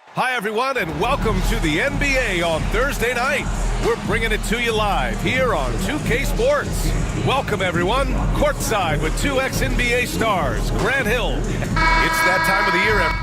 Hi, everyone, and welcome to the NBA on Thursday night. We're bringing it to you live here on 2K Sports. Welcome, everyone, courtside with two ex-NBA stars, Grant Hill. It's that time of the year.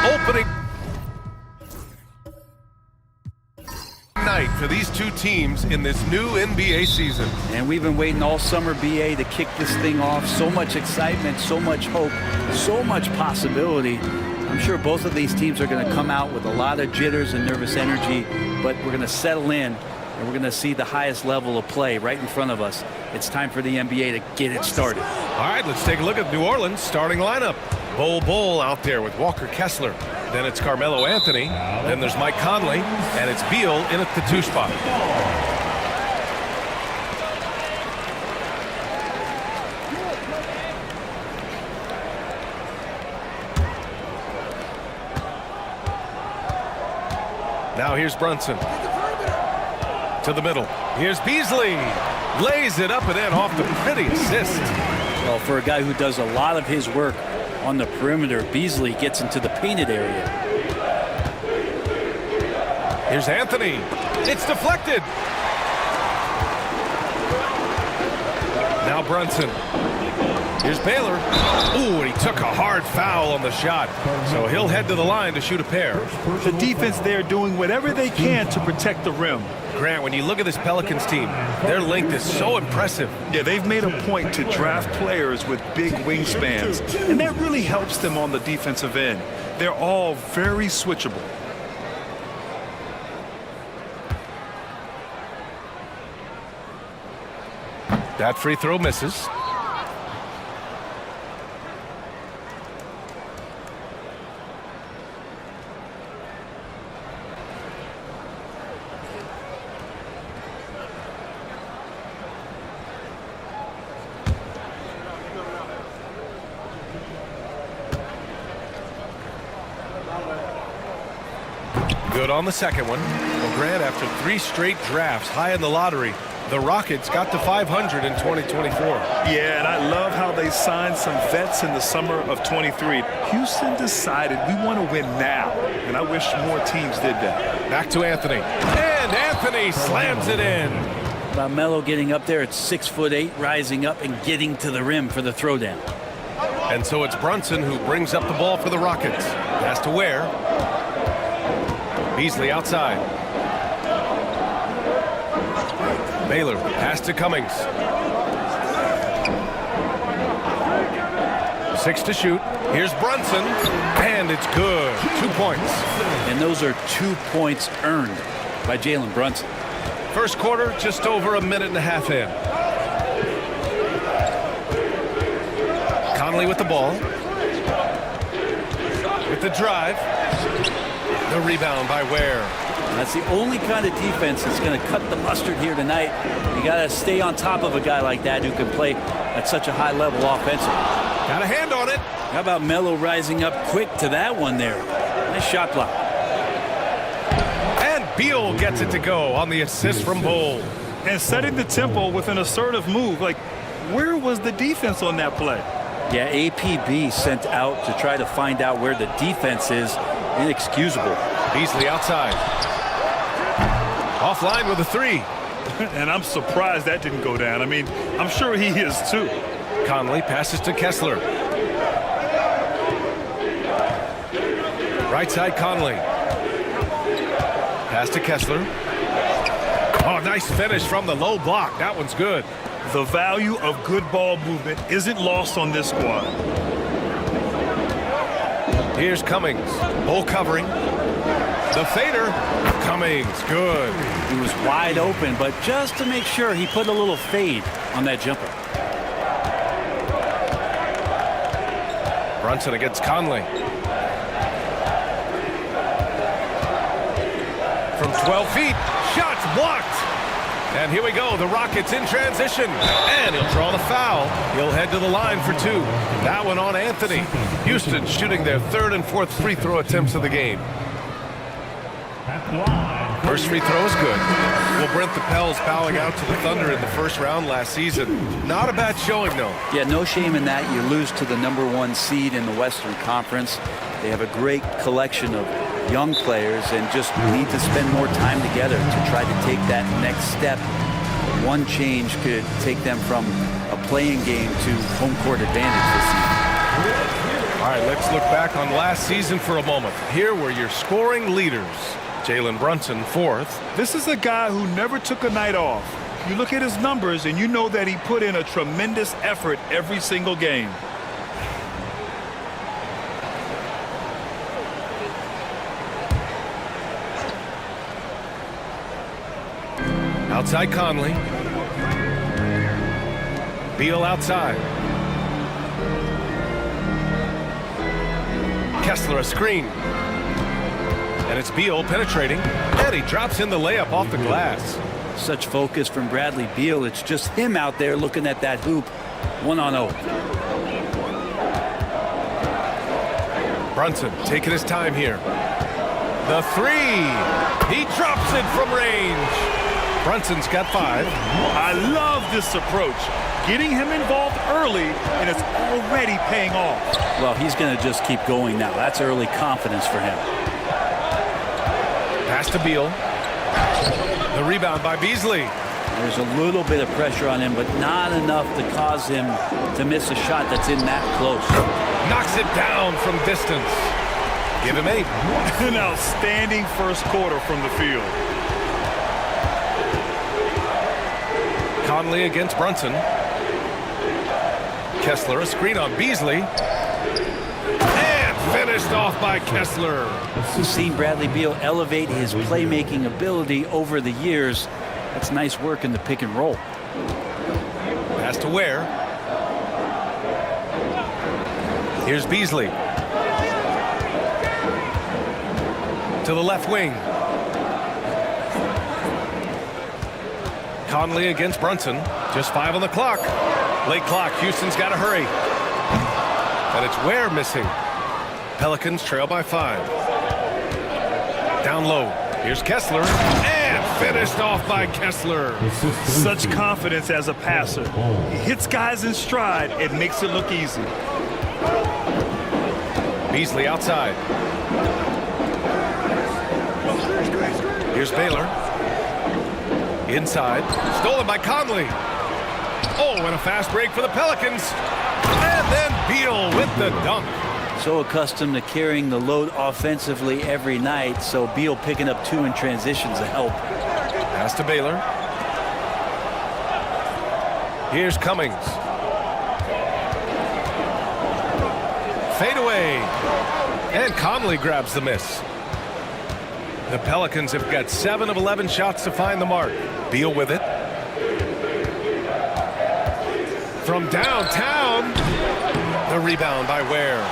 Opening night for these two teams in this new NBA season. And we've been waiting all summer, BA, to kick this thing off. So much excitement, so much hope, so much possibility. I'm sure both of these teams are going to come out with a lot of jitters and nervous energy, but we're going to settle in, and we're going to see the highest level of play right in front of us. It's time for the NBA to get it started. All right, let's take a look at New Orleans' starting lineup. Bol out there with Walker Kessler. Then it's Carmelo Anthony. Then there's Mike Conley. And it's Beal in at the 2 spot. Now here's Brunson. To the middle. Here's Beasley. Lays it up and in off the pretty assist. Well, for a guy who does a lot of his work on the perimeter, Beasley gets into the painted area. Here's Anthony. It's deflected. Now Brunson. Here's Baylor. Ooh, and he took a hard foul on the shot. So he'll head to the line to shoot a pair. The defense there doing whatever they can to protect the rim. Grant, when you look at this Pelicans team, their length is so impressive. Yeah, they've made a point to draft players with big wingspans, and that really helps them on the defensive end. They're all very switchable. That free throw misses. Good on the second one. Well, Grant, after 3 straight drafts high in the lottery, the Rockets got to 500 in 2024. Yeah, and I love how they signed some vets in the summer of 23. Houston decided we want to win now, and I wish more teams did that. Back to Anthony. And Anthony slams it in. About Melo getting up there at 6'8", rising up and getting to the rim for the throwdown. And so it's Brunson who brings up the ball for the Rockets. Pass to Ware. Beasley outside. Baylor, pass to Cummings. 6 to shoot. Here's Brunson, and it's good. 2 points. And those are 2 points earned by Jalen Brunson. First quarter, just over a minute and a half in. Conley with the ball. With the drive. The rebound by Ware. That's the only kind of defense that's going to cut the mustard here tonight. You got to stay on top of a guy like that who can play at such a high level offensively. Got a hand on it. How about Melo rising up quick to that one there? Nice shot block. And Beal gets it to go on the assist from Bol. And setting the tempo with an assertive move. Like, where was the defense on that play? Yeah, APB sent out to try to find out where the defense is. Inexcusable. Beasley outside. Offline with a 3. And I'm surprised that didn't go down. I mean, I'm sure he is too. Conley passes to Kessler. Right side, Conley. Pass to Kessler. Oh, nice finish from the low block. That one's good. The value of good ball movement isn't lost on this squad. Here's Cummings. Bull covering. The fader. Cummings, good. He was wide open, but just to make sure, he put a little fade on that jumper. Brunson against Conley. From 12 feet. Shots blocked. And here we go. The Rockets in transition. And he'll draw the foul. He'll head to the line for two. That one on Anthony. Houston shooting their third and fourth free throw attempts of the game. First free throw is good. Well, Brent, the Pels bowing out to the Thunder in the first round last season. Not a bad showing, though. Yeah, no shame in that. You lose to the #1 seed in the Western Conference. They have a great collection of young players and just need to spend more time together to try to take that next step. One change could take them from a playing game to home court advantage this season. All right, let's look back on last season for a moment. Here were your scoring leaders. Jalen Brunson, fourth. This is a guy who never took a night off. You look at his numbers and you know that he put in a tremendous effort every single game. Outside Conley. Beal outside. Kessler a screen. And it's Beal penetrating. And he drops in the layup off the glass. Such focus from Bradley Beal. It's just him out there looking at that hoop. 1-on-0. Brunson taking his time here. The three. He drops it from range. Brunson's got 5. I love this approach. Getting him involved early, and it's already paying off. Well, he's going to just keep going now. That's early confidence for him. Pass to Beal. The rebound by Beasley. There's a little bit of pressure on him, but not enough to cause him to miss a shot that's in that close. Knocks it down from distance. Give him 8. An outstanding first quarter from the field. Conley against Brunson. Kessler, a screen on Beasley. And finished off by Kessler. We've seen Bradley Beal elevate his playmaking ability over the years. That's nice work in the pick and roll. Pass to Ware. Here's Beasley. To the left wing. Conley against Brunson. Just 5 on the clock. Late clock. Houston's got to hurry. And it's Ware missing. Pelicans trail by 5. Down low. Here's Kessler. And finished off by Kessler. Such confidence as a passer. He hits guys in stride. It makes it look easy. Beasley outside. Here's Baylor. Inside. Stolen by Conley. Oh, and a fast break for the Pelicans. And then Beal with the dunk. So accustomed to carrying the load offensively every night, so Beal picking up 2 in transitions to help. Pass to Baylor. Here's Cummings. Fade away. And Conley grabs the miss. The Pelicans have got 7 of 11 shots to find the mark. Beal with it. From downtown. The rebound by Ware.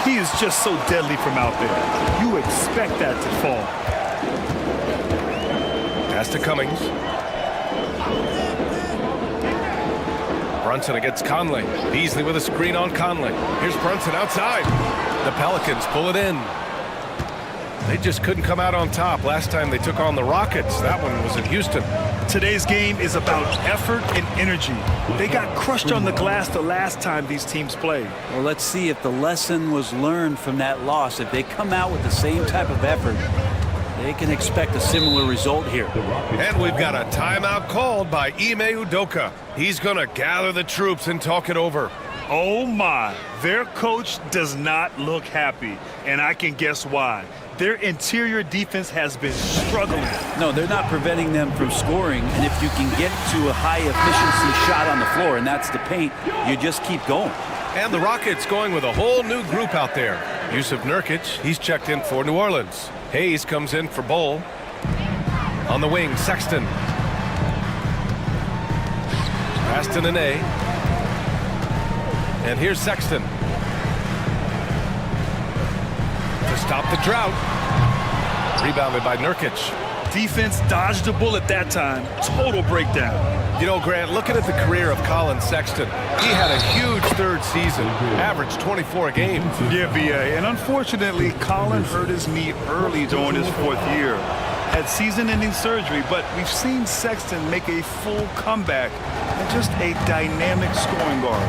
He is just so deadly from out there. You expect that to fall. Pass to Cummings. Brunson against Conley. Beasley with a screen on Conley. Here's Brunson outside. The Pelicans pull it in. They just couldn't come out on top last time they took on the Rockets. That one was in Houston. Today's game is about effort and energy. They got crushed on the glass the last time these teams played. Well, let's see if the lesson was learned from that loss. If they come out with the same type of effort, they can expect a similar result here. And we've got a timeout called by Ime Udoka. He's going to gather the troops and talk it over. Oh my, their coach does not look happy, and I can guess why. Their interior defense has been struggling. No, they're not preventing them from scoring, and if you can get to a high-efficiency shot on the floor, and that's the paint, you just keep going. And the Rockets going with a whole new group out there. Yusuf Nurkic, he's checked in for New Orleans. Hayes comes in for Bol. On the wing, Sexton. Pass to Nene. And here's Sexton. To stop the drought. Rebounded by Nurkic. Defense dodged a bullet that time. Total breakdown. You know, Grant, looking at the career of Colin Sexton, he had a huge third season, averaged 24 a game. Yeah, VA. And unfortunately, Colin hurt his knee early during his 4th year. Had season-ending surgery, but we've seen Sexton make a full comeback and just a dynamic scoring guard.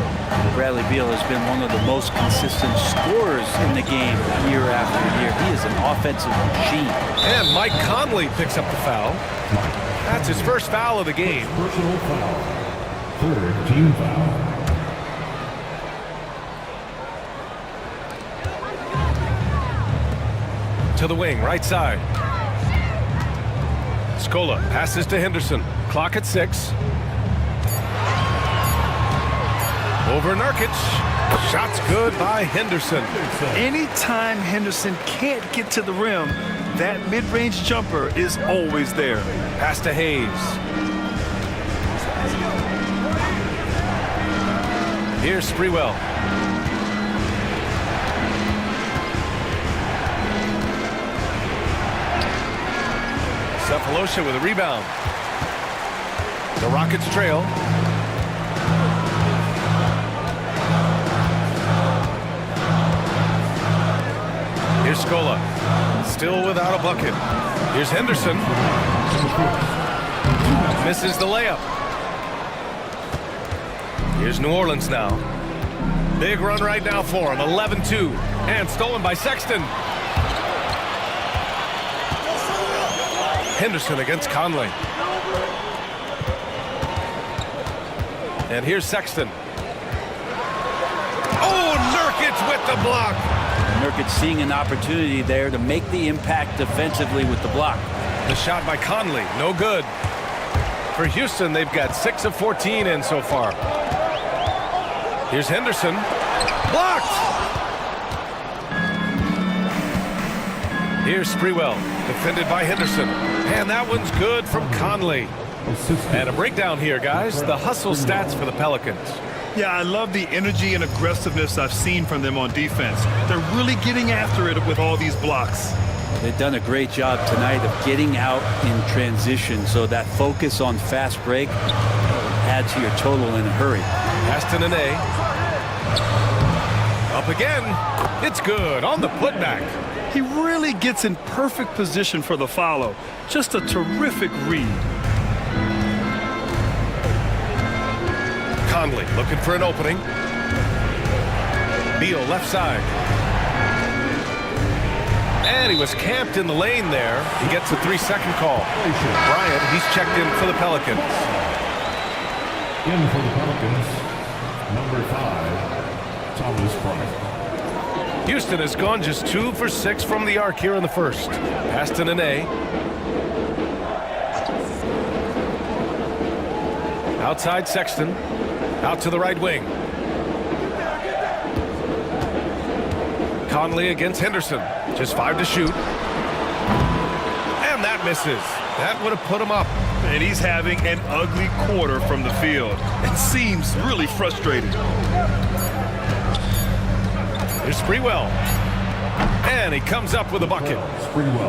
Bradley Beal has been one of the most consistent scorers in the game year after year. He is an offensive machine. And Mike Conley picks up the foul. That's his first foul of the game. Personal foul. 3rd team foul. To the wing, right side. Scola passes to Henderson. Clock at 6. Over Nurkic. Shot's good by Henderson. Anytime Henderson can't get to the rim, that mid-range jumper is always there. Pass to Hayes. Here's Sprewell. Cephalosha with a rebound. The Rockets trail. Here's Scola. Still without a bucket. Here's Henderson. Misses the layup. Here's New Orleans now. Big run right now for him. 11-2. And stolen by Sexton. Henderson against Conley. And here's Sexton. Oh, Nurkic with the block. Nurkic seeing an opportunity there to make the impact defensively with the block. The shot by Conley, no good. For Houston, they've got 6 of 14 in so far. Here's Henderson. Blocked! Here's Sprewell, defended by Henderson. And that one's good from Conley. And a breakdown here, guys. The hustle stats for the Pelicans. Yeah, I love the energy and aggressiveness I've seen from them on defense. They're really getting after it with all these blocks. They've done a great job tonight of getting out in transition, so that focus on fast break adds to your total in a hurry. Pass to Nene. Up again. It's good on the putback. He really gets in perfect position for the follow. Just a terrific read. Conley looking for an opening. Beal left side. And he was camped in the lane there. He gets a 3-second call. Bryant, he's checked in for the Pelicans. In for the Pelicans, number 5, Thomas Bryant. Houston has gone just 2 for 6 from the arc here in the first. Pass to Nene. Outside Sexton. Out to the right wing. Conley against Henderson. Just 5 to shoot. And that misses. That would have put him up. And he's having an ugly quarter from the field. It seems really frustrating. Here's Sprewell. And he comes up with a bucket.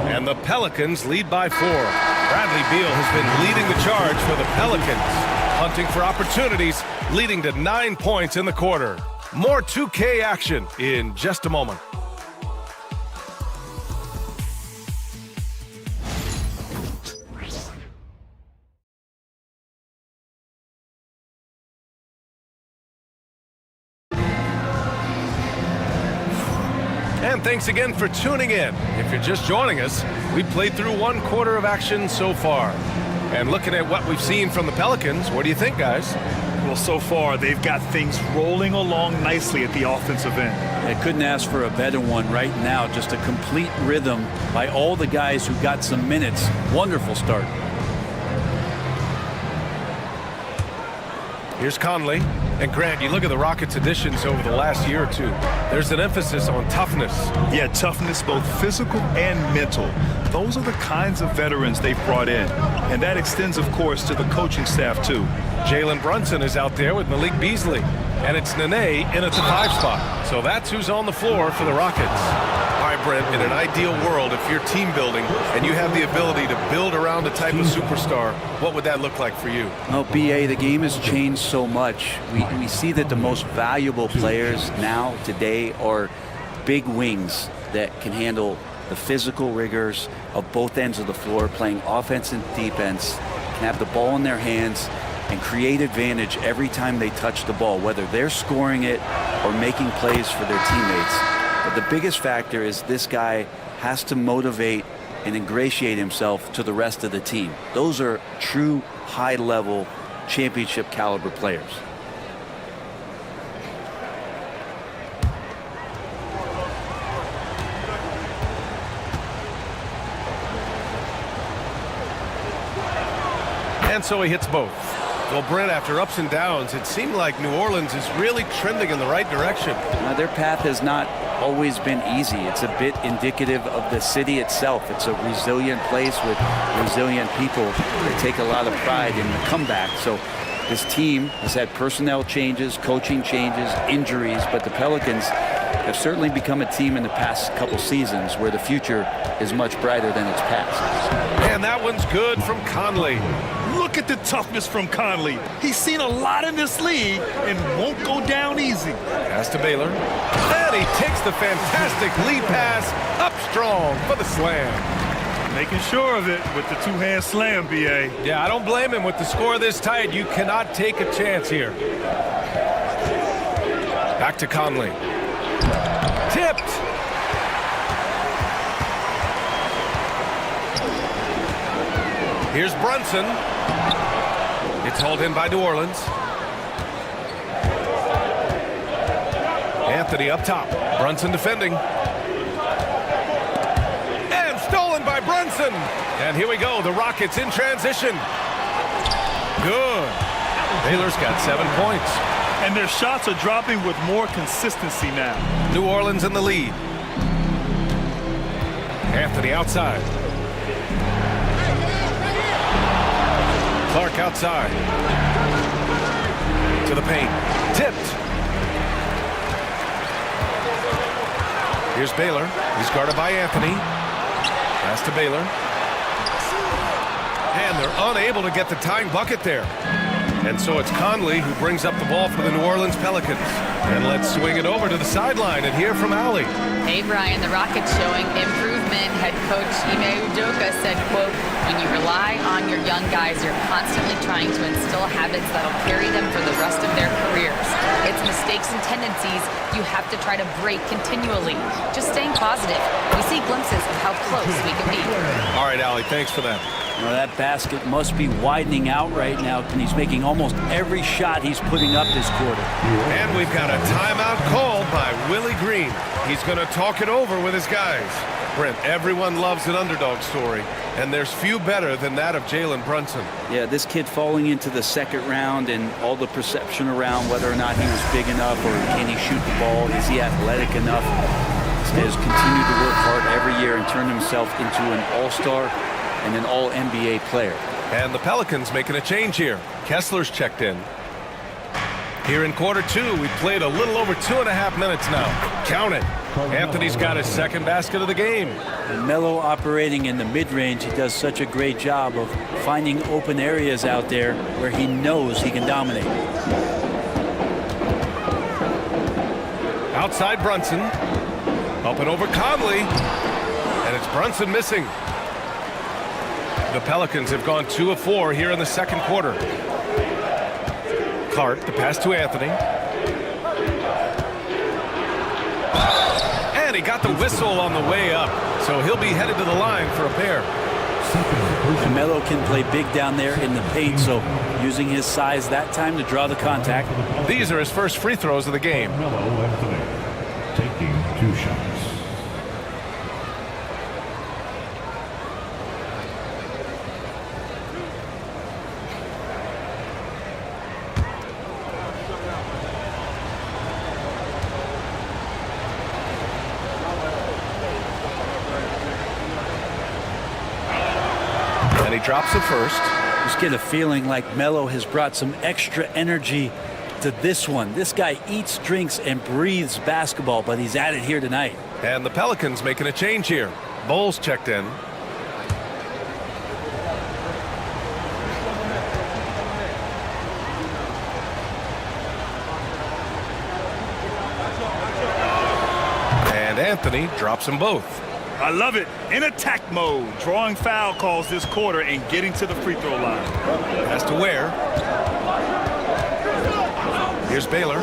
And the Pelicans lead by 4. Bradley Beal has been leading the charge for the Pelicans. Hunting for opportunities, leading to 9 points in the quarter. More 2K action in just a moment. And thanks again for tuning in. If you're just joining us, we've played through 1 quarter of action so far. And looking at what we've seen from the Pelicans, what do you think, guys? Well, so far, they've got things rolling along nicely at the offensive end. I couldn't ask for a better one right now. Just a complete rhythm by all the guys who got some minutes. Wonderful start. Here's Conley. And Grant, you look at the Rockets' additions over the last year or two. There's an emphasis on toughness. Yeah, toughness, both physical and mental. Those are the kinds of veterans they've brought in. And that extends, of course, to the coaching staff, too. Jalen Brunson is out there with Malik Beasley. And it's Nene in at the 5 spot. So that's who's on the floor for the Rockets. All right, Brent, in an ideal world, if you're team building and you have the ability to build around a type of superstar, what would that look like for you? Well, BA, the game has changed so much. We see that the most valuable players now, today, are big wings that can handle the physical rigors of both ends of the floor, playing offense and defense, can have the ball in their hands, and create advantage every time they touch the ball, whether they're scoring it or making plays for their teammates. But the biggest factor is this guy has to motivate and ingratiate himself to the rest of the team. Those are true high-level championship caliber players. And so he hits both. Well, Brent, after ups and downs, it seemed like New Orleans is really trending in the right direction. Now, their path has not always been easy. It's a bit indicative of the city itself. It's a resilient place with resilient people that take a lot of pride in the comeback. So this team has had personnel changes, coaching changes, injuries, but the Pelicans have certainly become a team in the past couple seasons where the future is much brighter than its past. And that one's good from Conley. Look at the toughness from Conley. He's seen a lot in this league and won't go down easy. Pass to Baylor. And he takes the fantastic lead pass up strong for the slam. Making sure of it with the two-hand slam, B.A. Yeah, I don't blame him. With the score this tight, you cannot take a chance here. Back to Conley. Tipped. Here's Brunson. It's hauled in by New Orleans. Anthony up top. Brunson defending. And stolen by Brunson. And here we go. The Rockets in transition. Good. Baylor's got 7 points. And their shots are dropping with more consistency now. New Orleans in the lead. Anthony outside. Clark outside. To the paint. Tipped. Here's Baylor. He's guarded by Anthony. Pass to Baylor. And they're unable to get the tying bucket there. And so it's Conley who brings up the ball for the New Orleans Pelicans. And let's swing it over to the sideline and hear from Allie. Hey, Brian, the Rockets showing improvement. Head coach Ime Udoka said, quote, when you rely on your young guys, you're constantly trying to instill habits that'll carry them for the rest of their careers. It's mistakes and tendencies you have to try to break continually. Just staying positive. We see glimpses of how close we can be. All right, Allie, thanks for that. Well, that basket must be widening out right now, and he's making almost every shot he's putting up this quarter. And we've got a timeout called by Willie Green. He's going to talk it over with his guys. Brent, everyone loves an underdog story, and there's few better than that of Jalen Brunson. Yeah, this kid falling into the second round and all the perception around whether or not he was big enough or can he shoot the ball, is he athletic enough, has continued to work hard every year and turn himself into an all-star and an all-NBA player. And the Pelicans making a change here. Kessler's checked in. Here in quarter two, we've played a little over 2.5 minutes now. Count it. Anthony's got his second basket of the game. And Melo operating in the mid-range, he does such a great job of finding open areas out there where he knows he can dominate. Outside Brunson. Up and over Conley. And it's Brunson missing. The Pelicans have gone 2 of 4 here in the second quarter. Clark, the pass to Anthony. And he got the whistle on the way up, so he'll be headed to the line for a pair. And Melo can play big down there in the paint, so using his size that time to draw the contact. These are his first free throws of the game. Melo Anthony taking 2 shots. And he drops it first. Just get a feeling like Melo has brought some extra energy to this one. This guy eats, drinks, and breathes basketball, but he's at it here tonight. And the Pelicans making a change here. Bowles checked in. And Anthony drops them both. I love it. In attack mode, drawing foul calls this quarter and getting to the free throw line. Has to Ware. Here's Baylor.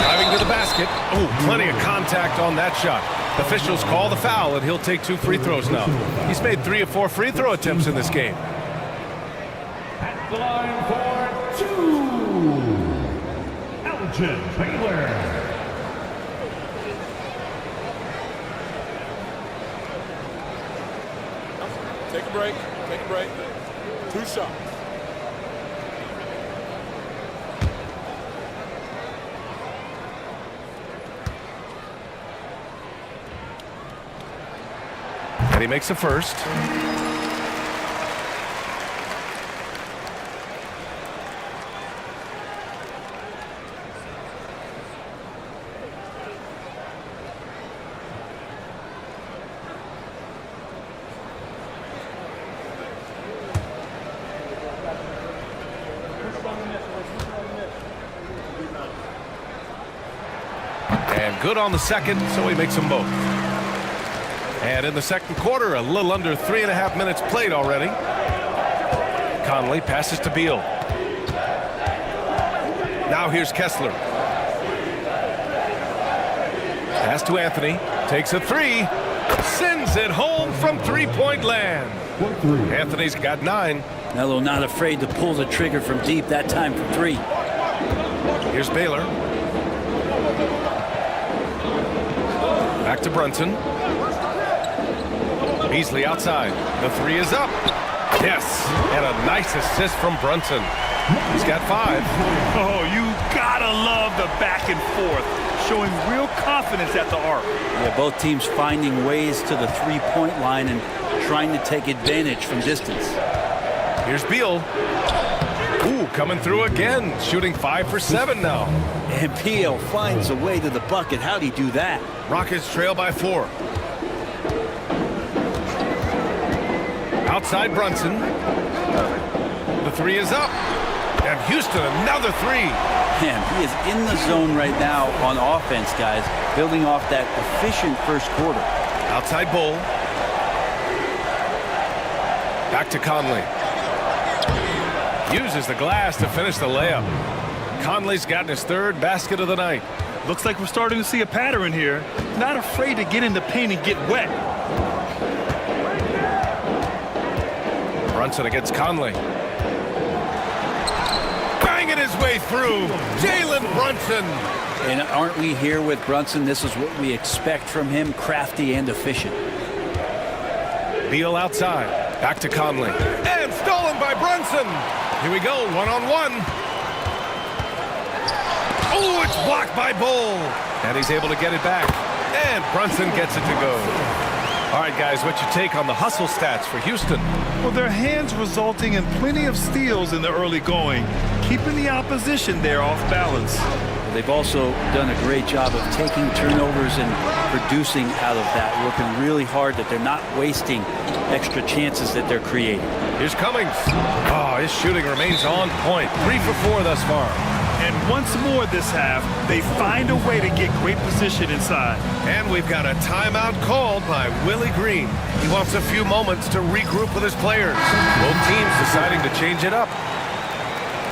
Driving to the basket. Oh, plenty of contact on that shot. Officials call the foul, and he'll take 2 free throws now. He's made 3 of 4 free throw attempts in this game. At the line for 2, Elgin Baylor. Take a break. Take a break. 2 shots. And he makes the first. And good on the second, so he makes them both. And in the second quarter, a little under 3.5 minutes played already. Conley passes to Beal. Now here's Kessler. Pass to Anthony. Takes a 3. Sends it home from 3-point land. Anthony's got 9. Melo not afraid to pull the trigger from deep that time for 3. Here's Baylor. Back to Brunson. Beasley outside. The 3 is up. Yes, and a nice assist from Brunson. He's got 5. Oh, you gotta love the back and forth, showing real confidence at the arc. Yeah, both teams finding ways to the 3-point line and trying to take advantage from distance. Here's Beal. Ooh, coming through again, shooting 5 for 7 now. And Beal finds a way to the bucket. How'd he do that? Rockets trail by 4. Outside Brunson. The 3 is up. And Houston, another 3. Man, he is in the zone right now on offense, guys, building off that efficient first quarter. Outside Bull. Back to Conley. Uses the glass to finish the layup. Conley's gotten his 3rd basket of the night. Looks like we're starting to see a pattern here. Not afraid to get in the paint and get wet. Brunson against Conley. Banging his way through. Jalen Brunson. And aren't we here with Brunson? This is what we expect from him, crafty and efficient. Beal outside. Back to Conley. And stolen by Brunson. Here we go, 1-on-1. Oh, it's blocked by Bull. And he's able to get it back. And Brunson gets it to go. All right, guys, what's your take on the hustle stats for Houston? Well, their hands resulting in plenty of steals in the early going, keeping the opposition there off balance. They've also done a great job of taking turnovers and producing out of that, working really hard that they're not wasting extra chances that they're creating. Here's Cummings. Oh, his shooting remains on point. 3 for 4 thus far. And once more this half, they find a way to get great position inside. And we've got a timeout called by Willie Green. He wants a few moments to regroup with his players. Both teams deciding to change it up.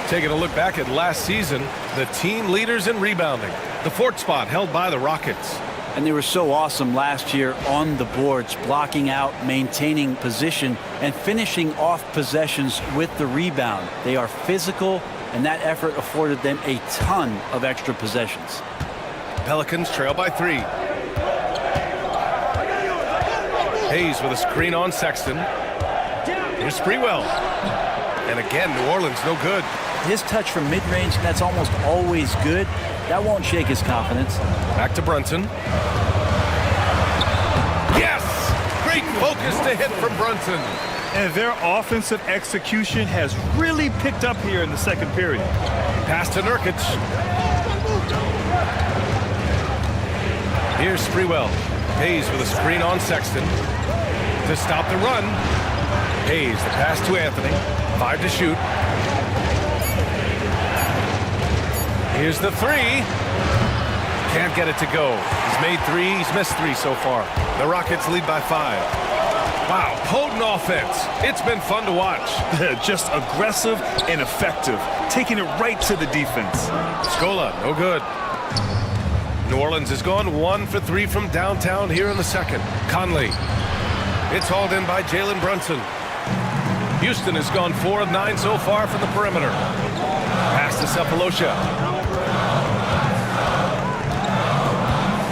Taking a look back at last season, the team leaders in rebounding. The 4th spot held by the Rockets. And they were so awesome last year on the boards, blocking out, maintaining position, and finishing off possessions with the rebound. They are physical, and that effort afforded them a ton of extra possessions. Pelicans trail by 3. Hayes with a screen on Sexton. Here's Sprewell. And again, New Orleans no good. His touch from mid-range, that's almost always good. That won't shake his confidence. Back to Brunson. Yes! Great focus to hit from Brunson. And their offensive execution has really picked up here in the second period. Pass to Nurkic. Here's Sprewell. Hayes with a screen on Sexton. To stop the run. Hayes, the pass to Anthony. 5 to shoot. Here's the 3. Can't get it to go. He's made 3. He's missed 3 so far. The Rockets lead by 5. Wow, potent offense. It's been fun to watch. Just aggressive and effective, taking it right to the defense. Scola, no good. New Orleans has gone 1 for 3 from downtown here in the second. Conley. It's hauled in by Jalen Brunson. Houston has gone 4 of 9 so far from the perimeter. Pass to Sefolosha.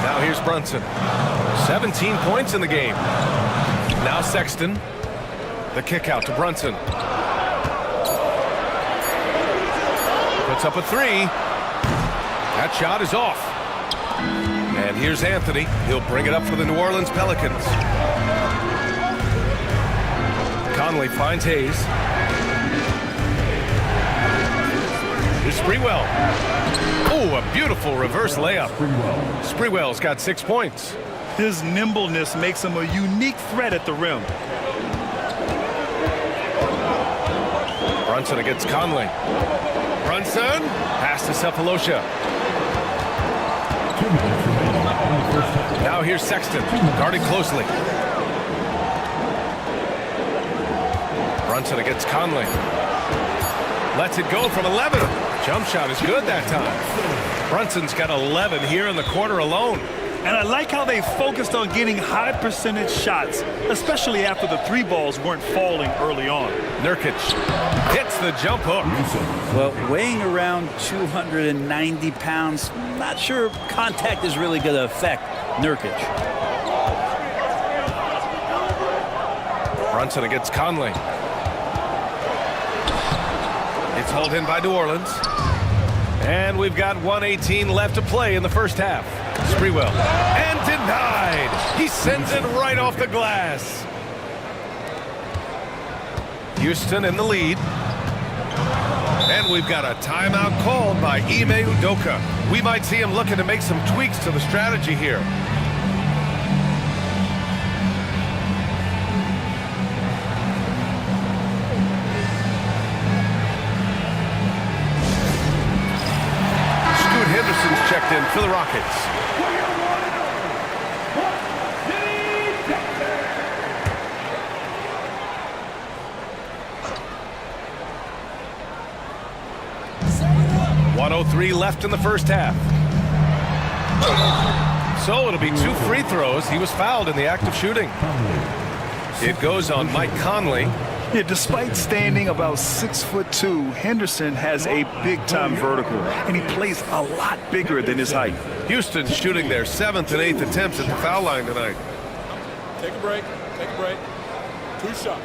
Now here's Brunson. 17 points in the game. Now Sexton. The kick out to Brunson. Puts up a 3. That shot is off. And here's Anthony. He'll bring it up for the New Orleans Pelicans. Conley finds Hayes. Here's Sprewell. Oh, a beautiful reverse layup. Sprewell's got 6 points. His nimbleness makes him a unique threat at the rim. Brunson against Conley. Brunson. Pass to Sefolosha. Now here's Sexton. Guarded closely. Brunson against Conley. Lets it go from 11. Jump shot is good that time. Brunson's got 11 here in the quarter alone. And I like how they focused on getting high percentage shots, especially after the 3 balls weren't falling early on. Nurkic hits the jump hook. Well, weighing around 290 pounds, not sure contact is really going to affect Nurkic. Brunson against Conley. It's hauled in by New Orleans. And we've got 1:18 left to play in the first half. Sprewell. And denied. He sends it right off the glass. Houston in the lead. And we've got a timeout called by Ime Udoka. We might see him looking to make some tweaks to the strategy here. Scoot Henderson's checked in for the Rockets. .103 left in the first half. So it'll be 2 free throws. He was fouled in the act of shooting. It goes on Mike Conley. Yeah, despite standing about 6'2", Henderson has a big-time vertical, and he plays a lot bigger than his height. Houston shooting their 7th and 8th attempts at the foul line tonight. Take a break. Take a break. 2 shots.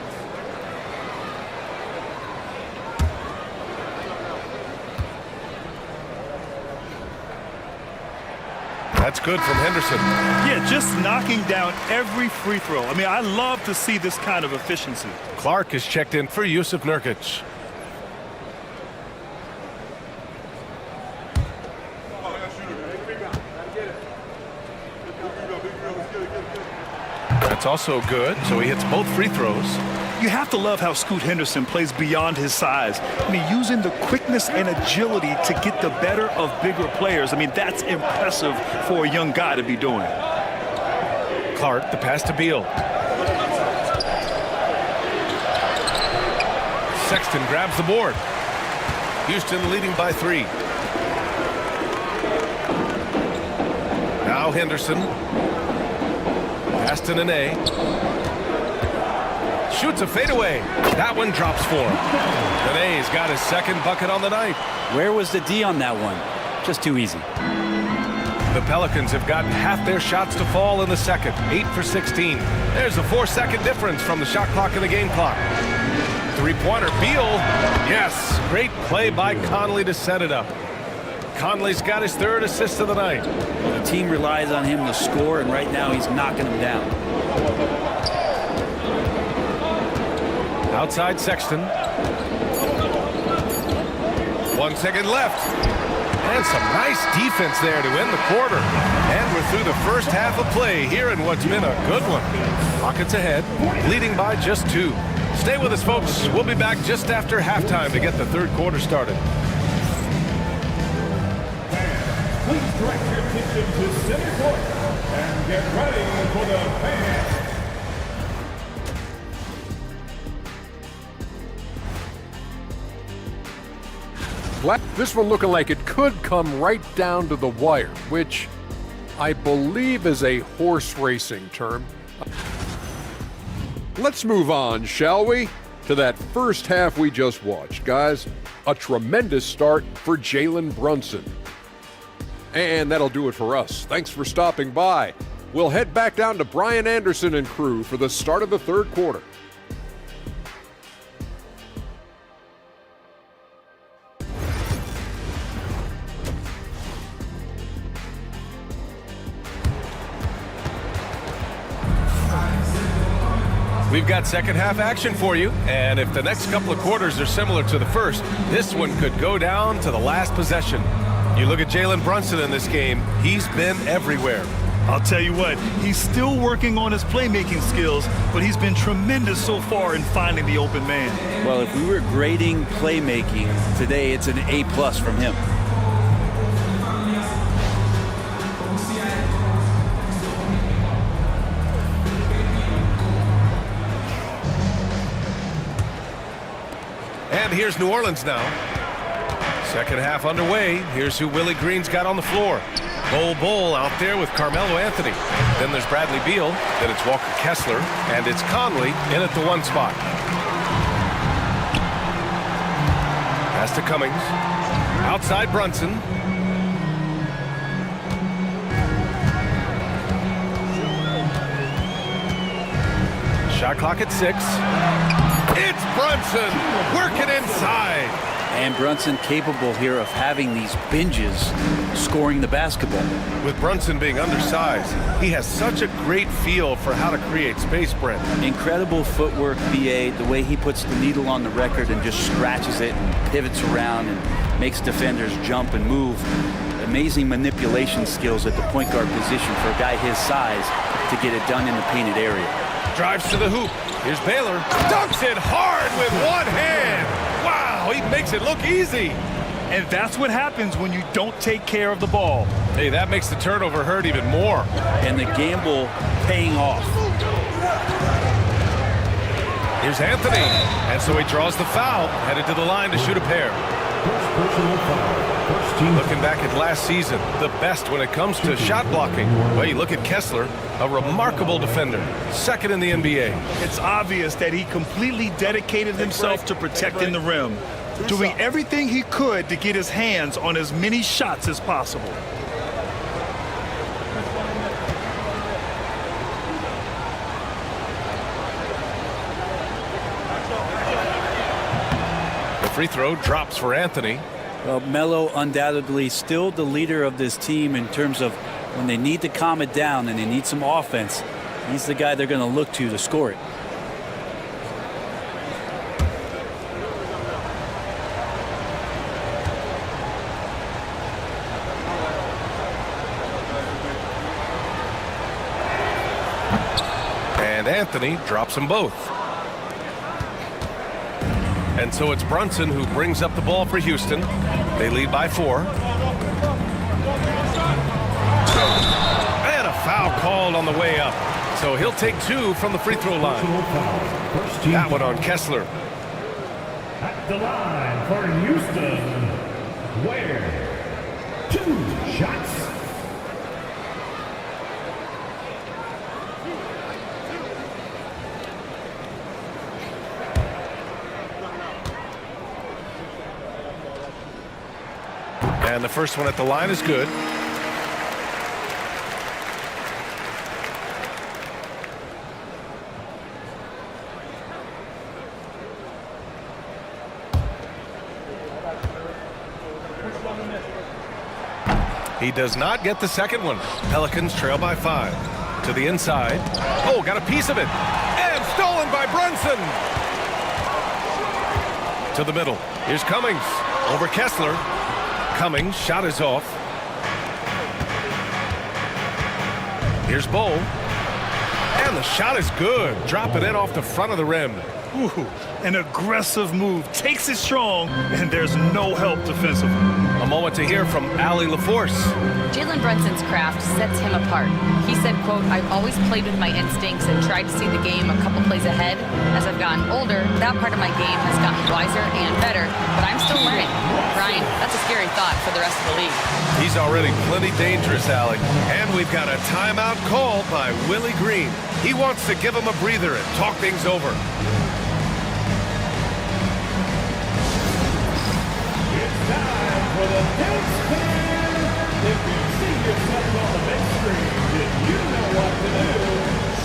That's good from Henderson. Yeah, just knocking down every free throw. I mean, I love to see this kind of efficiency. Clark is checked in for Jusuf Nurkic. That's also good, so he hits both free throws. You have to love how Scoot Henderson plays beyond his size. I mean, using the quickness and agility to get the better of bigger players. I mean, that's impressive for a young guy to be doing. Clark, the pass to Beal. Sexton grabs the board. Houston leading by 3. Now Now Henderson. Pass to Nene. Shoots a fadeaway. That one drops for him. Nene's got his second bucket on the night. Where was the D on that one? Just too easy. The Pelicans have gotten half their shots to fall in the second, 8 for 16. There's a 4-second difference from the shot clock and the game clock. Three-pointer, Beal. Yes, great play by Conley to set it up. Conley's got his third assist of the night. The team relies on him to score, and right now he's knocking them down. Outside Sexton. 1 second left. And some nice defense there to end the quarter. And we're through the first half of play here in what's been a good one. Rockets ahead, leading by just 2. Stay with us, folks. We'll be back just after halftime to get the third quarter started. Please direct your attention to center court and get ready for the fan. This one looking like it could come right down to the wire, which I believe is a horse racing term. Let's move on, shall we, to that first half we just watched. Guys, a tremendous start for Jalen Brunson. And that'll do it for us. Thanks for stopping by. We'll head back down to Brian Anderson and crew for the start of the third quarter. We've got second half action for you, and if the next couple of quarters are similar to the first, this one could go down to the last possession. You look at Jalen Brunson in this game, he's been everywhere. I'll tell you what, he's still working on his playmaking skills, but he's been tremendous so far in finding the open man. Well, if we were grading playmaking today, it's an A+ from him. And here's New Orleans now. Second half underway. Here's who Willie Green's got on the floor. Bol out there with Carmelo Anthony. Then there's Bradley Beal. Then it's Walker Kessler. And it's Conley in at the 1 spot. Pass to Cummings. Outside Brunson. Shot clock at 6. It's Brunson working inside. And Brunson capable here of having these binges scoring the basketball. With Brunson being undersized, he has such a great feel for how to create space, Brent. Incredible footwork, BA, the way he puts the needle on the record and just scratches it and pivots around and makes defenders jump and move. Amazing manipulation skills at the point guard position for a guy his size to get it done in the painted area. Drives to the hoop. Here's Baylor. Dunks it hard with one hand. Wow, he makes it look easy. And that's what happens when you don't take care of the ball. Hey, that makes the turnover hurt even more. And the gamble paying off. Here's Anthony. And so he draws the foul, headed to the line to shoot a pair. Looking back at last season, the best when it comes to shot blocking. Well, you look at Kessler, a remarkable defender, second in the NBA. It's obvious that he completely dedicated himself to protecting the rim, doing everything he could to get his hands on as many shots as possible. The free throw drops for Anthony. Well, Melo undoubtedly still the leader of this team in terms of when they need to calm it down and they need some offense. He's the guy they're going to look to score it. And Anthony drops them both. And so it's Brunson who brings up the ball for Houston. They lead by 4. And a foul called on the way up. So he'll take 2 from the free throw line. That one on Kessler. At the line for Houston, Ware. 2 shots. And the first one at the line is good. He does not get the second one. Pelicans trail by 5. To the inside. Oh, got a piece of it. And stolen by Brunson. To the middle. Here's Cummings. Over Kessler. Cummings. Shot is off. Here's Bull. And the shot is good. Drop it in off the front of the rim. Ooh, an aggressive move. Takes it strong, and there's no help defensively. A moment to hear from Allie LaForce. Jalen Brunson's craft sets him apart. He said, quote, "I've always played with my instincts and tried to see the game a couple plays ahead. As I've gotten older, that part of my game has gotten wiser and better, but I'm still learning." Brian, that's a scary thought for the rest of the league. He's already plenty dangerous, Allie. And we've got a timeout call by Willie Green. He wants to give him a breather and talk things over. Time for the dance fan. If you see yourself on the big screen, then you know what to do.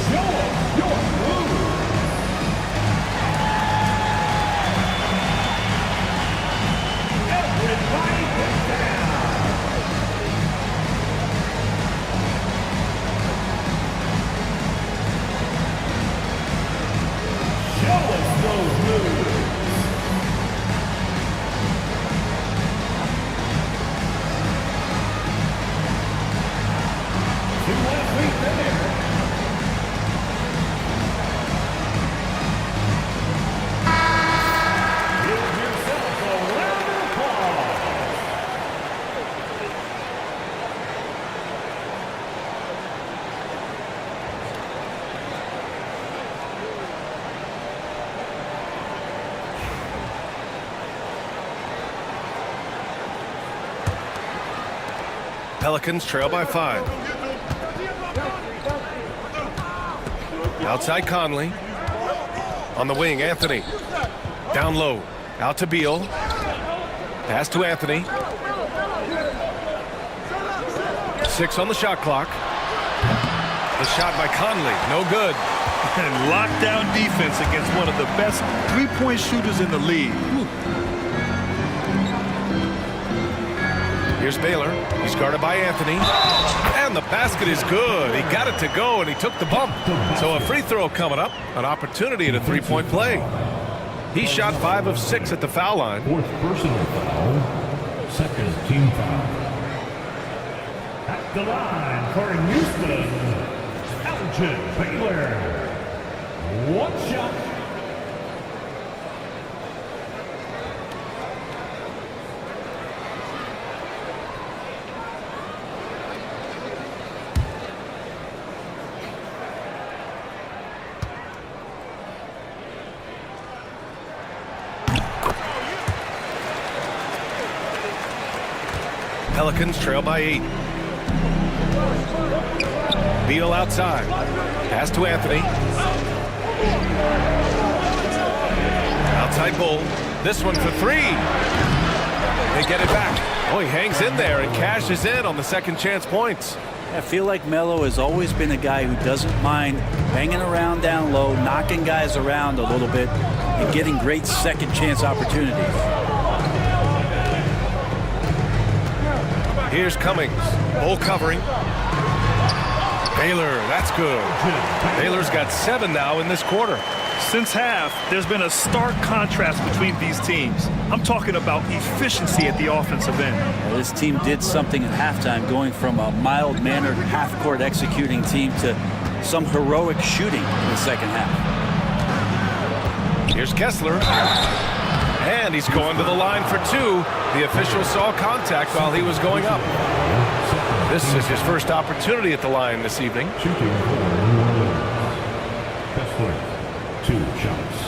Show us your move. Everybody get down. Show us those moves. Pelicans trail by 5. Outside Conley. On the wing, Anthony. Down low. Out to Beal. Pass to Anthony. 6 on the shot clock. The shot by Conley. No good. And lockdown defense against one of the best three-point shooters in the league. Here's Baylor. He's guarded by Anthony. And the basket is good. He got it to go, and he took the bump. So a free throw coming up. An opportunity at a three-point play. He shot 5 of 6 at the foul line. Fourth personal foul. Second team foul. At the line for Houston, Elgin Baylor. One shot. Pelicans trail by 8. Beal outside. Pass to Anthony. Outside Bull. This one for 3. They get it back. Oh, he hangs in there and cashes in on the second chance points. I feel like Melo has always been a guy who doesn't mind banging around down low, knocking guys around a little bit, and getting great second chance opportunities. Here's Cummings. Bull covering. Baylor, that's good. Baylor's got 7 now in this quarter. Since half, there's been a stark contrast between these teams. I'm talking about efficiency at the offensive end. Well, this team did something at halftime, going from a mild-mannered half-court executing team to some heroic shooting in the second half. Here's Kessler. And he's going to the line for 2. The official saw contact while he was going up. This is his first opportunity at the line this evening. Shooting for Kessler. 2 shots.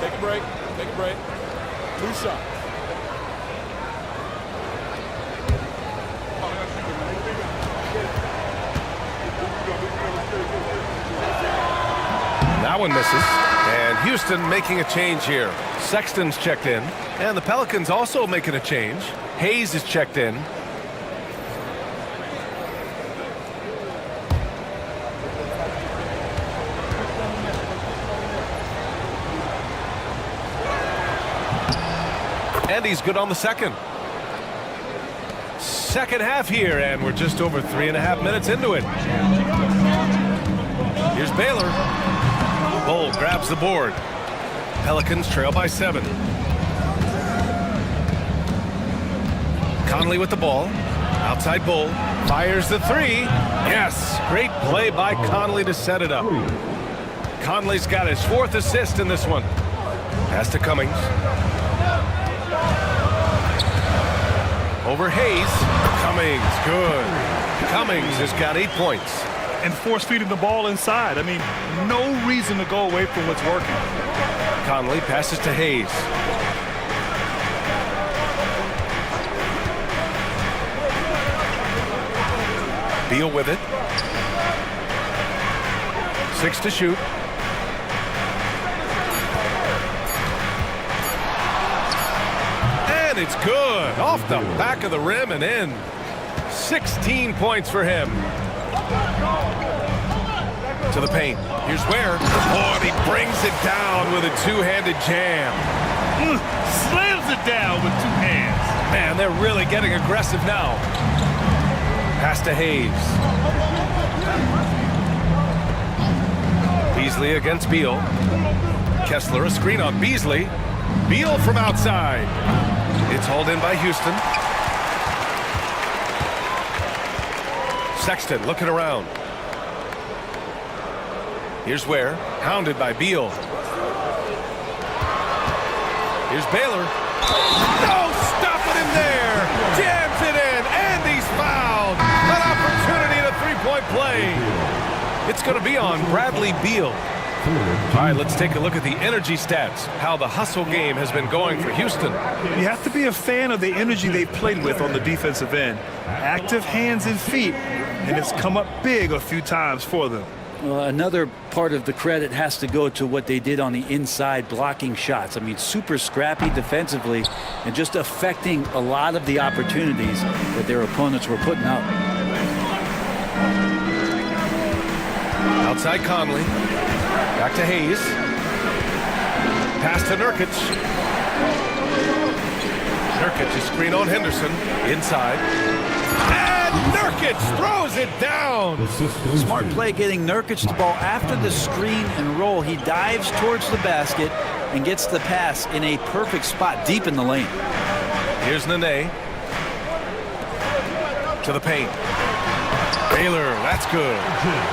Take a break. Take a break. 2 shots. That one misses. And And Houston making a change here. Sexton's checked in. And the Pelicans also making a change. Hayes is checked in. And he's good on the second. Second half here, and we're just over 3.5 minutes into it. Here's Baylor. Bull grabs the board. Pelicans trail by 7. Conley with the ball. Outside Bull. Fires the 3. Yes, great play by Conley to set it up. Conley's got his 4th assist in this one. Pass to Cummings. Over Hayes. Cummings, good. Cummings has got 8 points. And force feeding the ball inside. I mean, no reason to go away from what's working. Conley passes to Hayes. Beal with it. 6 to shoot. And it's good. Off the back of the rim and in. 16 points for him. To the paint. Here's Ware. Oh, and he brings it down with a two-handed jam. Slams it down with 2 hands. Man, they're really getting aggressive now. Pass to Hayes. Beasley against Beal. Kessler a screen on Beasley. Beal from outside. It's hauled in by Houston. Sexton looking around. Here's Ware, hounded by Beal. Here's Baylor. No, stopping him there. Jams it in, and he's fouled. An opportunity and a three-point play. It's going to be on Bradley Beal. All right, let's take a look at the energy stats, how the hustle game has been going for Houston. You have to be a fan of the energy they've played with on the defensive end. Active hands and feet, and it's come up big a few times for them. Well, another part of the credit has to go to what they did on the inside, blocking shots. I mean, super scrappy defensively and just affecting a lot of the opportunities that their opponents were putting out. Outside Conley. Back to Hayes. Pass to Nurkic. Nurkic is screen on Henderson. Inside. And Nurkic throws it down. Smart play getting Nurkic the ball after the screen and roll. He dives towards the basket and gets the pass in a perfect spot deep in the lane. Here's Nene. To the paint. Baylor, that's good.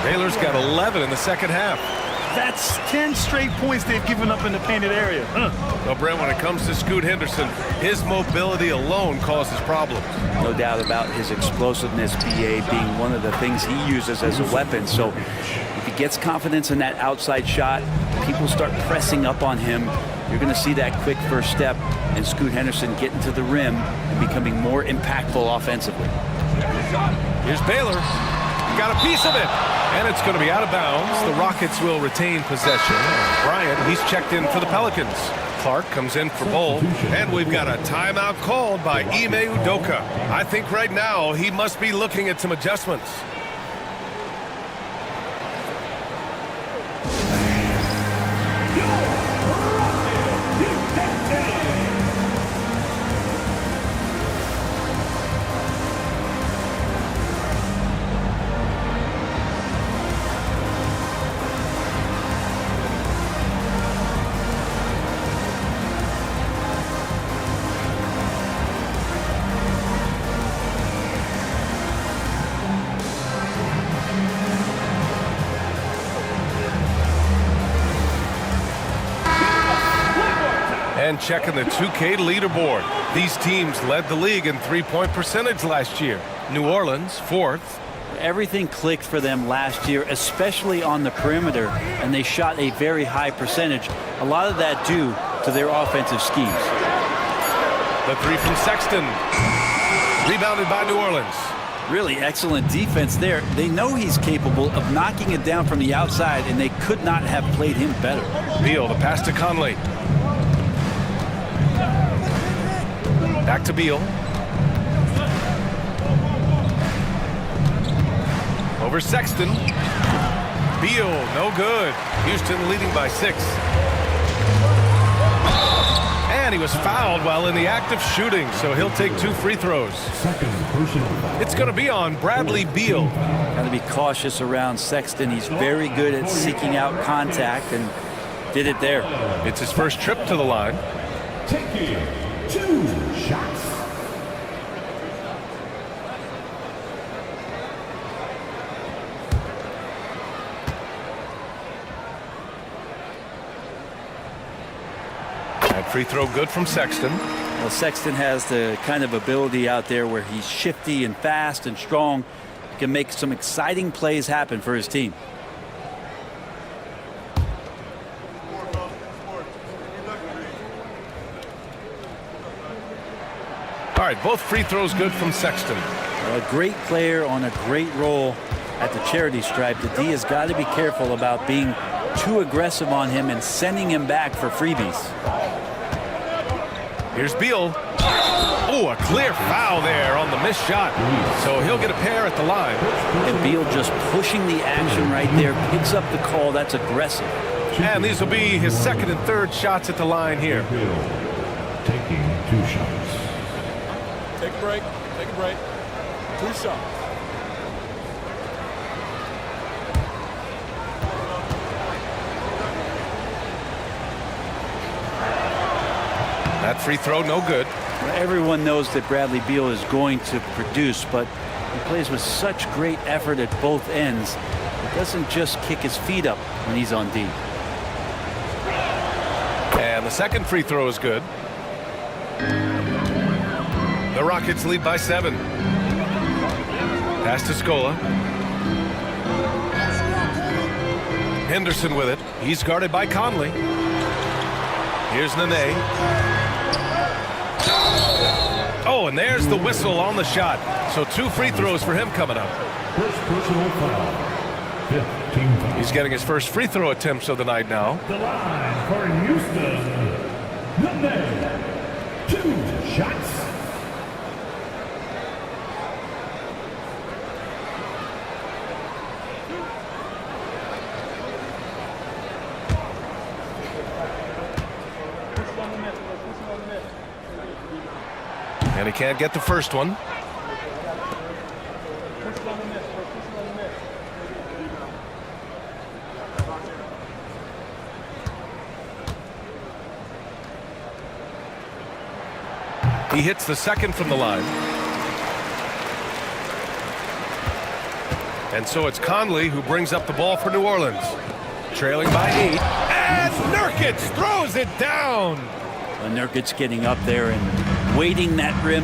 Baylor's got 11 in the second half. That's 10 straight points they've given up in the painted area. Well, Brent, when it comes to Scoot Henderson, his mobility alone causes problems. No doubt about his explosiveness, BA, being one of the things he uses as a weapon. So if he gets confidence in that outside shot, people start pressing up on him. You're going to see that quick first step and Scoot Henderson getting to the rim and becoming more impactful offensively. Here's Baylor. Got a piece of it. And it's going to be out of bounds. The Rockets will retain possession. Bryant, he's checked in for the Pelicans. Clark comes in for Bull. And we've got a timeout called by Ime Udoka. I think right now he must be looking at some adjustments. And checking the 2K leaderboard. These teams led the league in three-point percentage last year. New Orleans, 4th. Everything clicked for them last year, especially on the perimeter, and they shot a very high percentage. A lot of that due to their offensive schemes. The three from Sexton. Rebounded by New Orleans. Really excellent defense there. They know he's capable of knocking it down from the outside, and they could not have played him better. Beal, the pass to Conley. Back to Beal. Over Sexton. Beal, no good. Houston leading by 6. And he was fouled while in the act of shooting, so he'll take 2 free throws. It's going to be on Bradley Beal. Got to be cautious around Sexton. He's very good at seeking out contact and did it there. It's his first trip to the line. Taking 2 shots. That free throw good from Sexton. Well, Sexton has the kind of ability out there where he's shifty and fast and strong. He can make some exciting plays happen for his team. All right, both free throws good from Sexton. A great player on a great role at the charity stripe. The D has got to be careful about being too aggressive on him and sending him back for freebies. Here's Beal. Oh, a clear foul there on the missed shot. So he'll get a pair at the line. And Beal just pushing the action right there, picks up the call. That's aggressive. And these will be his second and third shots at the line here. Taking 2 shots. Take a break. Take a break. 2 shots. That free throw, no good. Everyone knows that Bradley Beal is going to produce, but he plays with such great effort at both ends. He doesn't just kick his feet up when he's on D. And the second free throw is good. The Rockets lead by 7. Pass to Scola. Henderson with it. He's guarded by Conley. Here's Nene. Oh, and there's the whistle on the shot. So 2 free throws for him coming up. First personal foul. 15 fouls. He's getting his first free throw attempts of the night now. The line for Houston. Nene. 2 shots. And he can't get the first one. He hits the second from the line. And so it's Conley who brings up the ball for New Orleans. Trailing by 8. And Nurkic throws it down. And Nurkic's getting up there and waiting that rim.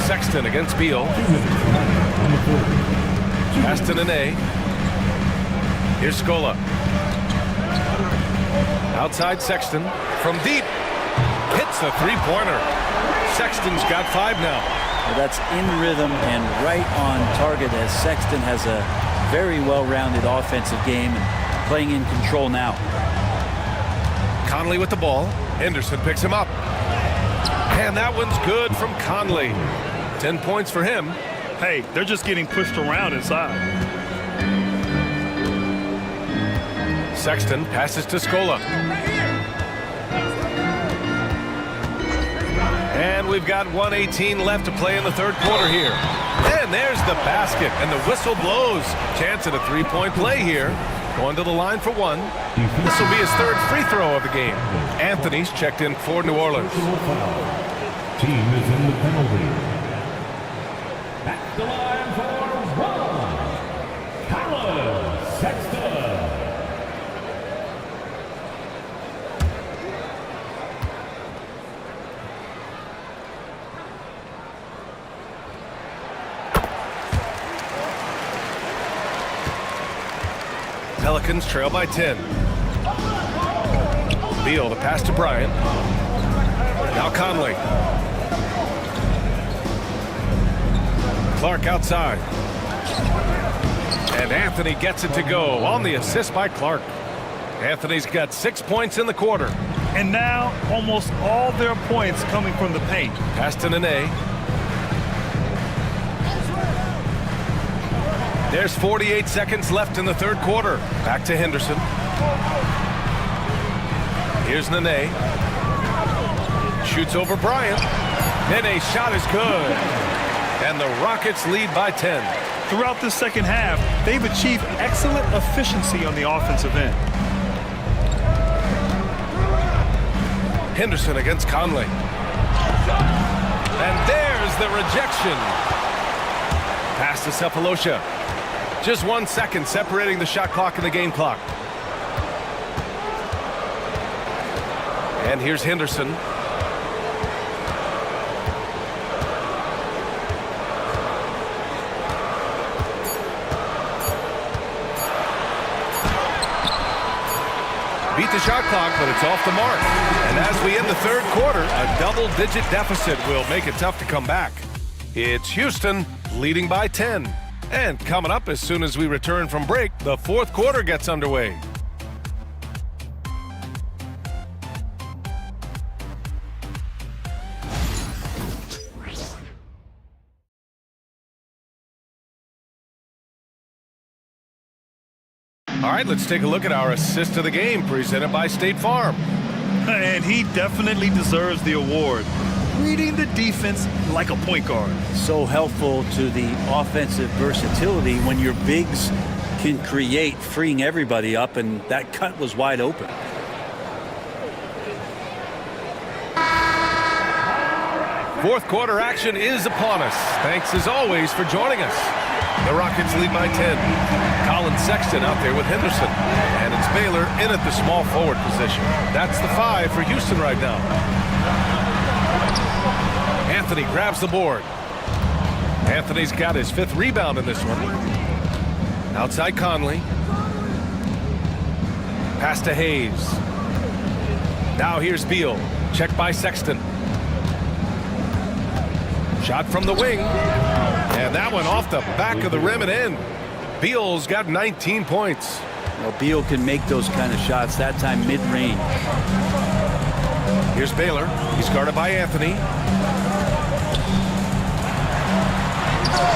Sexton against Beal. Pass to Nene. Here's Scola. Outside Sexton. From deep. Hits a 3-pointer. Sexton's got 5 now. Well, that's in rhythm and right on target as Sexton has a very well-rounded offensive game and playing in control now. Conley with the ball. Henderson picks him up. And that one's good from Conley. 10 points for him. Hey, they're just getting pushed around inside. Sexton passes to Scola. And we've got 1:18 left to play in the third quarter here. And there's the basket, and the whistle blows. Chance at a 3-point play here. Going to the line for 1. This will be his third free throw of the game. Anthony's checked in for New Orleans. Team is in the penalty. At the line for 1. Colin Sexton. Pelicans trail by 10. Beal, the pass to Bryant. Now Conley. Clark outside. And Anthony gets it to go on the assist by Clark. Anthony's got 6 points in the quarter. And now almost all their points coming from the paint. Pass to Nene. There's 48 seconds left in the third quarter. Back to Henderson. Here's Nene. Shoots over Bryant. Nene's shot is good. And the Rockets lead by 10. Throughout the second half, they've achieved excellent efficiency on the offensive end. Henderson against Conley. And there's the rejection. Pass to Cephalosha. Just 1 second separating the shot clock and the game clock. And here's Henderson. Beat the shot clock, but it's off the mark. And as we end the third quarter, a double-digit deficit will make it tough to come back. It's Houston leading by 10. And coming up as soon as we return from break, the fourth quarter gets underway. All right, let's take a look at our assist of the game presented by State Farm. And he definitely deserves the award. Reading the defense like a point guard. So helpful to the offensive versatility when your bigs can create, freeing everybody up, and that cut was wide open. Fourth quarter action is upon us. Thanks as always for joining us. The Rockets lead by 10. Colin Sexton out there with Henderson. And it's Baylor in at the small forward position. That's the 5 for Houston right now. Anthony grabs the board. Anthony's got his 5th rebound in this one. Outside Conley. Pass to Hayes. Now here's Beal. Checked by Sexton. Shot from the wing. And that one off the back of the rim and in. Beal's got 19 points. Well, Beal can make those kind of shots, that time mid-range. Here's Baylor. He's guarded by Anthony.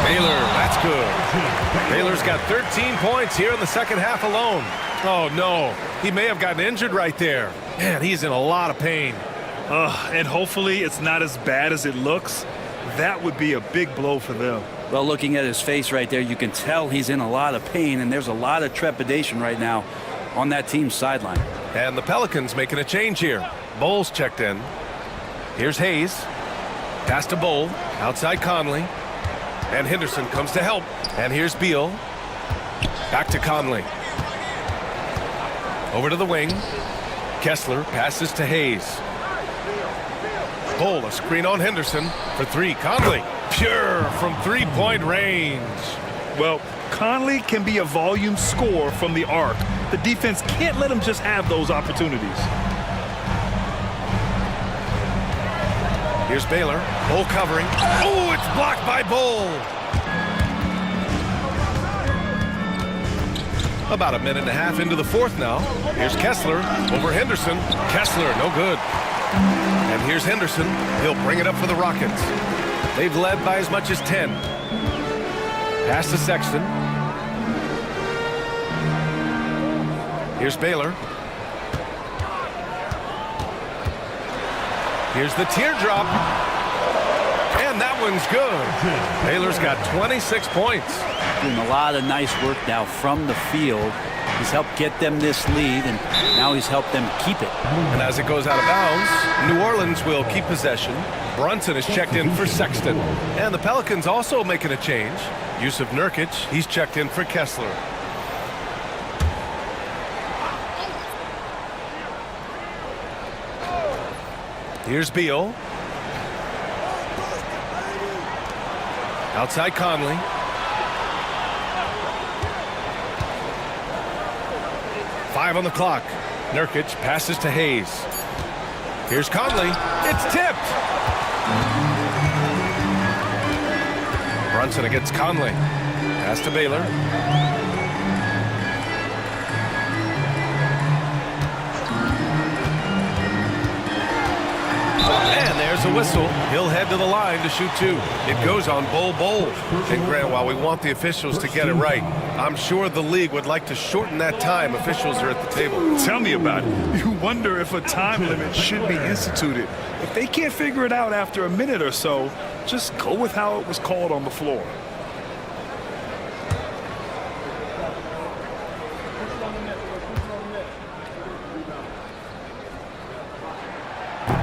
Baylor, that's good. Baylor's got 13 points here in the second half alone. Oh, no. He may have gotten injured right there. Man, he's in a lot of pain. And hopefully it's not as bad as it looks. That would be a big blow for them. Well, looking at his face right there, you can tell he's in a lot of pain, and there's a lot of trepidation right now on that team's sideline. And the Pelicans making a change here. Bowles checked in. Here's Hayes. Pass to Bowl. Outside Conley. And Henderson comes to help. And here's Beal. Back to Conley. Over to the wing. Kessler passes to Hayes. Bowl, a screen on Henderson for 3. Conley, pure from three-point range. Well, Conley can be a volume scorer from the arc. The defense can't let him just have those opportunities. Here's Baylor. Bowl covering. Oh, it's blocked by Bowl. About a minute and a half into the fourth now. Here's Kessler over Henderson. Kessler, no good. And here's Henderson. He'll bring it up for the Rockets. They've led by as much as 10. Pass to Sexton. Here's Baylor. Here's the teardrop. And that one's good. Baylor's got 26 points. Doing a lot of nice work now from the field. He's helped get them this lead, and now he's helped them keep it. And as it goes out of bounds, New Orleans will keep possession. Brunson is checked in for Sexton. And the Pelicans also making a change. Yusuf Nurkic, he's checked in for Kessler. Here's Beal. Outside Conley. Five on the clock. Nurkic passes to Hayes. Here's Conley. It's tipped. Brunson against Conley. Pass to Baylor. And there's a whistle. He'll head to the line to shoot 2. It goes on Bol Bol. And Grant, while we want the officials to get it right, I'm sure the league would like to shorten that time officials are at the table. Tell me about it. You wonder if a time limit should be instituted. If they can't figure it out after a minute or so, just go with how it was called on the floor.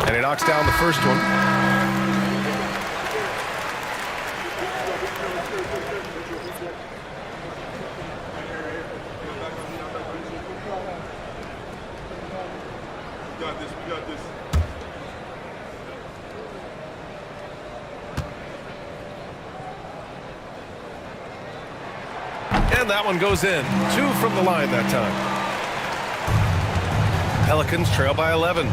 And he knocks down the first one. We got this. And that one goes in. 2 from the line that time. Pelicans trail by 11.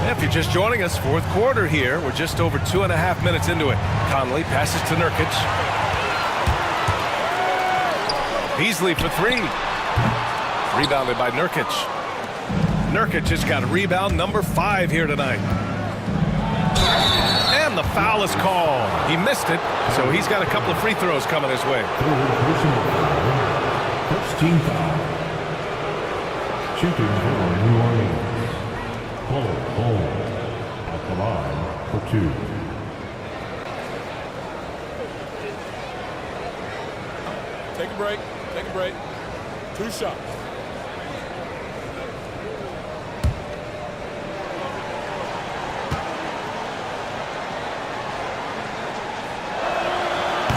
If you're just joining us, fourth quarter here. We're just over 2.5 minutes into it. Conley passes to Nurkic. Beasley for 3. Rebounded by Nurkic. Nurkic has got rebound number 5 here tonight. And the foul is called. He missed it, so he's got a couple of free throws coming his way. First team foul. Shooting for New Orleans. Bol at the line for 2. Take a break. Take a break. 2 shots.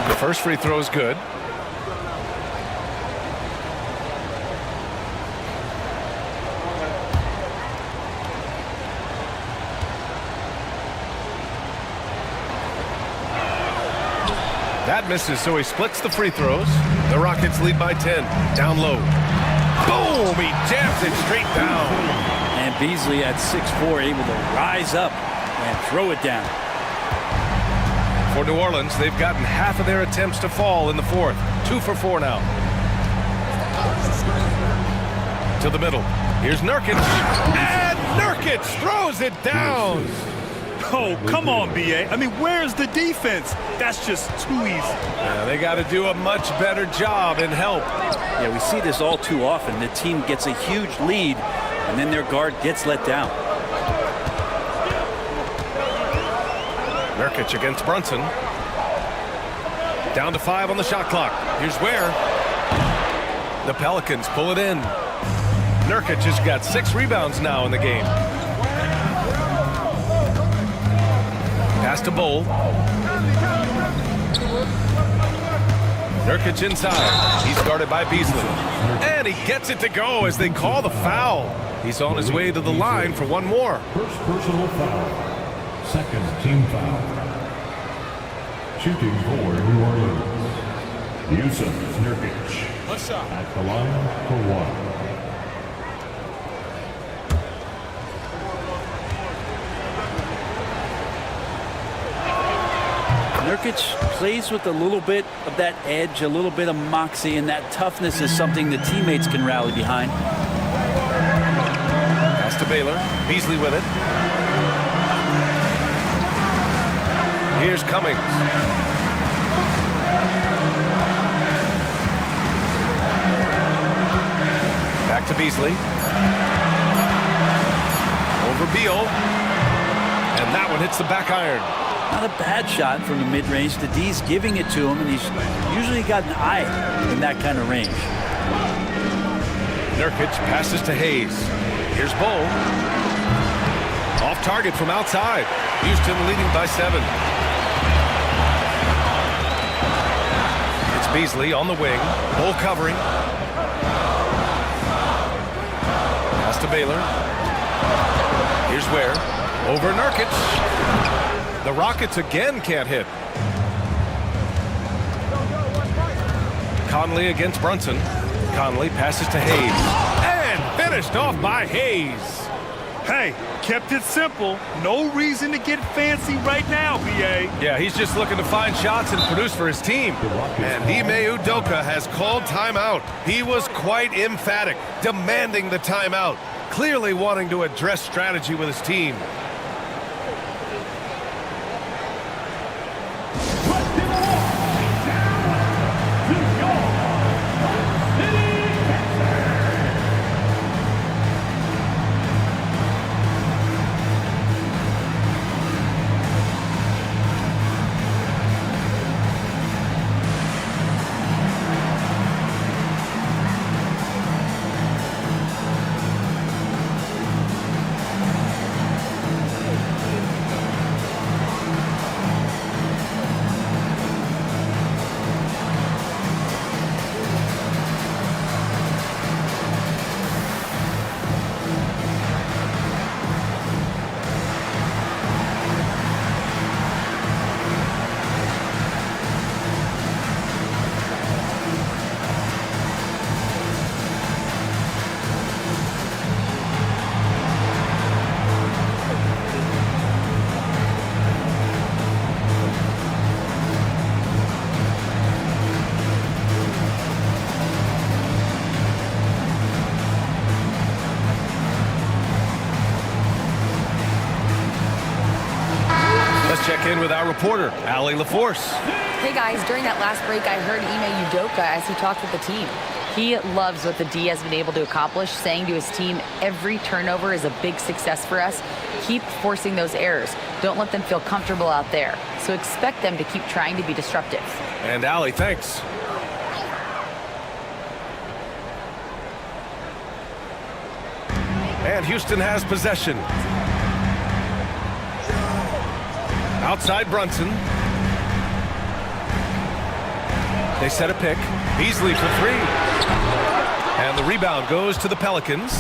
The first free throw is good. That misses, so he splits the free throws. The Rockets lead by 10. Down low. Boom! He jams it straight down. And Beasley at 6'4", able to rise up and throw it down. For New Orleans, they've gotten half of their attempts to fall in the fourth. 2 for 4 now. To the middle. Here's Nurkic. And Nurkic throws it down. Oh, come on, B.A. I mean, where's the defense? That's just too easy. Yeah, they got to do a much better job in help. Yeah, we see this all too often. The team gets a huge lead, and then their guard gets let down. Nurkic against Brunson. Down to 5 on the shot clock. Here's where the Pelicans pull it in. Nurkic has got 6 rebounds now in the game. Pass to Bol. Nurkic inside. He's guarded by Beasley. And he gets it to go as they call the foul. He's on his way to the line for one more. First personal foul. Second team foul. Shooting for New Orleans. Yusuf Nurkic. 1 shot. At the line for 1. Nurkic plays with a little bit of that edge, a little bit of moxie, and that toughness is something the teammates can rally behind. Pass to Baylor. Beasley with it. Here's Cummings. Back to Beasley. Over Beal. And that one hits the back iron. Not a bad shot from the mid-range. The D's giving it to him, and he's usually got an eye in that kind of range. Nurkic passes to Hayes. Here's Bol. Off target from outside. Houston leading by 7. It's Beasley on the wing. Bol covering. Pass to Baylor. Here's where. Over Nurkic. The Rockets again can't hit. Conley against Brunson. Conley passes to Hayes. And finished off by Hayes. Hey, kept it simple. No reason to get fancy right now, B.A. Yeah, he's just looking to find shots and produce for his team. And Ime Udoka has called timeout. He was quite emphatic, demanding the timeout, clearly wanting to address strategy with his team. Check in with our reporter, Allie LaForce. Hey guys, during that last break, I heard Ime Udoka as he talked with the team. He loves what the D has been able to accomplish, saying to his team, every turnover is a big success for us. Keep forcing those errors. Don't let them feel comfortable out there. So expect them to keep trying to be disruptive. And Allie, thanks. And Houston has possession. Outside Brunson. They set a pick. Beasley for three. And the rebound goes to the Pelicans.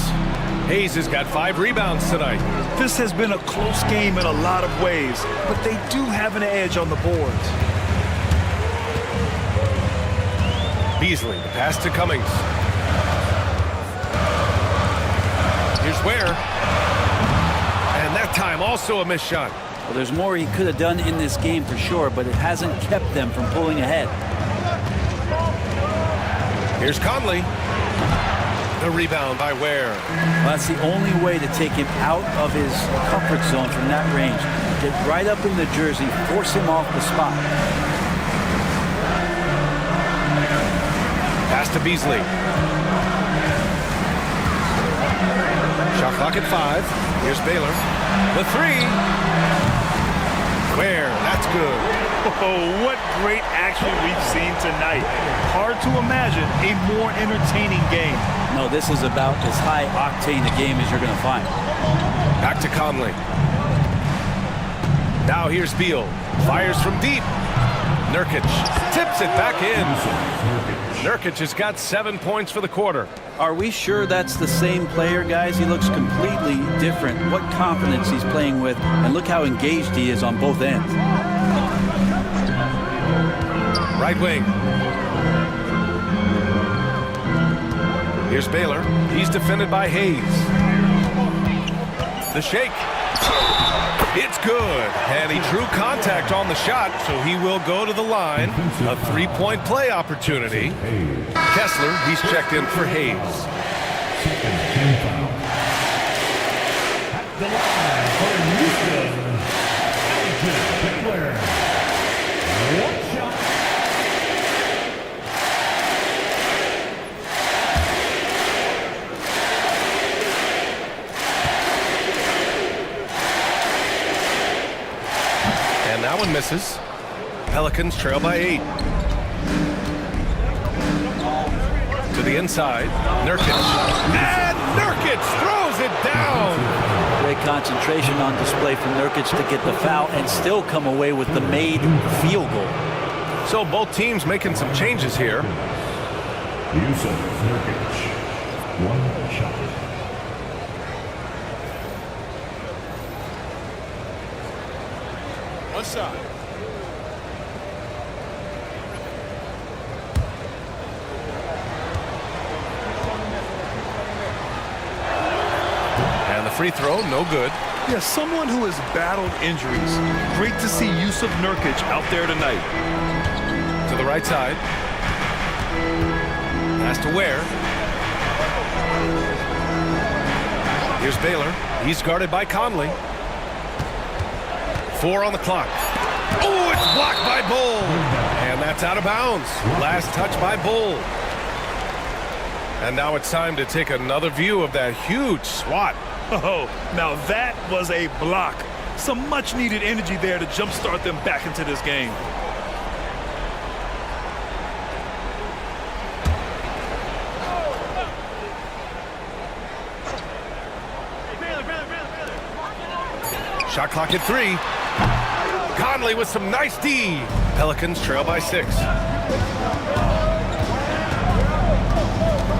Hayes has got 5 rebounds tonight. This has been a close game in a lot of ways, but they do have an edge on the boards. Beasley, the pass to Cummings. Here's Ware. And that time also a missed shot. Well, there's more he could have done in this game for sure, but it hasn't kept them from pulling ahead. Here's Conley. The rebound by Ware. Well, that's the only way to take him out of his comfort zone from that range. Get right up in the jersey, force him off the spot. Pass to Beasley. Shot clock at 5. Here's Baylor. The 3. Ware, that's good. Oh, what great action we've seen tonight. Hard to imagine a more entertaining game. No, this is about as high-octane a game as you're going to find. Back to Conley. Now here's Beal. Fires from deep. Nurkic tips it back in. Nurkic has got 7 points for the quarter. Are we sure that's the same player, guys? He looks completely different. What confidence he's playing with, and look how engaged he is on both ends. Right wing. Here's Baylor. He's defended by Hayes. The shake. It's good. And he drew contact on the shot, so he will go to the line. A 3-point play opportunity. Kessler, he's checked in for Hayes. At the line for Houston, Elgin Baylor. One shot. And that one misses. Pelicans trail by 8. To the inside, Nurkic. And Nurkic throws it down. Great concentration on display from Nurkic to get the foul and still come away with the made field goal. So both teams making some changes here. Yusuf Nurkic, one shot. One side. free throw, no good. Yeah, someone who has battled injuries. Great to see Yusuf Nurkic out there tonight. To the right side. Pass to Ware. Here's Baylor. He's guarded by Conley. 4 on the clock. Oh, it's blocked by Bull. And that's out of bounds. Last touch by Bull. And now it's time to take another view of that huge swat. Oh, now that was a block. Some much-needed energy there to jumpstart them back into this game. Shot clock at 3. Conley with some nice D. Pelicans trail by 6.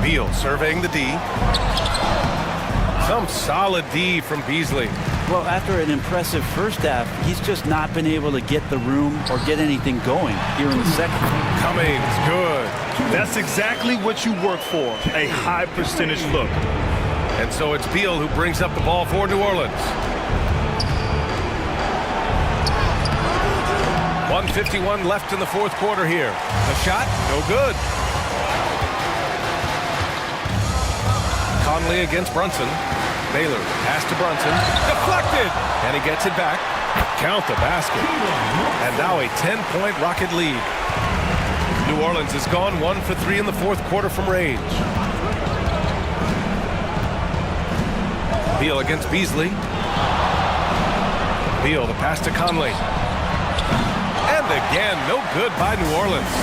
Beal surveying the D. Some solid D from Beasley. Well, after an impressive first half, he's just not been able to get the room or get anything going here in the second. Cummings, good. That's exactly what you work for, a high percentage look. And so it's Beal who brings up the ball for New Orleans. 1:51 left in the fourth quarter here. The shot, no good. Conley against Brunson. Baylor pass to Brunson. Deflected! And he gets it back. Count the basket. And now a 10-point Rocket lead. New Orleans has gone 1 for 3 in the fourth quarter from range. Beal against Beasley. Beal, the pass to Conley. And again, no good by New Orleans.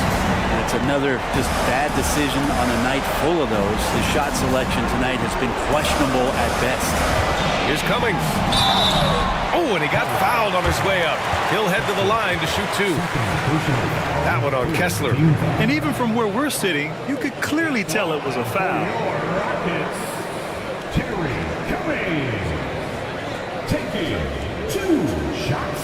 And it's another just bad decision on a night full of those. The shot selection tonight has been questionable at best. Here's Cummings. Oh, and he got fouled on his way up. He'll head to the line to shoot 2. That one on Kessler. And even from where we're sitting, you could clearly tell it was a foul. Rockets, Terry Cummings, taking 2 shots.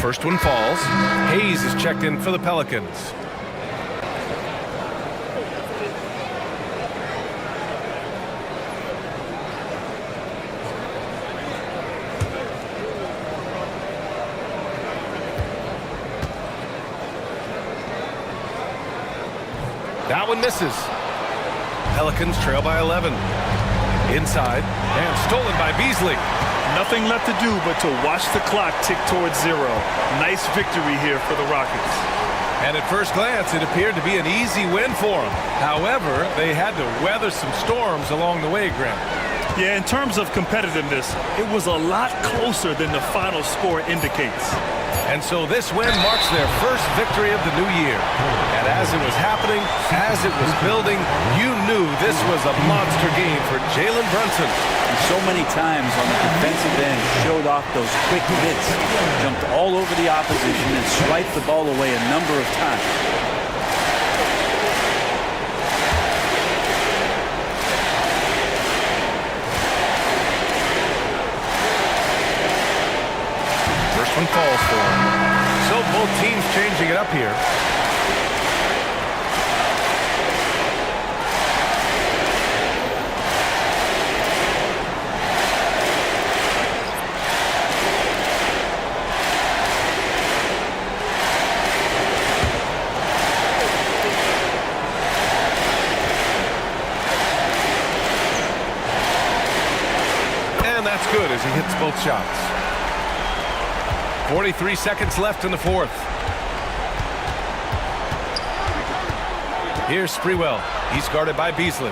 First one falls. Hayes is checked in for the Pelicans. That one misses. Pelicans trail by 11. Inside and stolen by Beasley. Nothing left to do but to watch the clock tick towards 0. Nice victory here for the Rockets. And at first glance, it appeared to be an easy win for them. However, they had to weather some storms along the way, Grant. Yeah, in terms of competitiveness, it was a lot closer than the final score indicates. And so this win marks their first victory of the new year. And as it was happening, as it was building, you knew this was a monster game for Jalen Brunson. And so many times on the defensive end, showed off those quick hits, jumped all over the opposition and swiped the ball away a number of times. First one falls for him. So both teams changing it up here. And that's good as he hits both shots. 43 seconds left in the fourth. Here's Sprewell. He's guarded by Beasley.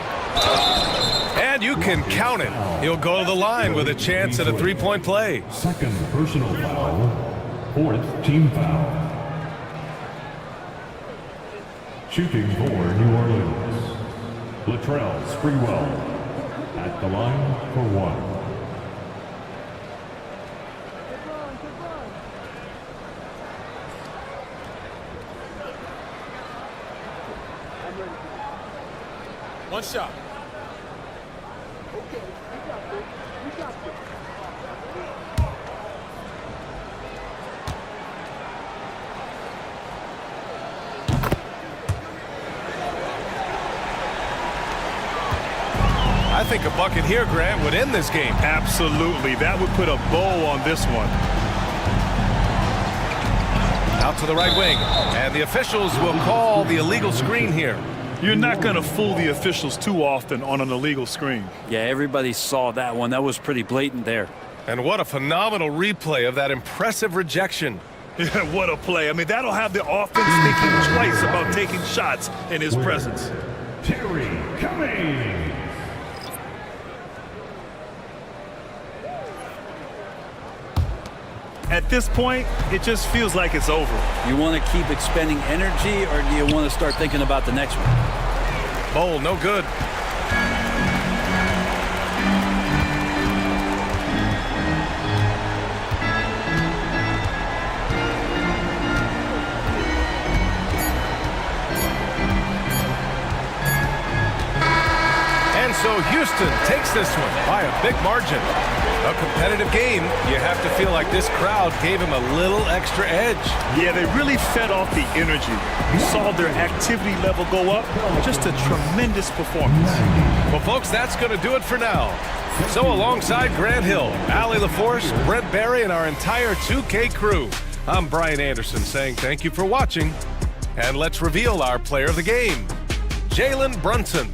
And you can count it. He'll go to the line with a chance at a three-point play. Second personal foul. 4th team foul. Shooting for New Orleans, Latrell Sprewell at the line for 1. One shot. Okay, we got this. I think a bucket here, Grant, would end this game. Absolutely. That would put a bow on this one. Out to the right wing, and the officials will call the illegal screen here. You're not going to fool the officials too often on an illegal screen. Yeah, everybody saw that one. That was pretty blatant there. And what a phenomenal replay of that impressive rejection. Yeah, what a play. I mean, that'll have the offense thinking twice about taking shots in his presence. Terry Cummings. At this point, it just feels like it's over. You want to keep expending energy, or do you want to start thinking about the next one? Bowl, no good. And so Houston takes this one by a big margin. A competitive game, you have to feel like this crowd gave him a little extra edge. Yeah, they really fed off the energy. You saw their activity level go up. Just a tremendous performance. Well, folks, that's going to do it for now. So alongside Grant Hill, Allie LaForce, Brent Barry, and our entire 2K crew, I'm Brian Anderson saying thank you for watching. And let's reveal our player of the game, Jalen Brunson.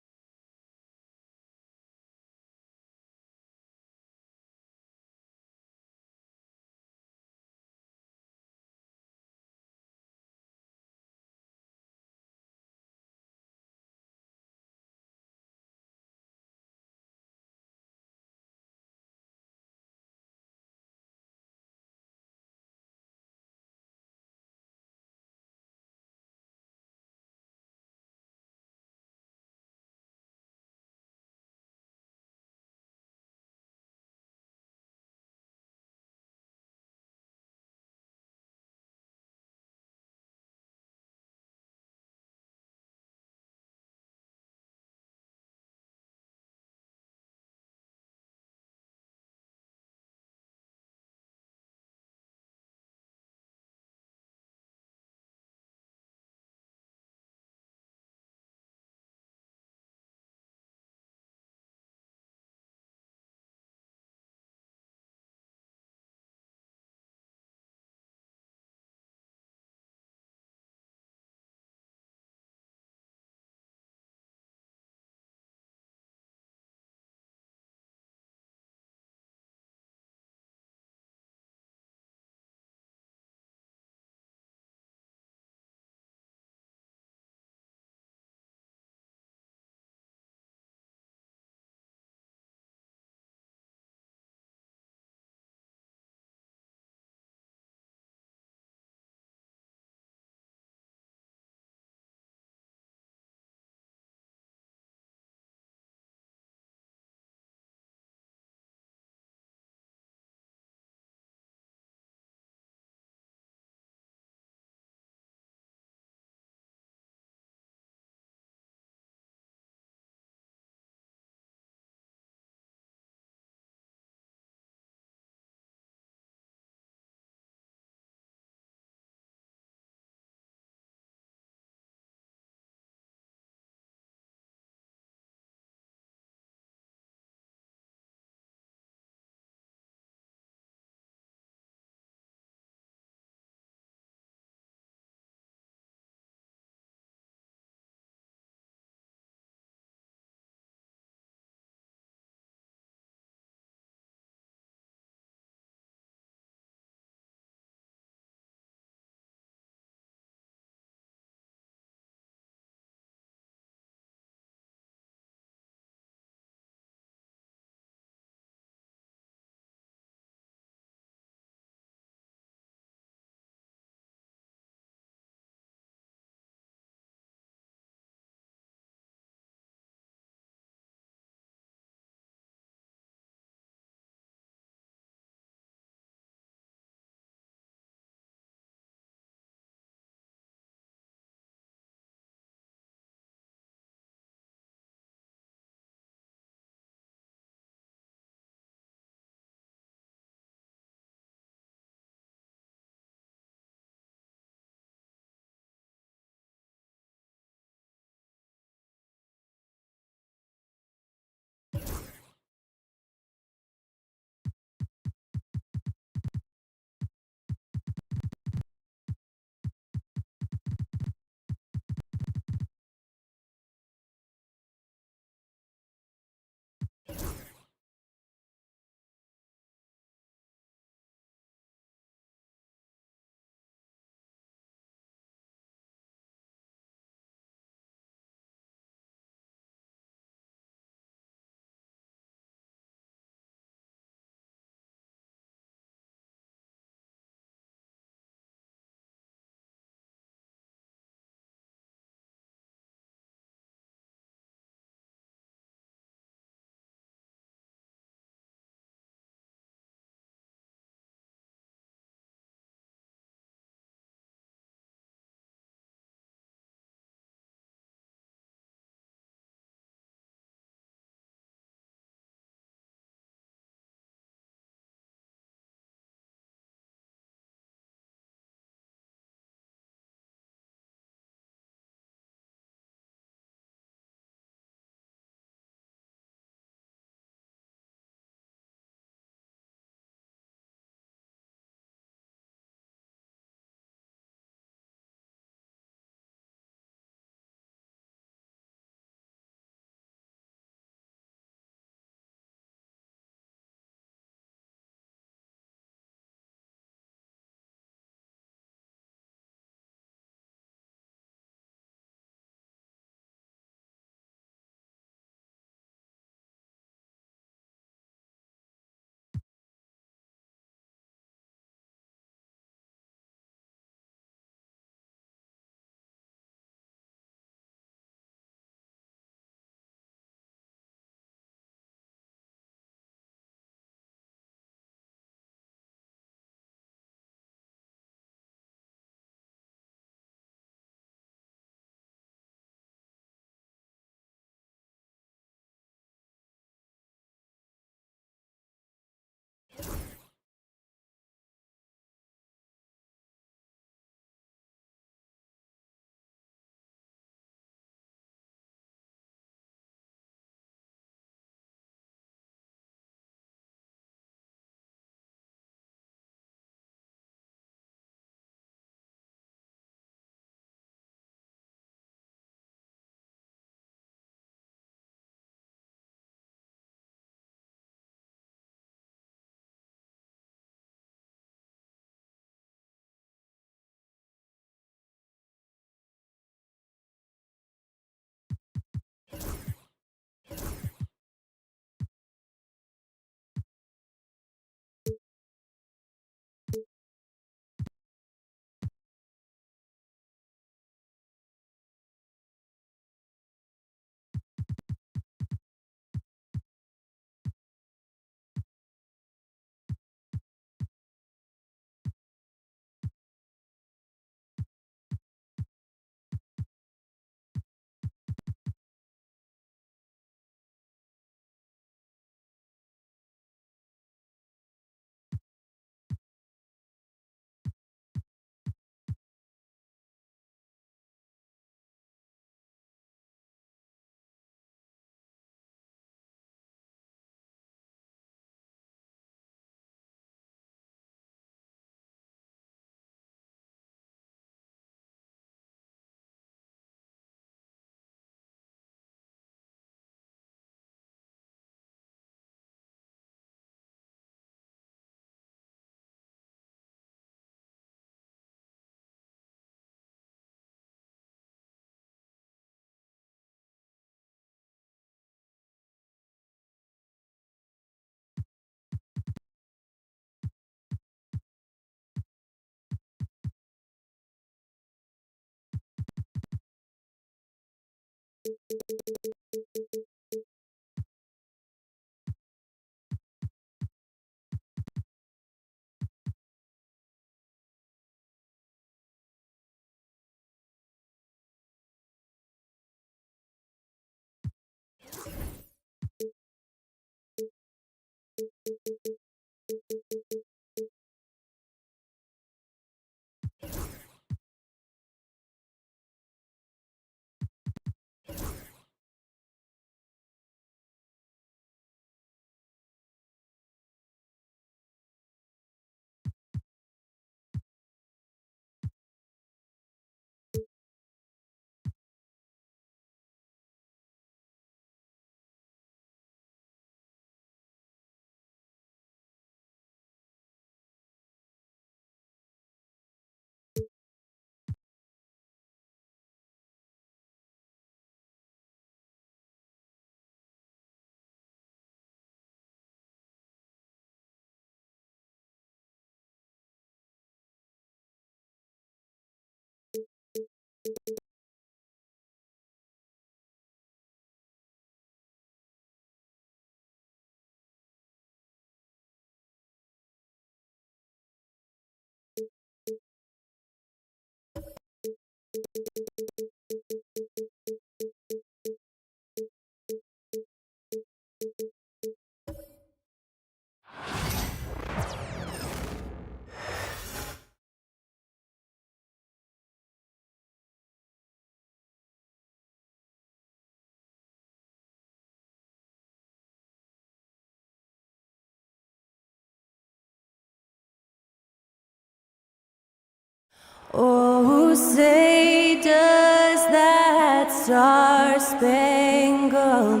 Oh, say does that star-spangled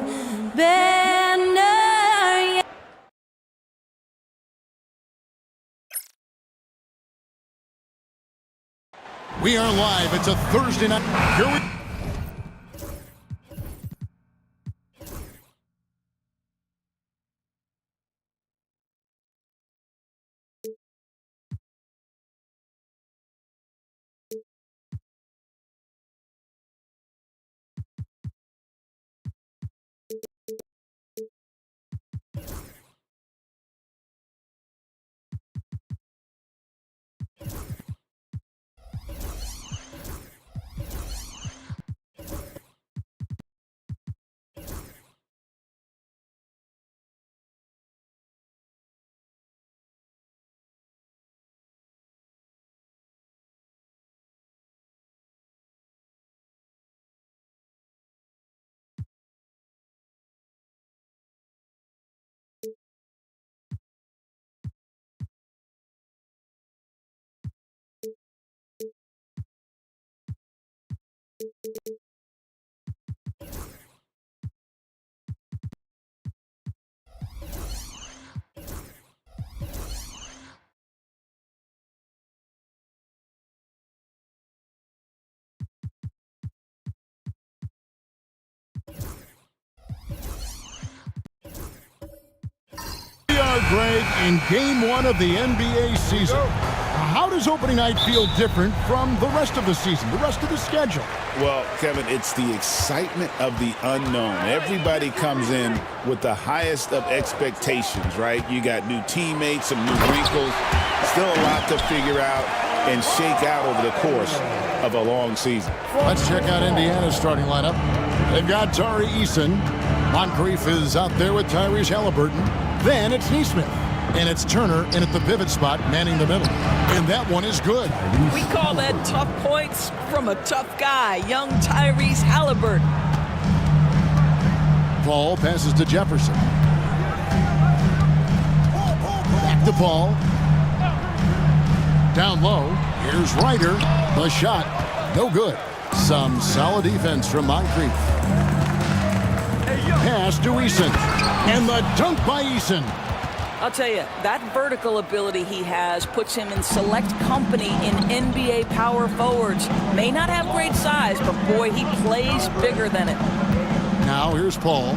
banner yet? We are live. It's a Thursday night. Here we are, Greg, in Game 1 of the NBA season. How does opening night feel different from the rest of the season, the rest of the schedule? Well, Kevin, it's the excitement of the unknown. Everybody comes in with the highest of expectations, right? You got new teammates, some new wrinkles, still a lot to figure out and shake out over the course of a long season. Let's check out Indiana's starting lineup. They've got Tari Eason. Moncrief is out there with Tyrese Halliburton. Then it's Neesmith. And it's Turner in at the pivot spot, manning the middle. And that one is good. We call that tough points from a tough guy, young Tyrese Halliburton. Paul passes to Jefferson. Back to Paul. Down low. Here's Ryder. The shot. No good. Some solid defense from Moncrief. Pass to Eason. And the dunk by Eason. I'll tell you, that vertical ability he has puts him in select company in NBA power forwards. May not have great size, but boy, he plays bigger than it. Now here's Paul.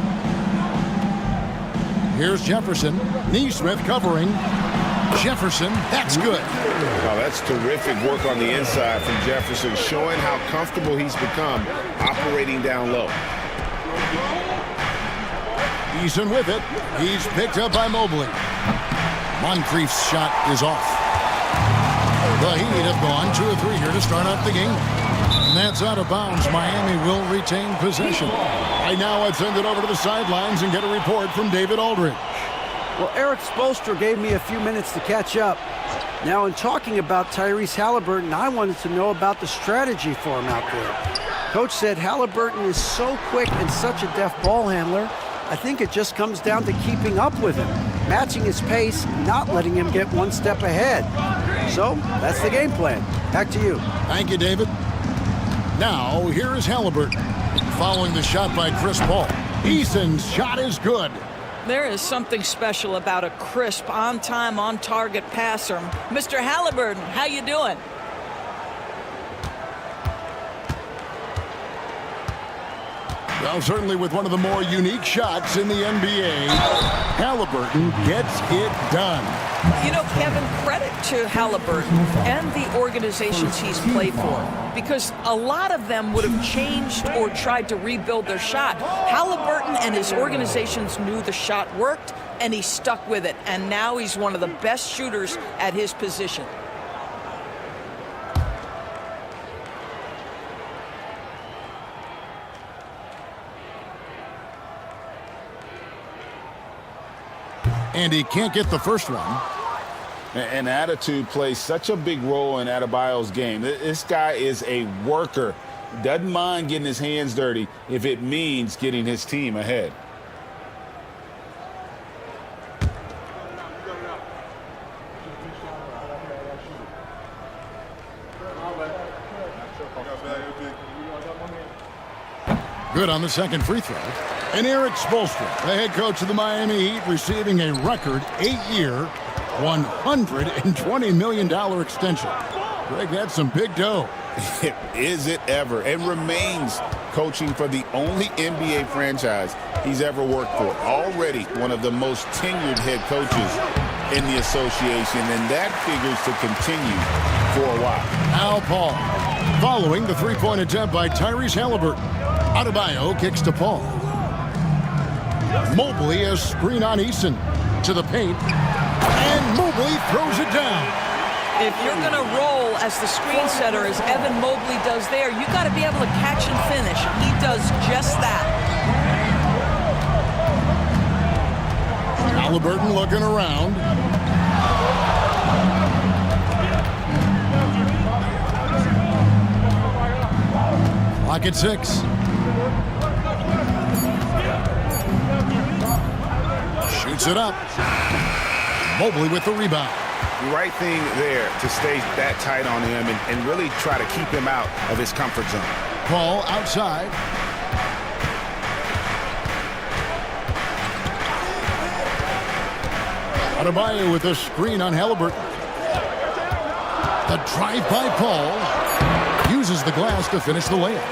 Here's Jefferson. Neesmith covering. Jefferson, that's good. Oh, that's terrific work on the inside from Jefferson, showing how comfortable he's become operating down low. Eason with it. He's picked up by Mobley. Moncrief's shot is off. The Heat have gone 2 of 3 here to start out the game. And that's out of bounds. Miami will retain possession. Right now, let's send it over to the sidelines and get a report from David Aldridge. Well, Eric Spoelstra gave me a few minutes to catch up. Now, in talking about Tyrese Halliburton, I wanted to know about the strategy for him out there. Coach said Halliburton is so quick and such a deft ball handler. I think it just comes down to keeping up with him, matching his pace, not letting him get one step ahead. So, that's the game plan. Back to you. Thank you, David. Now, here is Halliburton, following the shot by Chris Paul. Eason's shot is good. There is something special about a crisp, on-time, on-target passer. Mr. Halliburton, how you doing? Well, certainly with one of the more unique shots in the NBA, Halliburton gets it done. You know, Kevin, credit to Halliburton and the organizations he's played for, because a lot of them would have changed or tried to rebuild their shot. Halliburton and his organizations knew the shot worked, and he stuck with it, and now he's one of the best shooters at his position. And he can't get the first one. And attitude plays such a big role in Adebayo's game. This guy is a worker. Doesn't mind getting his hands dirty if it means getting his team ahead. Good on the second free throw. And Eric Spoelstra, the head coach of the Miami Heat, receiving a record 8-year, $120 million extension. Greg, that's some big dough. Is it ever? And remains coaching for the only NBA franchise he's ever worked for. Already one of the most tenured head coaches in the association, and that figures to continue for a while. Al Paul, following the three-point attempt by Tyrese Halliburton. Adebayo kicks to Paul. Mobley a screen on Eason to the paint, and Mobley throws it down. If you're going to roll as the screen setter, as Evan Mobley does there, you got to be able to catch and finish. He does just that. Halliburton looking around. Clock at 6. Shoots it up. Mobley with the rebound. The right thing there to stay that tight on him and really try to keep him out of his comfort zone. Paul outside. Adebayo with a screen on Halliburton. The drive by Paul. Uses the glass to finish the layup.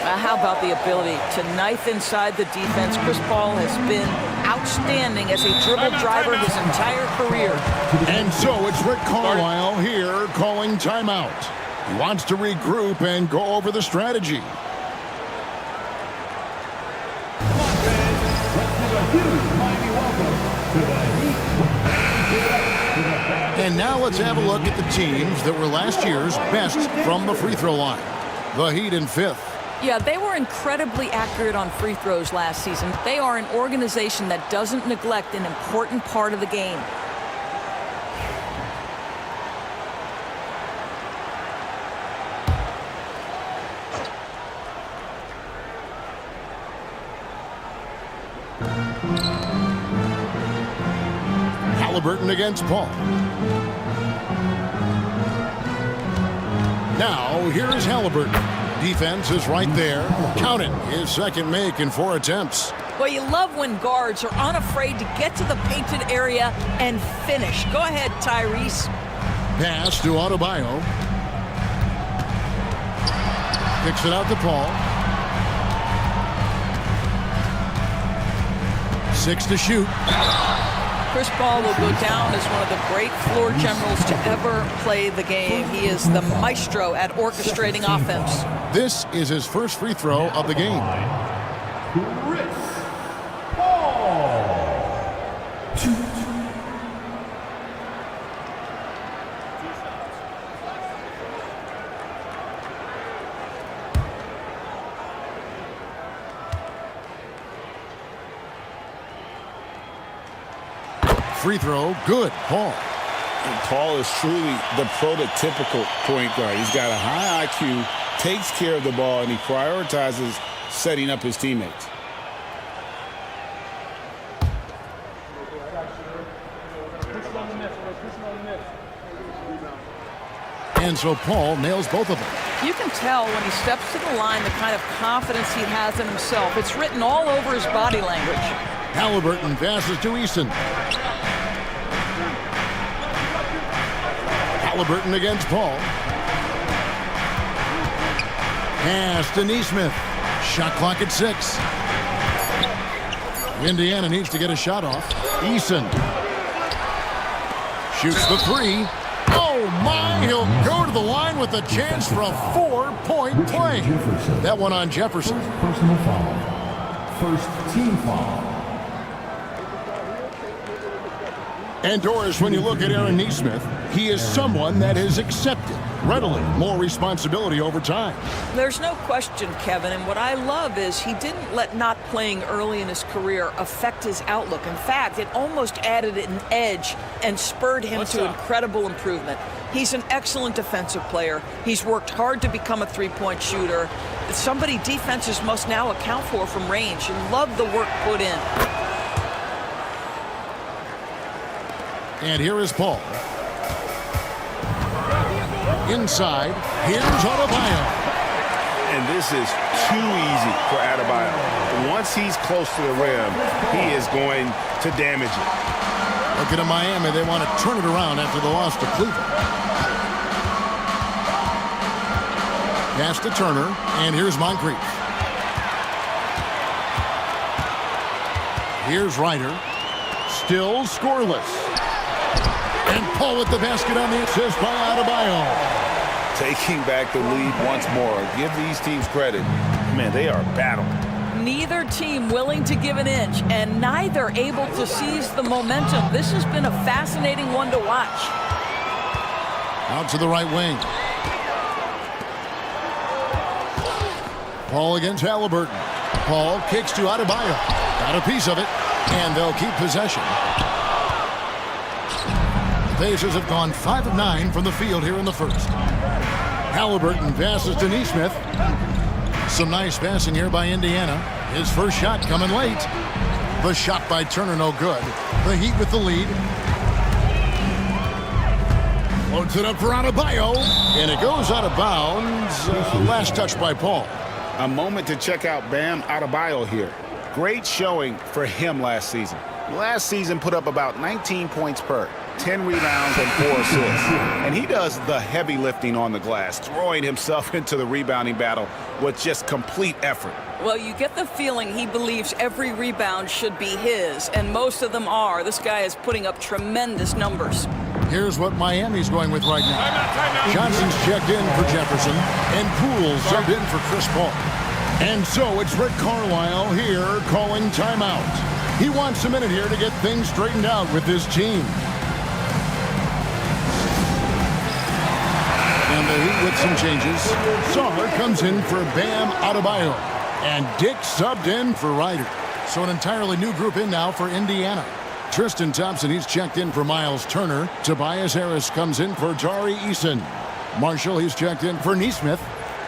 How about the ability to knife inside the defense? Chris Paul has been outstanding as a dribble driver his entire career. And so it's Rick Carlisle here calling timeout. He wants to regroup and go over the strategy. And now let's have a look at the teams that were last year's best from the free throw line. The Heat in 5th. Yeah, they were incredibly accurate on free throws last season. They are an organization that doesn't neglect an important part of the game. Halliburton against Paul. Now, here's Halliburton. Defense is right there. Count it. His second make in 4 attempts. Well, you love when guards are unafraid to get to the painted area and finish. Go ahead, Tyrese. Pass to Adebayo. Kicks it out to Paul. 6 to shoot. Chris Paul will go down as one of the great floor generals to ever play the game. He is the maestro at orchestrating offense. This is his first free throw of the game. Chris Paul. Free throw, good, Paul. And Paul is truly the prototypical point guard. He's got a high IQ, takes care of the ball, and he prioritizes setting up his teammates. And so Paul nails both of them. You can tell when he steps to the line the kind of confidence he has in himself. It's written all over his body language. Halliburton passes to Eason. Halliburton against Paul. Pass to Nesmith. Shot clock at 6. Indiana needs to get a shot off. Eason shoots the 3. Oh my, he'll go to the line with a chance for a 4-point play. That one on Jefferson. Personal foul. First team foul. And Doris, when you look at Aaron Nesmith, he is someone that has accepted readily more responsibility over time. There's no question, Kevin, and what I love is he didn't let not playing early in his career affect his outlook. In fact, it almost added an edge and spurred him to incredible improvement. He's an excellent defensive player. He's worked hard to become a three-point shooter. It's somebody defenses must now account for from range. You love the work put in. And here is Paul. Inside, here's Adebayo. And this is too easy for Adebayo. Once he's close to the rim, he is going to damage it. Looking at Miami, they want to turn it around after the loss to Cleveland. Pass to Turner, and here's Moncrief. Here's Ryder. Still scoreless. And Paul with the basket on the assist by Adebayo. Taking back the lead once more. Give these teams credit. Man, they are battling. Neither team willing to give an inch, and neither able to seize the momentum. This has been a fascinating one to watch. Out to the right wing. Paul against Halliburton. Paul kicks to Adebayo. Got a piece of it, and they'll keep possession. The Pacers have gone 5 of 9 from the field here in the first. Halliburton passes to Nesmith. Some nice passing here by Indiana. His first shot coming late. The shot by Turner no good. The Heat with the lead. Loads it up for Adebayo, and it goes out of bounds. Last touch by Paul. A moment to check out Bam Adebayo here. Great showing for him last season. Last season put up about 19 points per, 10 rebounds and 4 assists. And he does the heavy lifting on the glass, throwing himself into the rebounding battle with just complete effort. Well, you get the feeling he believes every rebound should be his, and most of them are. This guy is putting up tremendous numbers. Here's what Miami's going with right now. Johnson's checked in for Jefferson, and Poole subbed in for Chris Paul. And so it's Rick Carlisle here calling timeout. He wants a minute here to get things straightened out with his team. And the Heat with some changes. Sarr comes in for Bam Adebayo. And Dick subbed in for Ryder. So an entirely new group in now for Indiana. Tristan Thompson, he's checked in for Miles Turner. Tobias Harris comes in for Tari Eason. Marshall, he's checked in for Nesmith.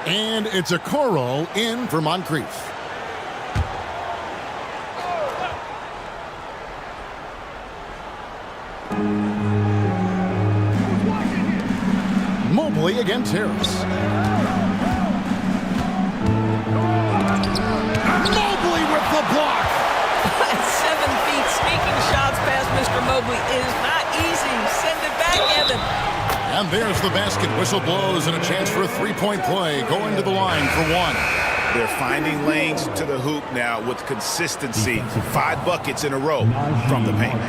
And it's a Okoro in for Moncrief. Mobley against Harris. Mobley with the block. 7 feet, sneaking shots past Mr. Mobley is not easy. Send it back, Evan. And there's the basket. Whistle blows and a chance for a three-point play. Going to the line for one. They're finding lanes to the hoop now with consistency. 5 buckets in a row from the paint.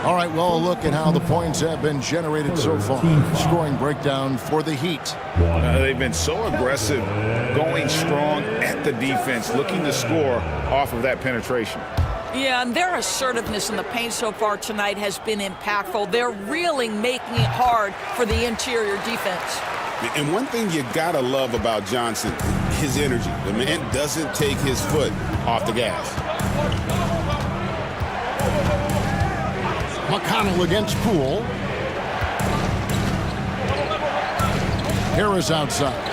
All right, well, look at how the points have been generated so far. Scoring breakdown for the Heat. They've been so aggressive, going strong at the defense, looking to score off of that penetration. Yeah, and their assertiveness in the paint so far tonight has been impactful. They're really making it hard for the interior defense. And one thing you gotta love about Johnson, his energy. The man doesn't take his foot off the gas. McConnell against Poole. Harris outside.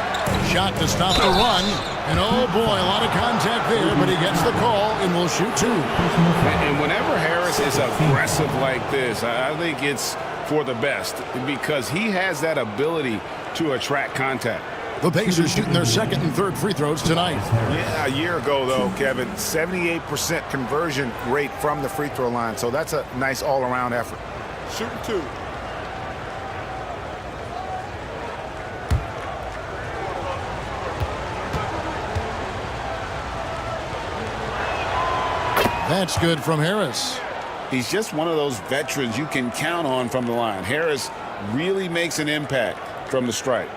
Shot to stop the run. And oh boy, a lot of contact there, but he gets the call and will shoot 2. And whenever Harris is aggressive like this, I think it's for the best because he has that ability to attract contact. The Pacers shooting their second and third free throws tonight. Yeah, a year ago, though, Kevin, 78% conversion rate from the free throw line. So that's a nice all-around effort. Shooting 2. That's good from Harris. He's just one of those veterans you can count on from the line. Harris really makes an impact from the stripe.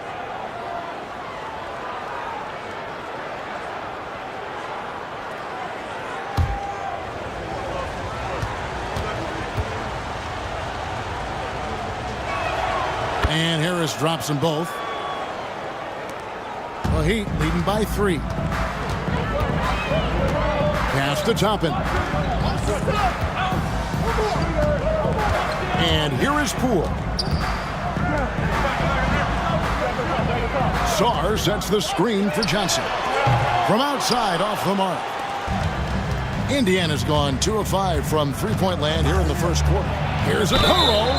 And Harris drops them both. The Heat leading by 3. Pass to Toppin. And here is Poole. Sarr sets the screen for Johnson. From outside, off the mark. Indiana's gone 2 of 5 from three-point land here in the first quarter. Here's Okoro.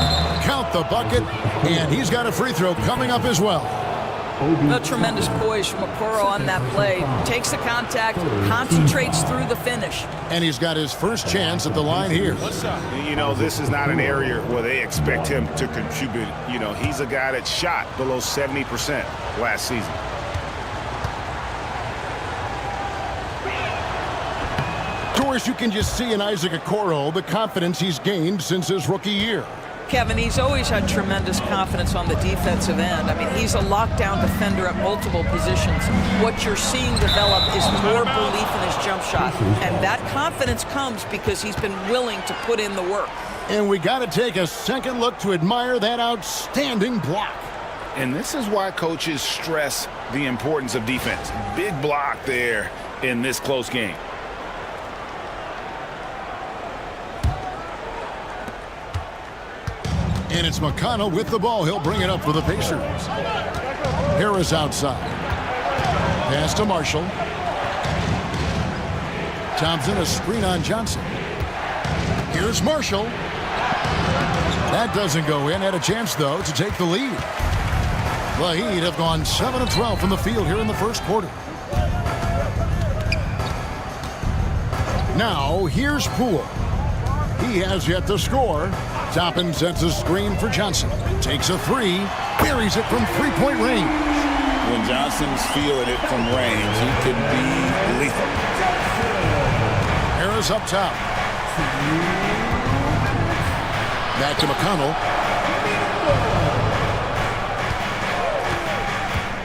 Count the bucket, and he's got a free throw coming up as well. A tremendous poise from Okoro on that play. Takes the contact, concentrates through the finish. And he's got his first chance at the line here. You know, this is not an area where they expect him to contribute. You know, he's a guy that shot below 70% last season. Of course, you can just see in Isaac Okoro the confidence he's gained since his rookie year. Kevin, he's always had tremendous confidence on the defensive end. I mean, he's a lockdown defender at multiple positions. What you're seeing develop is more belief in his jump shot. And that confidence comes because he's been willing to put in the work. And we got to take a second look to admire that outstanding block. And this is why coaches stress the importance of defense. Big block there in this close game. And it's McConnell with the ball. He'll bring it up for the Pacers. Harris outside. Pass to Marshall. Thompson, a screen on Johnson. Here's Marshall. That doesn't go in. Had a chance, though, to take the lead. The Heat have gone 7 of 12 from the field here in the first quarter. Now, here's Poole. He has yet to score. Toppin sets a screen for Johnson. Takes a three. Buries it from three-point range. When Johnson's feeling it from range, he could be lethal. Harris up top. Back to McConnell.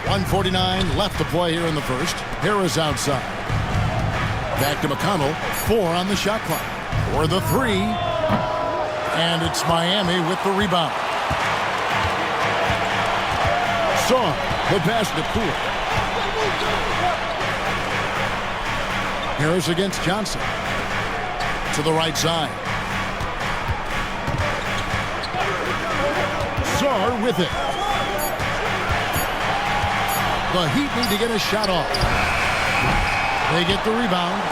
1:49 left to play here in the first. Harris outside. Back to McConnell. 4 on the shot clock. For the three. And it's Miami with the rebound. Saw the pass to Poole. Harris against Johnson. To the right side. Saar with it. The Heat need to get a shot off. They get the rebound.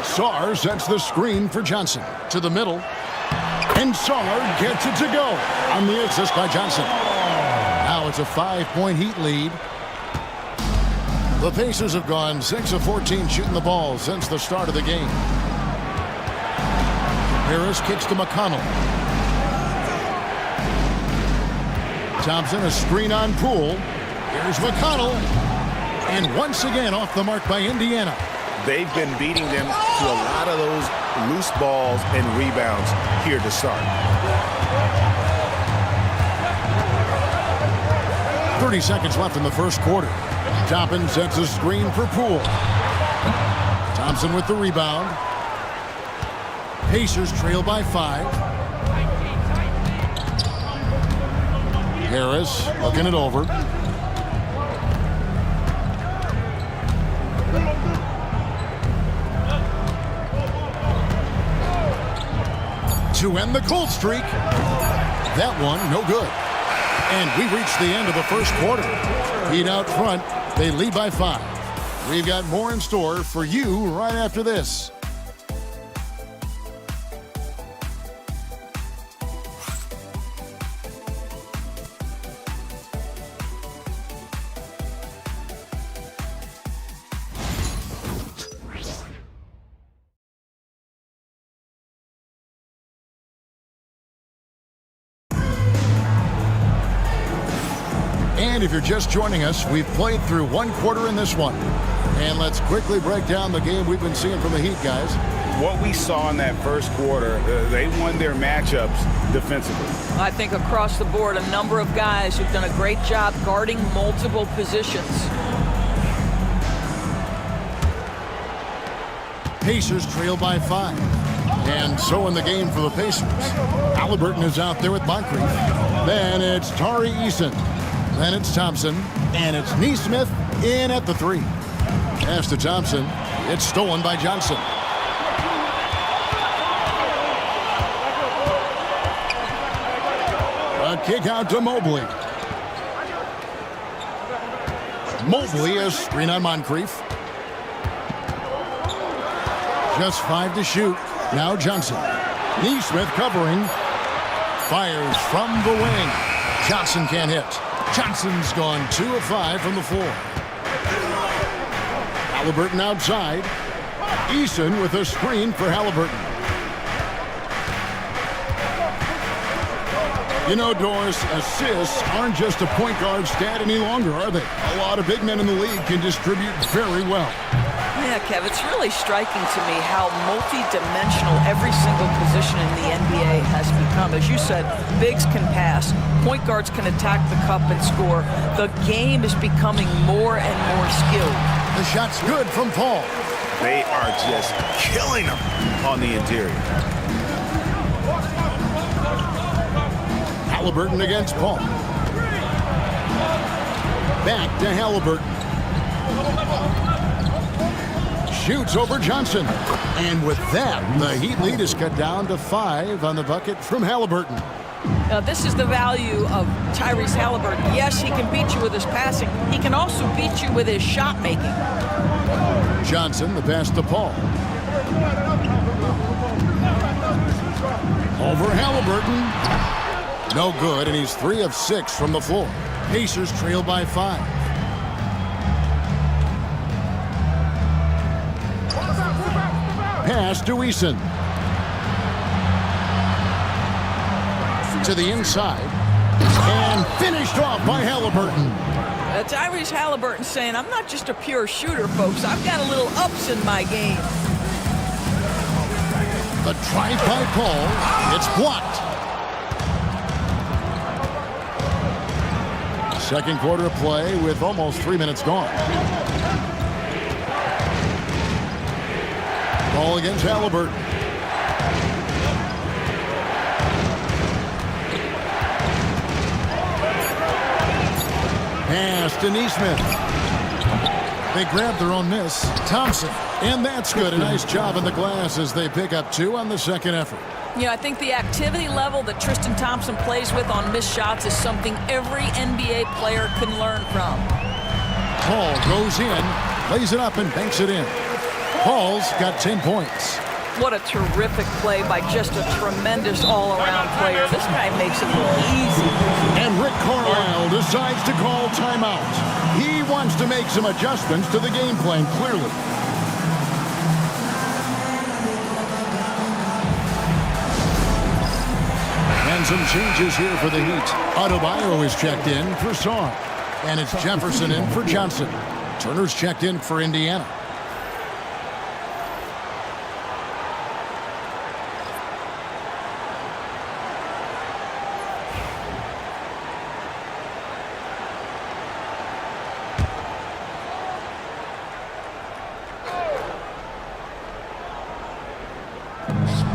Saar sets the screen for Johnson. To the middle. And Saar gets it to go. On the assist by Johnson. Now it's a 5-point Heat lead. The Pacers have gone 6 of 14 shooting the ball since the start of the game. Harris kicks to McConnell. Thompson, a screen on Poole. Here's McConnell. And once again off the mark by Indiana. They've been beating them to a lot of those loose balls and rebounds here to start. 30 seconds left in the first quarter. Toppin sets a screen for Poole. Thompson with the rebound. Pacers trail by 5. Harris looking it over. To end the cold streak. That one, no good. And we reached the end of the first quarter. Heat out front. They lead by 5. We've got more in store for you right after this. And if you're just joining us, we've played through one quarter in this one. And let's quickly break down the game we've been seeing from the Heat, guys. What we saw in that first quarter, they won their matchups defensively. I think across the board, a number of guys who've done a great job guarding multiple positions. Pacers trail by 5. And so in the game for the Pacers. Halliburton is out there with Moncrief. Then it's Tari Eason. Then it's Thompson. And it's Nesmith in at the 3. Pass to Thompson. It's stolen by Johnson. A kick out to Mobley. Mobley, a screen on Moncrief. Just 5 to shoot. Now Johnson. Nesmith covering. Fires from the wing. Johnson can't hit. Johnson's gone 2 of 5 from the floor. Halliburton outside. Eason with a screen for Halliburton. You know, Doris, assists aren't just a point guard stat any longer, are they? A lot of big men in the league can distribute very well. Yeah, Kev, it's really striking to me how multi-dimensional every single position in the NBA has become. As you said, bigs can pass, point guards can attack the cup and score. The game is becoming more and more skilled. The shot's good from Paul. They are just killing them on the interior. Halliburton against Paul. Back to Halliburton. Shoots over Johnson. And with that, the Heat lead is cut down to 5 on the bucket from Halliburton. Now, this is the value of Tyrese Halliburton. Yes, he can beat you with his passing. He can also beat you with his shot making. Johnson, the pass to Paul. Over Halliburton. No good, and he's 3 of 6 from the floor. Pacers trail by 5. Pass to Eason. To the inside. And finished off by Halliburton. Tyrese Halliburton saying, I'm not just a pure shooter, folks. I've got a little ups in my game. The drive by Paul. It's blocked. Second quarter play with almost 3 minutes gone. Ball against Halliburton. Pass to Nesmith. They grab their own miss. Thompson. And that's good. A nice job in the glass as they pick up 2 on the second effort. You know, I think the activity level that Tristan Thompson plays with on missed shots is something every NBA player can learn from. Paul goes in, lays it up, and banks it in. Paul's got 10 points. What a terrific play by just a tremendous all-around player. This guy makes it look easy. And Rick Carlisle decides to call timeout. He wants to make some adjustments to the game plan, clearly. And some changes here for the Heat. Adebayo is checked in for Song. And it's Jefferson in for Johnson. Turner's checked in for Indiana.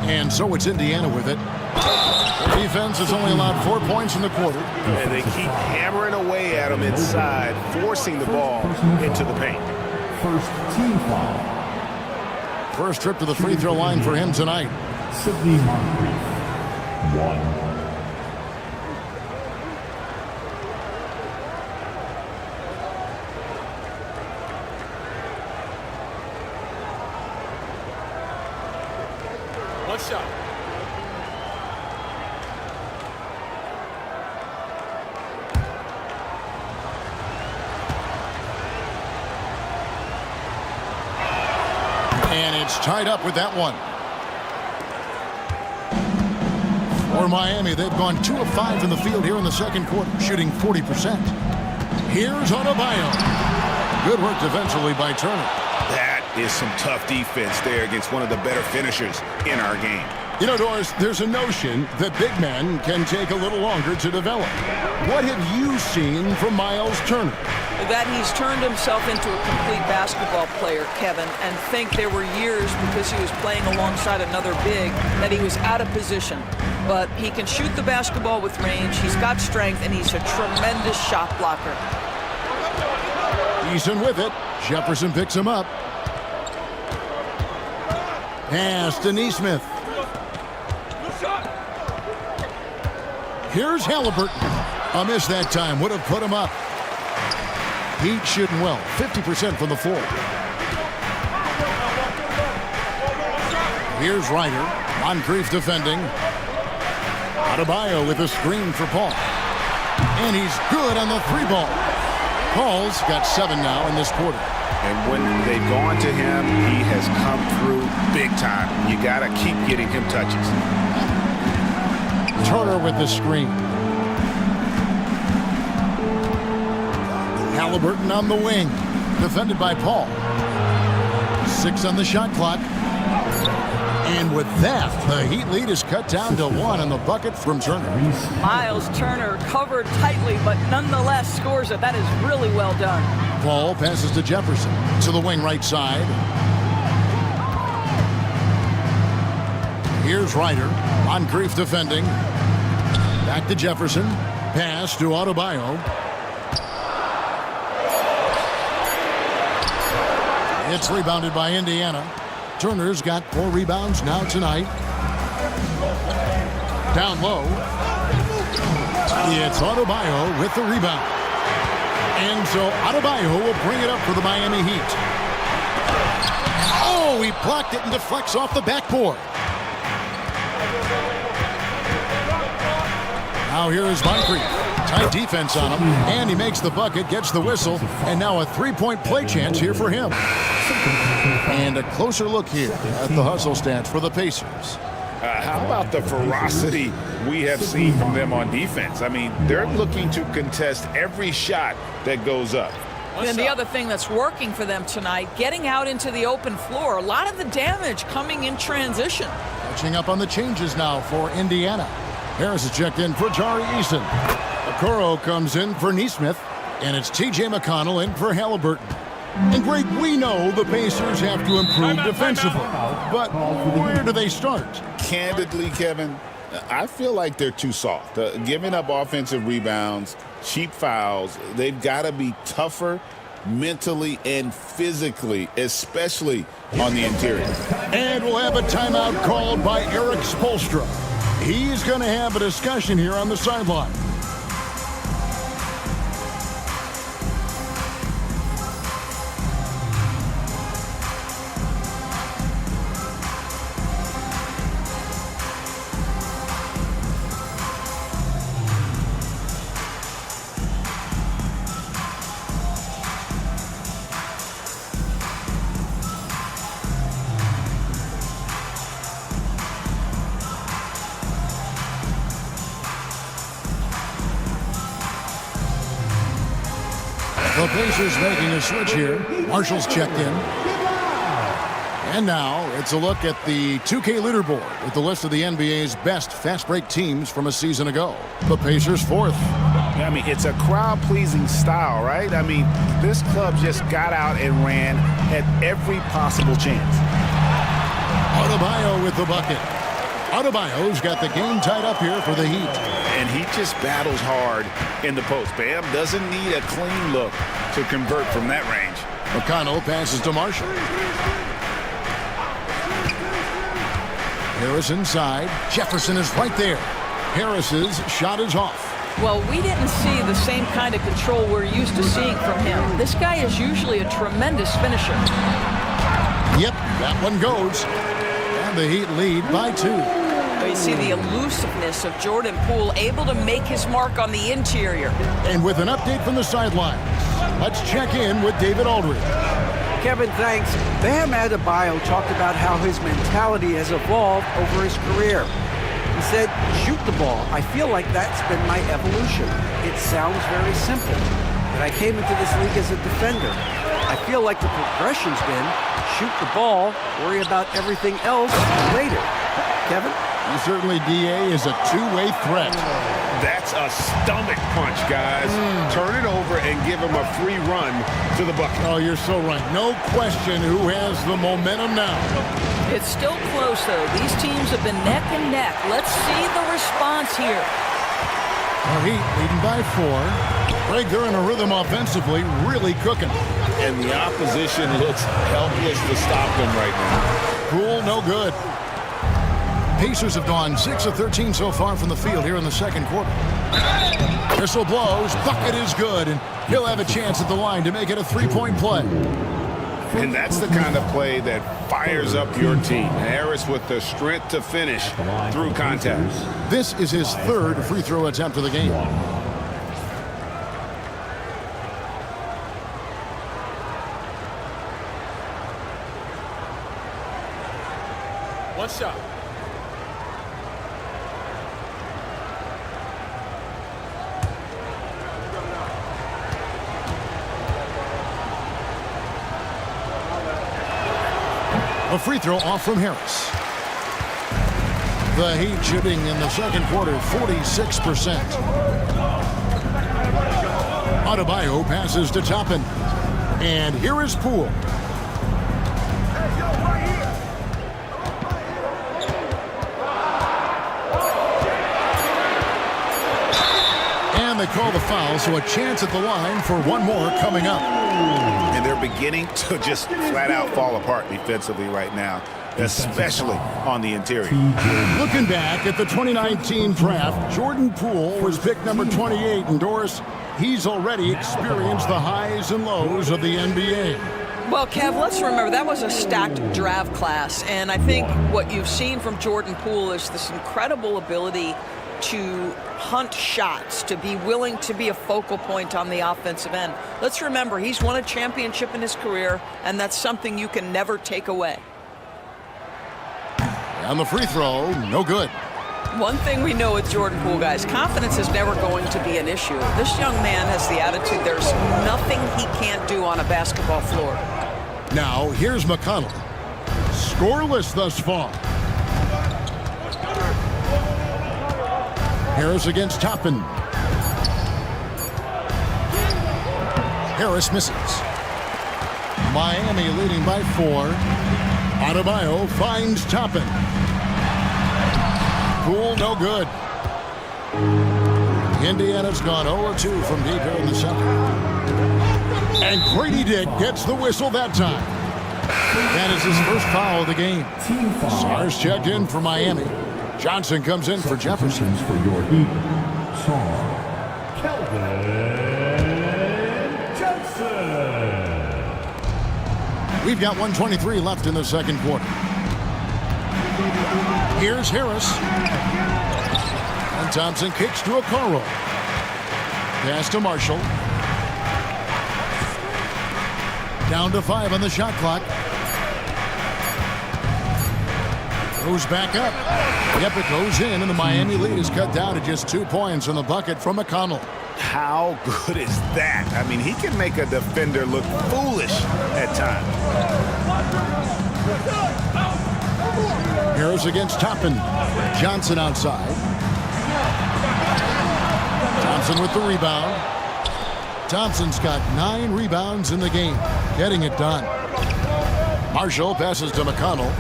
And so it's Indiana with it. The defense has only allowed 4 points in the quarter. And they keep hammering away at them inside, forcing the ball into the paint. First team foul. First trip to the free throw line for him tonight. Sidney Moncrief. 1. One shot. And it's tied up with that one. For Miami, they've gone 2 of 5 from the field here in the second quarter, shooting 40%. Here's Adebayo. Good work defensively by Turner. That is some tough defense there against one of the better finishers in our game. You know, Doris, there's a notion that big men can take a little longer to develop. What have you seen from Miles Turner? That he's turned himself into a complete basketball player, Kevin, and think there were years because he was playing alongside another big that he was out of position. But he can shoot the basketball with range, he's got strength, and he's a tremendous shot blocker. Eason with it. Jefferson picks him up. Pass to Nesmith. Here's Halliburton. A miss that time. Would have put him up. Heat shooting well. 50% from the floor. Here's Ryder. Moncrief defending. Adebayo with a screen for Paul. And he's good on the 3-ball. Paul's got 7 now in this quarter. And when they've gone to him, he has come through big time. You got to keep getting him touches. Turner with the screen. Halliburton on the wing. Defended by Paul. 6 on the shot clock. And with that, the Heat lead is cut down to 1 on the bucket from Turner. Miles Turner covered tightly, but nonetheless scores it. That is really well done. Paul passes to Jefferson. To the wing right side. Here's Ryder. Moncrief defending. Back to Jefferson. Pass to Adebayo. It's rebounded by Indiana. Turner's got 4 rebounds now tonight. Down low. It's Adebayo with the rebound. And so Adebayo will bring it up for the Miami Heat. Oh, he blocked it and deflects off the backboard. Now here is Moncrief. Tight defense on him. And he makes the bucket, gets the whistle. And now a 3-point play chance here for him. And a closer look here at the hustle stats for the Pacers. How about the ferocity we have seen from them on defense? I mean, they're looking to contest every shot that goes up. And the other thing that's working for them tonight, getting out into the open floor. A lot of the damage coming in transition. Catching up on the changes now for Indiana. Harris is checked in for Jari Eason. Okoro comes in for Nesmith. And it's T.J. McConnell in for Halliburton. And Greg, we know the Pacers have to improve defensively. But where do they start? Candidly, Kevin, I feel like they're too soft. Giving up offensive rebounds, cheap fouls, they've got to be tougher mentally and physically, especially on the interior. And we'll have a timeout called by Eric Spoelstra. He's going to have a discussion here on the sideline. The Pacers making a switch here. Marshall's checked in. And now it's a look at the 2K leaderboard with the list of the NBA's best fast break teams from a season ago. The Pacers 4th. I mean, it's a crowd-pleasing style, right? I mean, this club just got out and ran at every possible chance. Adebayo with the bucket. Adebayo's got the game tied up here for the Heat. And he just battles hard in the post. Bam doesn't need a clean look to convert from that range. McConnell passes to Marshall. Harris inside. Jefferson is right there. Harris's shot is off. Well, we didn't see the same kind of control we're used to seeing from him. This guy is usually a tremendous finisher. Yep, that one goes. And the Heat lead by 2. You see the elusiveness of Jordan Poole, able to make his mark on the interior. And with an update from the sidelines, let's check in with David Aldridge. Kevin, thanks. Bam Adebayo talked about how his mentality has evolved over his career. He said, shoot the ball. I feel like that's been my evolution. It sounds very simple, but I came into this league as a defender. I feel like the progression's been shoot the ball, worry about everything else later. Kevin? Certainly, DA is a two-way threat. That's a stomach punch, guys. Turn it over and give him a free run to the bucket. Oh, you're so right. No question who has the momentum now. It's still close, though. These teams have been neck and neck. Let's see the response here. The Heat leading by 4. Greg, they're in a rhythm offensively, really cooking. And the opposition looks helpless to stop them right now. Poole, no good. Pacers have gone 6 of 13 so far from the field here in the second quarter. Whistle blows, bucket is good, and he'll have a chance at the line to make it a 3-point play. And that's the kind of play that fires up your team. Harris with the strength to finish through contact. This is his 3rd free throw attempt of the game. One shot. A free throw off from Harris. The Heat shooting in the second quarter 46%. Adebayo passes to Toppin. And here is Poole. And they call the foul, so a chance at the line for one more coming up. And they're beginning to just flat out fall apart defensively right now, especially on the interior. Looking back at the 2019 draft, Jordan Poole was picked number 28, and Doris, he's already experienced the highs and lows of the NBA. Well, Kev, let's remember that was a stacked draft class, and I think what you've seen from Jordan Poole is this incredible ability to hunt shots, to be willing to be a focal point on the offensive end. Let's remember, he's won a championship in his career, and that's something you can never take away. And the free throw, no good. One thing we know with Jordan Poole, guys, confidence is never going to be an issue. This young man has the attitude there's nothing he can't do on a basketball floor. Now, here's McConnell. Scoreless thus far. Harris against Toppin. Harris misses. Miami leading by 4. Adebayo finds Toppin. Poole, no good. Indiana's gone 0-2 from deep here in the second. And Grady Dick gets the whistle that time. That is his first foul of the game. Sars checked in for Miami. Johnson comes in for Jefferson. For your Heat, Kelvin Johnson. We've got 1:23 left in the second quarter. Here's Harris. And Thompson kicks to Okoro. Pass to Marshall. Down to 5 on the shot clock. Goes back up. Yep, it goes in, and the Miami lead is cut down to just 2 points in the bucket from McConnell. How good is that? I mean, he can make a defender look foolish at times. Harris against Toppin. Johnson outside. Thompson with the rebound. Thompson's got 9 rebounds in the game, getting it done. Marshall passes to McConnell.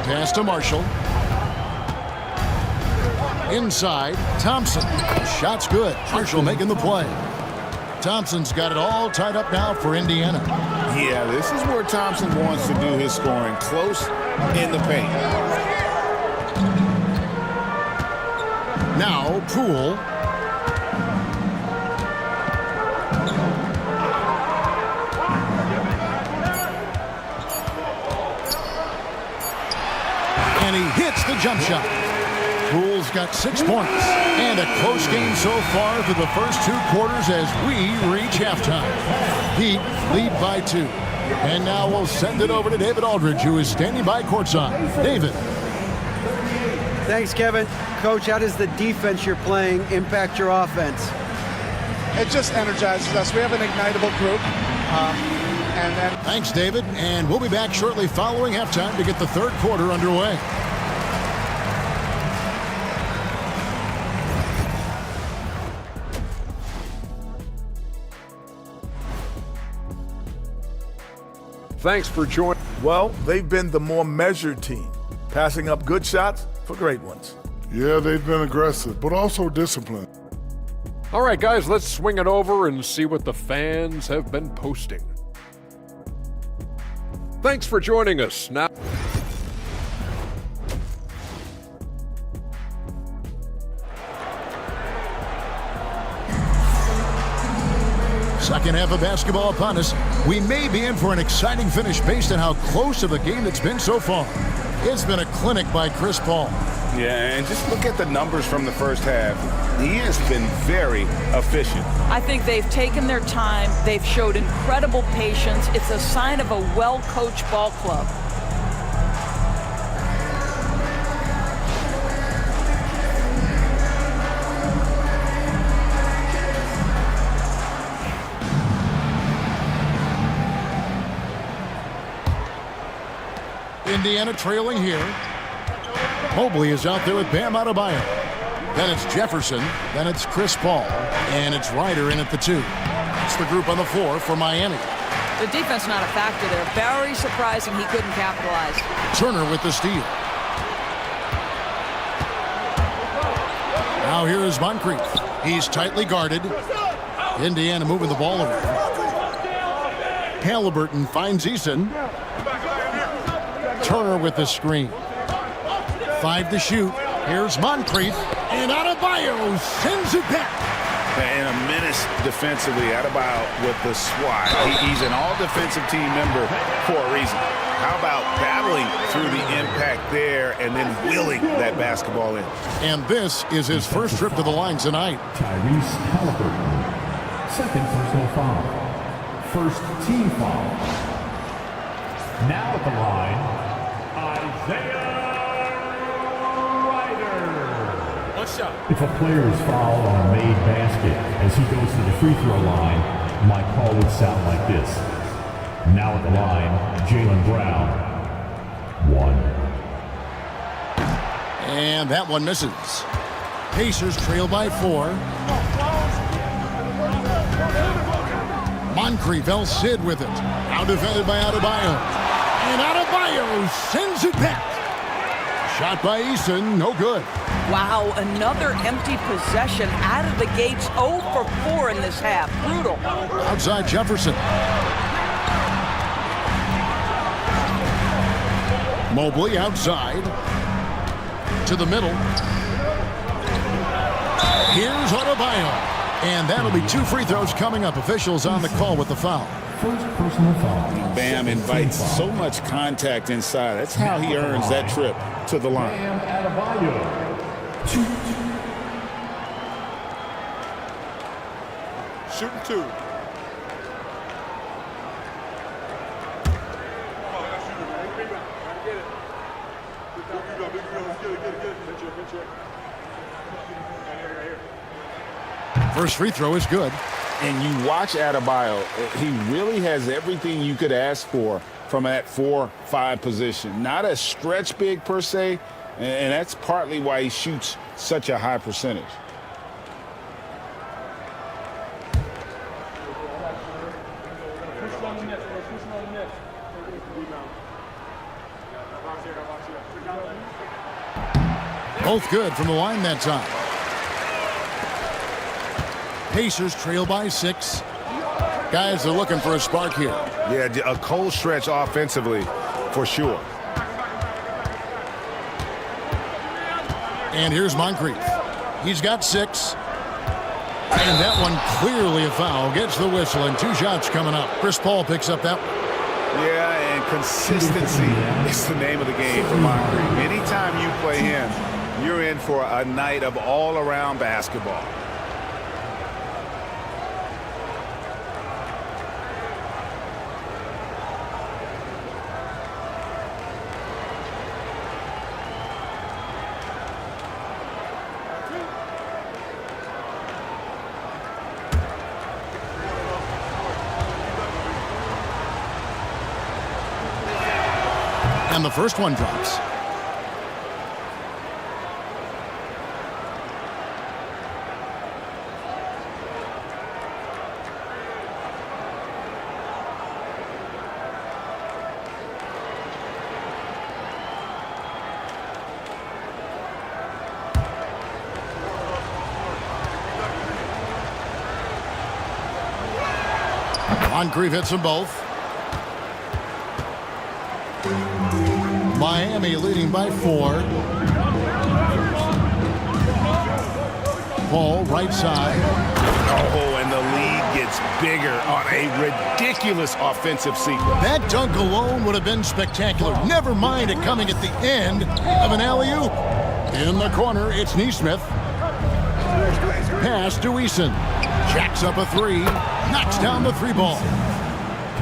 Pass to Marshall. Inside, Thompson. Shot's good. Marshall making the play. Thompson's got it all tied up now for Indiana. Yeah, this is where Thompson wants to do his scoring, close in the paint. Now, Poole. And he hits the jump shot. Poole's got 6 points. And a close game so far through the first 2 quarters as we reach halftime. Heat lead by 2. And now we'll send it over to David Aldridge, who is standing by courtside. David. Thanks, Kevin. Coach, how does the defense you're playing impact your offense? It just energizes us. We have an ignitable group. Thanks, David. And we'll be back shortly following halftime to get the third quarter underway. Thanks for joining. Well, they've been the more measured team, passing up good shots for great ones. Yeah, they've been aggressive, but also disciplined. All right, guys, let's swing it over and see what the fans have been posting. Thanks for joining us. Now, second half of basketball upon us. We may be in for an exciting finish based on how close of a game it's been so far. It's been a clinic by Chris Paul. Yeah, and just look at the numbers from the first half. He has been very efficient. I think they've taken their time. They've showed incredible patience. It's a sign of a well-coached ball club. Indiana trailing here. Mobley is out there with Bam Adebayo. Then it's Jefferson. Then it's Chris Paul. And it's Ryder in at the 2. It's the group on the floor for Miami. The defense not a factor there. Very surprising he couldn't capitalize. Turner with the steal. Now here is Moncrief. He's tightly guarded. Indiana moving the ball around. Halliburton finds Eason. Turner with the screen. 5 to shoot. Here's Moncrief. And Adebayo sends it back. And a menace defensively. Adebayo with the swat. He's an all-defensive team member for a reason. How about battling through the impact there and then wheeling that basketball in? And this is his first trip to the line tonight. Tyrese Halliburton. Second personal foul. First team foul. Now at the line, Isaiah Ryder. One shot. If a player is fouled on a made basket as he goes to the free throw line, my call would sound like this. Now at the line, Jaylen Brown. 1. And that one misses. Pacers trail by 4. Moncrief, El Cid with it. Now defended by Adebayo. And Adebayo sends it back. Shot by Eason, no good. Wow, another empty possession out of the gates. 0 for 4 in this half. Brutal. Outside Jefferson. Mobley outside. To the middle. Here's Adebayo. And that'll be 2 free throws coming up. Officials on the call with the foul. First personal foul. Bam invites so much contact inside. That's how he earns that trip to the line. Bam Adebayo. 2. Shooting 2. First free throw is good. And you watch Adebayo, he really has everything you could ask for from that 4-5 position. Not a stretch big per se, and that's partly why he shoots such a high percentage. Both good from the line that time. Pacers trail by 6. Guys are looking for a spark here. Yeah, a cold stretch offensively for sure. And here's Moncrief. He's got 6. And that one clearly a foul. Gets the whistle and 2 shots coming up. Chris Paul picks up that one. Yeah, and consistency is the name of the game for Moncrief. Anytime you play him, you're in for a night of all-around basketball. And the first one drops. Moncrief hits them both. Miami leading by 4. Paul, right side. Oh, and the lead gets bigger on a ridiculous offensive sequence. That dunk alone would have been spectacular. Never mind it coming at the end of an alley-oop. In the corner, it's Neesmith. Pass to Eason. Jacks up a three. Knocks down the three ball.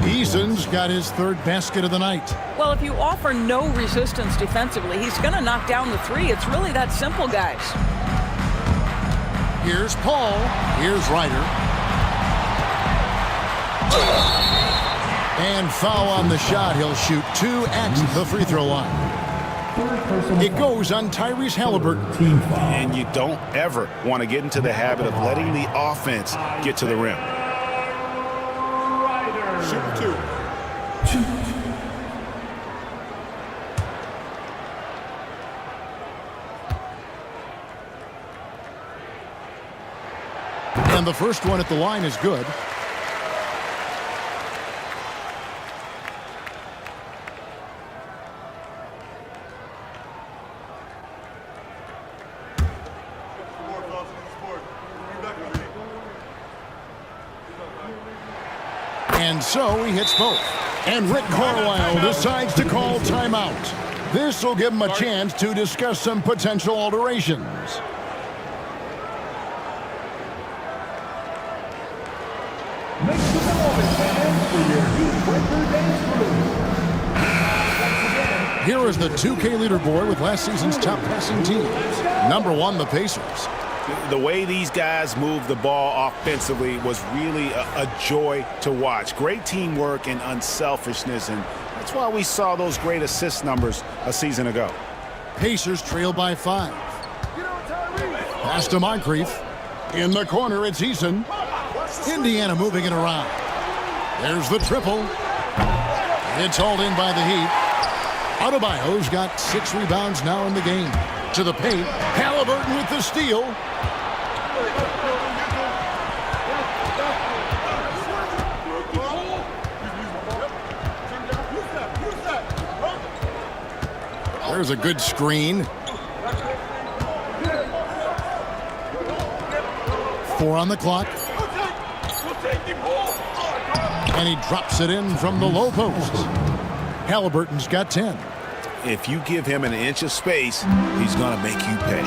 Eason's got his third basket of the night. Well, if you offer no resistance defensively, he's going to knock down the three. It's really that simple, guys. Here's Paul. Here's Ryder. And foul on the shot. He'll shoot 2 at the free throw line. It goes on Tyrese Haliburton. And you don't ever want to get into the habit of letting the offense get to the rim. Shooting 2. And the first one at the line is good. And so he hits both. And Rick Carlisle decides to call timeout. This will give him a chance to discuss some potential alterations. Make some noise, fans, for your Heat Breaker dance move. Here is the 2K leaderboard with last season's top passing team. Number 1, the Pacers. The way these guys move the ball offensively was really a joy to watch. Great teamwork and unselfishness, and that's why we saw those great assist numbers a season ago. Pacers trail by 5. Pass to Moncrief. In the corner, it's Eason. Indiana moving it around. There's the triple. It's hauled in by the Heat. Adebayo's got 6 rebounds now in the game. To the paint. Haliburton with the steal. There's a good screen. 4 on the clock. And he drops it in from the low post. Haliburton's got 10. If you give him an inch of space, he's going to make you pay.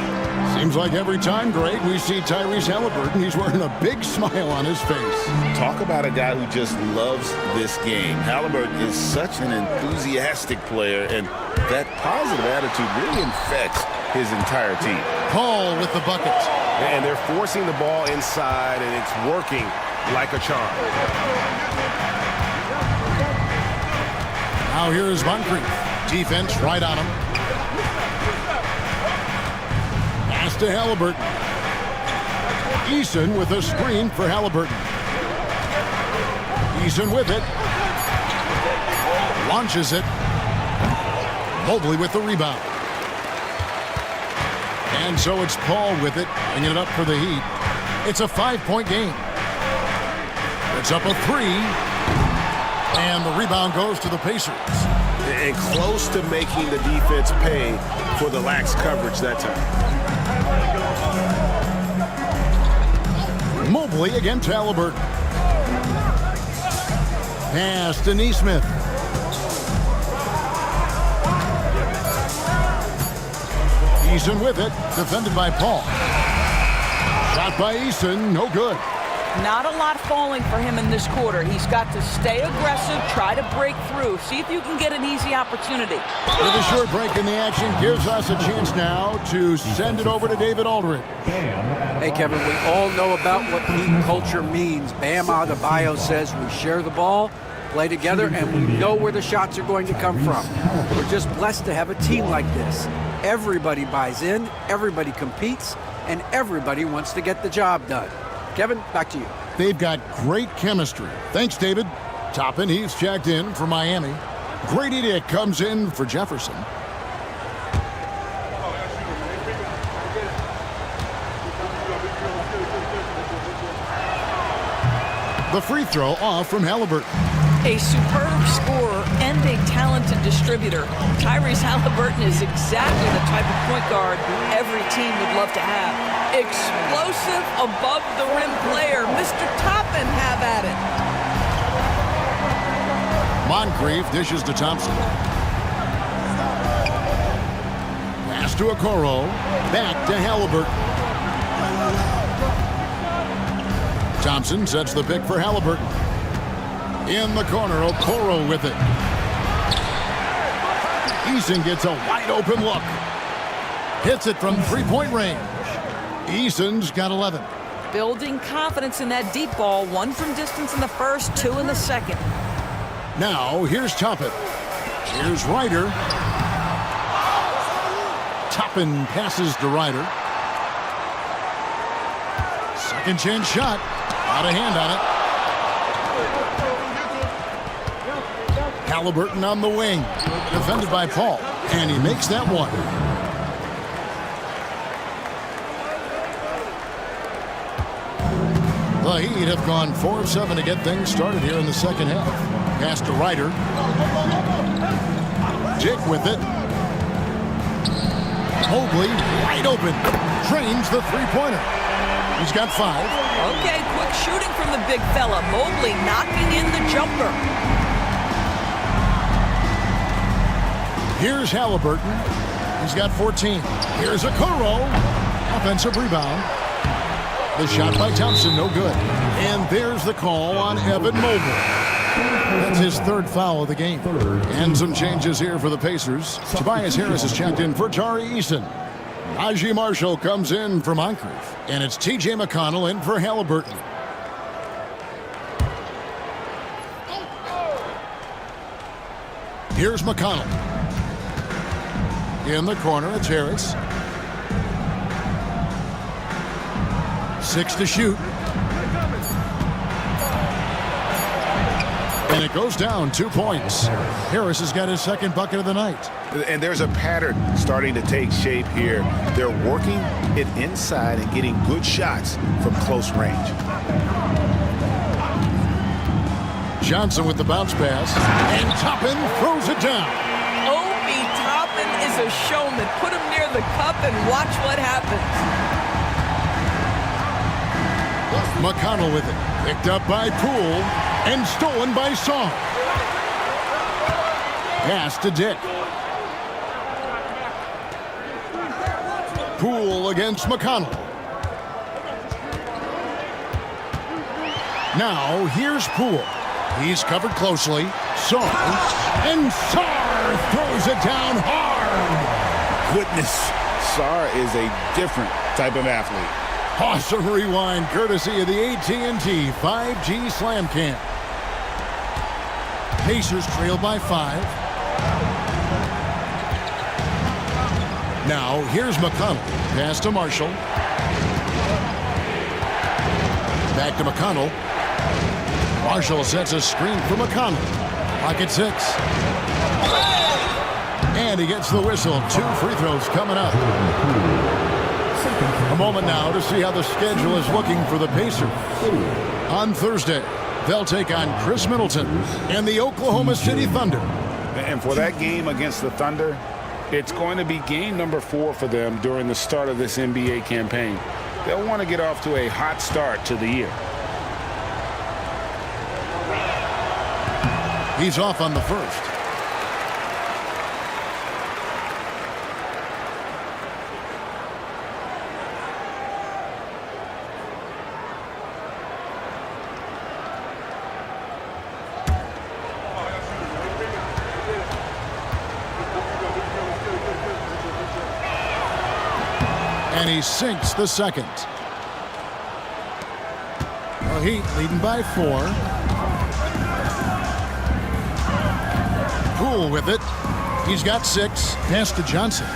Seems like every time, Greg, we see Tyrese Haliburton, he's wearing a big smile on his face. Talk about a guy who just loves this game. Haliburton is such an enthusiastic player, and that positive attitude really infects his entire team. Paul with the bucket. And they're forcing the ball inside, and it's working like a charm. Now here's Moncrief. Defense right on him. Pass to Haliburton. Eason with a screen for Haliburton. Eason with it. Launches it. Mobley with the rebound. And so it's Paul with it, bringing it up for the Heat. It's a 5-point game. It's up a 3. And the rebound goes to the Pacers. And close to making the defense pay for the lax coverage that time. Mobley against Haliburton. Pass to Neesmith. Eason with it, defended by Paul. Shot by Eason, no good. Not a lot falling for him in this quarter. He's got to stay aggressive, try to break through, see if you can get an easy opportunity. With a short break in the action, gives us a chance now to send it over to David Aldridge. Hey, Kevin, we all know about what Heat culture means. Bam Adebayo says we share the ball, play together, and we know where the shots are going to come from. We're just blessed to have a team like this. Everybody buys in, everybody competes, and everybody wants to get the job done. Kevin, back to you. They've got great chemistry. Thanks, David. Toppin, he's checked in for Miami. Grady Dick comes in for Jefferson. The free throw off from Haliburton. A superb scorer and a talented distributor. Tyrese Haliburton is exactly the type of point guard every team would love to have. Explosive, above the rim player. Mr. Toppin, have at it. Moncrief dishes to Thompson. Pass Pass to Okoro. Back to Halliburton. Thompson sets the pick for Halliburton. In the corner, Okoro with it. Eason gets a wide open look. Hits it from three-point range. Eason's got 11. Building confidence in that deep ball. 1 from distance in the first, 2 in the second. Now, here's Toppin. Here's Ryder. Toppin passes to Ryder. Second chance shot. Out of hand on it. Halliburton on the wing. Defended by Paul. And he makes that one. The Heat have gone 4 of 7 to get things started here in the second half. Pass to Ryder. Dick with it. Mobley wide open. Drains the three-pointer. He's got 5. Okay, quick shooting from the big fella. Mobley knocking in the jumper. Here's Halliburton. He's got 14. Here's Okoro. Offensive rebound. The shot by Thompson, no good. And there's the call on Evan Mobley. That's his 3rd foul of the game. And some changes here for the Pacers. Tobias Harris is checked in for Tari Eason. Najee Marshall comes in for Moncrief. And it's T.J. McConnell in for Halliburton. Here's McConnell. In the corner, it's Harris. 6 to shoot. And it goes down 2 points. Harris has got his 2nd bucket of the night. And there's a pattern starting to take shape here. They're working it inside and getting good shots from close range. Johnson with the bounce pass. And Toppin throws it down. Obi Toppin is a showman. Put him near the cup and watch what happens. McConnell with it. Picked up by Poole. And stolen by Song. Pass to Dick. Poole against McConnell. Now here's Poole. He's covered closely. Song. And Sarr throws it down hard. Goodness. Sarr is a different type of athlete. Awesome rewind courtesy of the AT&T 5G Slam Cam. Pacers trail by 5. Now here's McConnell. Pass to Marshall. Back to McConnell. Marshall sets a screen for McConnell. Pocket 6. And he gets the whistle. 2 free throws coming up. A moment now to see how the schedule is looking for the Pacers. On Thursday, they'll take on Chris Middleton and the Oklahoma City Thunder. And for that game against the Thunder, it's going to be game number 4 for them during the start of this NBA campaign. They'll want to get off to a hot start to the year. He's off on the first. And he sinks the second. The Heat leading by 4. Poole with it. He's got 6. Pass to Johnson.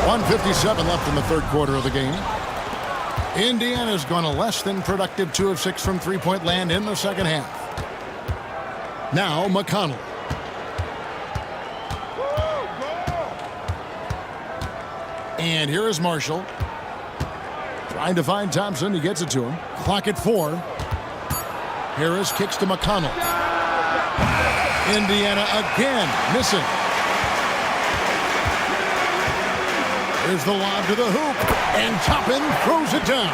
.157 left in the 3rd quarter of the game. Indiana's gone a less than productive 2 of 6 from three-point land in the second half. Now McConnell. And here is Marshall. Trying to find Thompson. He gets it to him. Clock at 4. Harris kicks to McConnell. Indiana again missing. Here's the lob to the hoop. And Toppin throws it down.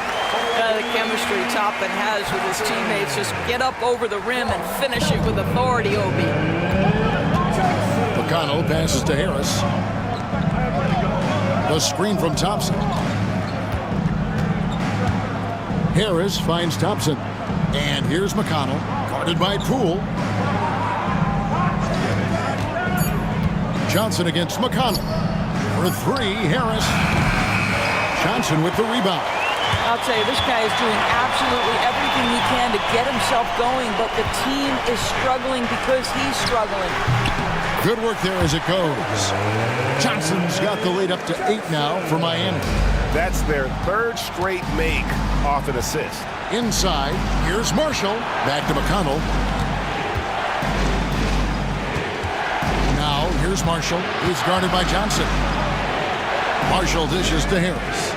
The chemistry Toppin has with his teammates. Just get up over the rim and finish it with authority, Obi. McConnell passes to Harris. The screen from Thompson. Harris finds Thompson. And here's McConnell, guarded by Poole. Johnson against McConnell. For three, Harris. Johnson with the rebound. I'll tell you, this guy is doing absolutely everything he can to get himself going, but the team is struggling because he's struggling. Good work there as it goes. Johnson's got the lead up to 8 now for Miami. That's their third straight make off an assist. Inside, here's Marshall. Back to McConnell. Now, here's Marshall. He's guarded by Johnson. Marshall dishes to Harris.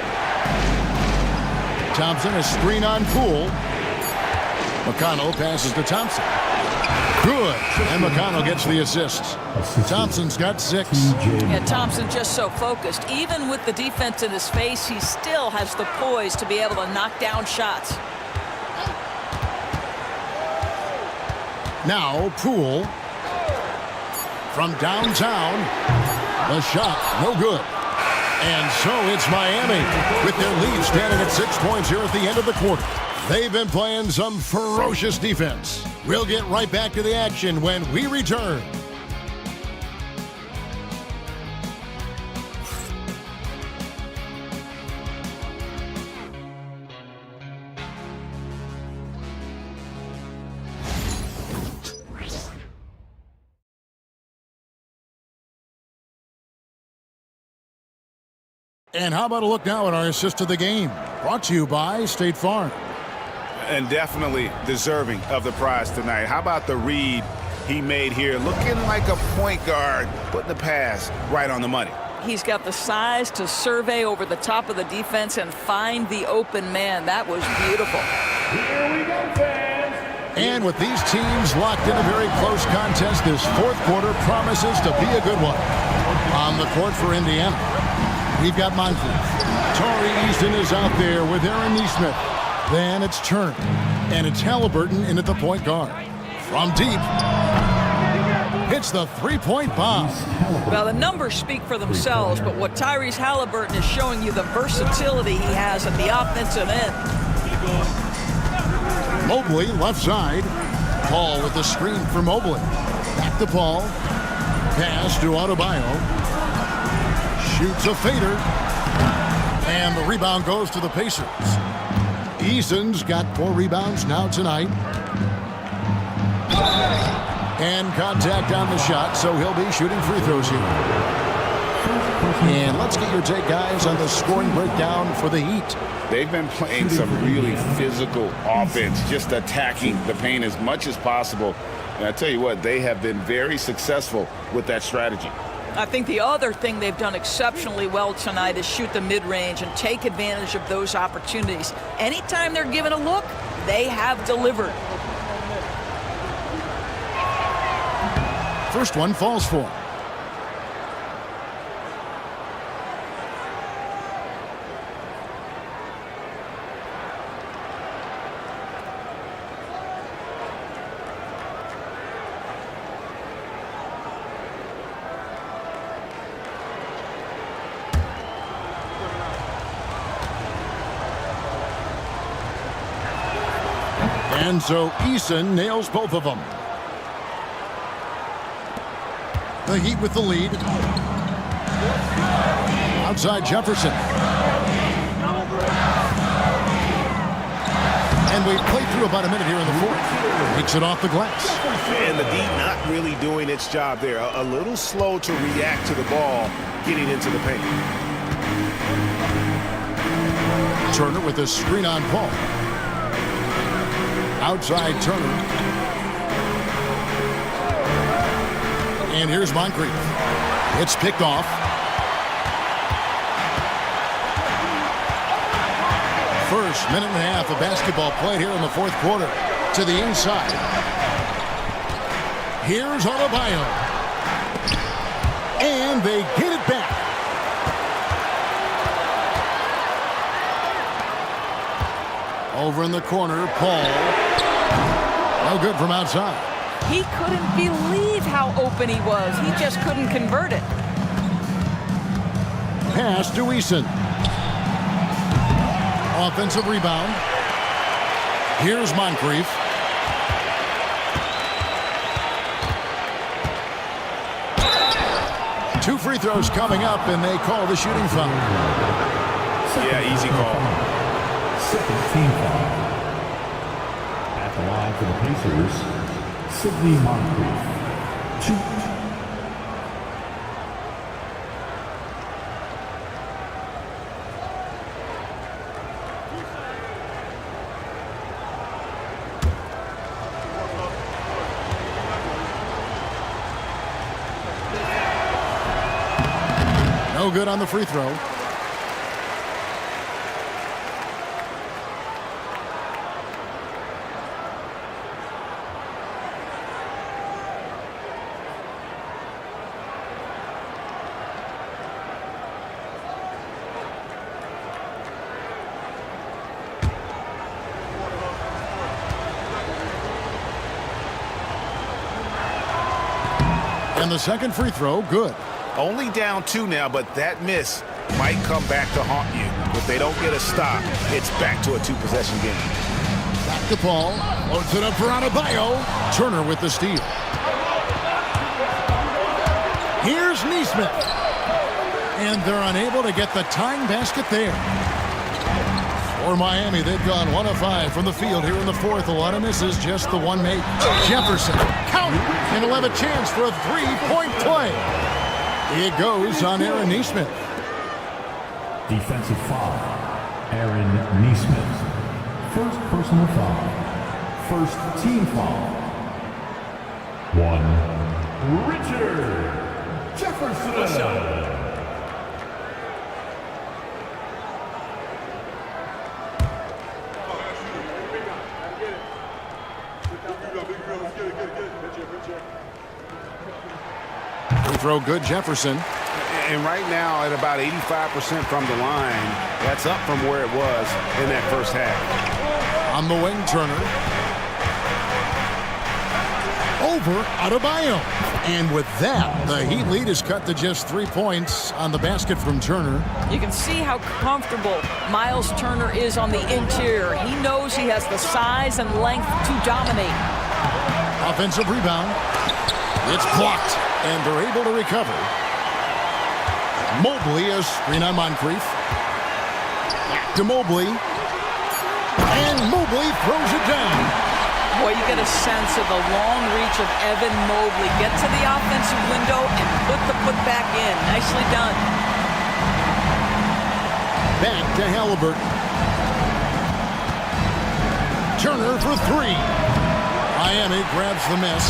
Thompson, a screen on Poole. McConnell passes to Thompson. Good. And McConnell gets the assist. Thompson's got 6. Yeah, Thompson just so focused. Even with the defense in his face, he still has the poise to be able to knock down shots. Now, Poole. From downtown. The shot, no good. And so it's Miami with their lead standing at 6 points here at the end of the quarter. They've been playing some ferocious defense. We'll get right back to the action when we return. And how about a look now at our assist of the game? Brought to you by State Farm. And definitely deserving of the prize tonight. How about the read he made here? Looking like a point guard, putting the pass right on the money. He's got the size to survey over the top of the defense and find the open man. That was beautiful. Here we go, fans. And with these teams locked in a very close contest, this fourth quarter promises to be a good one. On the court for Indiana, we've got Moncrief. Torrey Easton is out there with Aaron Nesmith. Then it's Turner. And it's Halliburton in at the point guard. From deep, hits the three-point bomb. Well, the numbers speak for themselves, but what Tyrese Halliburton is showing you the versatility he has at the offensive end. Mobley, left side. Paul with the screen for Mobley. Back to Paul. Pass to Adebayo. Shoots a fader. And the rebound goes to the Pacers. Eason's got 4 rebounds now tonight. And contact on the shot, so he'll be shooting free throws here. And let's get your take, guys, on the scoring breakdown for the Heat. They've been playing some really physical offense, just attacking the paint as much as possible. And I tell you what, they have been very successful with that strategy. I think the other thing they've done exceptionally well tonight is shoot the mid-range and take advantage of those opportunities. Anytime they're given a look, they have delivered. First one falls for him. And so Eason nails both of them. The Heat with the lead. Outside Jefferson. And we played through about a minute here in the fourth. Takes it off the glass. And the D not really doing its job there. A little slow to react to the ball getting into the paint. Turner with a screen on Paul. Outside Turner. And here's Moncrief. It's picked off. First minute and a half of basketball played here in the fourth quarter. To the inside. Here's Adebayo. And they get it back. Over in the corner, Paul. No good from outside. He couldn't believe how open he was. He just couldn't convert it. Pass to Eason. Offensive rebound. Here's Moncrief. Two free throws coming up, and they call the shooting foul. Yeah, easy call. Second team foul. At the line for the Pacers, Sidney Moncrief. 2. No good on the free throw. And the second free throw, good. Only down 2 now, but that miss might come back to haunt you. If they don't get a stop, it's back to a 2-possession game. Back to Paul. Loads it up for Adebayo. Turner with the steal. Here's Neesmith. And they're unable to get the tying basket there. For Miami, they've gone 1 of 5 from the field here in the fourth. A lot of misses, just the one made. Jefferson, count it, and he'll have a chance for a 3-point play. It goes on Aaron Neesmith. Defensive foul, Aaron Neesmith. First personal foul. First team foul. 1. Richard Jefferson. Free throw good, Jefferson. And right now at about 85% from the line, that's up from where it was in that first half. On the wing, Turner. Over Adebayo. And with that, the Heat lead is cut to just 3 points on the basket from Turner. You can see how comfortable Miles Turner is on the interior. He knows he has the size and length to dominate. Offensive rebound. It's blocked, and they're able to recover. Mobley, a screen on Moncrief. Back to Mobley. And Mobley throws it down. Boy, you get a sense of the long reach of Evan Mobley. Get to the offensive window and put the putback in. Nicely done. Back to Halliburton. Turner for 3. Miami grabs the miss.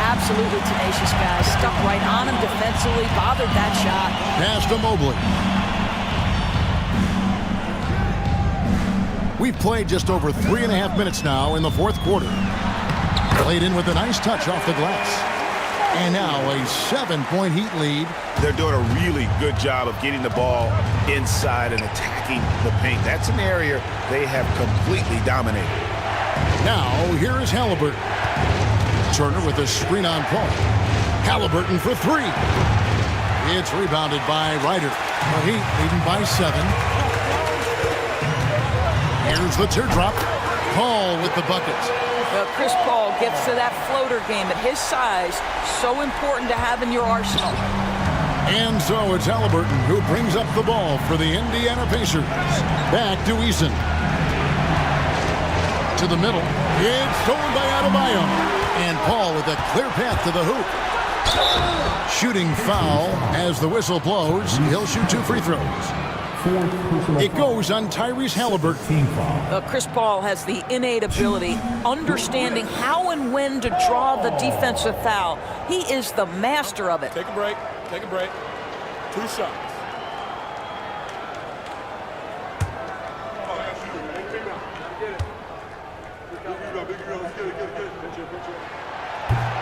Absolutely tenacious guy. Stuck right on him defensively. Bothered that shot. Pass to Mobley. We've played just over 3.5 minutes now in the fourth quarter. Played in with a nice touch off the glass. And now a 7-point Heat lead. They're doing a really good job of getting the ball inside and attacking the paint. That's an area they have completely dominated. Now, here is Halliburton. Turner with a screen on Paul. Halliburton for 3. It's rebounded by Ryder. The Heat leading by 7. Here's the teardrop. Paul with the bucket. Well, Chris Paul gets to that floater game at his size. So important to have in your arsenal. And so it's Halliburton who brings up the ball for the Indiana Pacers. Back to Eason. To the middle. It's stolen by Adebayo. And Paul with a clear path to the hoop. Shooting foul as the whistle blows. He'll shoot 2 free throws. It goes on Tyrese Halliburton. Chris Paul has the innate ability, understanding how and when to draw the defensive foul. He is the master of it. Take a break. Take a break. 2 shots.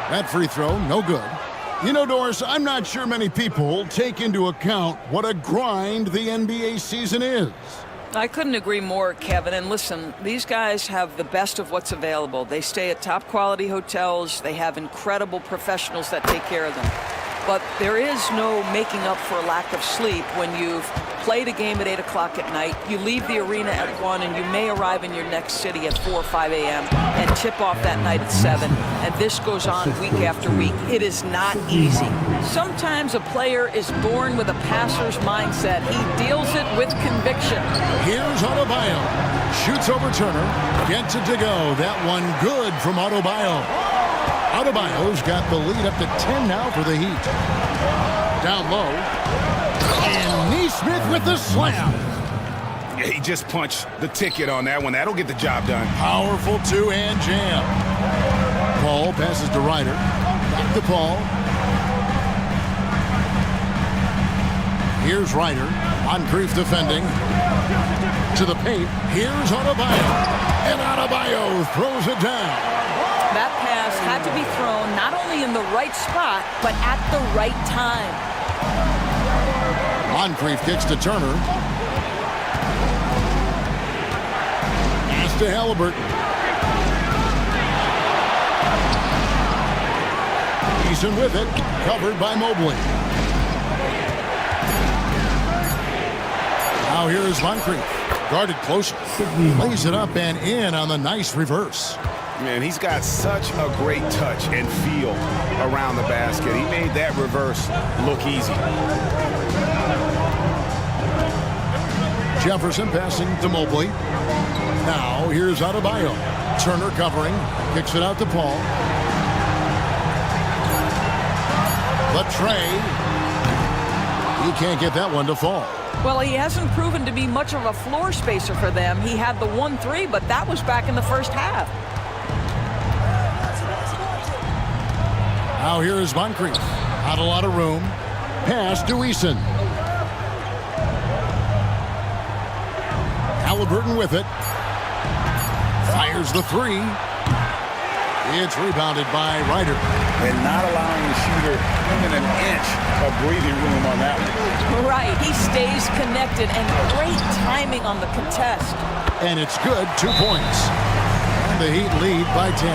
That free throw, no good. You know, Doris, I'm not sure many people take into account what a grind the NBA season is. I couldn't agree more, Kevin. And listen, these guys have the best of what's available. They stay at top quality hotels. They have incredible professionals that take care of them. But there is no making up for a lack of sleep when you've played a game at 8 o'clock at night, you leave the arena at 1, and you may arrive in your next city at 4 or 5 a.m. and tip off that night at 7. And this goes on week after week. It is not easy. Sometimes a player is born with a passer's mindset. He deals it with conviction. Here's Adebayo. Shoots over Turner. Gets it to go. That one good from Adebayo. Adebayo's got the lead up to 10 now for the Heat. Down low. And Neesmith with the slam. Yeah, he just punched the ticket on that one. That'll get the job done. Powerful two-hand jam. Paul passes to Ryder. Back to Paul. Here's Ryder. Moncrief defending. To the paint. Here's Adebayo. And Adebayo throws it down. That pass had to be thrown not only in the right spot, but at the right time. Moncrief kicks to Turner. Pass to Halliburton. Eason with it. Covered by Mobley. Now here's Moncrief. Guarded closer. Lays it up and in on the nice reverse. Man, he's got such a great touch and feel around the basket. He made that reverse look easy. Jefferson passing to Mobley. Now here's Adebayo. Turner covering. Kicks it out to Paul. The tray. He can't get that one to fall. Well, he hasn't proven to be much of a floor spacer for them. He had the 1-3, but that was back in the first half. Now here is Moncrief. Not a lot of room. Pass to Eason. Halliburton with it. Fires the 3. It's rebounded by Ryder. And not allowing the shooter even an inch of breathing room on that one. Right. He stays connected, and great timing on the contest. And it's good. 2 points. And the Heat lead by 10.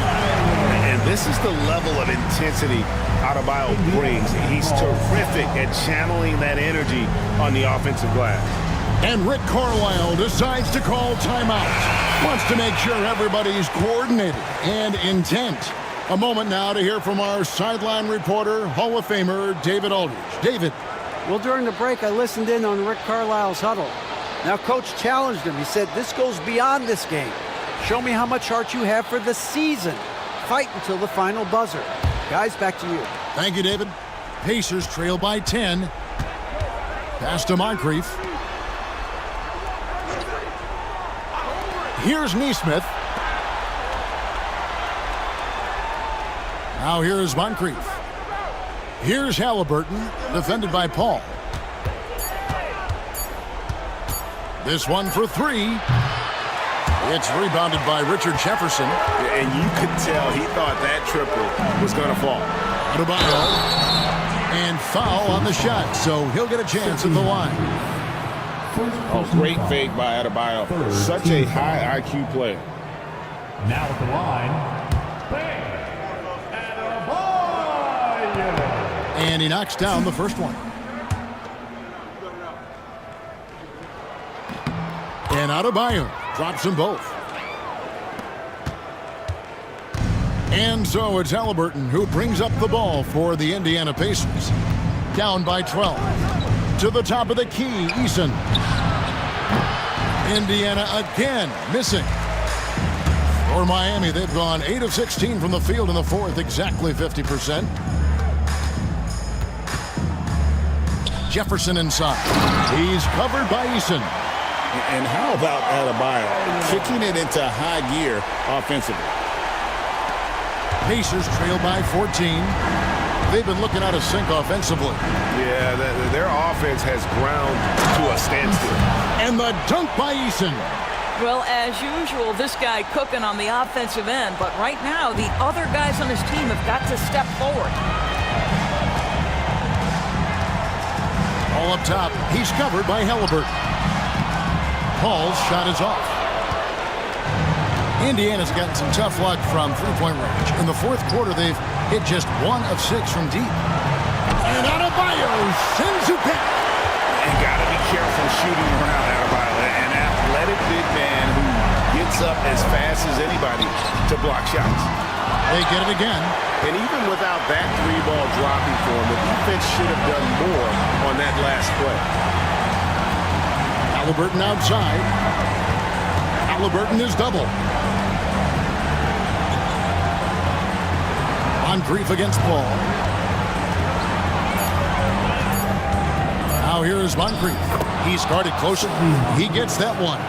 And this is the level of intensity Adebayo brings. He's terrific at channeling that energy on the offensive glass. And Rick Carlisle decides to call timeout. Wants to make sure everybody's coordinated and intent. A moment now to hear from our sideline reporter, Hall of Famer David Aldridge. David. Well, during the break, I listened in on Rick Carlisle's huddle. Now, Coach challenged him. He said, this goes beyond this game. Show me how much heart you have for the season. Fight until the final buzzer. Guys, back to you. Thank you, David. Pacers trail by 10. Pass to Moncrief. Here's Neesmith. Now here's Moncrief. Here's Halliburton, defended by Paul. This one for 3. It's rebounded by Richard Jefferson. And you could tell he thought that triple was going to fall. Adebayo. And foul on the shot, so he'll get a chance at the line. Oh, great fake by Adebayo. Such a high IQ player. Now at the line, Adebayo. And he knocks down the first one. And Adebayo drops them both. And so it's Halliburton who brings up the ball for the Indiana Pacers. Down by 12. To the top of the key, Eason. Indiana again missing. For Miami, they've gone 8 of 16 from the field in the fourth, exactly 50%. Jefferson inside. He's covered by Eason. And how about Adebayo kicking it into high gear offensively? Pacers trail by 14. They've been looking out of sync offensively. Yeah, their offense has ground to a standstill. And the dunk by Eason. Well, as usual, this guy cooking on the offensive end, but right now the other guys on his team have got to step forward. All up top, he's covered by Halliburton. Paul's shot is off. Indiana's gotten some tough luck from three-point range. In the fourth quarter, they've hit just 1 of 6 from deep. And Adebayo sends it back. And got to be careful shooting around Adebayo. An athletic big man who gets up as fast as anybody to block shots. They get it again. And even without that three-ball dropping for him, the defense should have done more on that last play. Halliburton outside. Halliburton is double. Moncrief against Paul. Now here is Moncrief. He's guarded closer. He gets that one.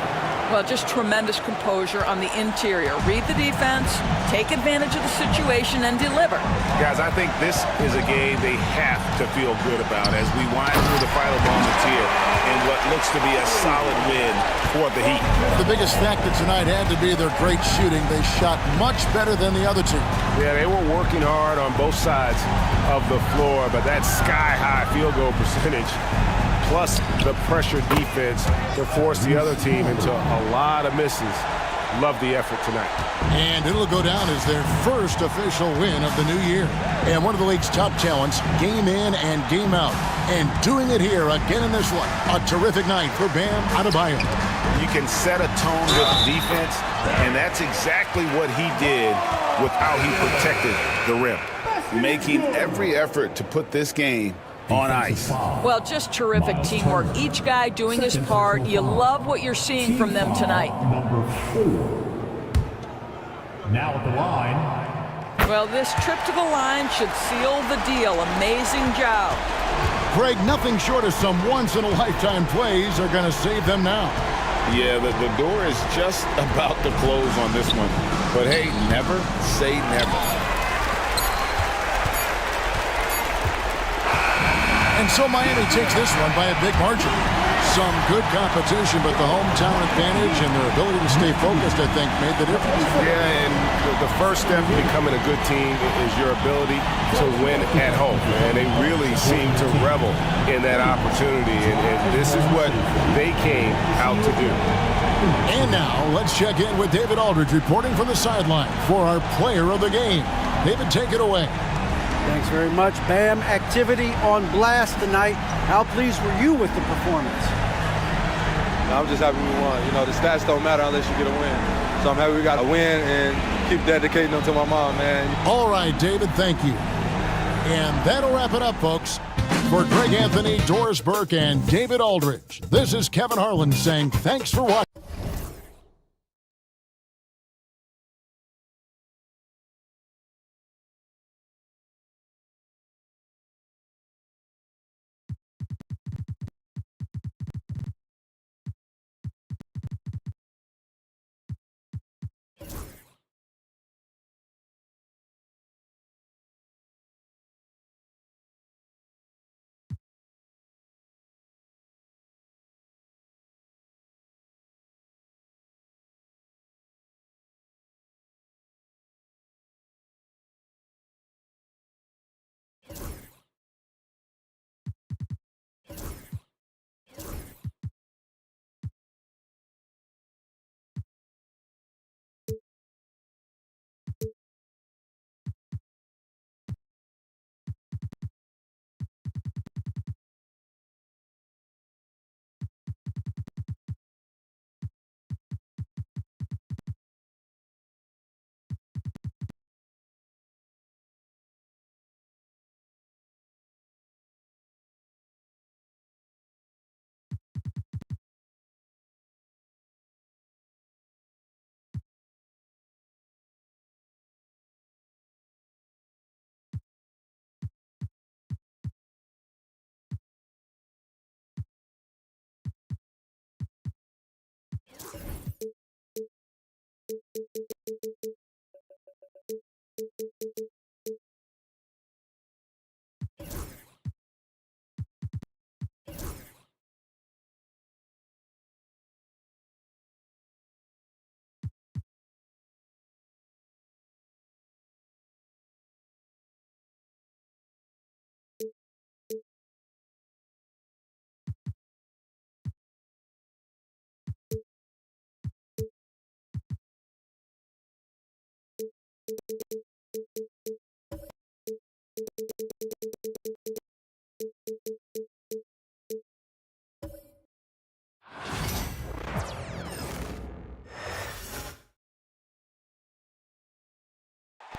Well, just tremendous composure on the interior. Read the defense, take advantage of the situation, and deliver. Guys, I think this is a game they have to feel good about as we wind through the final moments here in what looks to be a solid win for the Heat. The biggest factor tonight had to be their great shooting. They shot much better than the other team. Yeah, they were working hard on both sides of the floor, but that sky-high field goal percentage plus the pressure defense to force the other team into a lot of misses. Love the effort tonight. And it'll go down as their first official win of the new year. And one of the league's top talents, game in and game out. And doing it here again in this one. A terrific night for Bam Adebayo. You can set a tone with defense, and that's exactly what he did with how he protected the rim. Making every effort to put this game on ice. Well, just terrific teamwork. Each guy doing his part. You love what you're seeing from them tonight. Number 4. Now at the line. Well, this trip to the line should seal the deal. Amazing job. Greg, nothing short of some once-in-a-lifetime plays are going to save them now. Yeah, the door is just about to close on this one. But hey, never say never. And so Miami takes this one by a big margin. Some good competition, but the hometown advantage and their ability to stay focused, I think, made the difference. Yeah, and the first step to becoming a good team is your ability to win at home. And they really seem to revel in that opportunity, and this is what they came out to do. And now, let's check in with David Aldridge reporting from the sideline for our player of the game. David, take it away. Thanks very much, Bam. Activity on blast tonight. How pleased were you with the performance? I'm just happy we won. You know, the stats don't matter unless you get a win. So I'm happy we got a win and keep dedicating them to my mom, man. All right, David, thank you. And that'll wrap it up, folks. For Greg Anthony, Doris Burke, and David Aldridge, this is Kevin Harlan saying thanks for watching.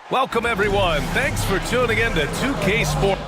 Welcome, everyone. Thanks for tuning in to 2K Sports.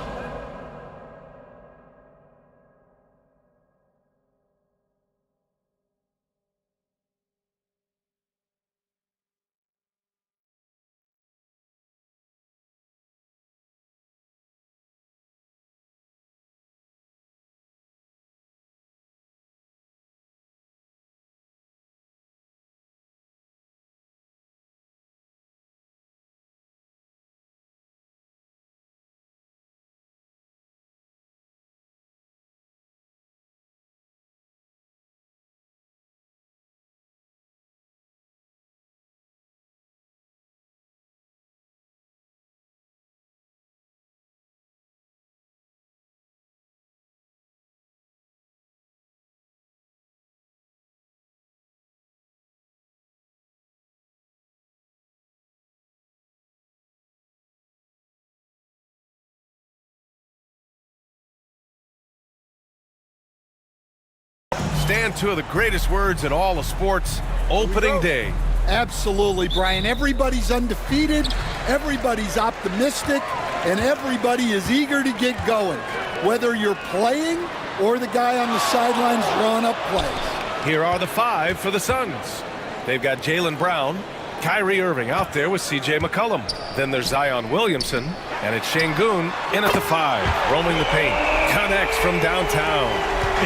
Stand two of the greatest words in all of sports, opening day. Absolutely, Brian. Everybody's undefeated, everybody's optimistic, and everybody is eager to get going, whether you're playing or the guy on the sidelines drawing up plays. Here are the 5 for the Suns. They've got Jaylen Brown, Kyrie Irving out there with C.J. McCollum. Then there's Zion Williamson, and it's Şengün in at the 5, roaming the paint. Connects from downtown.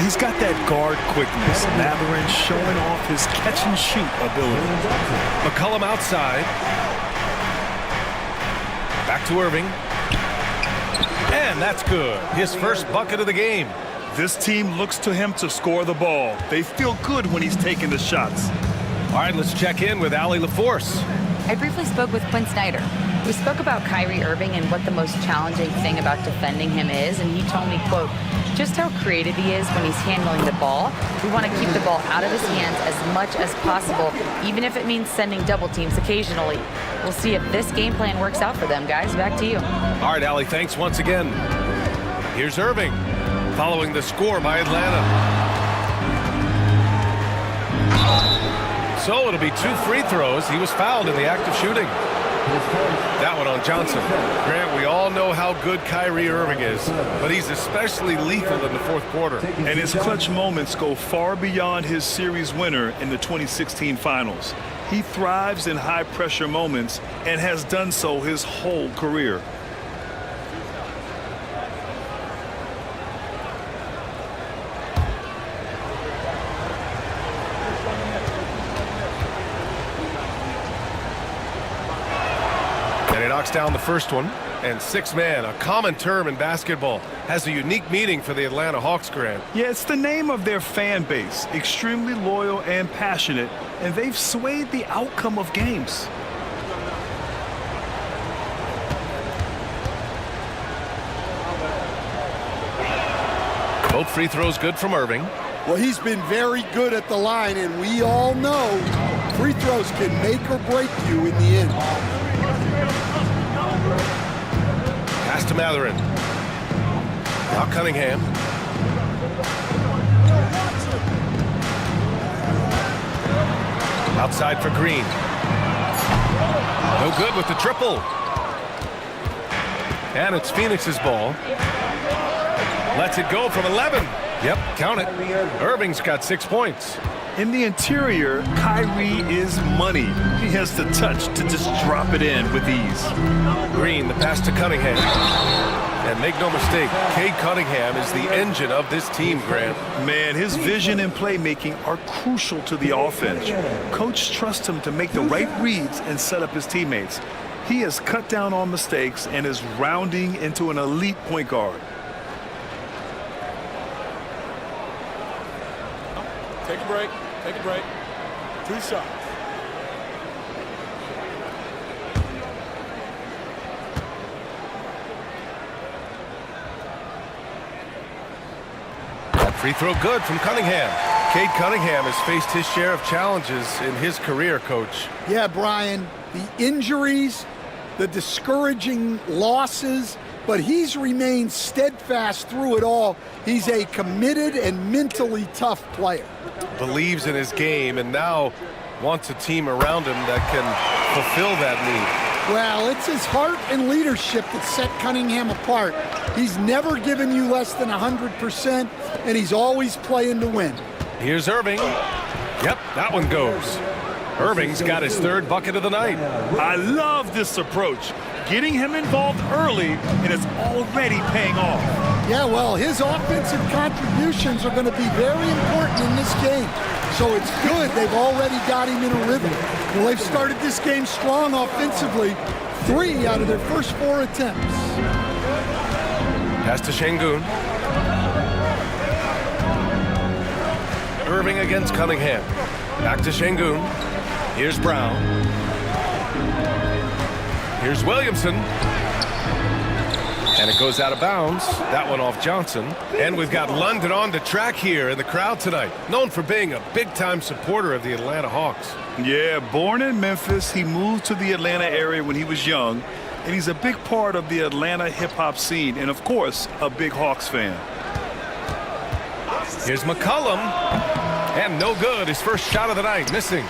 He's got that guard quickness. Mathurin showing off his catch-and-shoot ability. McCollum outside. Back to Irving. And that's good. His first bucket of the game. This team looks to him to score the ball. They feel good when he's taking the shots. All right, let's check in with Allie LaForce. I briefly spoke with Quinn Snyder. We spoke about Kyrie Irving and what the most challenging thing about defending him is, and he told me, quote, just how creative he is when he's handling the ball. We want to keep the ball out of his hands as much as possible, even if it means sending double teams occasionally. We'll see if this game plan works out for them, guys. Back to you. All right, Allie, thanks once again. Here's Irving, following the score by Atlanta. So it'll be 2 free throws. He was fouled in the act of shooting. That one on Johnson. Grant, we all know how good Kyrie Irving is, but he's especially lethal in the fourth quarter. And his clutch moments go far beyond his series winner in the 2016 finals. He thrives in high-pressure moments and has done so his whole career. Knocks down the first one, and 6-man, a common term in basketball, has a unique meaning for the Atlanta Hawks, Grant. Yeah, it's the name of their fan base, extremely loyal and passionate, and they've swayed the outcome of games. Both free throws good from Irving. Well, he's been very good at the line, and we all know free throws can make or break you in the end. Pass to Mathurin. Now Cunningham. Outside for Green. No good with the triple. And it's Phoenix's ball. Lets it go from 11. Yep, count it. Irving's got 6 points. In the interior, Kyrie is money. He has the touch to just drop it in with ease. Green, the pass to Cunningham. And make no mistake, Cade Cunningham is the engine of this team, Grant. Man, his vision and playmaking are crucial to the offense. Coach trusts him to make the right reads and set up his teammates. He has cut down on mistakes and is rounding into an elite point guard. Take a break. Take a break. 2 shots. Free throw good from Cunningham. Cade Cunningham has faced his share of challenges in his career, Coach. Yeah, Brian, the injuries, the discouraging losses, but he's remained steadfast through it all. He's a committed and mentally tough player. Believes in his game and now wants a team around him that can fulfill that need. Well, it's his heart and leadership that set Cunningham apart. He's never given you less than 100%, and he's always playing to win. Here's Irving. Yep, that one goes. Irving's got his third bucket of the night. I love this approach. Getting him involved early, and it's already paying off. Yeah, well, his offensive contributions are going to be very important in this game. So it's good they've already got him in a rhythm. Well, they've started this game strong offensively. 3 out of their first 4 attempts. Pass to Şengün. Irving against Cunningham. Back to Şengün. Here's Brown. Here's Williamson. And it goes out of bounds. That one off Johnson. And we've got London on the track here in the crowd tonight. Known for being a big-time supporter of the Atlanta Hawks. Yeah, born in Memphis, he moved to the Atlanta area when he was young. And he's a big part of the Atlanta hip-hop scene. And, of course, a big Hawks fan. Here's McCollum. And no good. His first shot of the night, missing.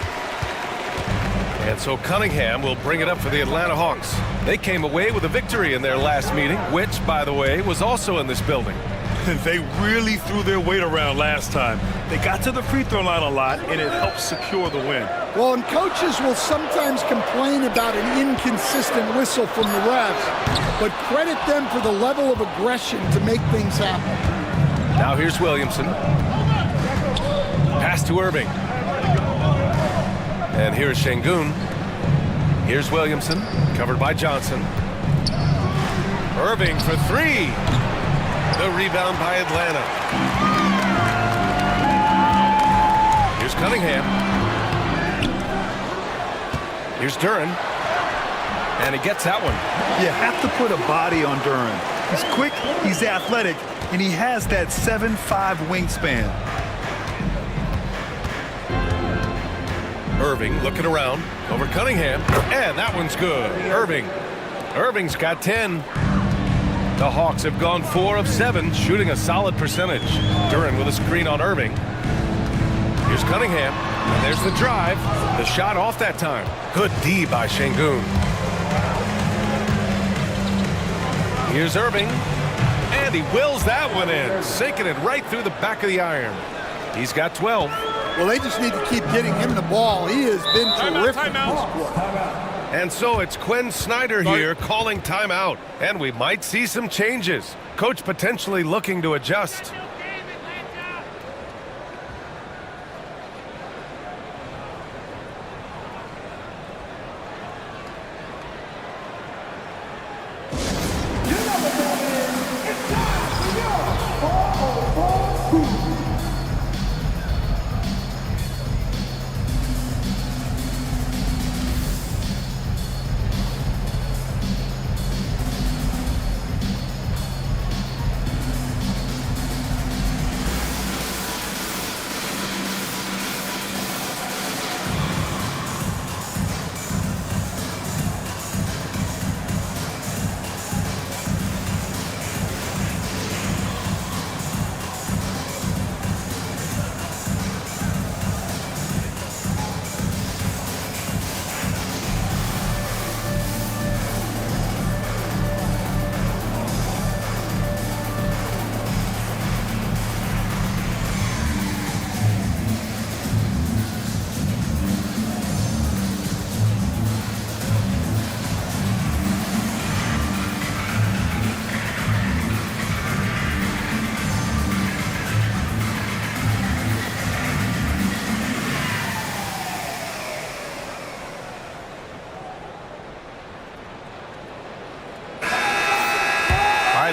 And so Cunningham will bring it up for the Atlanta Hawks. They came away with a victory in their last meeting, which, by the way, was also in this building. They really threw their weight around last time. They got to the free throw line a lot, and it helped secure the win. Well, and coaches will sometimes complain about an inconsistent whistle from the refs, but credit them for the level of aggression to make things happen. Now here's Williamson. Pass to Irving. And here's Şengün. Here's Williamson, covered by Johnson. Irving for 3. The rebound by Atlanta. Here's Cunningham. Here's Duren. And he gets that one. You have to put a body on Duren. He's quick, he's athletic, and he has that 7'5" wingspan. Irving looking around over Cunningham, and that one's good. Irving's got 10. The Hawks have gone 4 of 7, shooting a solid percentage. Duren with a screen on Irving. Here's Cunningham, and there's the drive. The shot off that time. Good D by Şengün. Here's Irving, and he wills that one in, sinking it right through the back of the iron. He's got 12. Well, they just need to keep getting him the ball. He has been terrific in this quarter. And so it's Quinn Snyder here calling timeout. And we might see some changes. Coach potentially looking to adjust.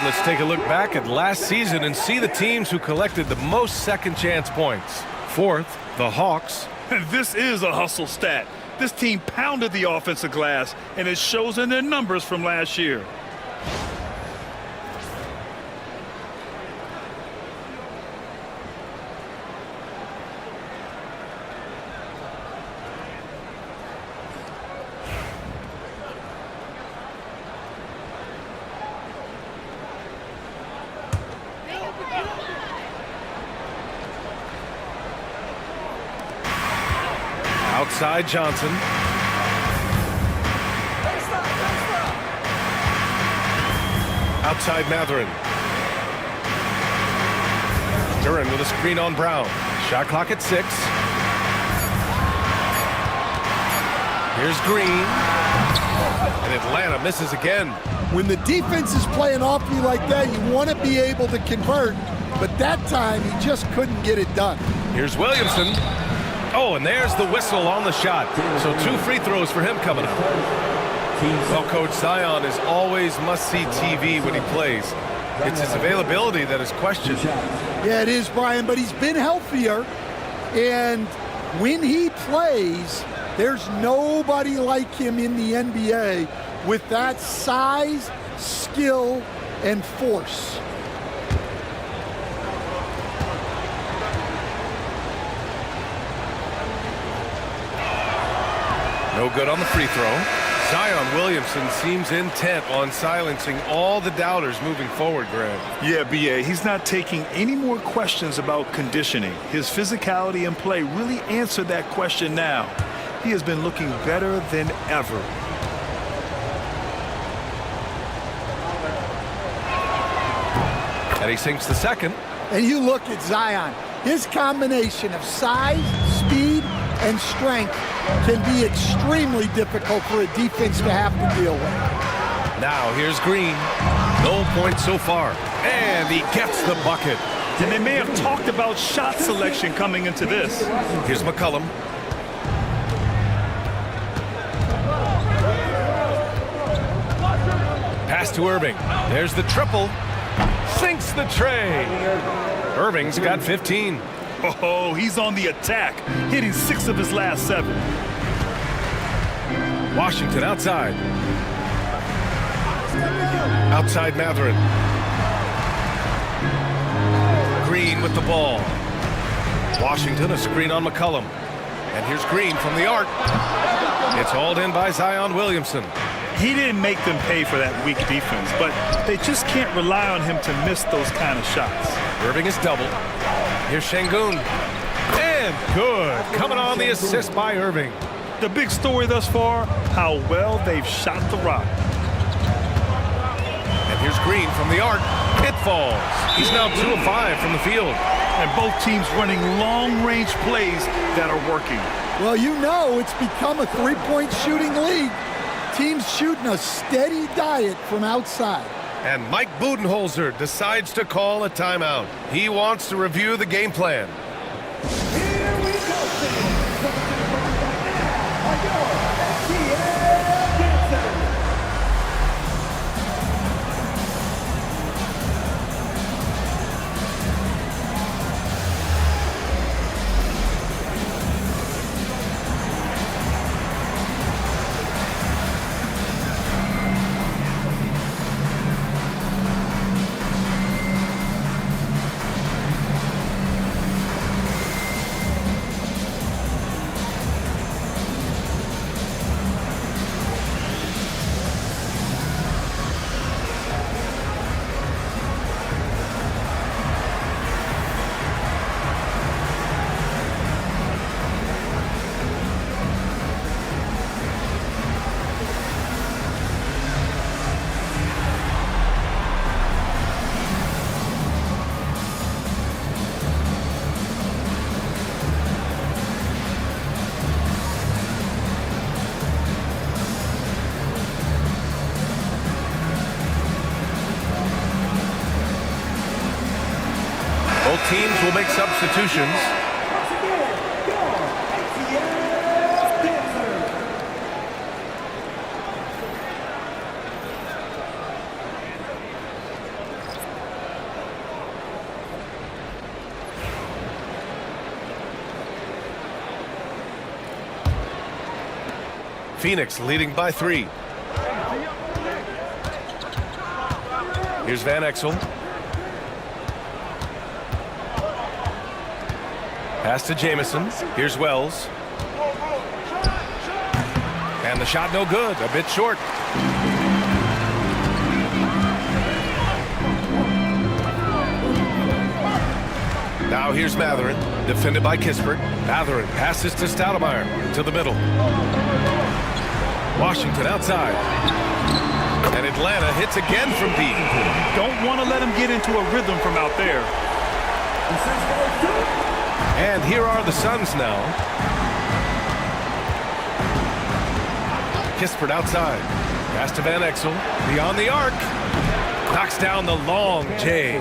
Let's take a look back at last season and see the teams who collected the most second chance points. 4th, the Hawks. And this is a hustle stat. This team pounded the offensive glass, and it shows in their numbers from last year. Outside Johnson. Outside Matherin. Duran with a screen on Brown. Shot clock at 6. Here's Green. And Atlanta misses again. When the defense is playing off you like that, you want to be able to convert. But that time, he just couldn't get it done. Here's Williamson. Oh, and there's the whistle on the shot. So 2 free throws for him coming up. Well, Coach, Zion is always must-see TV when he plays. It's his availability that is questioned. Yeah, it is, Brian, but he's been healthier. And when he plays, there's nobody like him in the NBA with that size, skill, and force. No good on the free throw. Zion Williamson seems intent on silencing all the doubters moving forward, Greg. Yeah, B.A., he's not taking any more questions about conditioning. His physicality and play really answered that question now. He has been looking better than ever. And he sinks the second. And you look at Zion. His combination of size, speed, and strength can be extremely difficult for a defense to have to deal with. Now here's Green. No points so far. And he gets the bucket. And they may have talked about shot selection coming into this. Here's McCollum. Pass to Irving. There's the triple. Sinks the tray. Irving's got 15. Oh, he's on the attack, hitting 6 of his last 7. Washington outside. Outside Matherin. Green with the ball. Washington, a screen on McCollum. And here's Green from the arc. It's hauled in by Zion Williamson. He didn't make them pay for that weak defense, but they just can't rely on him to miss those kind of shots. Irving is doubled. Here's Şengün. And good. Coming on the assist by Irving. The big story thus far, how well they've shot the rock. And here's Green from the arc. It falls. He's now 2 of 5 from the field. And both teams running long-range plays that are working. Well, you know it's become a three-point shooting league. Teams shooting a steady diet from outside. And Mike Budenholzer decides to call a timeout. He wants to review the game plan. Here we go, Both teams will make substitutions. Phoenix leading by 3. Here's Van Exel. Pass to Jamison. Here's Wells. And the shot no good. A bit short. Now here's Matherin. Defended by Kispert. Matherin passes to Stoudemire. To the middle. Washington outside. And Atlanta hits again from deep. Don't want to let him get into a rhythm from out there. And here are the Suns now. Kispert outside. Pass to Van Exel. Beyond the arc. Knocks down the long J.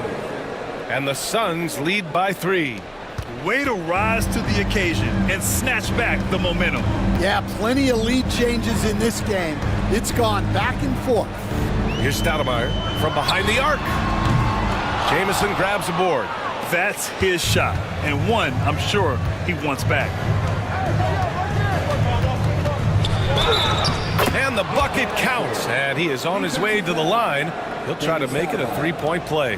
And the Suns lead by 3. Way to rise to the occasion and snatch back the momentum. Yeah, plenty of lead changes in this game. It's gone back and forth. Here's Stoudemire from behind the arc. Jamison grabs a board. That's his shot, and one I'm sure he wants back. And the bucket counts, and he is on his way to the line. He'll try to make it a 3-point play.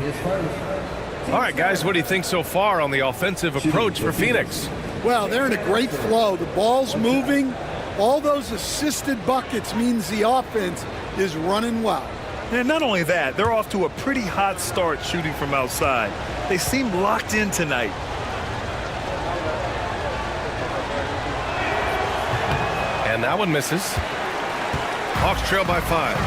All right, guys, what do you think so far on the offensive approach for Phoenix? Well, they're in a great flow. The ball's moving. All those assisted buckets means the offense is running well. And not only that, they're off to a pretty hot start shooting from outside. They seem locked in tonight. And that one misses. Hawks trail by 5.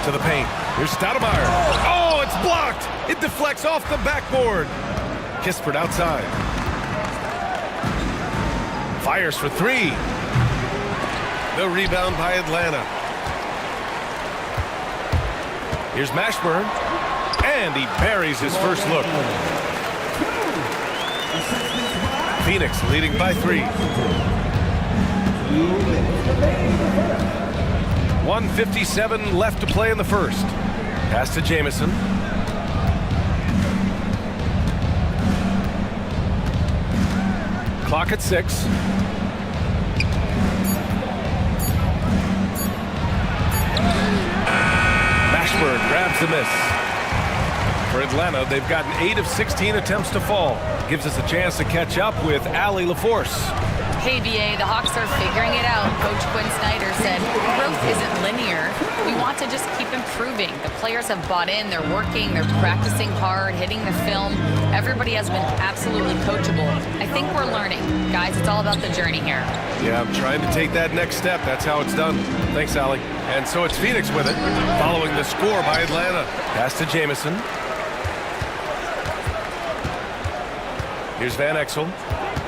To the paint. Here's Stoudemire. Oh, it's blocked. It deflects off the backboard. Kispert outside. Fires for 3. The rebound by Atlanta. Here's Mashburn. And he buries his first look. Phoenix leading by 3. 1:57 left to play in the first. Pass to Jamison. Clock at 6. Mashburn grabs the miss. For Atlanta, they've gotten 8 of 16 attempts to fall. Gives us a chance to catch up with Allie LaForce. Hey, BA, the Hawks are figuring it out. Coach Quinn Snyder said growth isn't linear. We want to just keep improving. The players have bought in. They're working. They're practicing hard, hitting the film. Everybody has been absolutely coachable. I think we're learning. Guys, it's all about the journey here. Yeah, I'm trying to take that next step. That's how it's done. Thanks, Allie. And so it's Phoenix with it, following the score by Atlanta. Pass to Jamison. Here's Van Exel.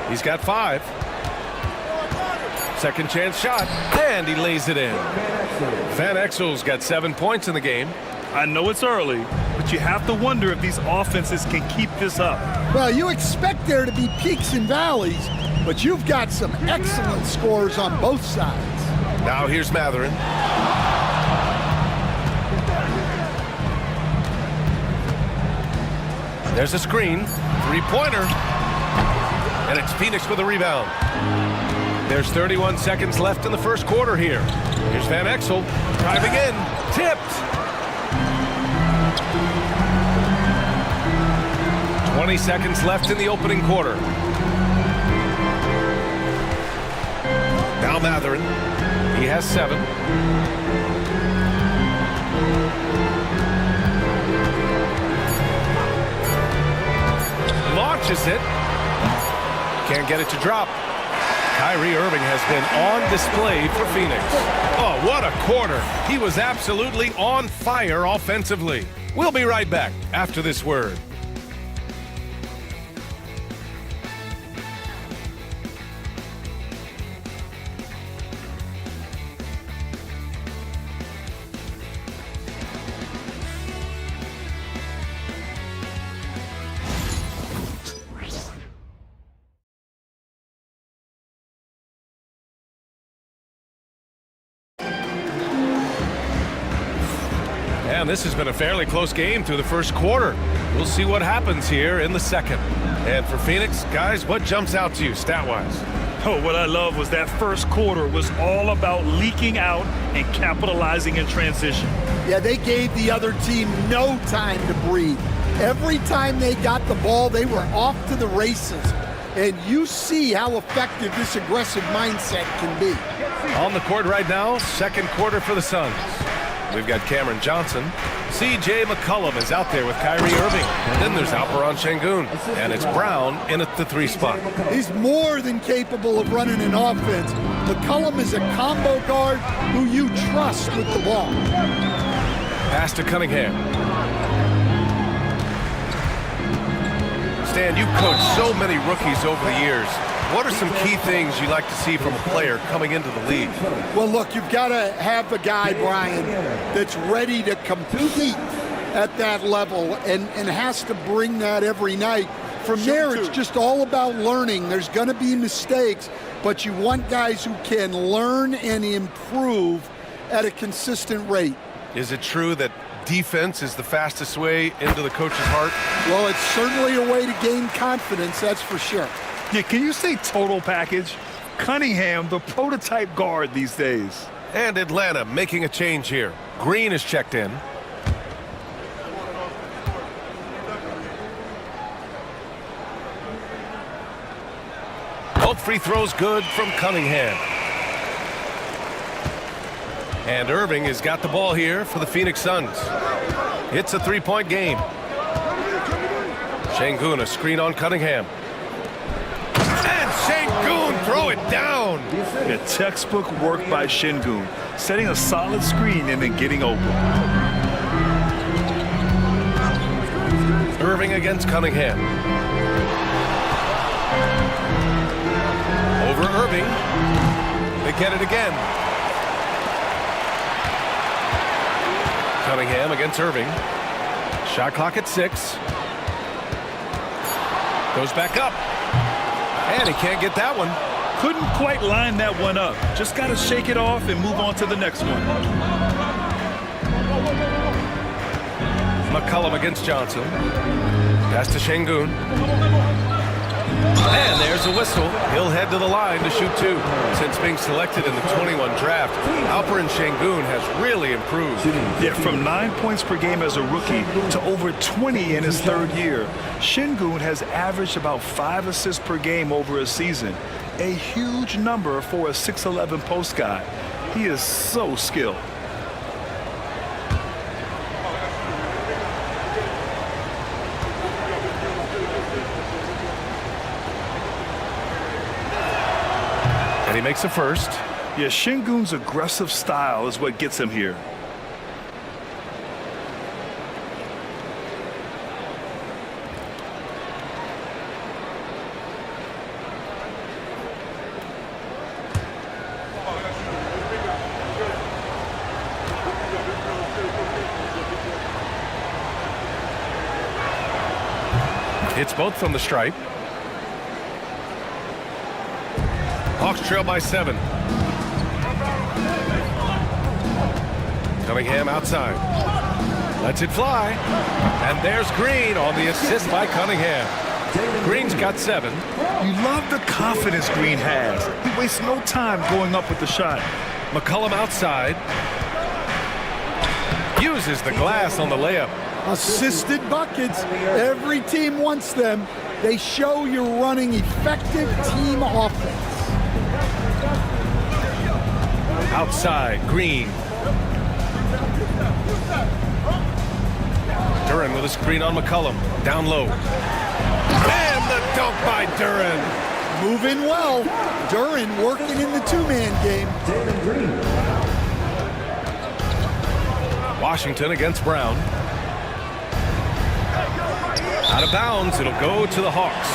He's got 5. Second chance shot, and he lays it in. Van Exel's got 7 points in the game. I know it's early, but you have to wonder if these offenses can keep this up. Well, you expect there to be peaks and valleys, but you've got some excellent scores on both sides. Now here's Mathurin. There's a screen, 3-pointer, and it's Phoenix with a rebound. There's 31 seconds left in the first quarter here. Here's Van Exel driving in, tipped. 20 seconds left in the opening quarter. Now Mathurin, he has 7. Launches it. Can't get it to drop. Kyrie Irving has been on display for Phoenix. Oh, what a quarter. He was absolutely on fire offensively. We'll be right back after this word. And this has been a fairly close game through the first quarter. We'll see what happens here in the second. And for Phoenix, guys, what jumps out to you stat-wise? Oh, what I love was that first quarter was all about leaking out and capitalizing in transition. Yeah, they gave the other team no time to breathe. Every time they got the ball, they were off to the races. And you see how effective this aggressive mindset can be. On the court right now, second quarter for the Suns. We've got Cameron Johnson. C.J. McCollum is out there with Kyrie Irving. And then there's Alperen Sengun. And it's Brown in at the 3 spot. He's more than capable of running an offense. McCollum is a combo guard who you trust with the ball. Pass to Cunningham. Stan, you've coached so many rookies over the years. What are some key things you like to see from a player coming into the league? Well, look, you've got to have a guy, Brian, that's ready to compete at that level and has to bring that every night. From there, it's just all about learning. There's going to be mistakes, but you want guys who can learn and improve at a consistent rate. Is it true that defense is the fastest way into the coach's heart? Well, it's certainly a way to gain confidence, that's for sure. Yeah, can you say total package? Cunningham, the prototype guard these days. And Atlanta making a change here. Green is checked in. Both free throws good from Cunningham. And Irving has got the ball here for the Phoenix Suns. It's a three-point game. Şengün, a screen on Cunningham. And Şengün, throw it down. A textbook work by Şengün, setting a solid screen and then getting open. Irving against Cunningham. Over Irving. They get it again. Cunningham against Irving. Shot clock at 6. Goes back up. And he can't get that one. Couldn't quite line that one up. Just got to shake it off and move on to the next one. McCollum against Johnson. Pass to Şengün. And there's a whistle. He'll head to the line to shoot 2. Since being selected in the 21 draft, Alperen Şengün has really improved. Yeah, from 9 points per game as a rookie to over 20 in his third year. Şengün has averaged about 5 assists per game over a season. A huge number for a 6'11 post guy. He is so skilled. And he makes a first. Yeah, Şengün's aggressive style is what gets him here. It's both from the stripe. Hawks trail by 7. Cunningham outside. Lets it fly. And there's Green on the assist by Cunningham. Green's got 7. You love the confidence Green has. He wastes no time going up with the shot. McCollum outside. Uses the glass on the layup. Assisted buckets. Every team wants them. They show you're running effective team offense. Outside, Green. Duren with a screen on McCollum. Down low. And the dunk by Duren. Moving well. Duren working in the two-man game. Washington against Brown. Out of bounds, it'll go to the Hawks.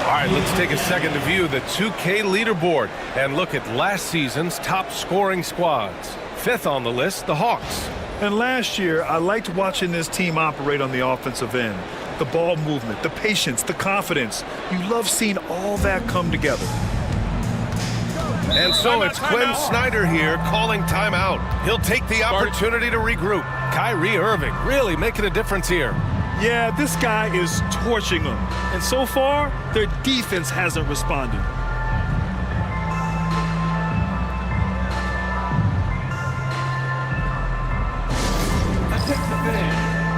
All right, let's take a second to view the 2K leaderboard and look at last season's top scoring squads. 5th on the list, the Hawks. And last year, I liked watching this team operate on the offensive end. The ball movement, the patience, the confidence. You love seeing all that come together. And so it's Quinn Snyder here calling timeout. He'll take the opportunity to regroup. Kyrie Irving really making a difference here. Yeah, this guy is torching them. And so far, their defense hasn't responded.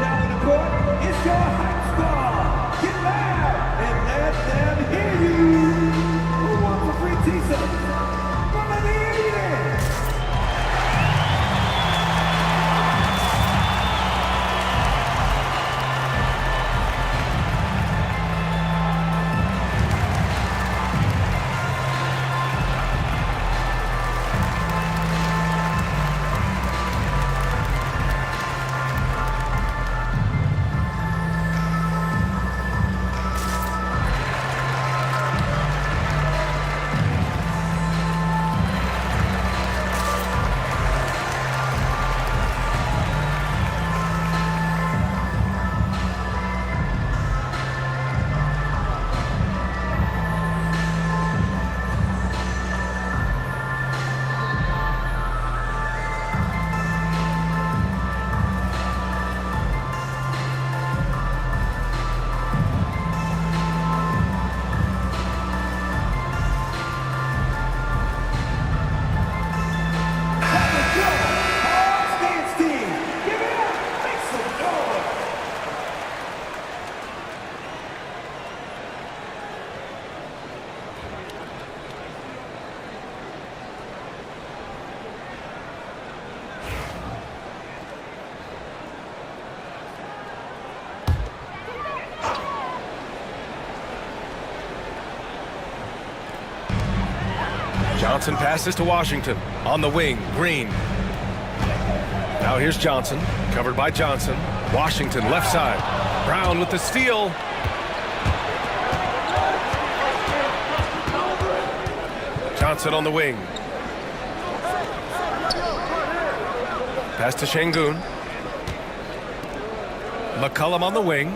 Now in the court, it's your hype squad. Get loud and let them hear you. Who wants a free t-shirt? From the Indians. Johnson passes to Washington. On the wing, Green. Now here's Johnson, covered by Johnson. Washington left side. Brown with the steal. Johnson on the wing. Pass to Şengün. McCollum on the wing.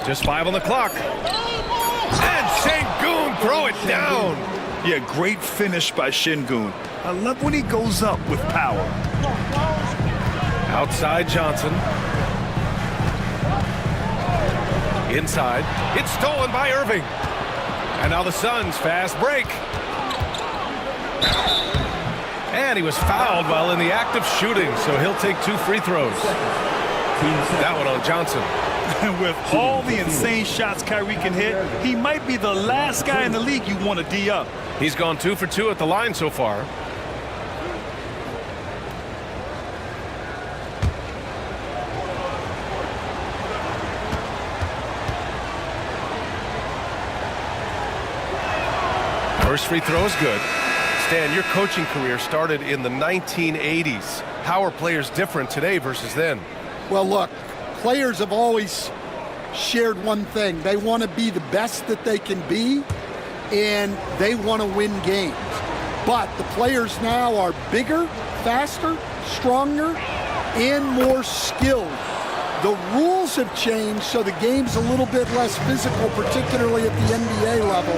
Just 5 on the clock. And Şengün throw it down. Yeah, great finish by Şengün. I love when he goes up with power. Outside Johnson. Inside. It's stolen by Irving. And now the Suns fast break. And he was fouled while in the act of shooting, so he'll take 2 free throws. That one on Johnson. And with all the insane shots Kyrie can hit, he might be the last guy in the league you want to D up. He's gone 2 for 2 at the line so far. First free throw is good. Stan, your coaching career started in the 1980s. How are players different today versus then? Well, look, players have always shared one thing. They want to be the best that they can be, and they want to win games. But the players now are bigger, faster, stronger, and more skilled. The rules have changed, so the game's a little bit less physical, particularly at the NBA level,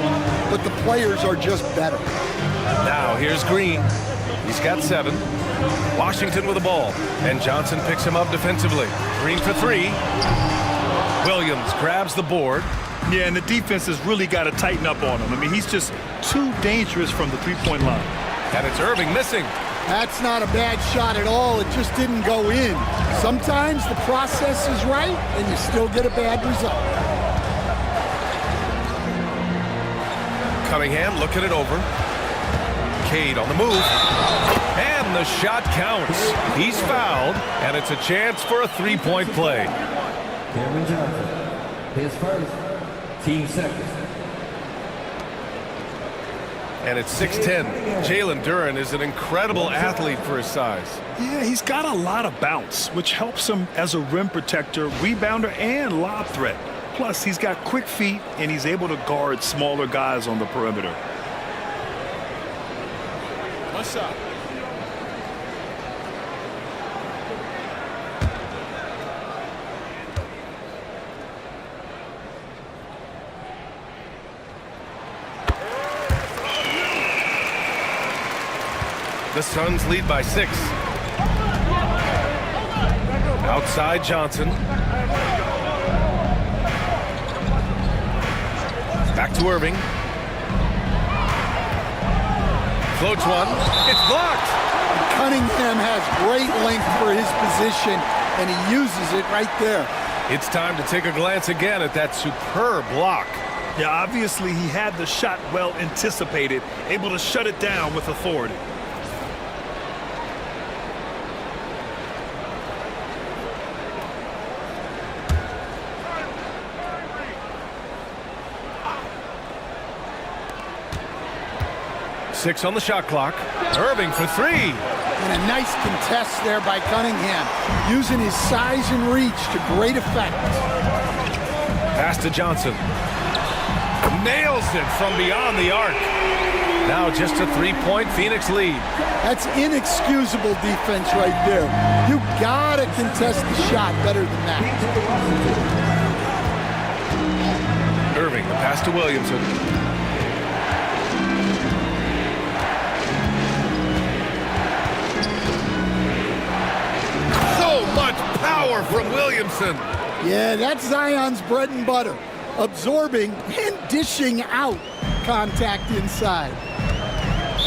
but the players are just better. Now here's Green. He's got 7. Washington with the ball, and Johnson picks him up defensively. Green for 3. Williams grabs the board. Yeah, and the defense has really got to tighten up on him. I mean, he's just too dangerous from the three-point line. And it's Irving missing. That's not a bad shot at all. It just didn't go in. Sometimes the process is right, and you still get a bad result. Cunningham looking it over. Cade on the move. And the shot counts. He's fouled, and it's a chance for a 3-point play. Cameron Johnson, his first, team second. And it's 6'10". Jalen Duren is an incredible athlete for his size. Yeah, he's got a lot of bounce, which helps him as a rim protector, rebounder, and lob threat. Plus, he's got quick feet, and he's able to guard smaller guys on the perimeter. One shot. The Suns lead by 6. Outside Johnson. Back to Irving. Floats one. It's blocked. Cunningham has great length for his position, and he uses it right there. It's time to take a glance again at that superb block. Yeah, obviously he had the shot well anticipated, able to shut it down with authority. Six on the shot clock. Irving for 3. And a nice contest there by Cunningham, using his size and reach to great effect. Pass to Johnson. Nails it from beyond the arc. Now just a 3-point Phoenix lead. That's inexcusable defense right there. You gotta contest the shot better than that. Irving, the pass to Williamson. Much power from Williamson. Yeah, that's Zion's bread and butter. Absorbing and dishing out contact inside.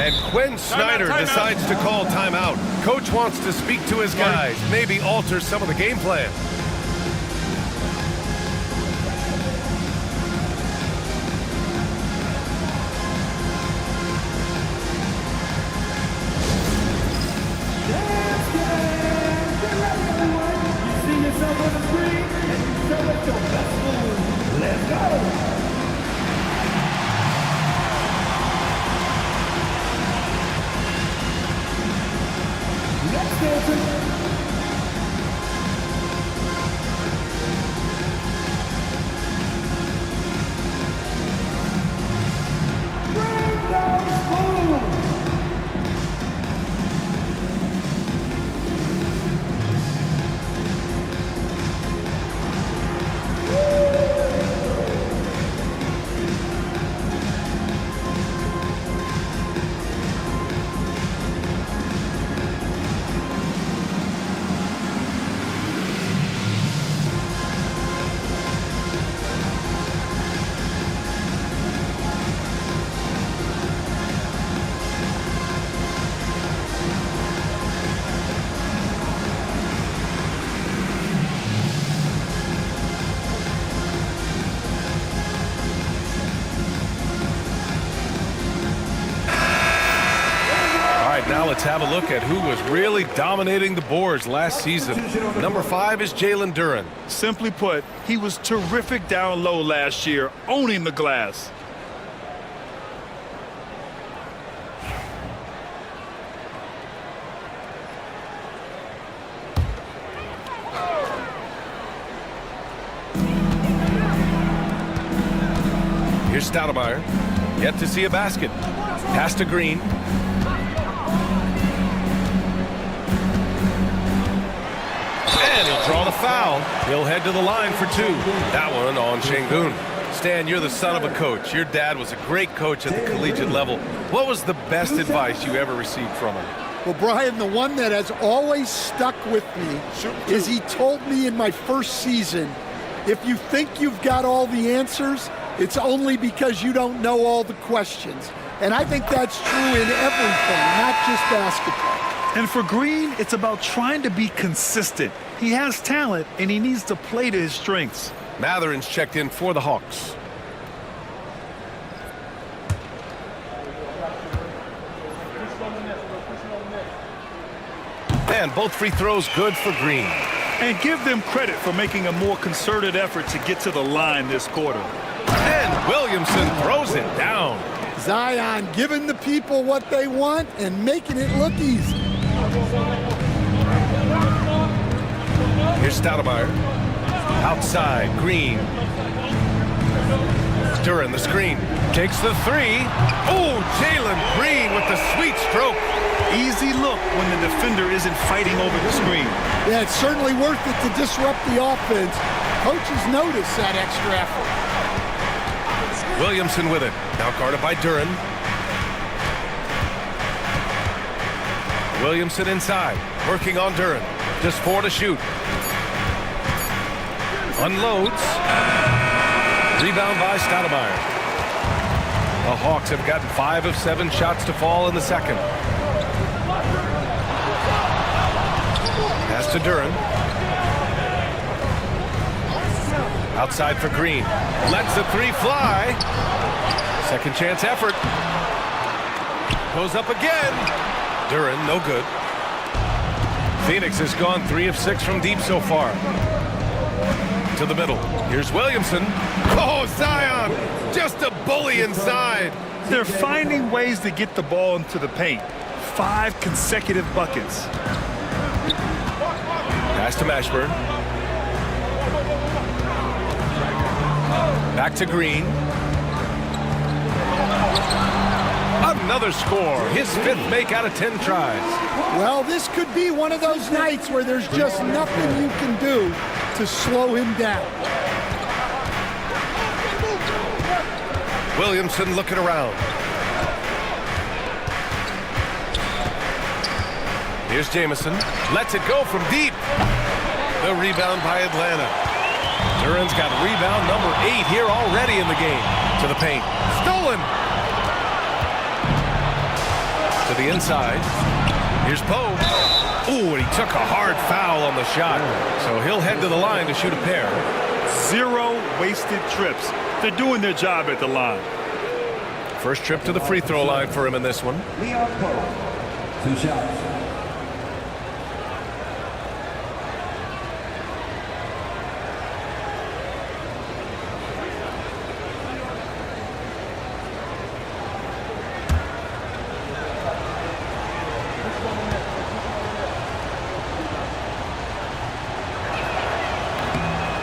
And Quinn Snyder decides to call timeout. Coach wants to speak to his guys, maybe alter some of the game plan. Let's have a look at who was really dominating the boards last season. Number 5 is Jalen Duren. Simply put, he was terrific down low last year, owning the glass. Here's Stoudemire. Yet to see a basket. Pass to Green. And he'll draw the foul. He'll head to the line for 2. That one on Şengün. Stan, you're the son of a coach. Your dad was a great coach at the collegiate level. What was the best advice you ever received from him? Well, Brian, the one that has always stuck with me is he told me in my first season, if you think you've got all the answers, it's only because you don't know all the questions. And I think that's true in everything, not just basketball. And for Green, it's about trying to be consistent. He has talent, and he needs to play to his strengths. Matherin's checked in for the Hawks. And both free throws good for Green. And give them credit for making a more concerted effort to get to the line this quarter. And Williamson throws it down. Zion giving the people what they want and making it look easy. Here's Stoudemire. Outside, Green. Duren the screen. Takes the 3. Oh, Jalen Green with the sweet stroke. Easy look when the defender isn't fighting over the screen. Yeah, it's certainly worth it to disrupt the offense. Coaches notice that extra effort. Williamson with it. Now guarded by Duren. Williamson inside. Working on Duren. Just 4 to shoot. Unloads. Rebound by Stoudemire. The Hawks have gotten 5 of 7 shots to fall in the second. Pass to Duren. Outside for Green. Lets the 3 fly. Second chance effort. Goes up again. Duren, no good. Phoenix has gone 3 of 6 from deep so far. To the middle. Here's Williamson. Oh, Zion! Just a bully inside. They're finding ways to get the ball into the paint. 5 consecutive buckets. Pass to Mashburn. Back to Green. Another score. His 5th make out of 10 tries. Well, this could be one of those nights where there's just nothing you can do to slow him down. Williamson looking around. Here's Jamison. Lets it go from deep. The rebound by Atlanta. Duren's got rebound number 8 here already in the game. To the paint. Stolen. To the inside. Here's Poe. Ooh, and he took a hard foul on the shot. So he'll head to the line to shoot a pair. 0 wasted trips. They're doing their job at the line. First trip to the free throw line for him in this one. Leon Poe, 2 shots.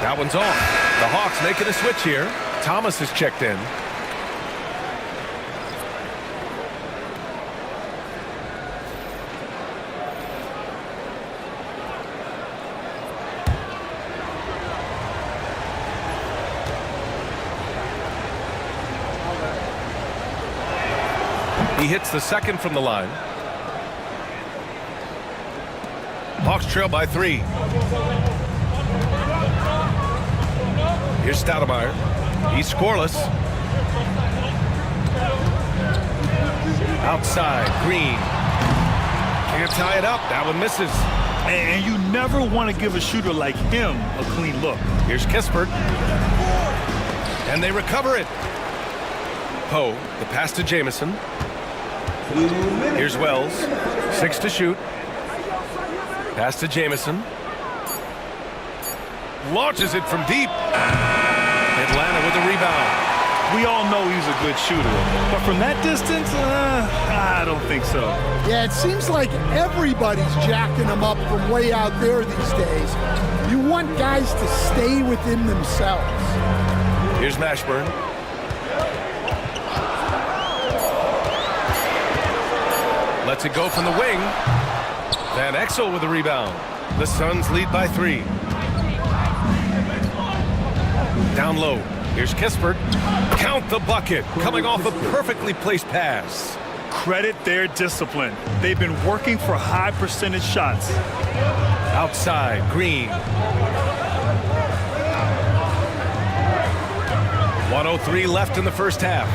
That one's off. The Hawks making a switch here. Thomas is checked in. He hits the second from the line. Hawks trail by 3. Here's Stoudemire. He's scoreless. Outside, Green. Can't tie it up. That one misses. And you never want to give a shooter like him a clean look. Here's Kispert. And they recover it. Poe, the pass to Jamison. Here's Wells. 6 to shoot. Pass to Jamison. Launches it from deep. Atlanta with the rebound. We all know he's a good shooter, but from that distance, I don't think so. Yeah, it seems like everybody's jacking him up from way out there these days. You want guys to stay within themselves. Here's Mashburn. Lets it go from the wing. Van Exel with the rebound. The Suns lead by 3. Down low. Here's Kispert. Count the bucket. Coming off a perfectly placed pass. Credit their discipline. They've been working for high percentage shots. Outside, Green. 1:03 left in the first half.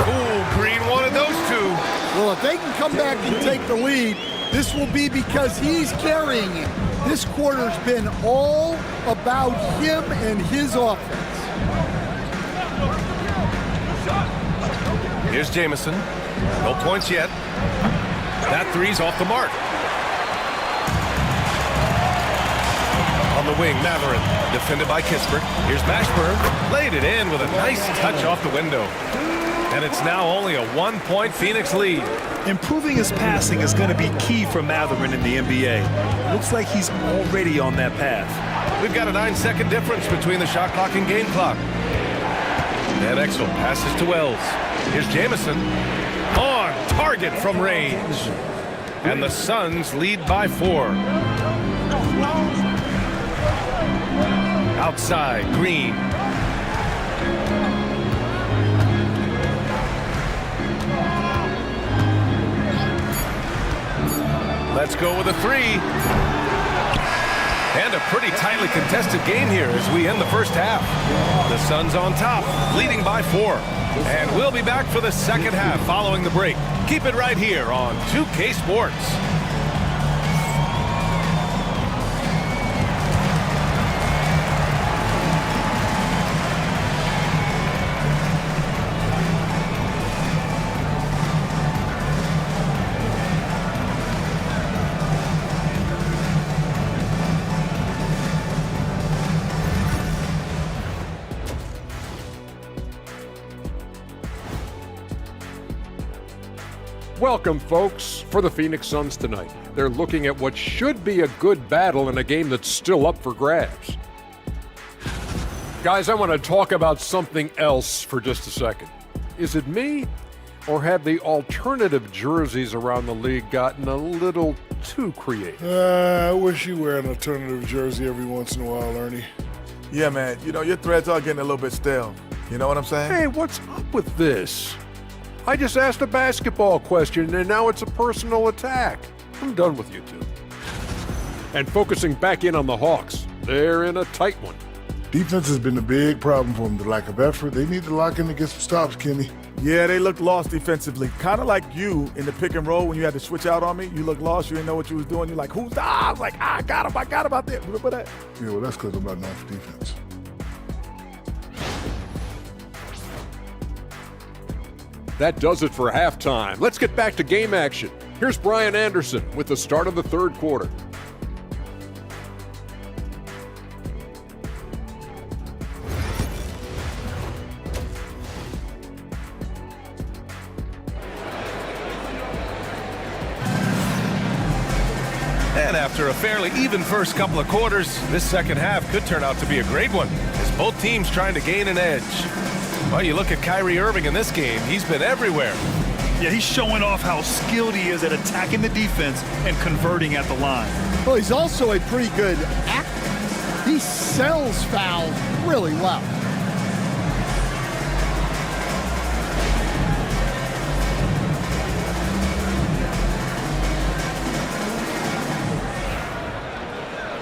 Ooh, Green wanted those two. Well, if they can come back and take the lead, this will be because he's carrying it. This quarter's been all about him and his offense. Here's Jamison. No points yet. That three's off the mark. On the wing, Matherin. Defended by Kispert. Here's Mashburn. Laid it in with a nice touch off the window. And it's now only a 1-point Phoenix lead. Improving his passing is going to be key for Matherin in the NBA. Looks like he's already on that path. We've got a 9-second difference between the shot clock and game clock. Van Exel passes to Wells. Here's Jamison. On target from range. And the Suns lead by 4. Outside, Green. Let's go with a 3. And a pretty tightly contested game here as we end the first half. The Suns on top, leading by 4. And we'll be back for the second half following the break. Keep it right here on 2K Sports. Welcome, folks, for the Phoenix Suns tonight. They're looking at what should be a good battle in a game that's still up for grabs. Guys, I want to talk about something else for just a second. Is it me, or have the alternative jerseys around the league gotten a little too creative? I wish you wear an alternative jersey every once in a while, Ernie. Yeah, man. You know, your threads are getting a little bit stale. You know what I'm saying? Hey, what's up with this? I just asked a basketball question, and now it's a personal attack. I'm done with you two. And focusing back in on the Hawks, they're in a tight one. Defense has been the big problem for them, the lack of effort. They need to lock in and get some stops, Kenny. Yeah, they looked lost defensively. Kind of like you in the pick and roll when you had to switch out on me. You looked lost. You didn't know what you was doing. You're like, who's that? I was like, I got him out there. Yeah, well, that's because I'm not known for defense. That does it for halftime. Let's get back to game action. Here's Brian Anderson with the start of the third quarter. And after a fairly even first couple of quarters, this second half could turn out to be a great one, as both teams trying to gain an edge. Well, you look at Kyrie Irving in this game, he's been everywhere. Yeah, he's showing off how skilled he is at attacking the defense and converting at the line. Well, he's also a pretty good actor. He sells fouls really well.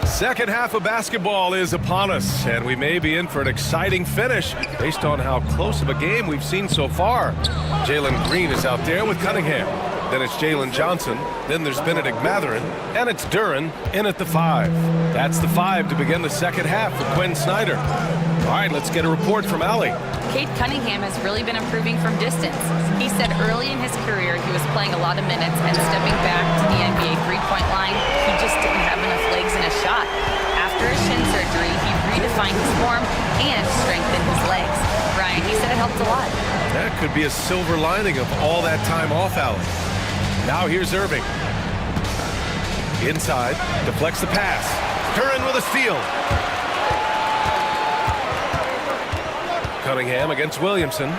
Second half of basketball is upon us, and we may be in for an exciting finish based on how close of a game we've seen so far. Jalen Green is out there with Cunningham. Then it's Jalen Johnson. Then there's Benedict Matherin. And it's Duren in at the 5. That's the 5 to begin the second half for Quinn Snyder. All right, let's get a report from Allie. Cade Cunningham has really been improving from distance. He said early in his career he was playing a lot of minutes and stepping back to the NBA three-point line, he just didn't have enough legs in his shot. After his shin surgery, he redefined his form and strengthened his legs. Brian, he said it helped a lot. That could be a silver lining of all that time off, Allie. Now here's Irving. Inside, deflects the pass. Curran with a steal. Cunningham against Williamson.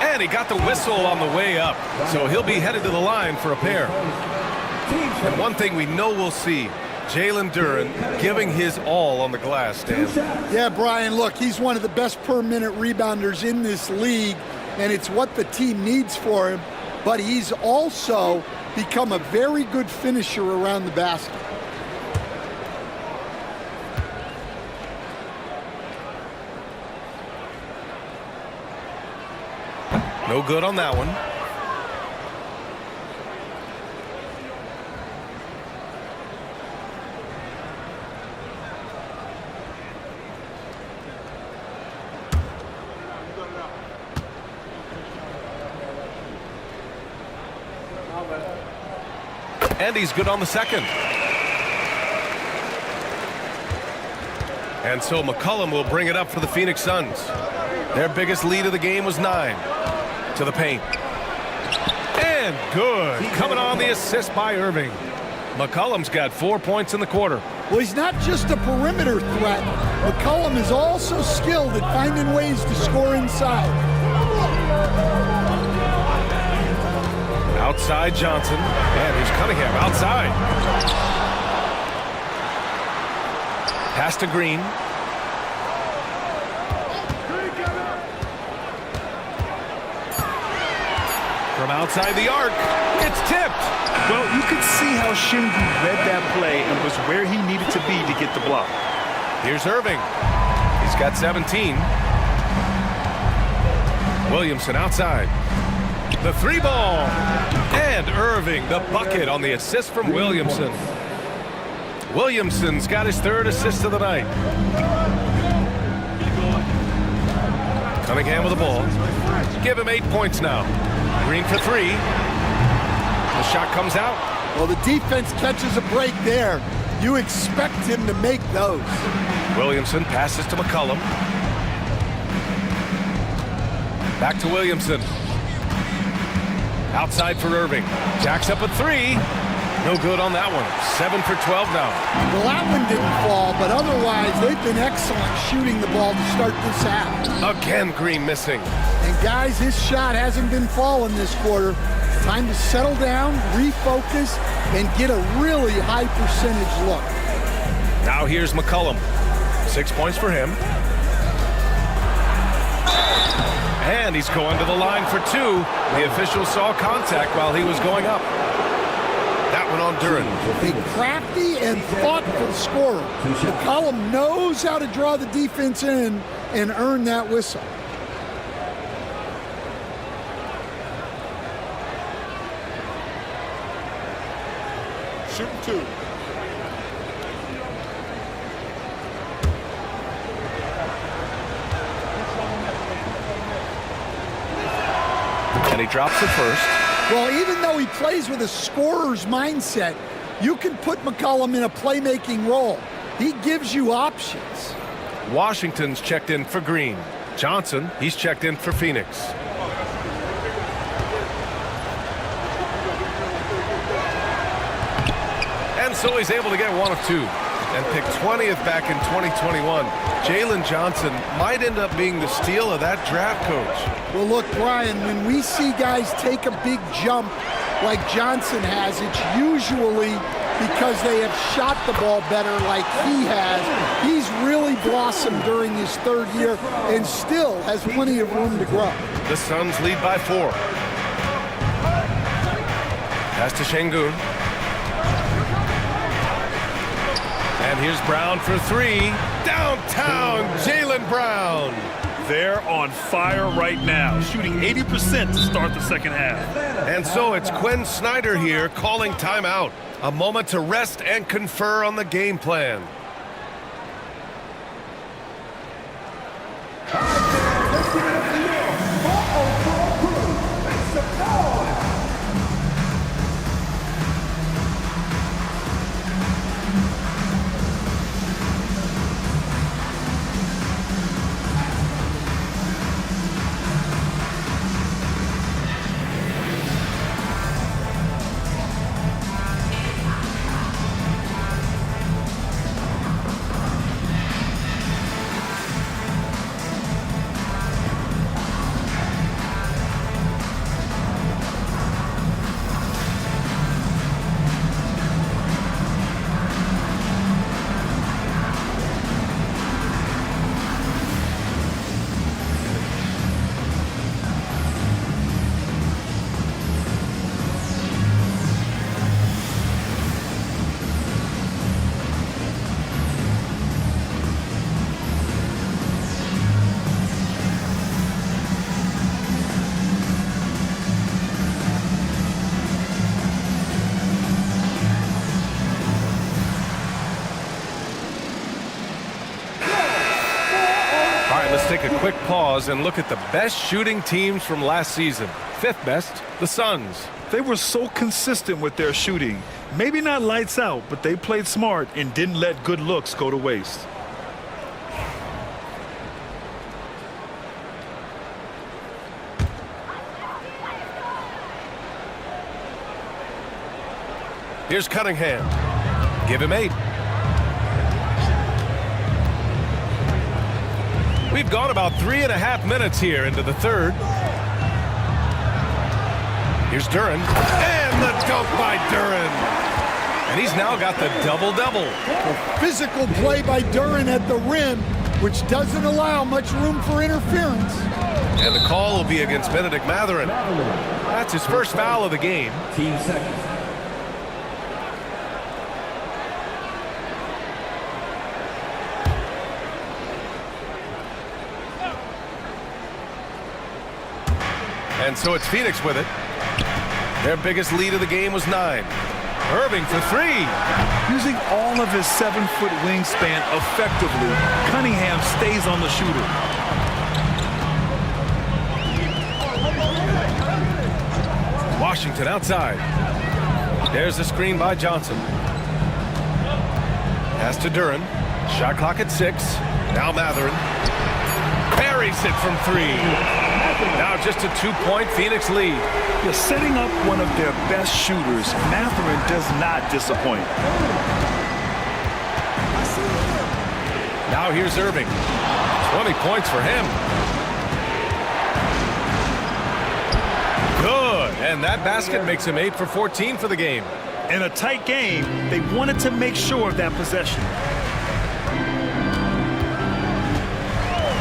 And he got the whistle on the way up. So he'll be headed to the line for a pair. And one thing we know we'll see, Jalen Duren giving his all on the glass, Dan. Yeah, Brian, look, he's one of the best per-minute rebounders in this league, and it's what the team needs for him. But he's also become a very good finisher around the basket. No good on that one. And he's good on the second. And so McCollum will bring it up for the Phoenix Suns. Their biggest lead of the game was 9. To the paint. And good. Coming on the assist by Irving. McCollum's got 4 points in the quarter. Well, he's not just a perimeter threat. McCollum is also skilled at finding ways to score inside. Outside Johnson. And here's Cunningham outside. Pass to Green. From outside the arc, it's tipped. Well, you could see how Shingu read that play and was where he needed to be to get the block. Here's Irving. He's got 17. Williamson outside. The three ball. And Irving, the bucket on the assist from Williamson. Williamson's got his 3rd assist of the night. Cunningham with the ball. Give him 8 points now. Green for 3. The shot comes out. Well, the defense catches a break there. You expect him to make those. Williamson passes to McCollum. Back to Williamson. Outside for Irving. Jacks up a 3. No good on that one. 7 for 12 now. Well, that one didn't fall, but otherwise they've been excellent shooting the ball to start this half. Again, Green missing. And guys, his shot hasn't been falling this quarter. Time to settle down, refocus, and get a really high percentage look. Now here's McCollum. 6 points for him. And he's going to the line for 2. The official saw contact while he was going up. That one on Duren. A crafty and thoughtful scorer. McCollum knows how to draw the defense in and earn that whistle. Shooting 2. And he drops the first. Well, even though he plays with a scorer's mindset, you can put McCollum in a playmaking role. He gives you options. Washington's checked in for Green. Johnson, he's checked in for Phoenix. And so he's able to get 1 of 2 and pick 20th back in 2021. Jalen Johnson might end up being the steal of that draft, Coach. Well, look, Brian, when we see guys take a big jump like Johnson has, it's usually because they have shot the ball better like he has. He's really blossomed during his 3rd year and still has plenty of room to grow. The Suns lead by 4. Pass to Şengün. And here's Brown for 3. Downtown, Jaylen Brown. They're on fire right now, shooting 80% to start the second half. And so it's Quinn Snyder here calling timeout. A moment to rest and confer on the game plan. take a quick pause and look at the best shooting teams from last season. 5th best, the Suns. They were so consistent with their shooting. Maybe not lights out, but they played smart and didn't let good looks go to waste. Here's Cunningham. Give him 8. We've gone about 3.5 minutes here into the 3rd. Here's Duren. And the dunk by Duren. And he's now got the double-double. A physical play by Duren at the rim, which doesn't allow much room for interference. And the call will be against Bennedict Mathurin. That's his first foul of the game. Team seconds. And so it's Phoenix with it. Their biggest lead of the game was 9. Irving for 3. Using all of his 7-foot wingspan effectively, Cunningham stays on the shooter. Washington outside. There's the screen by Johnson. Pass to Duren. Shot clock at 6. Now Mathurin. Buries it from 3. Now just a 2-point Phoenix lead. You're setting up one of their best shooters. Mathurin does not disappoint. Now here's Irving. 20 points for him. Good. And that basket makes him 8 for 14 for the game. In a tight game, they wanted to make sure of that possession.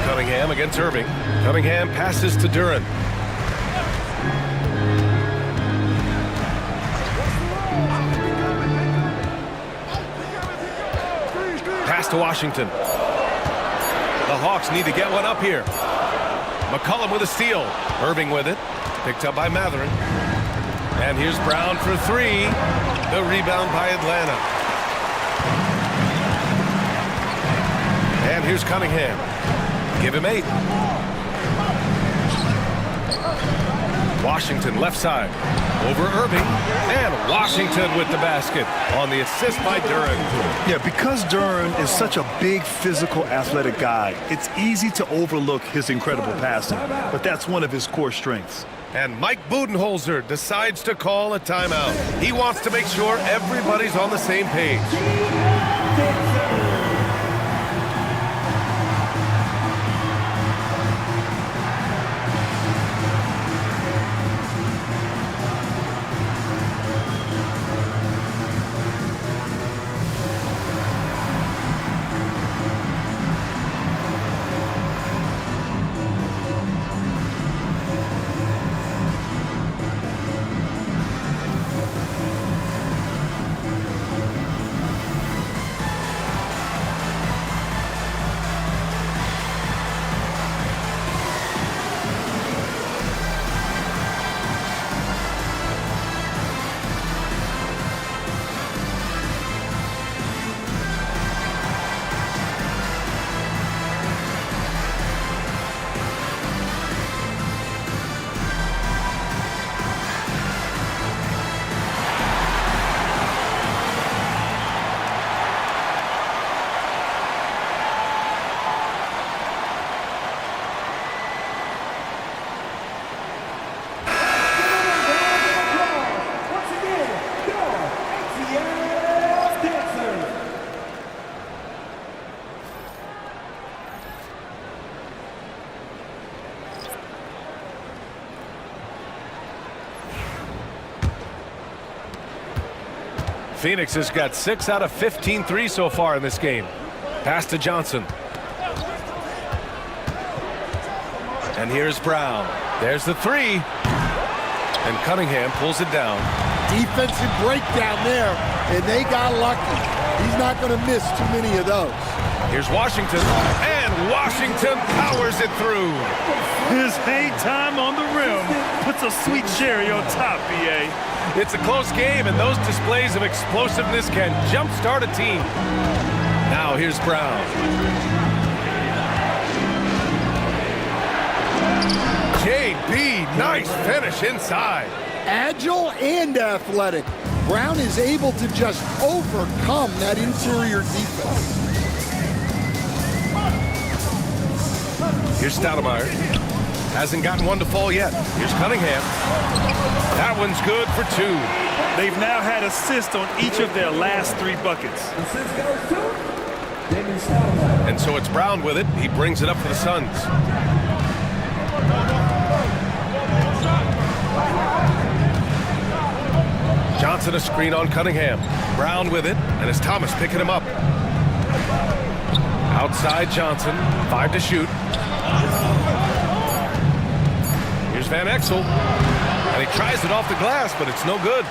Cunningham against Irving. Cunningham passes to Duren. Pass to Washington. The Hawks need to get one up here. McCollum with a steal. Irving with it. Picked up by Mathurin. And here's Brown for 3. The rebound by Atlanta. And here's Cunningham. Give him 8. Washington left side. Over Irving. And Washington with the basket on the assist by Duren. Yeah, because Duren is such a big, physical, athletic guy, it's easy to overlook his incredible passing. But that's one of his core strengths. And Mike Budenholzer decides to call a timeout. He wants to make sure everybody's on the same page. Phoenix has got 6 out of 15 threes so far in this game. Pass to Johnson. And here's Brown. There's the 3. And Cunningham pulls it down. Defensive breakdown there, and they got lucky. He's not going to miss too many of those. Here's Washington, and Washington powers it through. His hang time on the rim puts a sweet cherry on top, B.A. It's a close game, and those displays of explosiveness can jumpstart a team. Now here's Brown. JB, nice finish inside. Agile and athletic. Brown is able to just overcome that interior defense. Here's Stoudemire. Hasn't gotten one to fall yet. Here's Cunningham. That one's good for 2. They've now had assists on each of their last 3 buckets. And so it's Brown with it. He brings it up for the Suns. Johnson a screen on Cunningham. Brown with it, and it's Thomas picking him up. Outside Johnson, 5 to shoot. Here's Van Exel, and he tries it off the glass, but it's no good.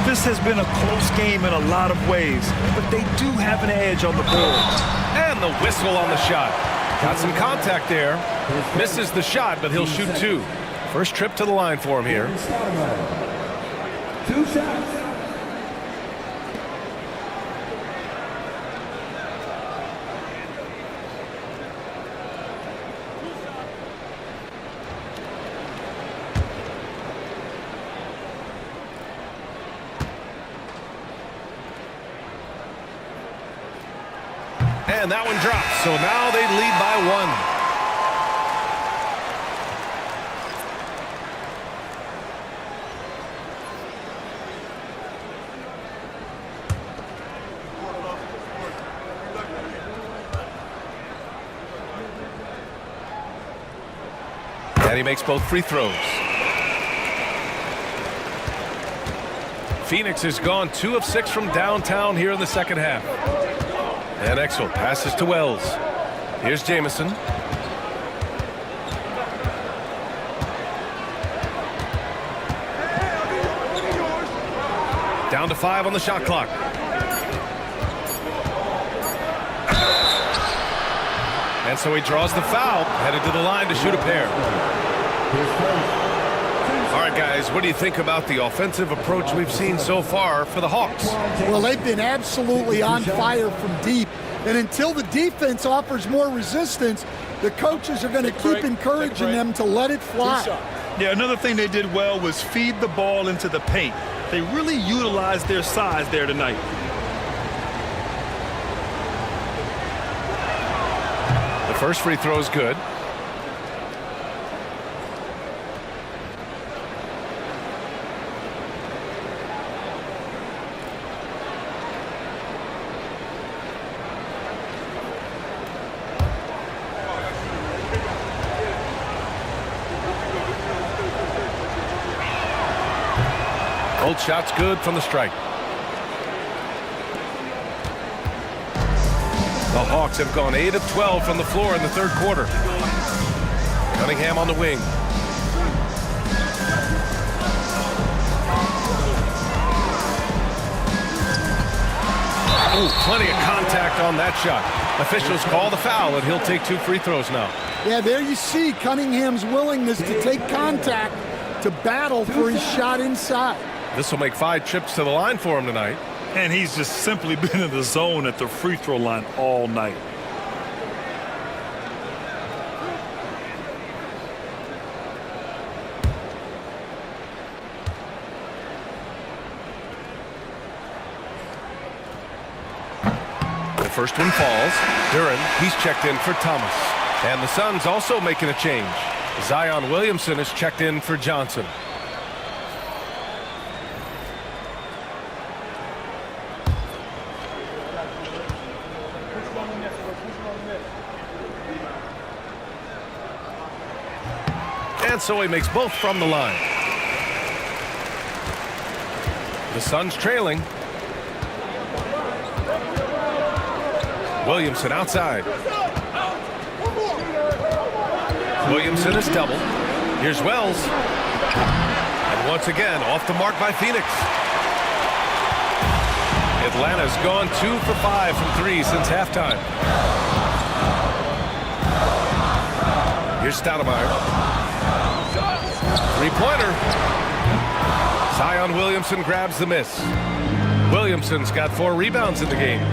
This has been a close game in a lot of ways, but they do have an edge on the boards. And the whistle on the shot. Got some contact there. Misses the shot, but he'll shoot 2. First trip to the line for him here. 2 shots. And that one drops, so now they lead by 1. And he makes both free throws. Phoenix has gone 2 of 6 from downtown here in the second half. And Exel passes to Wells. Here's Jamison. Down to 5 on the shot clock. And so he draws the foul, headed to the line to shoot a pair. All right, guys, what do you think about the offensive approach we've seen so far for the Hawks? Well, they've been absolutely on fire from deep. And until the defense offers more resistance, the coaches are going to keep encouraging them to let it fly. Yeah, another thing they did well was feed the ball into the paint. They really utilized their size there tonight. The first free throw is good. Old shot's good from the strike. The Hawks have gone 8 of 12 from the floor in the third quarter. Cunningham on the wing. Ooh, plenty of contact on that shot. Officials call the foul, and he'll take 2 free throws now. Yeah, there you see Cunningham's willingness to take contact to battle for his shot inside. This will make 5 trips to the line for him tonight. And he's just simply been in the zone at the free throw line all night. The first one falls. Duren, he's checked in for Thomas. And the Suns also making a change. Zion Williamson is checked in for Johnson. And so he makes both from the line. The Suns trailing. Williamson outside. Williamson is double. Here's Wells. And once again, off the mark by Phoenix. Atlanta's gone 2 for 5 from 3 since halftime. Here's Stoudemire. Three-pointer. Zion Williamson grabs the miss. Williamson's got 4 rebounds in the game.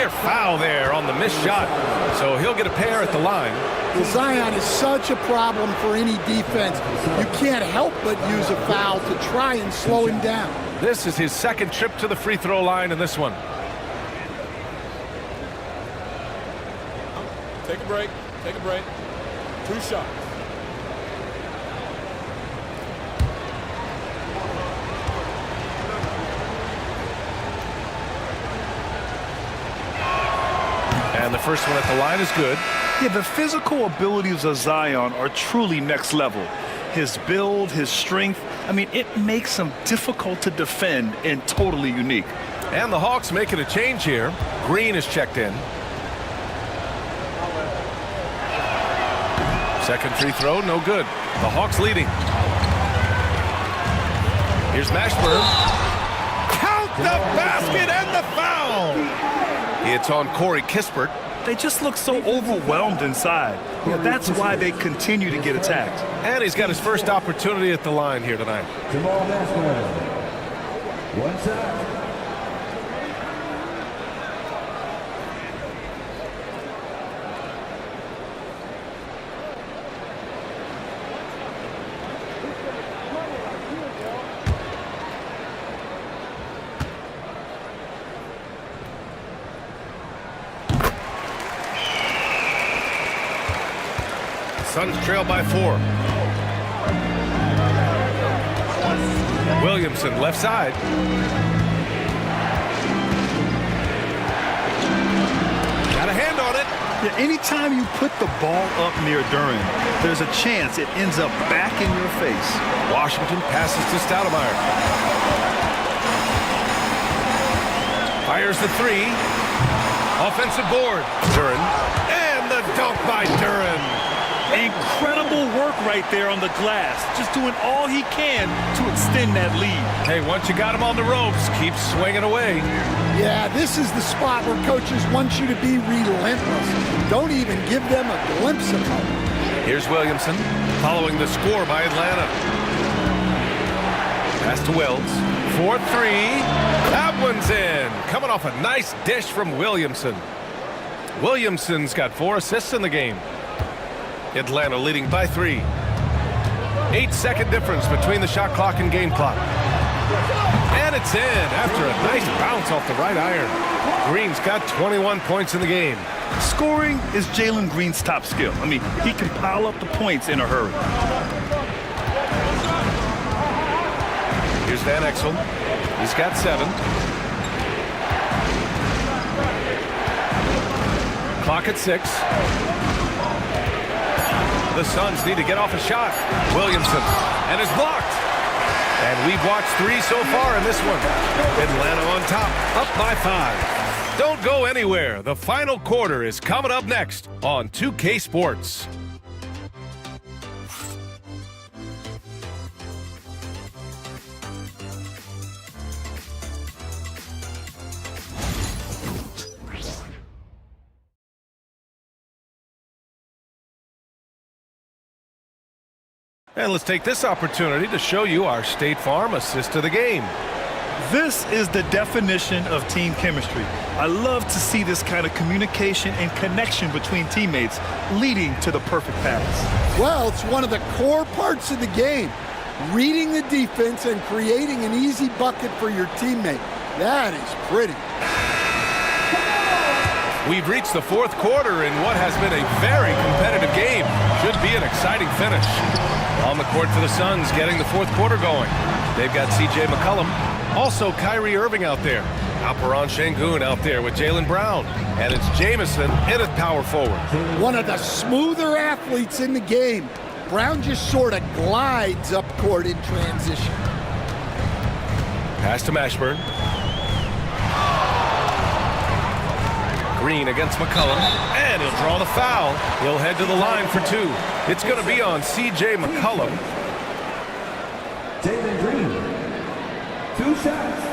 clear foul there on the missed shot. So he'll get a pair at the line. Well, Zion is such a problem for any defense. You can't help but use a foul to try and slow him down. This is his second trip to the free throw line in this one. Take a break. Take a break. 2 shots. And the first one at the line is good. Yeah, the physical abilities of Zion are truly next level. His build, his strength, I mean, it makes him difficult to defend and totally unique. And the Hawks making a change here. Green is checked in. Second free throw, no good. The Hawks leading. Here's Mashburn. Count the basket and the foul! It's on Corey Kispert. They just look so overwhelmed inside. Yeah, that's why they continue to get attacked. And he's got his first opportunity at the line here tonight. Jamal Mashburn. 1 shot. Suns trail by 4. Williamson, left side. Got a hand on it. Yeah, anytime you put the ball up near Duren, there's a chance it ends up back in your face. Washington passes to Stoudemire. Fires the 3. Offensive board. Duren. And the dunk by Duren. Incredible work right there on the glass. Just doing all he can to extend that lead. Hey, once you got him on the ropes, keep swinging away. Yeah, this is the spot where coaches want you to be relentless. Don't even give them a glimpse of hope. Here's Williamson following the score by Atlanta. Pass to Wells. 4-3. That one's in. Coming off a nice dish from Williamson. Williamson's got 4 assists in the game. Atlanta leading by 3. 8-second difference between the shot clock and game clock. And it's in after a nice bounce off the right iron. Green's got 21 points in the game. Scoring is Jalen Green's top skill. I mean, he can pile up the points in a hurry. Here's Van Exel. He's got 7. Clock at 6. The Suns need to get off a shot. Williamson, and is blocked. And we've watched 3 so far in this one. Atlanta on top, up by 5. Don't go anywhere. The final quarter is coming up next on 2K Sports. And let's take this opportunity to show you our State Farm assist to the game. This is the definition of team chemistry. I love to see this kind of communication and connection between teammates leading to the perfect pass. Well, it's one of the core parts of the game. Reading the defense and creating an easy bucket for your teammate. That is pretty. We've reached the 4th quarter in what has been a very competitive game. Should be an exciting finish. On the court for the Suns, getting the 4th quarter going. They've got C.J. McCollum. Also Kyrie Irving out there. Alperon Şengün out there with Jaylen Brown. And it's Jamison in at power forward. One of the smoother athletes in the game. Brown just sort of glides up court in transition. Pass to Mashburn. Green against McCollum, and he'll draw the foul. He'll head to the line for 2. It's going to be on C.J. McCollum. Jalen Green, 2 shots.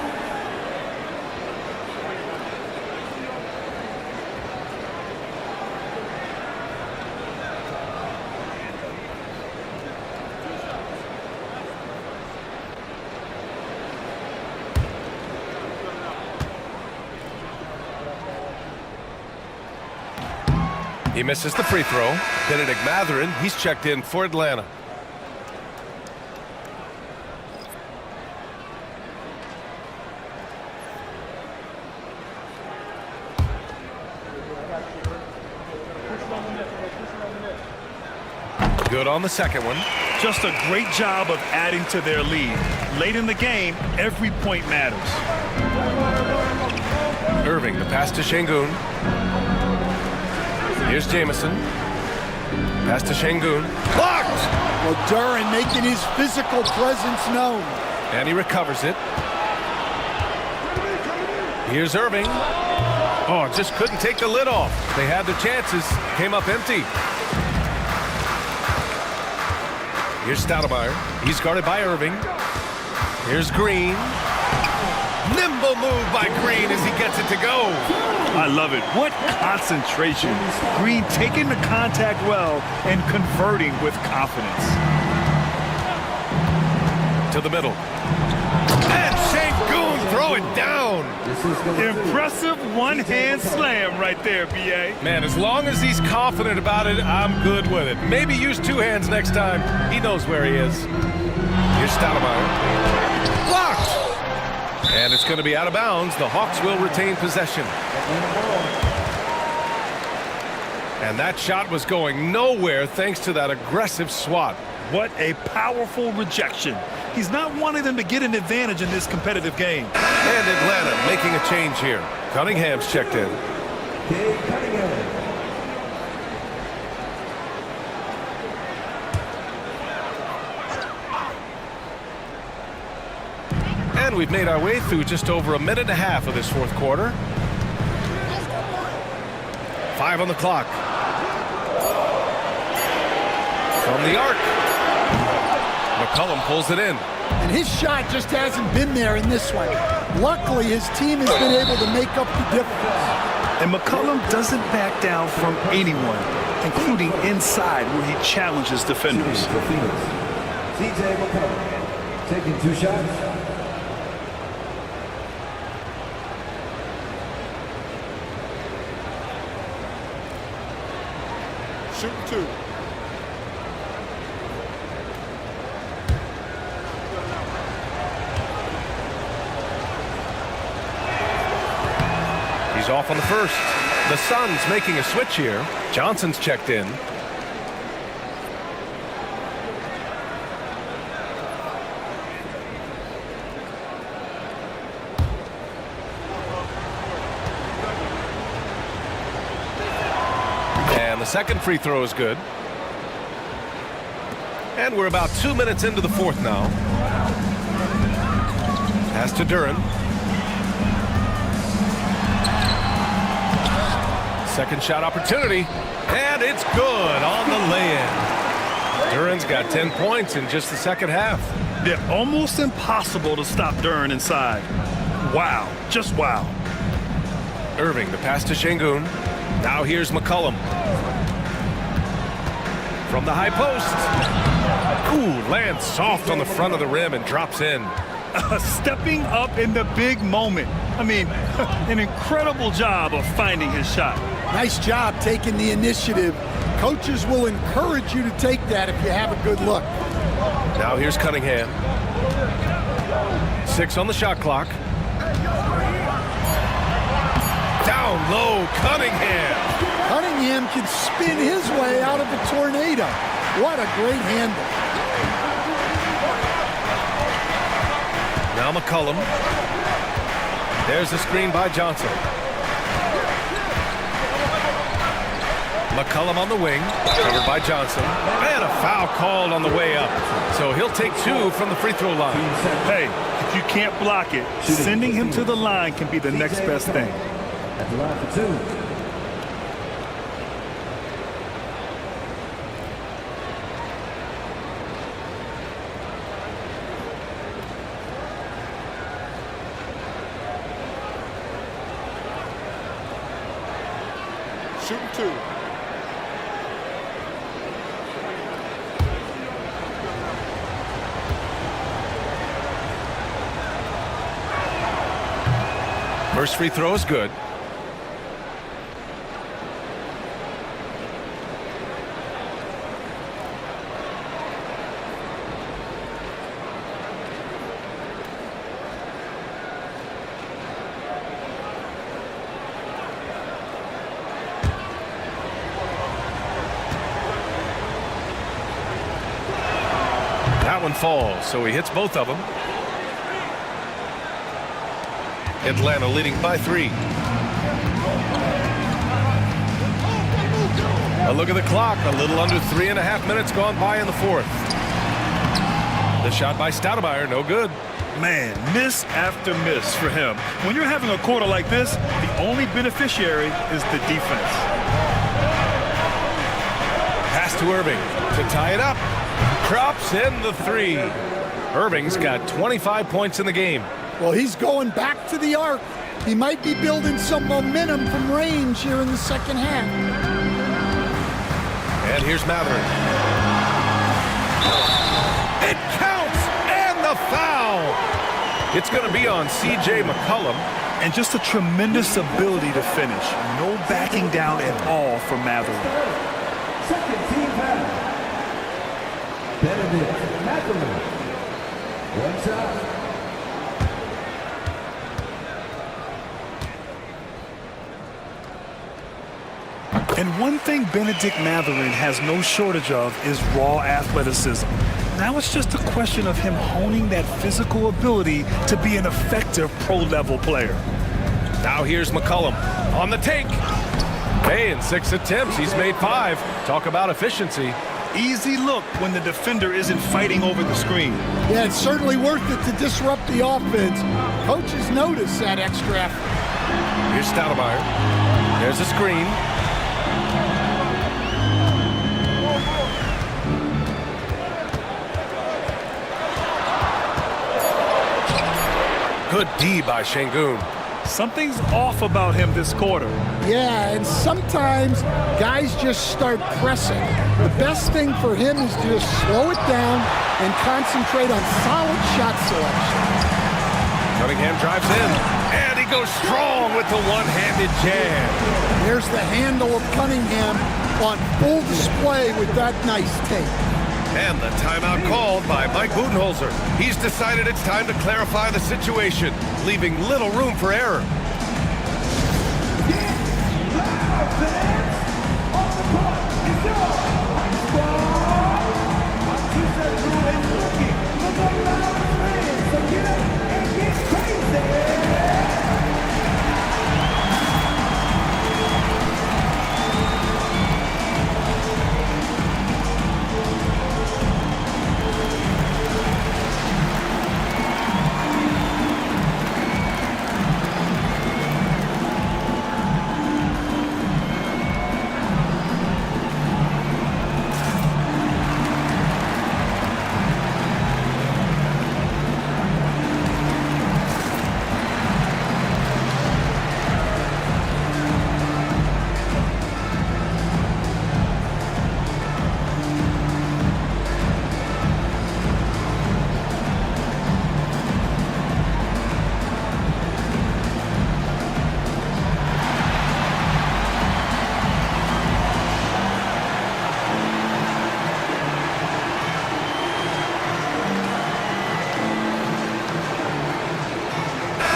He misses the free throw. Benedict Mathurin, he's checked in for Atlanta. Good on the second one. Just a great job of adding to their lead. Late in the game, every point matters. Irving, the pass to Şengün. Here's Jamison. Pass to Şengün. Blocked! Well, Duren making his physical presence known. And he recovers it. Here's Irving. Oh, just couldn't take the lid off. They had their chances. Came up empty. Here's Stoudemire. He's guarded by Irving. Here's Green. Nimble move by Green as he gets it to go. I love it. What concentration. Green taking the contact well and converting with confidence. To the middle. And Şengün throw it down. Impressive one-hand slam right there, B.A. Man, as long as he's confident about it, I'm good with it. Maybe use two hands next time. He knows where he is. Here's Stoudemire. Blocked! And it's going to be out of bounds. The Hawks will retain possession. And that shot was going nowhere thanks to that aggressive swat. What a powerful rejection. He's not wanting them to get an advantage in this competitive game. And Atlanta making a change here. Cunningham's checked in. And we've made our way through just over a minute and a half of this fourth quarter. 5 on the clock. From the arc. McCollum pulls it in. And his shot just hasn't been there in this one. Luckily, his team has been able to make up the difference. And McCollum doesn't back down from anyone, including inside where he challenges defenders. CJ McCollum taking 2 shots. Shooting 2. He's off on the first. The Suns making a switch here. Johnson's checked in. And the second free throw is good. And we're about 2 minutes into the fourth now. Pass to Duren. Second shot opportunity, and it's good on the lay-in. Duren's got 10 points in just the second half. They're almost impossible to stop Duren inside. Wow, just wow. Irving, the pass to Şengün. Now here's McCollum. From the high post. Ooh, lands soft on the front of the rim and drops in. Stepping up in the big moment. I mean, an incredible job of finding his shot. Nice job taking the initiative. Coaches will encourage you to take that if you have a good look. Now here's Cunningham. 6 on the shot clock. Down low, Cunningham. Cunningham can spin his way out of a tornado. What a great handle. Now McCollum. There's the screen by Johnson. McCollum on the wing, covered by Johnson. And a foul called on the way up. So he'll take 2 from the free throw line. Hey, if you can't block it, sending him to the line can be the next best thing. At the line for 2. Shooting 2. First free throw is good. that one falls, so he hits both of them. Atlanta leading by 3. A look at the clock. A little under 3.5 minutes gone by in the 4th. The shot by Stoudemire, no good. Man, miss after miss for him. When you're having a quarter like this, the only beneficiary is the defense. Pass to Irving to tie it up. Drops in the 3. Irving's got 25 points in the game. Well, he's going back to the arc. He might be building some momentum from range here in the second half. And here's Mathurin. It counts, and the foul. It's going to be on C.J. McCollum. And just a tremendous ability to finish. No backing down at all from Mathurin. Second team foul. Benedict Mathurin. 1 shot. And one thing Benedict Mathurin has no shortage of is raw athleticism. Now it's just a question of him honing that physical ability to be an effective pro-level player. Now here's McCollum on the take. Hey, in 6 attempts, he's made 5. Talk about efficiency. Easy look when the defender isn't fighting over the screen. Yeah, it's certainly worth it to disrupt the offense. Coaches notice that extra effort. Here's Stoudemire. There's a screen. Good D by Şengün. Something's off about him this quarter. Yeah, and sometimes guys just start pressing. The best thing for him is to just slow it down and concentrate on solid shot selection. Cunningham drives in, and he goes strong with the one-handed jab. There's the handle of Cunningham on full display with that nice take. And the timeout called by Mike Budenholzer. He's decided it's time to clarify the situation, leaving little room for error.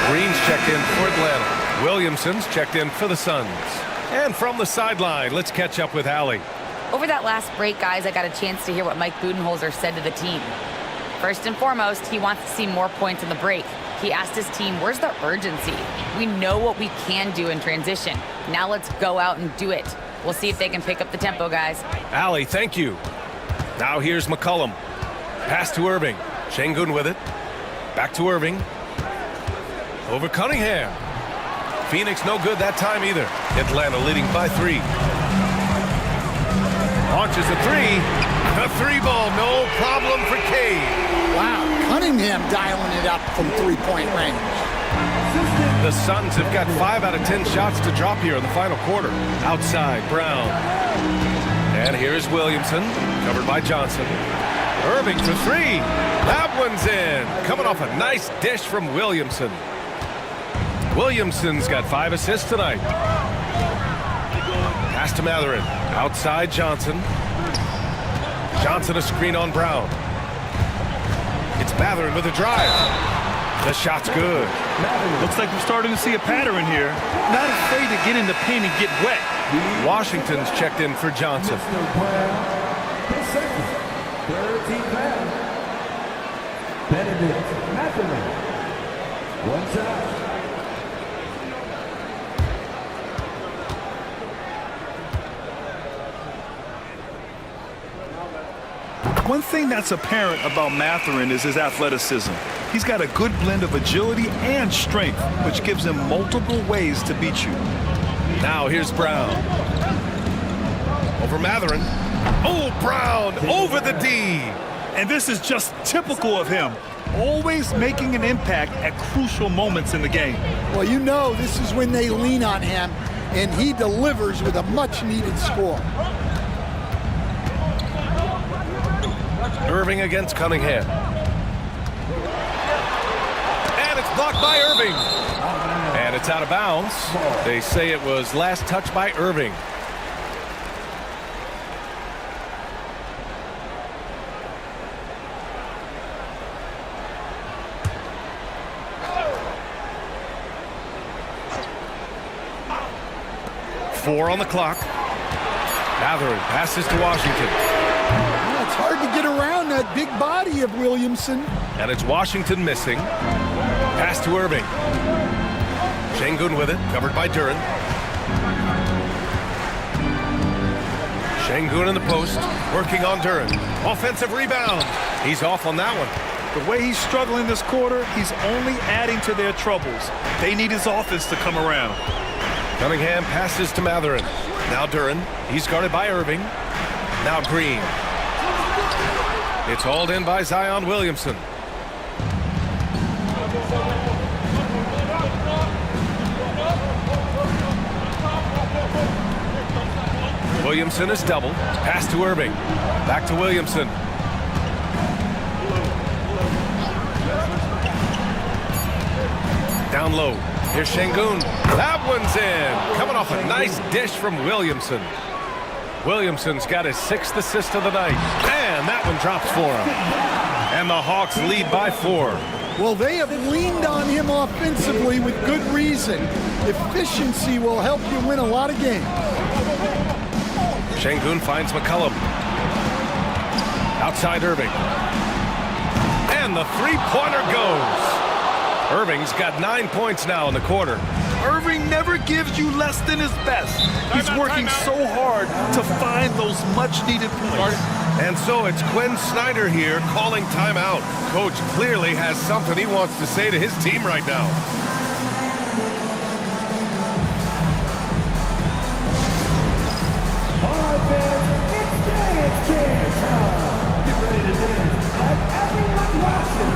Green's checked in for Atlanta. Williamson's checked in for the Suns. And from the sideline, let's catch up with Allie. Over that last break, guys, I got a chance to hear what Mike Budenholzer said to the team. First and foremost, he wants to see more points in the break. He asked his team, where's the urgency? We know what we can do in transition. Now let's go out and do it. We'll see if they can pick up the tempo, guys. Allie, thank you. Now here's McCollum. Pass to Irving. Şengün with it. Back to Irving. Over Cunningham. Phoenix no good that time either. Atlanta leading by 3. Launches a 3. A 3-ball, no problem for Cade. Wow, Cunningham dialing it up from three-point range. The Suns have got 5 out of 10 shots to drop here in the final quarter. Outside, Brown. And here's Williamson, covered by Johnson. Irving for 3. That one's in. Coming off a nice dish from Williamson. Williamson's got 5 assists tonight. Pass to Mathurin. Outside Johnson. Johnson a screen on Brown. It's Mathurin with a drive. The shot's good. Looks like we're starting to see a pattern here. Not afraid to get in the paint and get wet. Washington's checked in for Johnson. Benedict Mathurin. One side. One thing that's apparent about Mathurin is his athleticism. He's got a good blend of agility and strength, which gives him multiple ways to beat you. Now here's Brown. Over Mathurin. Oh, Brown over the D. And this is just typical of him, always making an impact at crucial moments in the game. Well, you know this is when they lean on him, and he delivers with a much-needed score. Irving against Cunningham. And it's blocked by Irving. And it's out of bounds. They say it was last touched by Irving. Four on the clock. Mathurin passes to Washington. It's hard to get around that big body of Williamson. And it's Washington missing. Pass to Irving. Şengün with it, covered by Duren. Şengün in the post, working on Duren. Offensive rebound. He's off on that one. The way he's struggling this quarter, he's only adding to their troubles. They need his offense to come around. Cunningham passes to Mathurin. Now Duren. He's guarded by Irving. Now Green. It's hauled in by Zion Williamson. Williamson is doubled. Pass to Irving. Back to Williamson. Down low. Here's Şengün. That one's in. Coming off a nice dish from Williamson. Williamson's got his 6th assist of the night. And that one drops for him. And the Hawks lead by 4. Well, they have leaned on him offensively with good reason. Efficiency will help you win a lot of games. Şengün finds McCollum. Outside Irving. And the three-pointer goes. Irving's got 9 points now in the quarter. Irving never gives you less than his best. He's working so hard to find those much-needed points. And so it's Quinn Snyder here calling timeout. Coach clearly has something he wants to say to his team right now. All right, fans, it's dance time. Get ready to dance like everyone watching.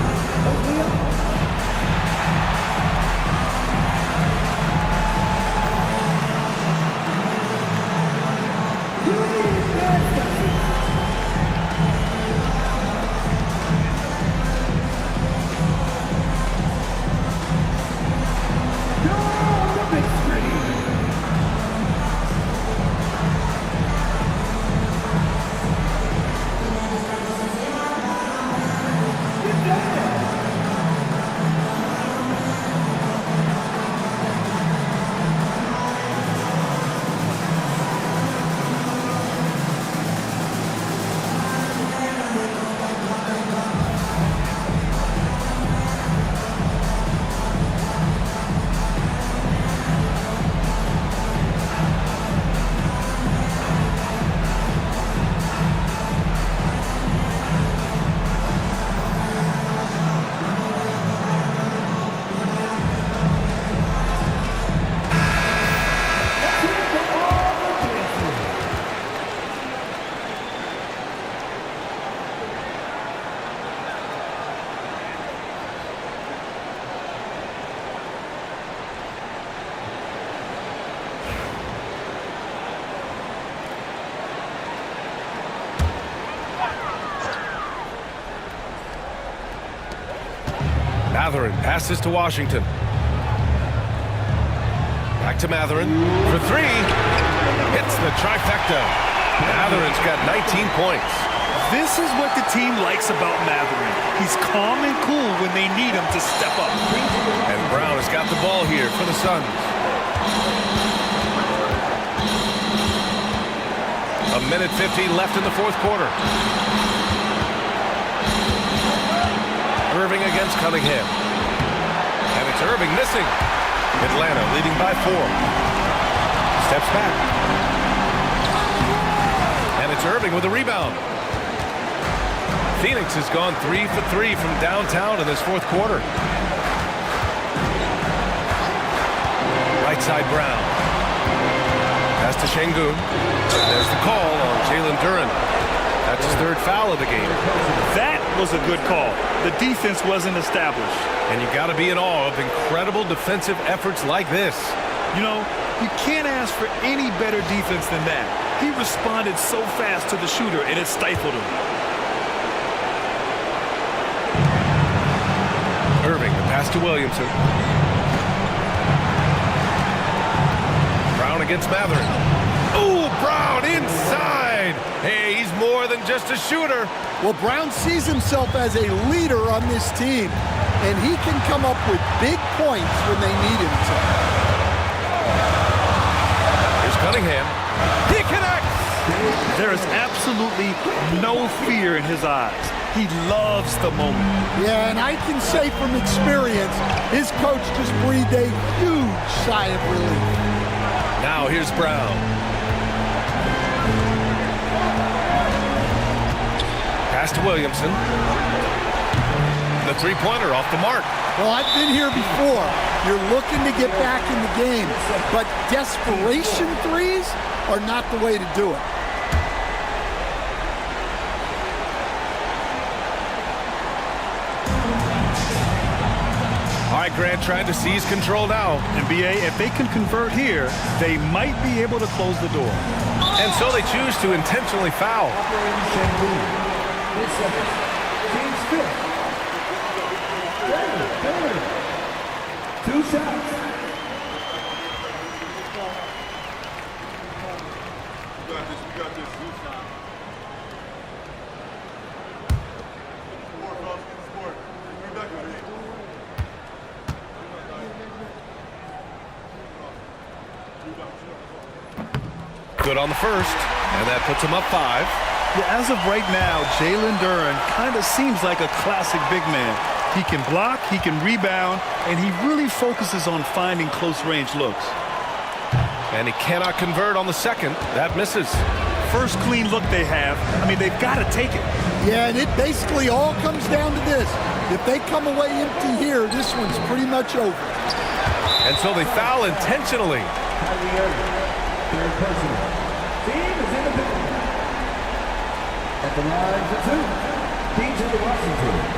Mathurin passes to Washington. Back to Mathurin for 3. Hits the trifecta. Mathurin's got 19 points. This is what the team likes about Mathurin. He's calm and cool when they need him to step up. And Brown has got the ball here for the Suns. A minute 15 left in the fourth quarter. Irving against Cunningham. And it's Irving missing. Atlanta leading by 4. Steps back. And it's Irving with a rebound. Phoenix has gone 3 for 3 from downtown in this fourth quarter. Right side Brown. Pass to Şengün. There's the call on Jalen Duren. That's his 3rd foul of the game. That was a good call. The defense wasn't established. And you got to be in awe of incredible defensive efforts like this. You know, you can't ask for any better defense than that. He responded so fast to the shooter, and it stifled him. Irving, the pass to Williamson. Brown against Mathurin. Oh, Brown inside. Hey, he's more than just a shooter. Well, Brown sees himself as a leader on this team, and he can come up with big points when they need him to. Here's Cunningham. He connects. There is absolutely no fear in his eyes. He loves the moment. Yeah, and I can say from experience, his coach just breathed a huge sigh of relief. Now here's Brown. Pass to Williamson. The three-pointer off the mark. Well, I've been here before. You're looking to get back in the game, but desperation threes are not the way to do it. All right, Grant trying to seize control now. NBA, if they can convert here, they might be able to close the door. And so they choose to intentionally foul. Team's 5th. 2 shots. Good on the first, and that puts him up 5. Yeah, as of right now, Jalen Duren kind of seems like a classic big man. He can block, he can rebound, and he really focuses on finding close-range looks. And he cannot convert on the second. That misses. First clean look they have. I mean, they've got to take it. Yeah, and it basically all comes down to this. If they come away empty here, this one's pretty much over. And so they foul intentionally. Third personal. Team is in the picture. At the line for 2. Team to the Washington.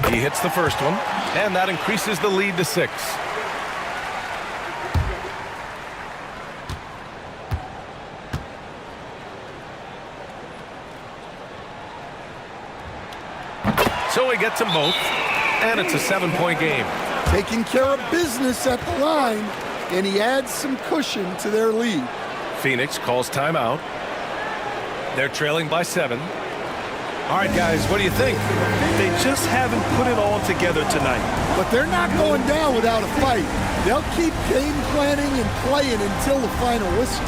He hits the first one, and that increases the lead to 6. So he gets them both, and it's a 7-point game. Taking care of business at the line, and he adds some cushion to their lead. Phoenix calls timeout. They're trailing by 7. All right, guys, what do you think? They just haven't put it all together tonight. But they're not going down without a fight. They'll keep game planning and playing until the final whistle.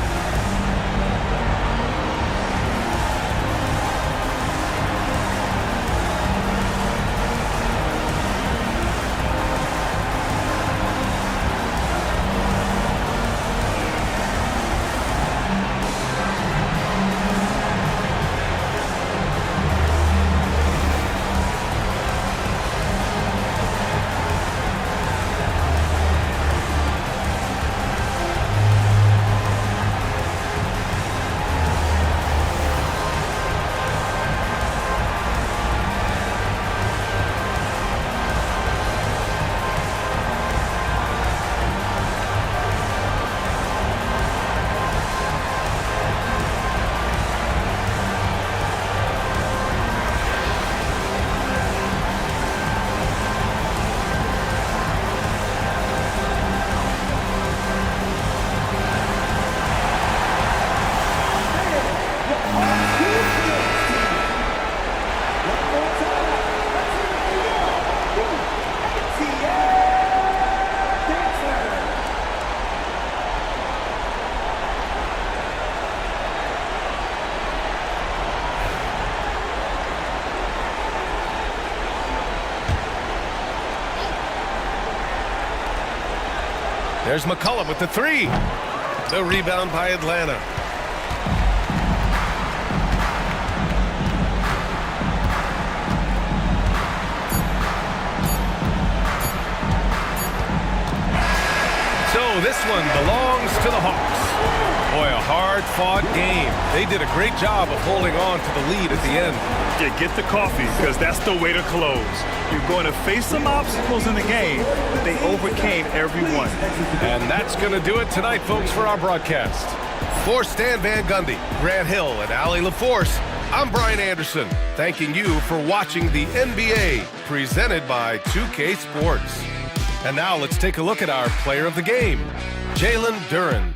There's McCollum with the three. The rebound by Atlanta. So this one belongs to the Hawks. Boy, a hard-fought game. They did a great job of holding on to the lead at the end. Yeah, get the coffee, because that's the way to close. You're going to face some obstacles in the game, but they overcame every one. And that's going to do it tonight, folks, for our broadcast. For Stan Van Gundy, Grant Hill, and Allie LaForce, I'm Brian Anderson, thanking you for watching the NBA, presented by 2K Sports. And now let's take a look at our player of the game, Jalen Duren.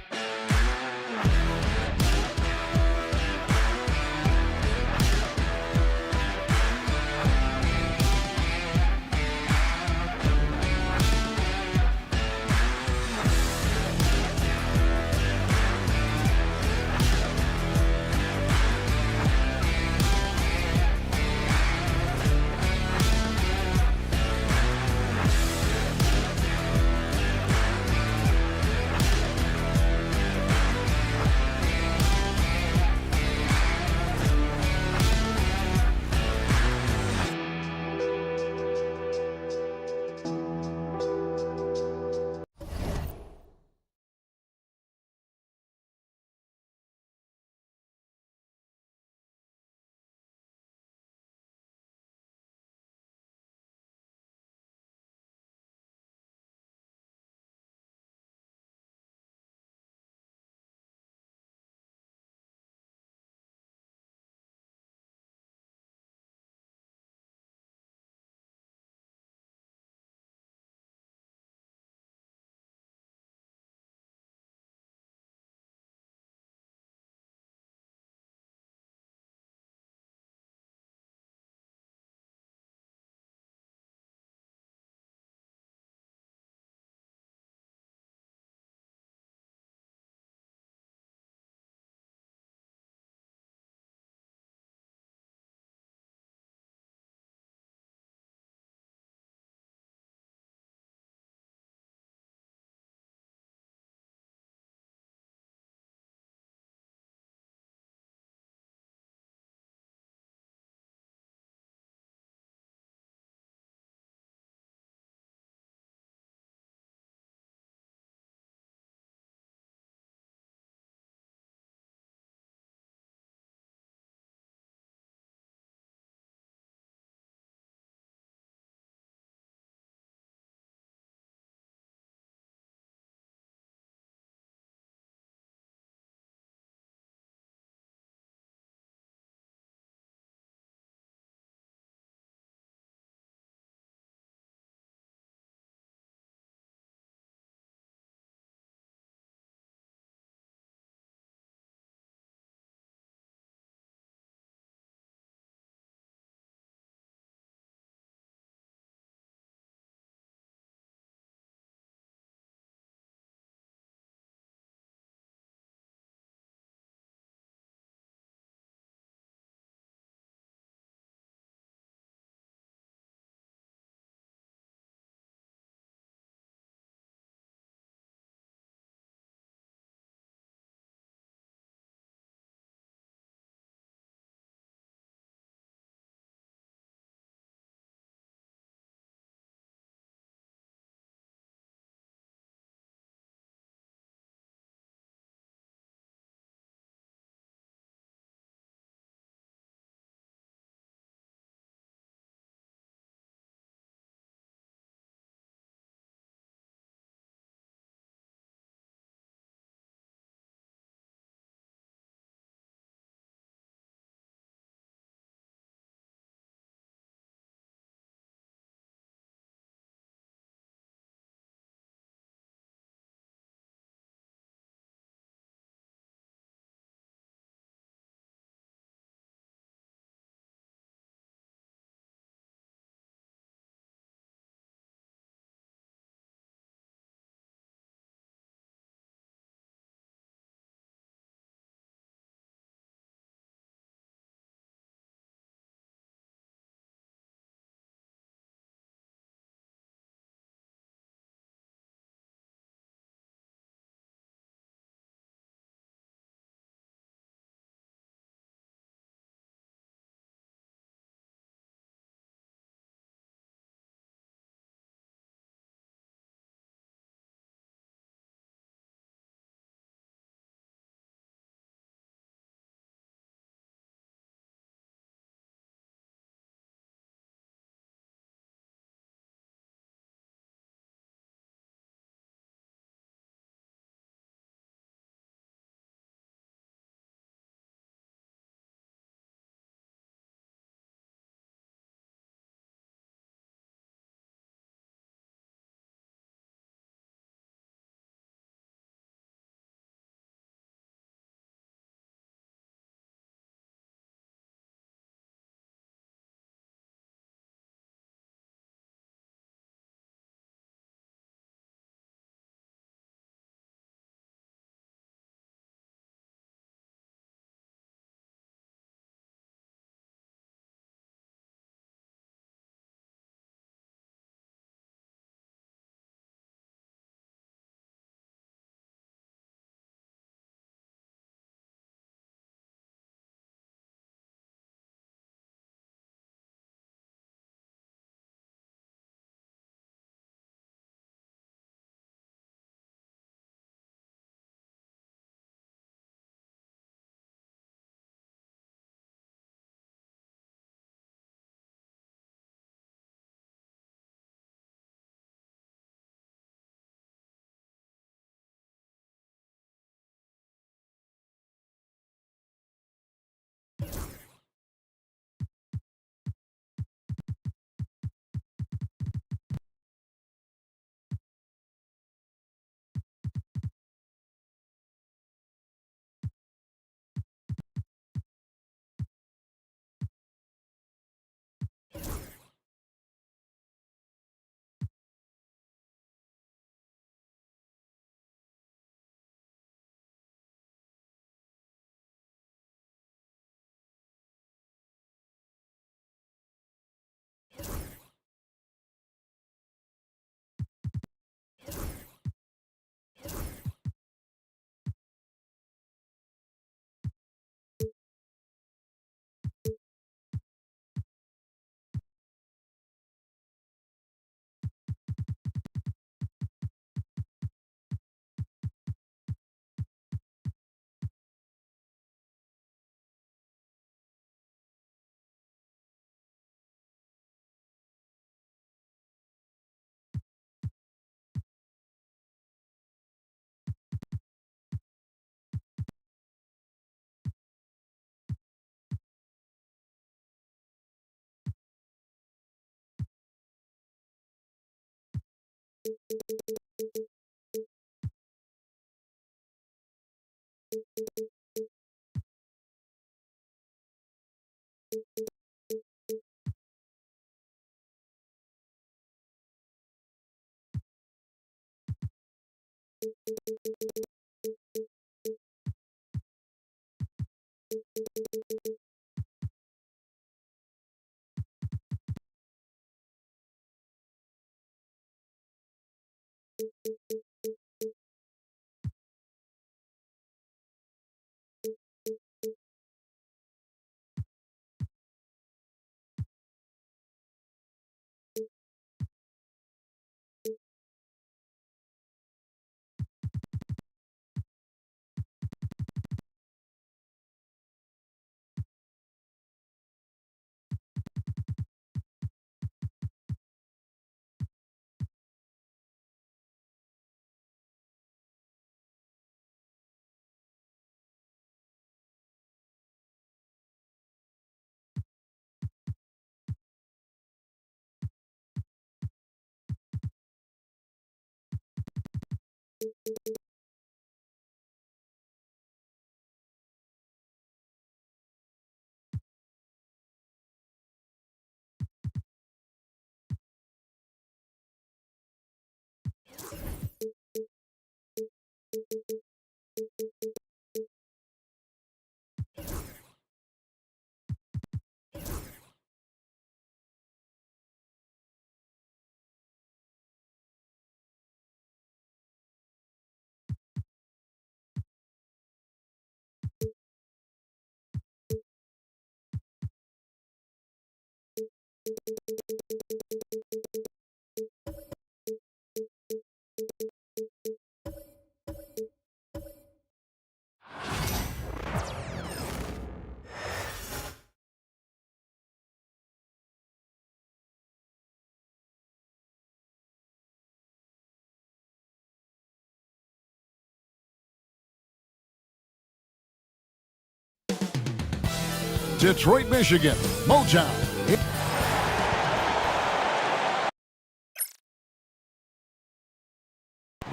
Detroit, Michigan, Motown.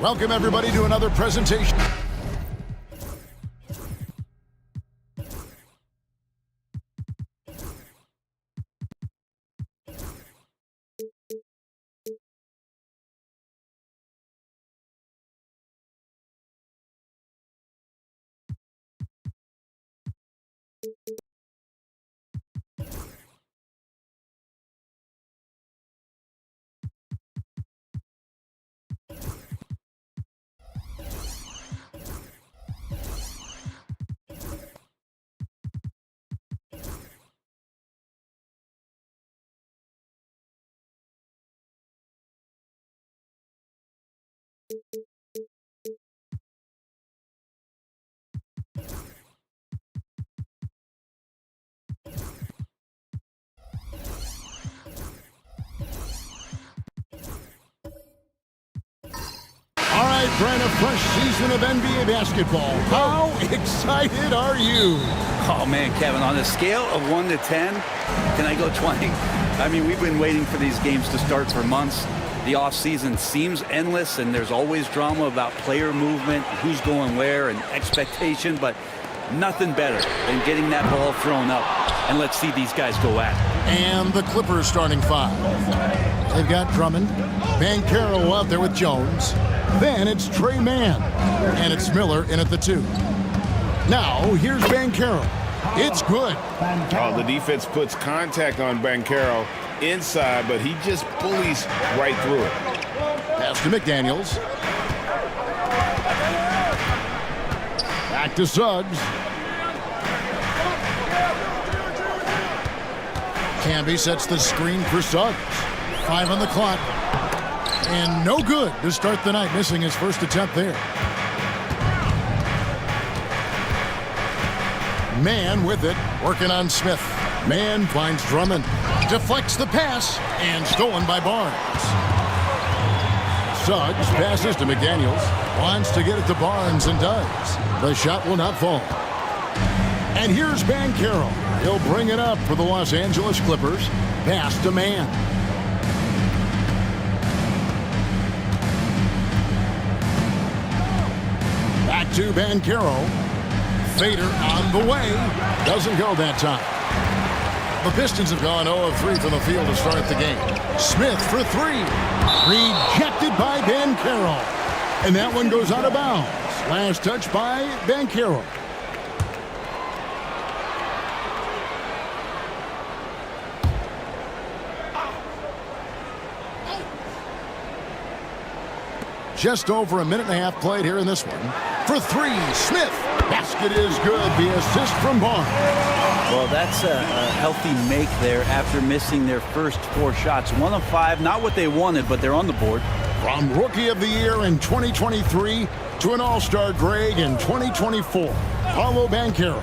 Welcome, everybody, to another presentation. All right, Brent, a fresh season of NBA basketball. How excited are you? Oh, man, Kevin, on a scale of 1 to 10, can I go 20? I mean, we've been waiting for these games to start for months. The offseason seems endless, and there's always drama about player movement, who's going where, and expectation, but nothing better than getting that ball thrown up. And let's see these guys go at it. And the Clippers starting five. They've got Drummond, Banchero out there with Jones. Then it's Trey Mann, and it's Miller in at the 2. Now, here's Banchero. It's good. Oh, the defense puts contact on Banchero inside, but he just bullies right through it. Pass to McDaniels. Back to Suggs. Camby sets the screen for Suggs. 5 on the clock. And no good to start the night, missing his first attempt there. Mann with it, working on Smith. Mann finds Drummond. Deflects the pass, and stolen by Barnes. Suggs passes to McDaniels. Wants to get it to Barnes and does. The shot will not fall. And here's Banchero. He'll bring it up for the Los Angeles Clippers. Pass to Mann. Back to Banchero. Fader on the way. Doesn't go that time. The Pistons have gone 0 of 3 from the field to start the game. Smith for 3. Rejected by Banchero. And that one goes out of bounds. Last touch by Banchero. Just over a minute and a half played here in this one. For three, Smith. Basket is good. The assist from Barnes. Well, that's a healthy make there after missing their first 4 shots. 1 of 5, not what they wanted, but they're on the board. From Rookie of the Year in 2023 to an All-Star grade in 2024, Paolo Banchero.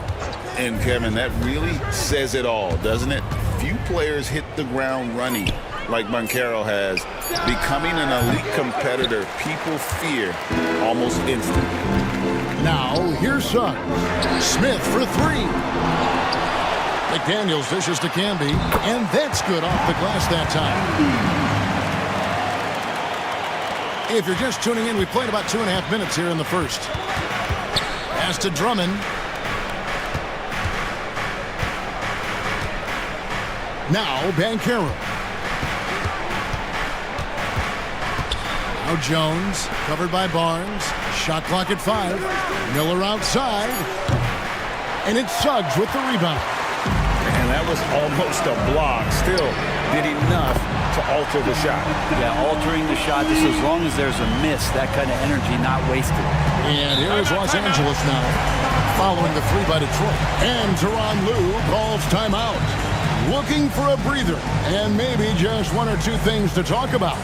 And Kevin, that really says it all, doesn't it? Few players hit the ground running like Banchero has, becoming an elite competitor people fear almost instantly. Now, here's Suggs. Smith for 3. McDaniels dishes to Camby, and that's good off the glass that time. If you're just tuning in, we played about 2.5 minutes here in the first. Pass to Drummond. Now, Banchero. Now Jones, covered by Barnes. Shot clock at 5. Miller outside. And it's Suggs with the rebound. And that was almost a block. Still did enough to alter the shot. Yeah, altering the shot just as long as there's a miss, that kind of energy not wasted. And here is Los Angeles now, following the 3 by Detroit. And Tyronn Lue calls timeout. Looking for a breather and maybe just 1 or 2 things to talk about.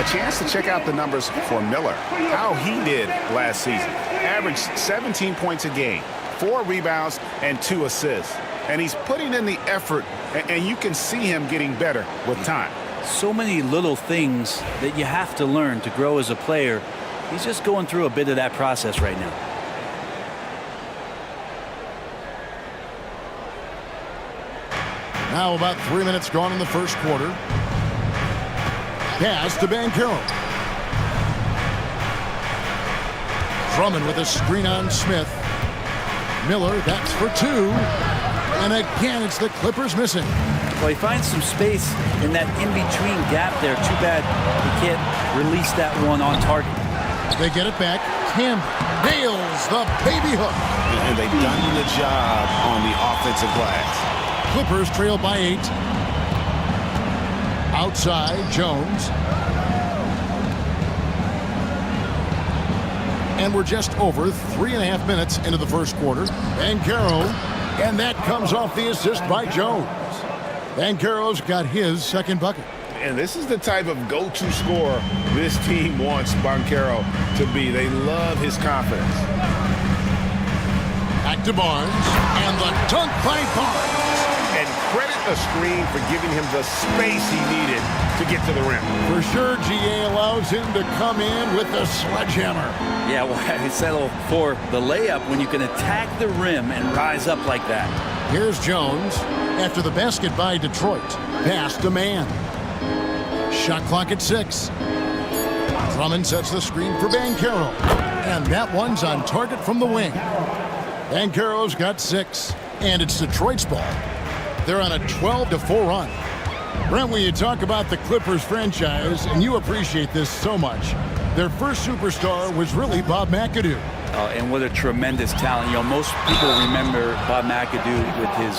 Chance to check out the numbers for Miller, how he did last season. Averaged 17 points a game, 4 rebounds, and 2 assists. And he's putting in the effort, and you can see him getting better with time. So many little things that you have to learn to grow as a player. He's just going through a bit of that process right now. Now about 3 minutes gone in the first quarter. Pass to Banchero. Drummond with a screen on Smith. Miller, that's for 2. And again, it's the Clippers missing. Well, he finds some space in that in-between gap there. Too bad he can't release that one on target. They get it back. Camby nails the baby hook. And they've done the job on the offensive glass. Clippers trail by 8. Outside, Jones. And we're just over 3.5 minutes into the first quarter. Banchero, and that comes off the assist by Jones. Banchero's got his second bucket. And this is the type of go-to scorer this team wants Banchero to be. They love his confidence. Back to Barnes, and the dunk by Barnes. And credit a screen for giving him the space he needed to get to the rim. For sure, GA allows him to come in with the sledgehammer. Yeah, well, I settle for the layup when you can attack the rim and rise up like that. Here's Jones after the basket by Detroit. Pass to Mann. Shot clock at 6. Drummond sets the screen for Banchero. And that one's on target from the wing. Banchero's got 6. And it's Detroit's ball. They're on a 12-4 run. Brent, when you talk about the Clippers franchise, and you appreciate this so much, Their first superstar was really Bob McAdoo. And what a tremendous talent. You know, most people remember Bob McAdoo with his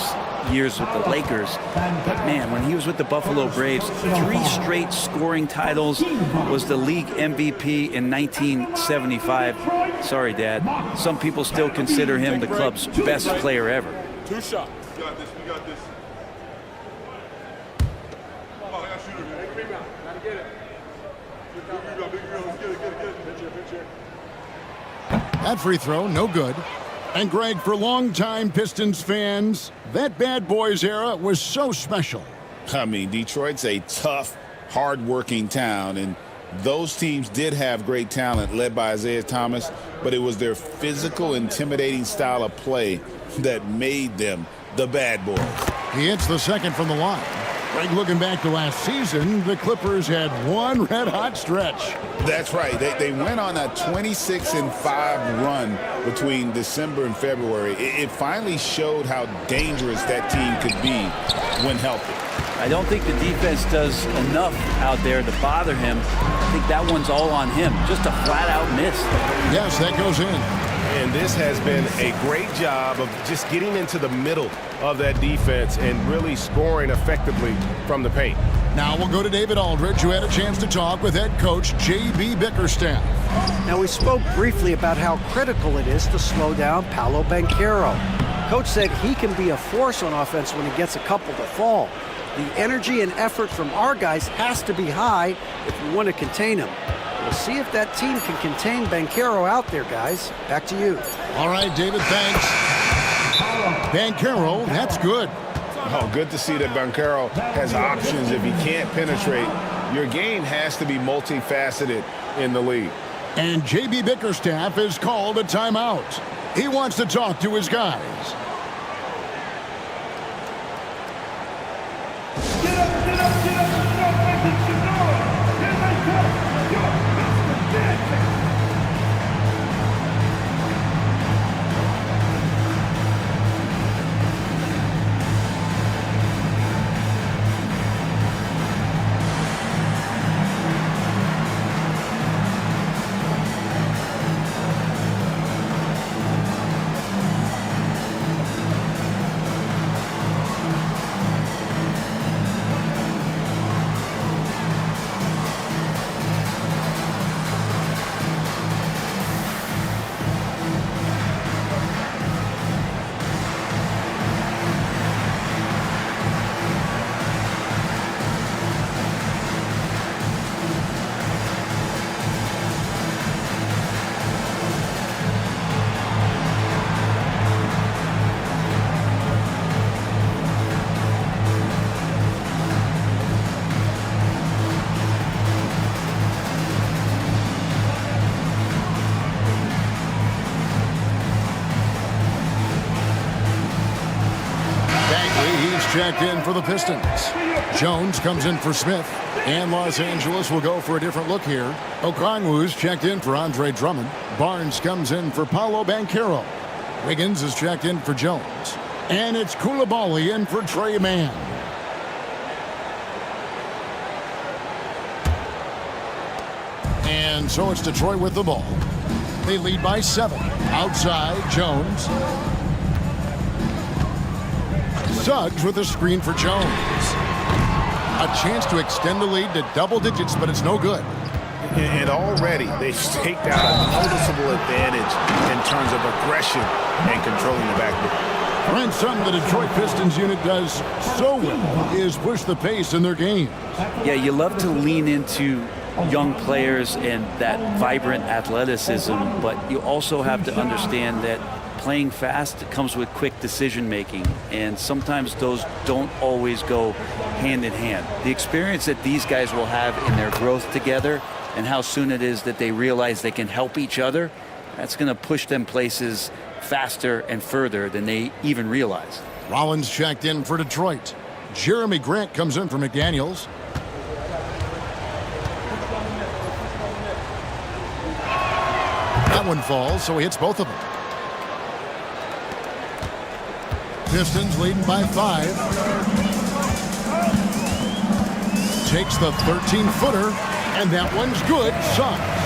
years with the Lakers. But man, when he was with the Buffalo Braves, 3 straight scoring titles, was the league MVP in 1975. Sorry, Dad. Some people still consider him the club's best player ever. 2 shots. We got this. We got this. Oh, I got to shoot it. Take a rebound. Got to get it. Big rebound. Let's get it. Picture. That free throw, no good. And Greg, for longtime Pistons fans, that Bad Boys era was so special. I mean, Detroit's a tough, hard-working town, and those teams did have great talent led by Isaiah Thomas, but it was their physical, intimidating style of play that made them the Bad Boys. He hits the second from the line. Greg, looking back to last season, the Clippers had one red-hot stretch. That's right. They went on a 26-5 run between December and February. It finally showed how dangerous that team could be when healthy. I don't think the defense does enough out there to bother him. I think that one's all on him. Just a flat-out miss. Yes, that goes in. And this has been a great job of just getting into the middle of that defense and really scoring effectively from the paint. Now we'll go to David Aldridge, who had a chance to talk with head coach J.B. Bickerstaff. Now, we spoke briefly about how critical it is to slow down Paolo Banchero. Coach said he can be a force on offense when he gets a couple to fall. The energy and effort from our guys has to be high if we want to contain him. We'll see if that team can contain Banchero out there, guys. Back to you. All right, David, thanks. Banchero, that's good. Oh, good to see that Banchero has options if he can't penetrate. Your game has to be multifaceted in the league. And J.B. Bickerstaff has called a timeout. He wants to talk to his guys. Checked in for the Pistons. Jones comes in for Smith. And Los Angeles will go for a different look here. Okongwu's checked in for Andre Drummond. Barnes comes in for Paolo Banchero. Wiggins is checked in for Jones. And it's Coulibaly in for Trey Mann. And so it's Detroit with the ball. They lead by 7. Outside, Jones. Suggs with a screen for Jones. A chance to extend the lead to double digits, but it's no good. And already they've staked out a noticeable advantage in terms of aggression and controlling the backcourt. Brent, something the Detroit Pistons unit does so well is push the pace in their games. Yeah, you love to lean into young players and that vibrant athleticism, but you also have to understand that playing fast comes with quick decision making, and sometimes those don't always go hand in hand. The experience that these guys will have in their growth together and how soon it is that they realize they can help each other, that's going to push them places faster and further than they even realize. Rollins checked in for Detroit. Jeremy Grant comes in for McDaniels. That one falls, so he hits both of them. Pistons leading by 5. Takes the 13-footer, and that one's good. Suggs.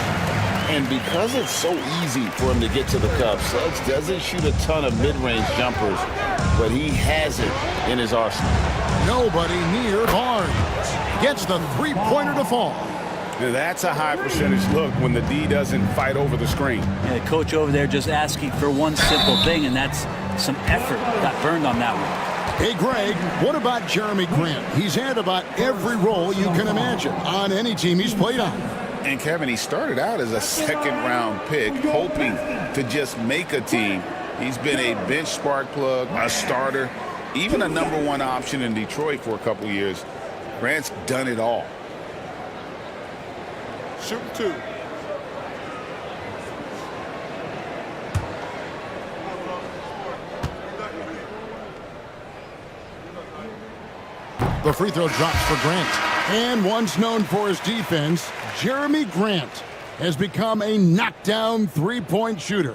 And because it's so easy for him to get to the cup, Suggs doesn't shoot a ton of mid-range jumpers, but he has it in his arsenal. Nobody near Barnes. Gets the three-pointer to fall. That's a high percentage look when the D doesn't fight over the screen. Yeah, the coach over there just asking for one simple thing, and that's some effort. Got burned on that one. Hey, Greg, what about Jeremy Grant? He's had about every role you can imagine on any team he's played on. And Kevin, he started out as a second-round pick, hoping to just make a team. He's been a bench spark plug, a starter, even a number one option in Detroit for a couple years. Grant's done it all. Shoot 2. The free throw drops for Grant. And once known for his defense, Jeremy Grant has become a knockdown three-point shooter.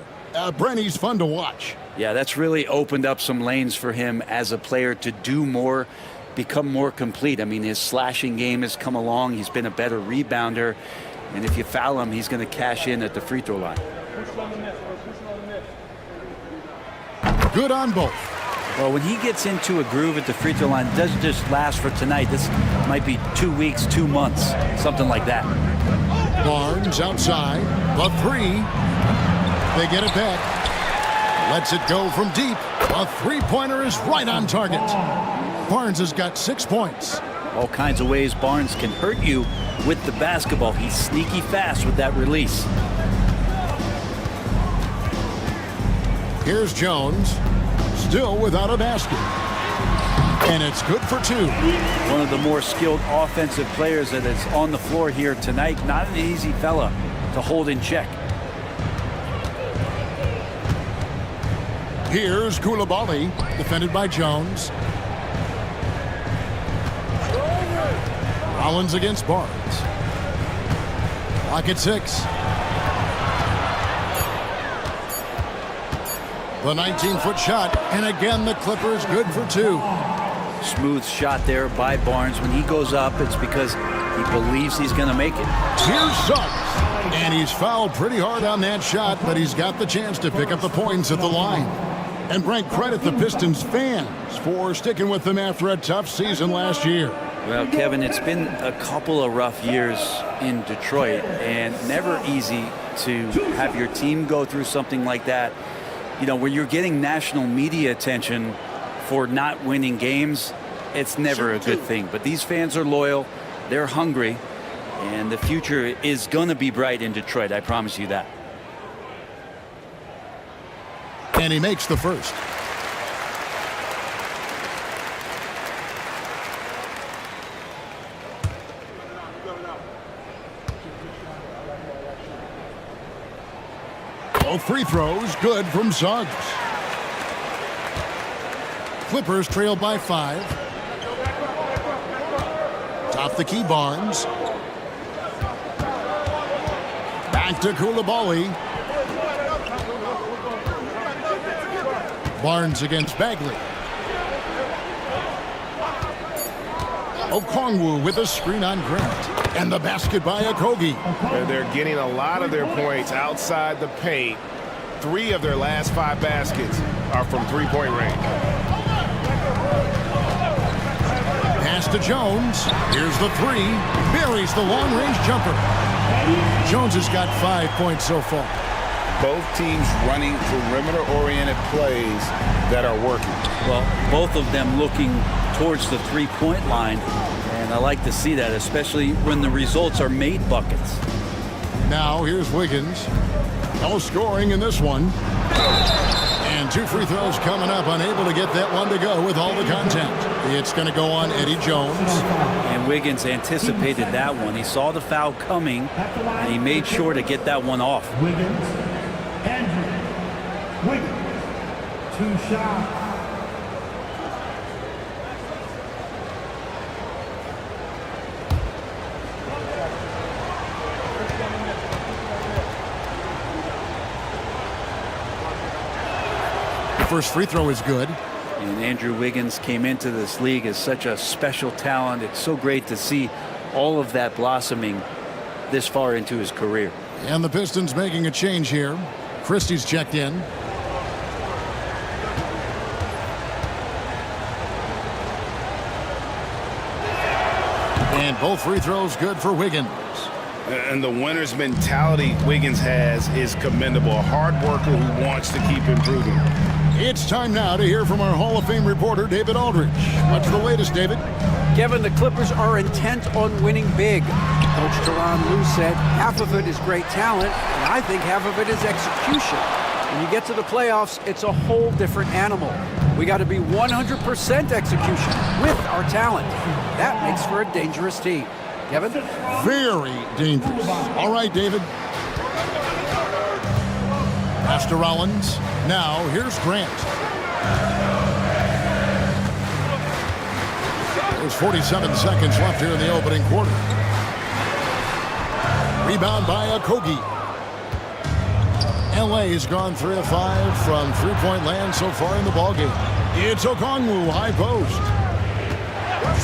Brent, he's fun to watch. Yeah, that's really opened up some lanes for him as a player to do more, become more complete. I mean, his slashing game has come along. He's been a better rebounder. And if you foul him, he's going to cash in at the free throw line. Good on both. Well, when he gets into a groove at the free throw line, it doesn't just last for tonight. This might be 2 weeks, 2 months, something like that. Barnes outside. The three. They get it back. Lets it go from deep. A three-pointer is right on target. Barnes has got 6 points. All kinds of ways Barnes can hurt you with the basketball. He's sneaky fast with that release. Here's Jones, still without a basket. And it's good for 2. One of the more skilled offensive players that is on the floor here tonight. Not an easy fella to hold in check. Here's Koulibaly, defended by Jones. Rollins against Barnes. Lock at 6. The 19-foot shot, and again the Clippers good for 2. Smooth shot there by Barnes. When he goes up, it's because he believes he's going to make it. Here's Suggs, and he's fouled pretty hard on that shot, but he's got the chance to pick up the points at the line. And Brent, credit the Pistons fans for sticking with them after a tough season last year. Well, Kevin, it's been a couple of rough years in Detroit, and never easy to have your team go through something like that. You know, where you're getting national media attention for not winning games, it's never a good thing. But these fans are loyal, they're hungry, and the future is going to be bright in Detroit. I promise you that. And he makes the first. Both free throws good from Suggs. Clippers trail by 5. Top the key, Barnes. Back to Koulibaly. Barnes against Bagley. Okongwu with a screen on Grant. And the basket by Okogie. They're getting a lot of their points outside the paint. 3 of their last 5 baskets are from three-point range. Pass to Jones. Here's the 3. Buries the long-range jumper. Jones has got 5 points so far. Both teams running perimeter-oriented plays that are working. Well, both of them looking towards the three-point line. And I like to see that, especially when the results are made buckets. Now here's Wiggins. No scoring in this one. And 2 free throws coming up. Unable to get that one to go with all the contact. It's going to go on Eddie Jones. And Wiggins anticipated that one. He saw the foul coming, and he made sure to get that one off. Wiggins. Andrew Wiggins. 2 shots. First free throw is good. And Andrew Wiggins came into this league as such a special talent. It's so great to see all of that blossoming this far into his career. And the Pistons making a change here. Christie's checked in. And both free throws good for Wiggins. And the winner's mentality Wiggins has is commendable. A hard worker who wants to keep improving. It's time now to hear from our Hall of Fame reporter, David Aldridge. What's the latest, David? Kevin, the Clippers are intent on winning big. Coach Tyronn Lue said half of it is great talent, and I think half of it is execution. When you get to the playoffs, it's a whole different animal. We got to be 100% execution with our talent. That makes for a dangerous team. Kevin? Very dangerous. All right, David. Pass to Rollins. Now, here's Grant. There's 47 seconds left here in the opening quarter. Rebound by Okogie. LA's gone 3 of 5 from three-point land so far in the ballgame. It's Okongwu, high post.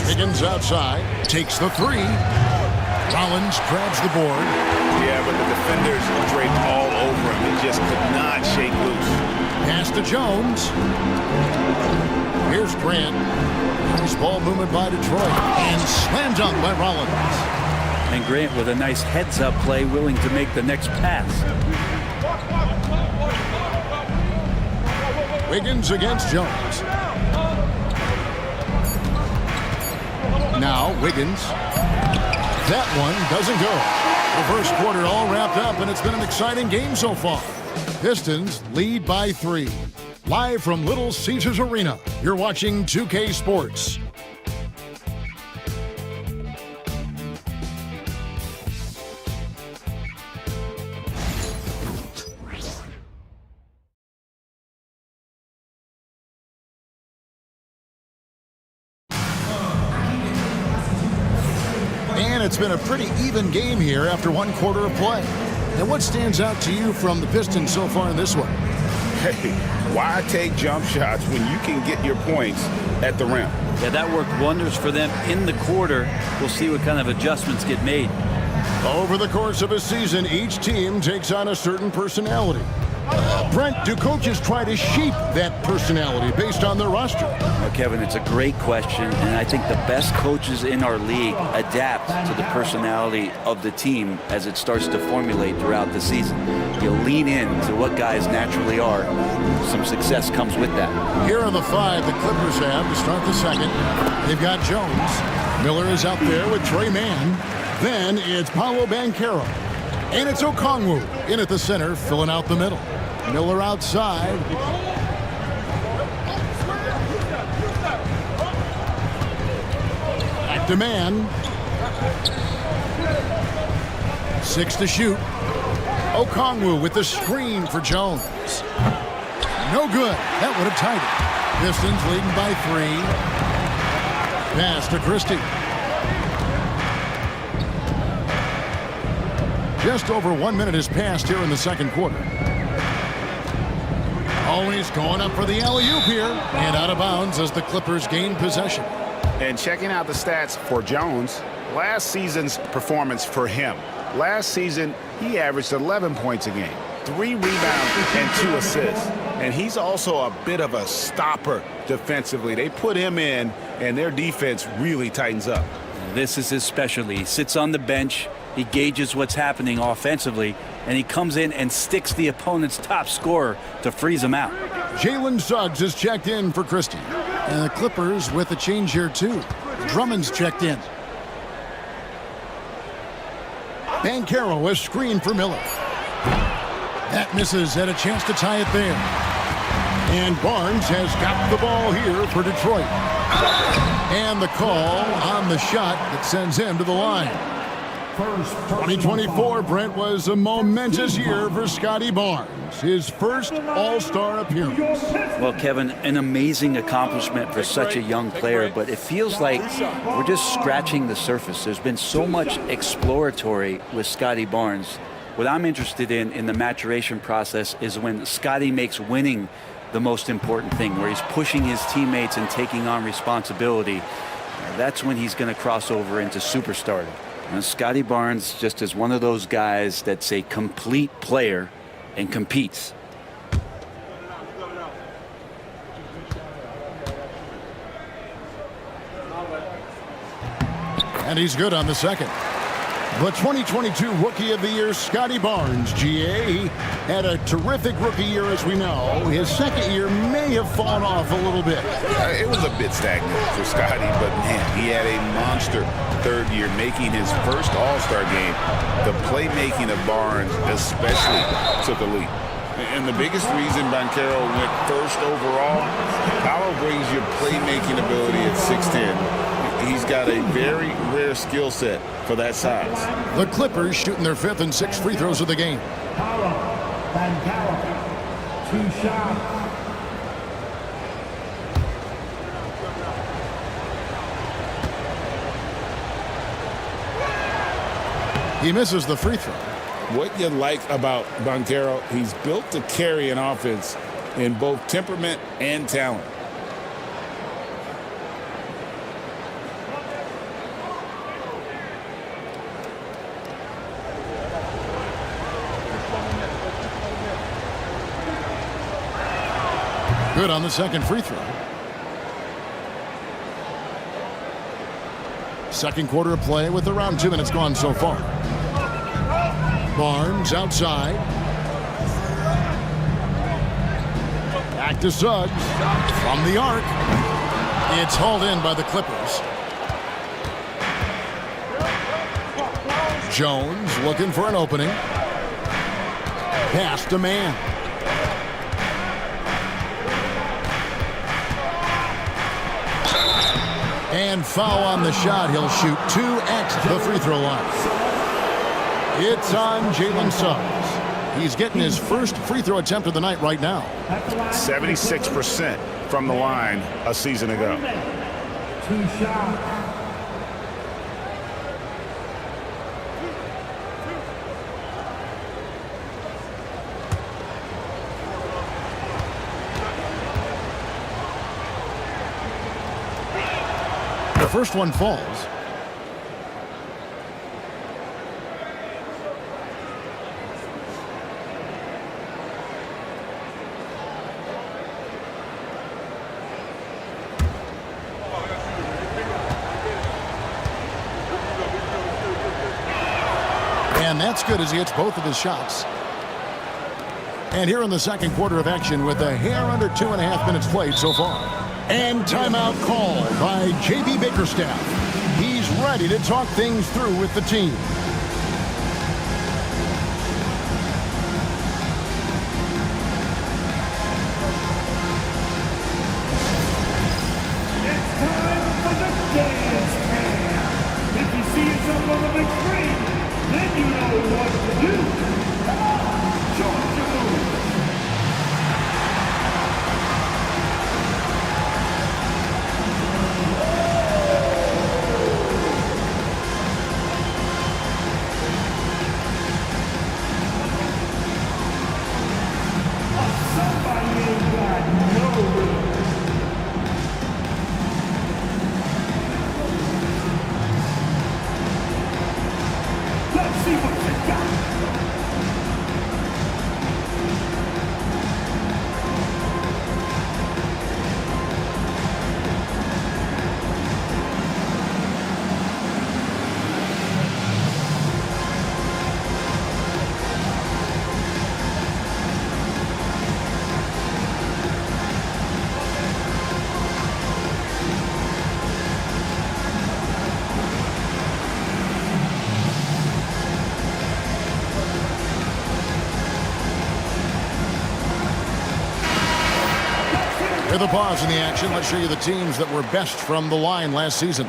Higgins outside, takes the three. Rollins grabs the board. Yeah, but the defenders draped all over him. He just could not shake loose. Pass to Jones. Here's Grant. Nice ball movement by Detroit. And slam dunk by Rollins. And Grant with a nice heads-up play, willing to make the next pass. Wiggins against Jones. Now Wiggins. That one doesn't go. The first quarter all wrapped up, and it's been an exciting game so far. Pistons lead by 3. Live from Little Caesars Arena, you're watching 2K Sports. And it's been a pretty even game here after one quarter of play. And what stands out to you from the Pistons so far in this one? Hey, why take jump shots when you can get your points at the rim? Yeah, that worked wonders for them in the quarter. We'll see what kind of adjustments get made. Over the course of a season, each team takes on a certain personality. Brent, do coaches try to shape that personality based on their roster? Well, Kevin, it's a great question, and I think the best coaches in our league adapt to the personality of the team as it starts to formulate throughout the season. You lean in to what guys naturally are. Some success comes with that. Here are the 5 the Clippers have to start the second. They've got Jones. Miller is out there with Trey Mann. Then it's Paolo Banchero. And it's Okongwu in at the center, filling out the middle. Miller outside. Back to Mann. 6 to shoot. Okongwu with the screen for Jones. No good. That would have tied it. Pistons leading by 3. Pass to Christie. Just over 1 minute has passed here in the second quarter. Always going up for the alley-oop here. And out of bounds as the Clippers gain possession. And checking out the stats for Jones, last season's performance for him. Last season, he averaged 11 points a game, 3 rebounds and 2 assists. And he's also a bit of a stopper defensively. They put him in, and their defense really tightens up. This is his specialty. He sits on the bench. He gauges what's happening offensively, and he comes in and sticks the opponent's top scorer to freeze him out. Jalen Suggs is checked in for Christie. And the Clippers with a change here, too. Drummond's checked in. Banchero is screened for Miller. That misses, had a chance to tie it there. And Barnes has got the ball here for Detroit. And the call on the shot that sends him to the line. 2024, Brent, was a momentous year for Scotty Barnes. His first All-Star appearance. Well, Kevin, an amazing accomplishment for such a young player, but it feels like we're just scratching the surface. There's been so much exploratory with Scotty Barnes. What I'm interested in the maturation process is when Scotty makes winning the most important thing, where he's pushing his teammates and taking on responsibility. That's when he's going to cross over into superstardom. And Scotty Barnes just is one of those guys that's a complete player and competes. And he's good on the second. The 2022 Rookie of the Year, Scotty Barnes, GA. He had a terrific rookie year, as we know. His second year may have fallen off a little bit. It was a bit stagnant for Scotty, but man, he had a monster third year, making his first All-Star game. The playmaking of Barnes especially took a leap. And the biggest reason Banchero went first overall, Paolo brings you playmaking ability at 6'10". He's got a very rare skill set for that size. The Clippers shooting their 5th and 6th free throws of the game. Paolo Banchero, 2 shots. He misses the free throw. What you like about Banchero, he's built to carry an offense in both temperament and talent. Good on the second free throw. Second quarter of play with around 2 minutes gone so far. Barnes outside. Back to Suggs. From the arc. It's hauled in by the Clippers. Jones looking for an opening. Pass to man. And foul on the shot. He'll shoot 2 at the free throw line. It's on Jalen Suggs. He's getting his first free throw attempt of the night right now. 76% from the line a season ago. 2 shots. The first one falls. And that's good as he hits both of his shots. And here in the second quarter of action with a hair under 2.5 minutes played so far. And timeout called by J.B. Bickerstaff. He's ready to talk things through with the team. It's time for the dance cam. If you see yourself on the big screen, then you know what to do. Come on, join your move. Somebody ain't got no room. Let's see what you got. With a pause in the action, let's show you the teams that were best from the line last season.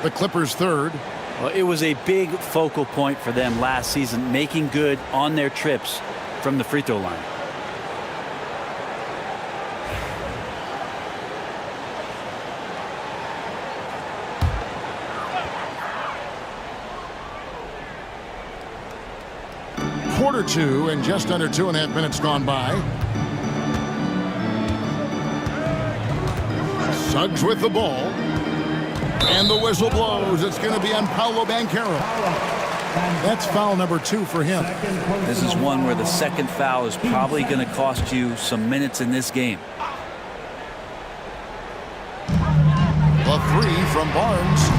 The Clippers third. Well, it was a big focal point for them last season, making good on their trips from the free throw line. Quarter 2 and just under 2.5 minutes gone by. Suggs with the ball. And the whistle blows. It's going to be on Paolo Banchero. That's foul number 2 for him. This is one where the second foul is probably going to cost you some minutes in this game. A 3 from Barnes.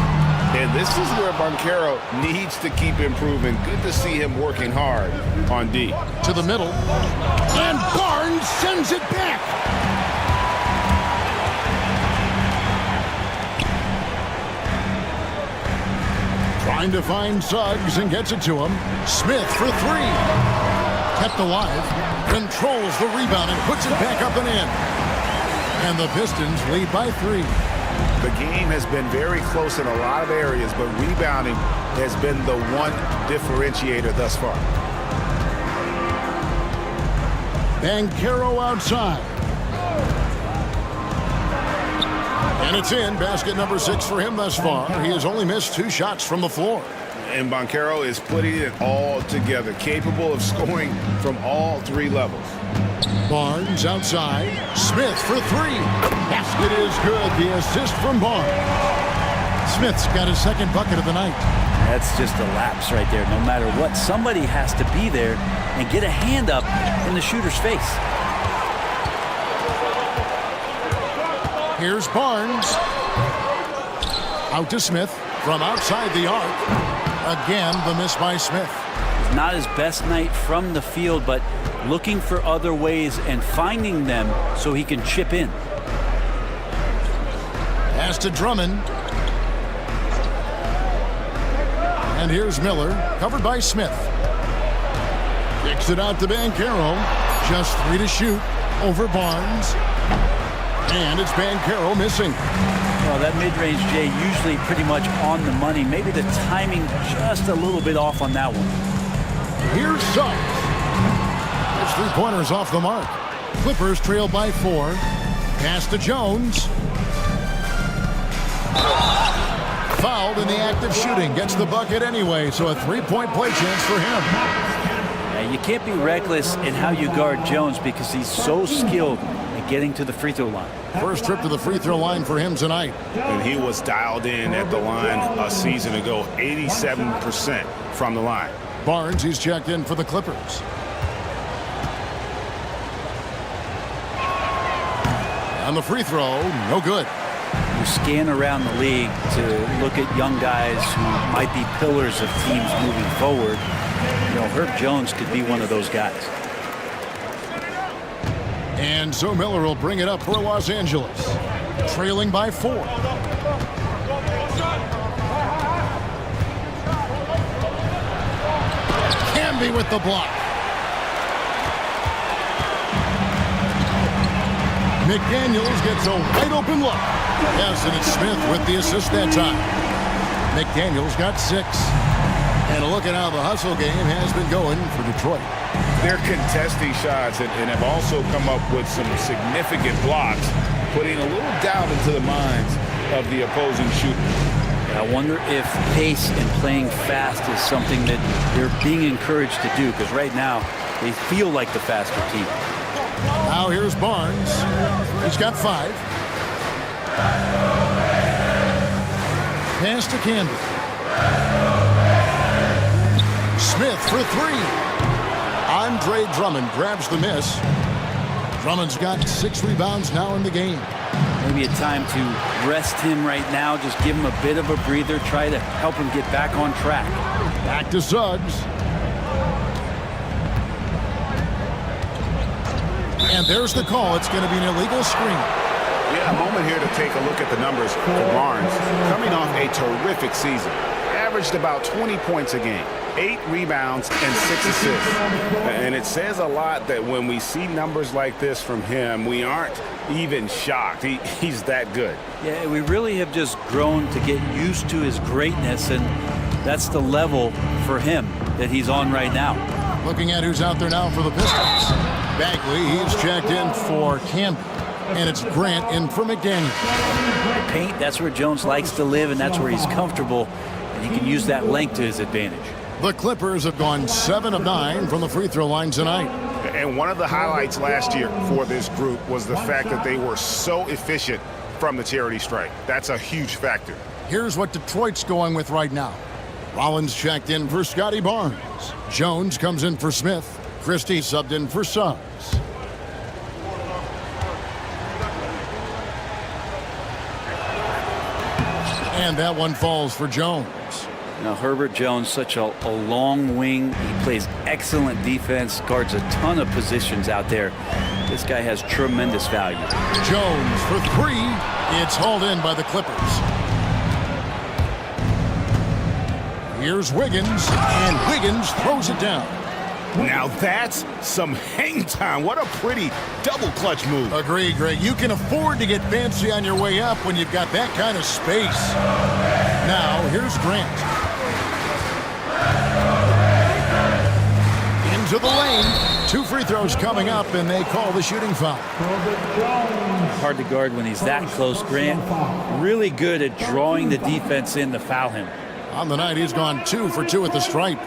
And this is where Banchero needs to keep improving. Good to see him working hard on D. To the middle. And Barnes sends it back. Trying to find Suggs and gets it to him. Smith for 3. Kept alive. Controls the rebound and puts it back up and in. And the Pistons lead by 3. The game has been very close in a lot of areas, but rebounding has been the one differentiator thus far. Banchero outside. And it's in. Basket number 6 for him thus far. He has only missed 2 shots from the floor. And Banchero is putting it all together, capable of scoring from all 3 levels. Barnes outside. Smith for 3. Basket is good. The assist from Barnes. Smith's got his second bucket of the night. That's just a lapse right there. No matter what, somebody has to be there and get a hand up in the shooter's face. Here's Barnes. Out to Smith from outside the arc. Again, the miss by Smith. Not his best night from the field, but looking for other ways and finding them so he can chip in. Pass to Drummond. And here's Miller, covered by Smith. Kicks it out to Banchero. Just 3 to shoot over Barnes. And it's Banchero missing. Well, that mid-range, Jay, usually pretty much on the money. Maybe the timing just a little bit off on that one. Here's Suggs. It's 3-pointers off the mark. Clippers trail by 4. Pass to Jones. Fouled in the act of shooting. Gets the bucket anyway, so a 3-point play chance for him. Now, you can't be reckless in how you guard Jones because he's so skilled at getting to the free throw line. First trip to the free throw line for him tonight. And he was dialed in at the line a season ago, 87% from the line. Barnes, he's checked in for the Clippers. On the free throw, no good. You scan around the league to look at young guys who might be pillars of teams moving forward. You know, Herb Jones could be one of those guys. And so Miller will bring it up for Los Angeles. Trailing by 4. Camby with the block. McDaniels gets a wide open look. Yes, and it's Smith with the assist that time. McDaniels got 6. And a look at how the hustle game has been going for Detroit. They're contesting shots and have also come up with some significant blocks, putting a little doubt into the minds of the opposing shooter. I wonder if pace and playing fast is something that they're being encouraged to do, because right now they feel like the faster team. Now here's Barnes. He's got 5. Pass to Camby. Smith for 3. Andre Drummond grabs the miss. Drummond's got 6 rebounds now in the game. Maybe a time to rest him right now. Just give him a bit of a breather. Try to help him get back on track. Back to Suggs. And there's the call. It's going to be an illegal screen. Yeah, a moment here to take a look at the numbers for Barnes. Coming off a terrific season. Averaged about 20 points a game. 8 rebounds and 6 assists. And it says a lot that when we see numbers like this from him, we aren't even shocked. He's that good. Yeah, we really have just grown to get used to his greatness, and that's the level for him that he's on right now. Looking at who's out there now for the Pistons. Bagley, he's checked in for Camby. And it's Grant in for McDaniel. Paint, that's where Jones likes to live, and that's where he's comfortable. And he can use that length to his advantage. The Clippers have gone 7 of 9 from the free throw line tonight. And one of the highlights last year for this group was the fact that they were so efficient from the charity stripe. That's a huge factor. Here's what Detroit's going with right now. Rollins checked in for Scotty Barnes. Jones comes in for Smith. Christie subbed in for Suggs. And that one falls for Jones. Now, Herbert Jones, such a long wing. He plays excellent defense, guards a ton of positions out there. This guy has tremendous value. Jones for three. It's hauled in by the Clippers. Here's Wiggins, and Wiggins throws it down. Now that's some hang time. What a pretty double clutch move. Agree, Greg. You can afford to get fancy on your way up when you've got that kind of space. Now, here's Grant. Into the lane. 2 free throws coming up, and they call the shooting foul. Hard to guard when he's that close. Grant really good at drawing the defense in to foul him. On the night, he's gone 2 for 2 at the stripe.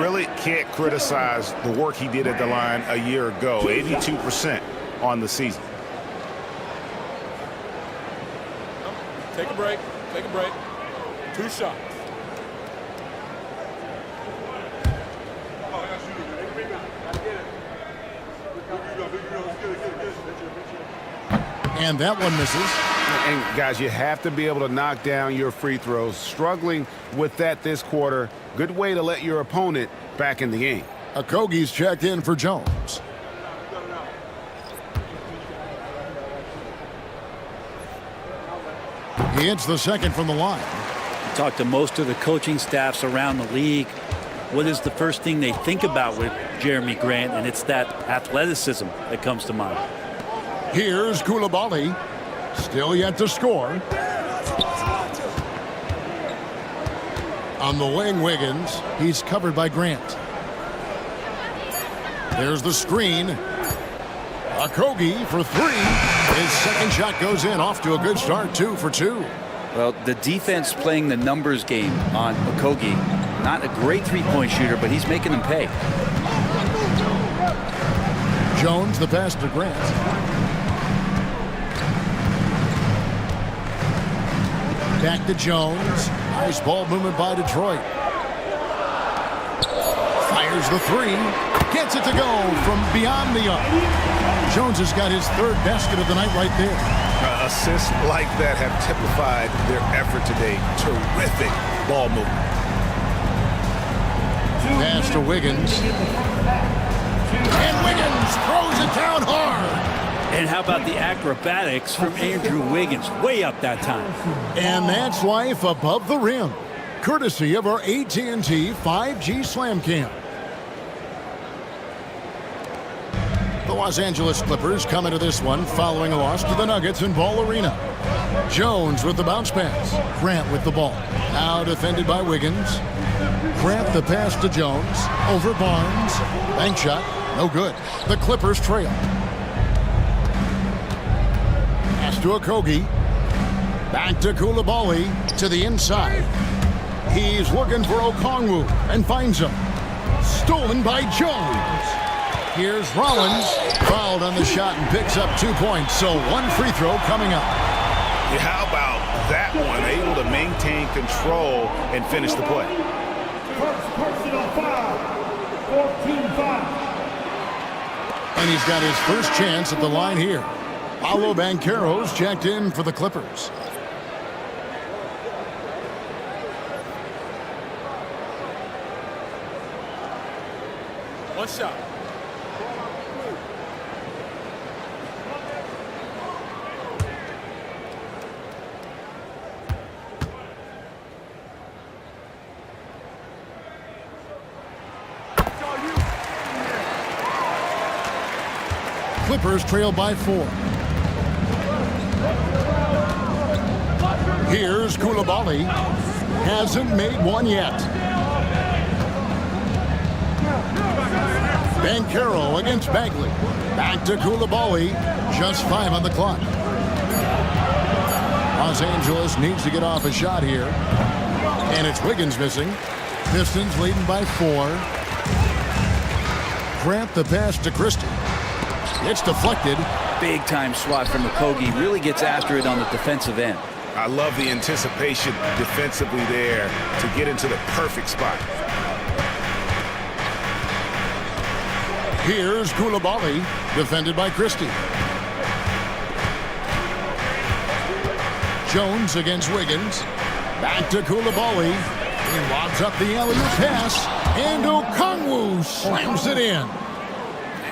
Really can't criticize the work he did at the line a year ago. 82% on the season. Take a break. Take a break. 2 shots. And that one misses. And guys, you have to be able to knock down your free throws. Struggling with that this quarter. Good way to let your opponent back in the game. Okogie's checked in for Jones. He hits the second from the line. Talk to most of the coaching staffs around the league. What is the first thing they think about with Jeremy Grant? And it's that athleticism that comes to mind. Here's Coulibaly. Still yet to score. On the wing, Wiggins. He's covered by Grant. There's the screen. Okogie for 3. His second shot goes in. Off to a good start. 2 for 2. Well, the defense playing the numbers game on Okogie. Not a great three-point shooter, but he's making them pay. Jones, the pass to Grant. Back to Jones. Nice ball movement by Detroit. Fires the 3. Gets it to go from beyond the arc. Jones has got his 3rd basket of the night right there. Assists like that have typified their effort today. Terrific ball movement. Pass to Wiggins. And Wiggins throws it down hard. And how about the acrobatics from Andrew Wiggins? Way up that time. And that's life above the rim. Courtesy of our AT&T 5G Slam Cam. The Los Angeles Clippers come into this one following a loss to the Nuggets in Ball Arena. Jones with the bounce pass. Grant with the ball. Now defended by Wiggins. Grant the pass to Jones. Over Barnes. Bank shot. No good. The Clippers trail. Pass to Okogie. Back to Coulibaly. To the inside. He's looking for Okongwu and finds him. Stolen by Jones. Here's Rollins. Fouled on the shot and picks up 2 points. So 1 free throw coming up. Yeah, how about that one? Able to maintain control and finish the play. First personal foul. 14-5. And he's got his first chance at the line here. Paolo Banchero's checked in for the Clippers. One shot. Clippers trail by 4. Here's Coulibaly. Hasn't made one yet. Banchero against Bagley. Back to Coulibaly. Just 5 on the clock. Los Angeles needs to get off a shot here. And it's Wiggins missing. Pistons leading by 4. Grant the pass to Christie. It's deflected. Big time swat from Okogie. Really gets after it on the defensive end. I love the anticipation defensively there to get into the perfect spot. Here's Koulibaly, defended by Christie. Jones against Wiggins. Back to Koulibaly. He lobs up the alley-oop pass, and Okongwu slams it in.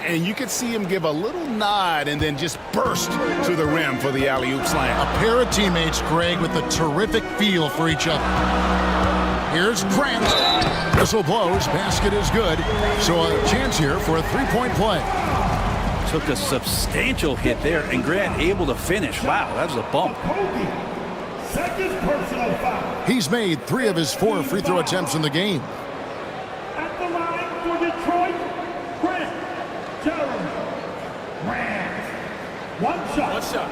And you could see him give a little nod and then just burst to the rim for the alley-oop slam. A pair of teammates, Greg, with a terrific feel for each other. Here's Grant. Whistle blows. Basket is good. So a chance here for a three-point play. Took a substantial hit there, and Grant able to finish. Wow, that was a bump. Second personal foul. He's made 3 of his 4 free throw attempts in the game. At the line for Detroit, Grant. Jeremy Grant. One shot. One shot.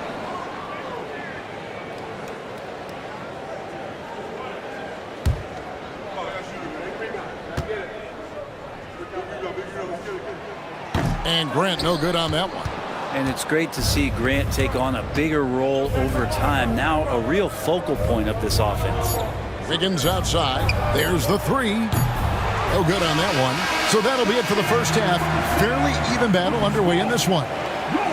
And Grant no good on that one. And it's great to see Grant take on a bigger role over time. Now a real focal point of this offense. Wiggins outside. There's the 3. No good on that one. So that'll be it for the first half. Fairly even battle underway in this one.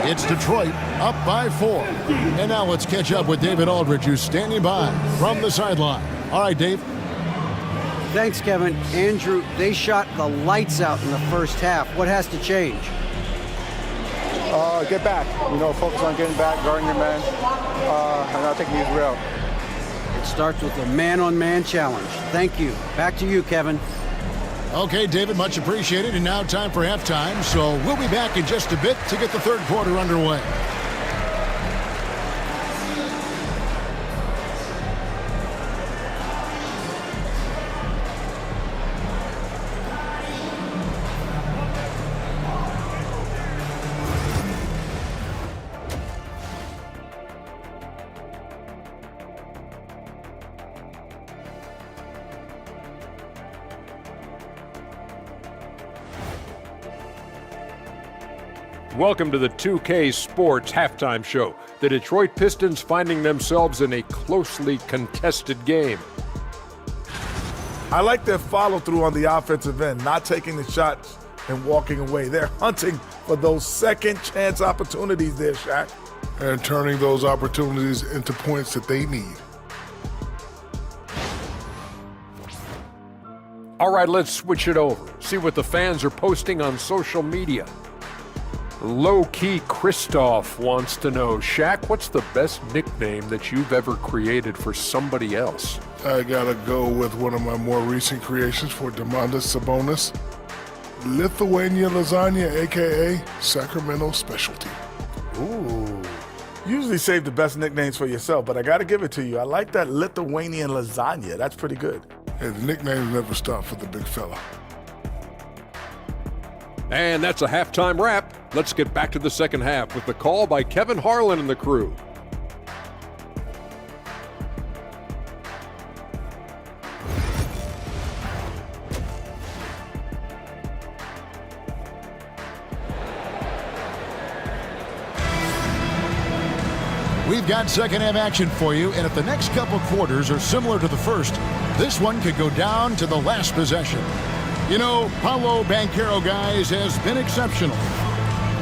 It's Detroit up by 4. And now let's catch up with David Aldridge, who's standing by from the sideline. All right, Dave. Thanks, Kevin. Andrew, they shot the lights out in the first half. What has to change? Get back. Focus on getting back, guarding your man, and not taking these real. It starts with a man-on-man challenge. Thank you. Back to you, Kevin. Okay, David, much appreciated. And now time for halftime. So we'll be back in just a bit to get the third quarter underway. Welcome to the 2K Sports Halftime Show. The Detroit Pistons finding themselves in a closely contested game. I like their follow-through on the offensive end, not taking the shots and walking away. They're hunting for those second chance opportunities there, Shaq. And turning those opportunities into points that they need. All right, let's switch it over. See what the fans are posting on social media. Low-key Christoph wants to know, Shaq, what's the best nickname that you've ever created for somebody else? I gotta go with one of my more recent creations for Domantas Sabonis. Lithuania Lasagna, a.k.a. Sacramento Specialty. Ooh. Usually save the best nicknames for yourself, but I got to give it to you. I like that Lithuanian Lasagna. That's pretty good. Hey, the nicknames never stop for the big fella. And that's a halftime wrap. Let's get back to the second half with the call by Kevin Harlan and the crew. We've got second half action for you, and if the next couple quarters are similar to the first, this one could go down to the last possession. You know, Paolo Banchero, guys, has been exceptional.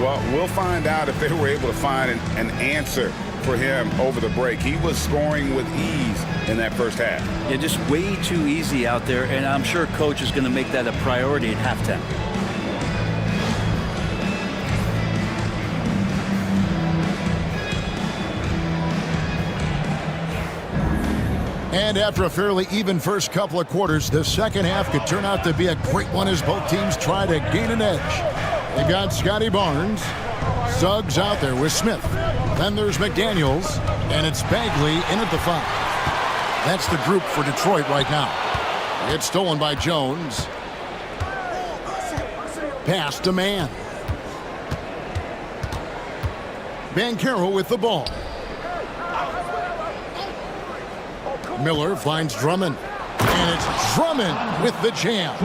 Well, we'll find out if they were able to find an answer for him over the break. He was scoring with ease in that first half. Yeah, just way too easy out there, and I'm sure Coach is going to make that a priority at halftime. And after a fairly even first couple of quarters, the second half could turn out to be a great one as both teams try to gain an edge. They've got Scotty Barnes. Suggs out there with Smith. Then there's McDaniels, and it's Bagley in at the 5. That's the group for Detroit right now. It's stolen by Jones. Pass to Mann. Banchero with the ball. Miller finds Drummond. And it's Drummond with the jam.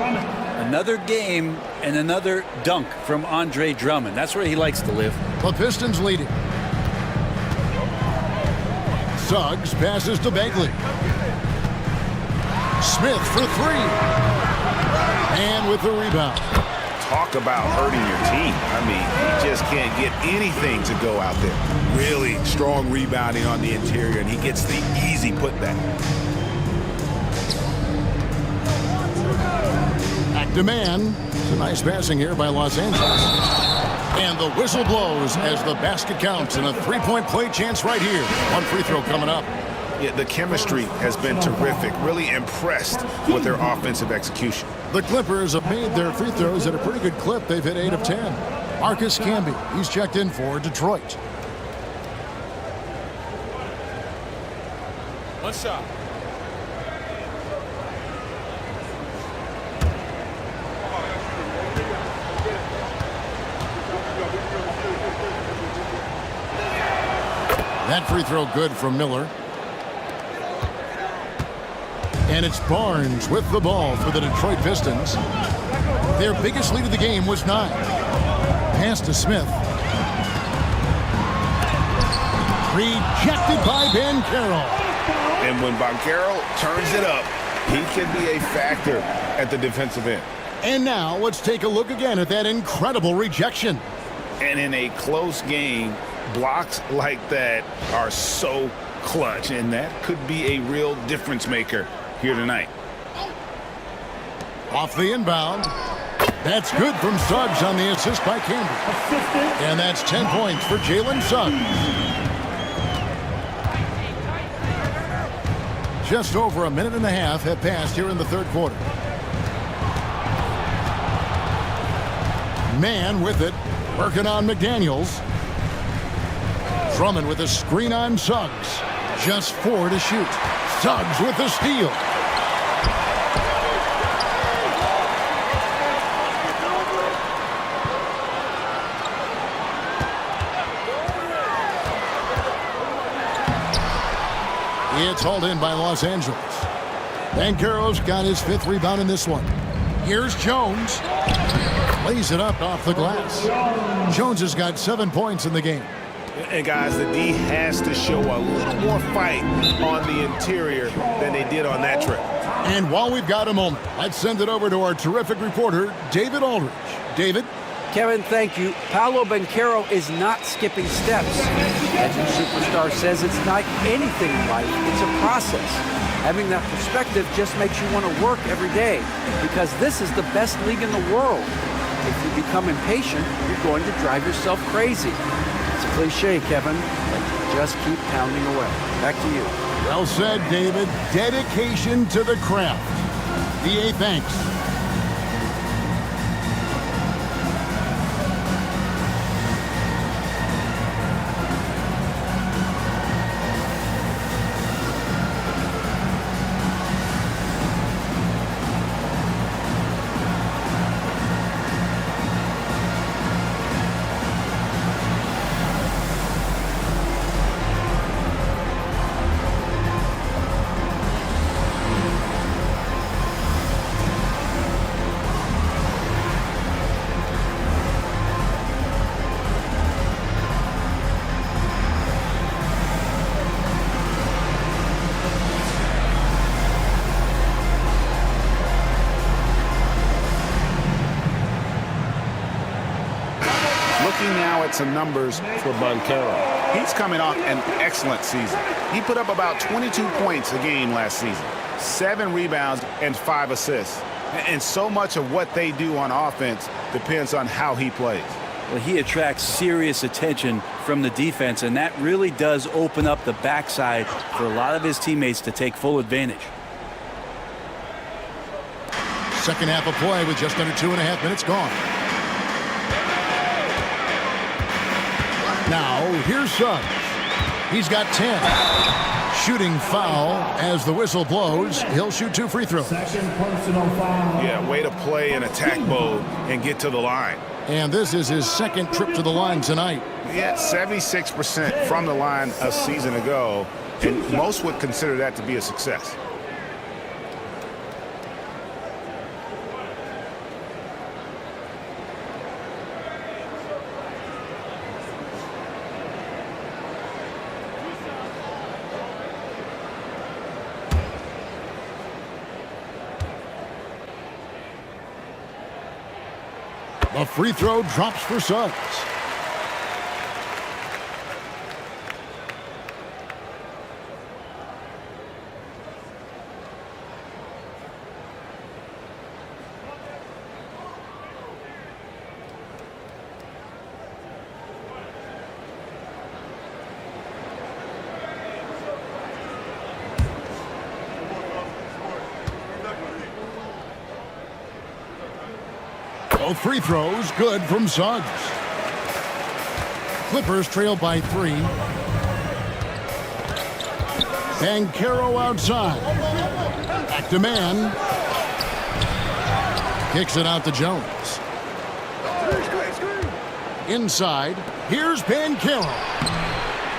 Another game and another dunk from Andre Drummond. That's where he likes to live. The Pistons lead it. Suggs passes to Bagley. Smith for three. And with the rebound. Talk about hurting your team. I mean, he just can't get anything to go out there. Really strong rebounding on the interior, and he gets the easy putback. Back to man. It's a nice passing here by Los Angeles. And the whistle blows as the basket counts, and a three-point play chance right here. One free throw coming up. Yeah, the chemistry has been terrific. Really impressed with their offensive execution. The Clippers have made their free throws at a pretty good clip. They've hit 8 of 10. Marcus Camby, he's checked in for Detroit. One shot. That free throw good from Miller. And it's Barnes with the ball for the Detroit Pistons. Their biggest lead of the game was 9. Pass to Smith. Rejected by Banchero. And when Banchero turns it up, he can be a factor at the defensive end. And now let's take a look again at that incredible rejection. And in a close game, blocks like that are so clutch, and that could be a real difference maker here tonight. Off the inbound. That's good from Suggs on the assist by Camby. And that's 10 points for Jalen Suggs. Just over a minute and a half have passed here in the third quarter. Man with it, working on McDaniels. Drummond with a screen on Suggs. Just 4 to shoot. Suggs with the steal. It's hauled in by Los Angeles. Banchero's got his 5th rebound in this one. Here's Jones. Lays it up off the glass. Jones has got 7 points in the game. And guys, the D has to show a little more fight on the interior than they did on that trip. And while we've got a moment, let's send it over to our terrific reporter, David Aldridge. David? Kevin, thank you. Paolo Banchero is not skipping steps. As the superstar says, it's not anything in life, it's a process. Having that perspective just makes you want to work every day, because this is the best league in the world. If you become impatient, you're going to drive yourself crazy. It's a cliche, Kevin, but just keep pounding away. Back to you. Well said, David. Dedication to the craft. DA, thanks. Some numbers for Banchero. He's coming off an excellent season. He put up about 22 points a game last season, 7 rebounds and 5 assists. And so much of what they do on offense depends on how he plays. Well, he attracts serious attention from the defense, and that really does open up the backside for a lot of his teammates to take full advantage. Second half of play with just under 2.5 minutes gone. Now, here's Suggs. He's got 10. Shooting foul as the whistle blows. He'll shoot 2 free throws. Yeah, way to play in attack mode and get to the line. And this is his 2nd trip to the line tonight. Yeah, 76% from the line a season ago, and most would consider that to be a success. A free throw drops for Suggs. Both free throws good from Suggs. Clippers trail by 3. Banchero outside. Back to man. Kicks it out to Jones. Inside. Here's Banchero.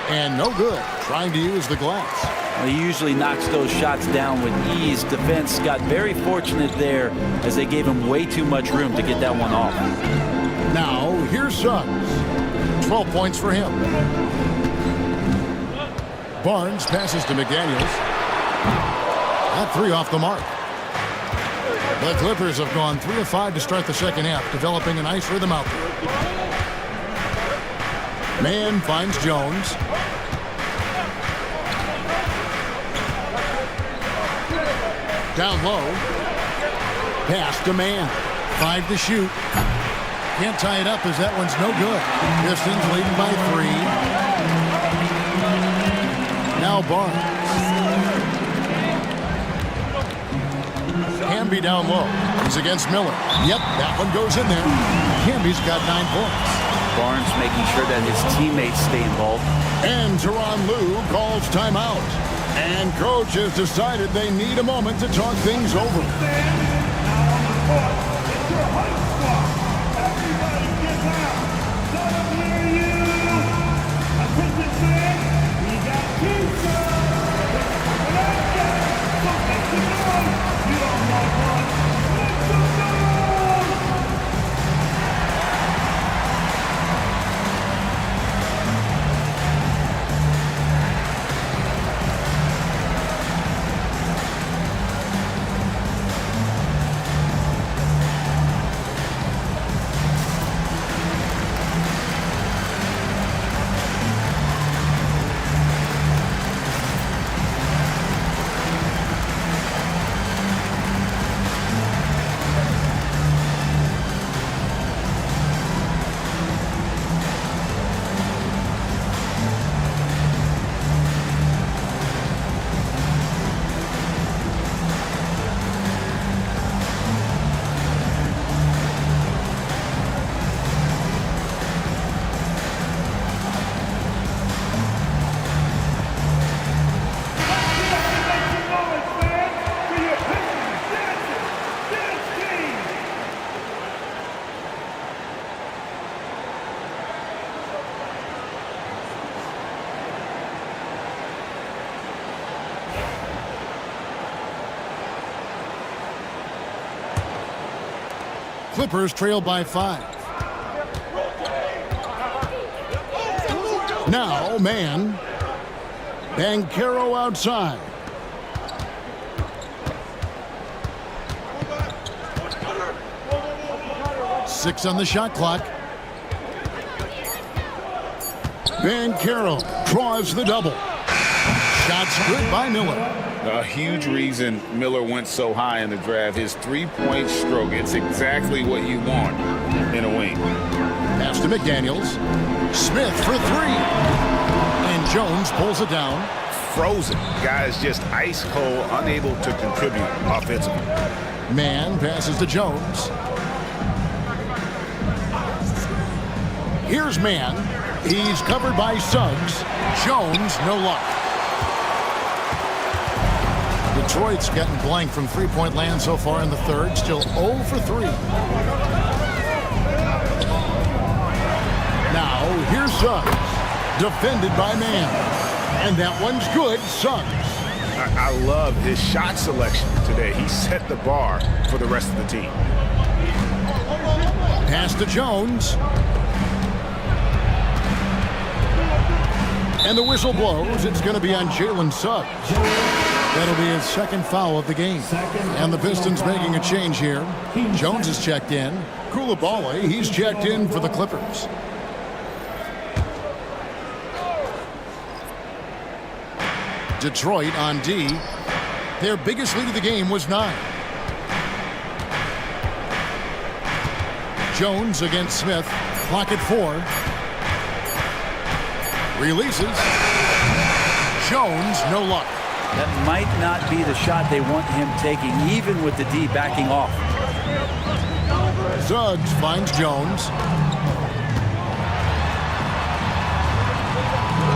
And no good. Trying to use the glass. He usually knocks those shots down with ease. Defense got very fortunate there as they gave him way too much room to get that one off. Now, here's Suggs. 12 points for him. Barnes passes to McDaniels. That 3 off the mark. The Clippers have gone 3 of 5 to start the second half, developing a nice rhythm out there. Man finds Jones. Down low. Pass to man. 5 to shoot. Can't tie it up as that one's no good. Pistons leading by 3. Now Barnes. Camby down low. He's against Miller. Yep, that one goes in there. Camby's got 9 points. Barnes making sure that his teammates stay involved. And Tyronn Lue calls timeout. And coach has decided they need a moment to talk things over. Clippers trail by 5. Now, man. Banchero outside. Six on the shot clock. Banchero draws the double. Shots good by Miller. A huge reason Miller went so high in the draft, his three-point stroke. It's exactly what you want in a wing. Pass to McDaniels. Smith for 3. And Jones pulls it down. Frozen. Guys just ice cold, unable to contribute offensively. Man passes to Jones. Here's Man. He's covered by Suggs. Jones, no luck. Detroit's getting blank from three-point land so far in the third. Still 0 for 3. Now, here's Suggs. Defended by Man. And that one's good, Suggs. I love his shot selection today. He set the bar for the rest of the team. Pass to Jones. And the whistle blows. It's going to be on Jalen Suggs. That'll be his second foul of the game. And the Pistons making a change here. Jones is checked in. Coulibaly, he's checked in for the Clippers. Detroit on D. Their biggest lead of the game was 9. Jones against Smith. Clock at 4. Releases. Jones, no luck. That might not be the shot they want him taking, even with the D backing off. Suggs finds Jones.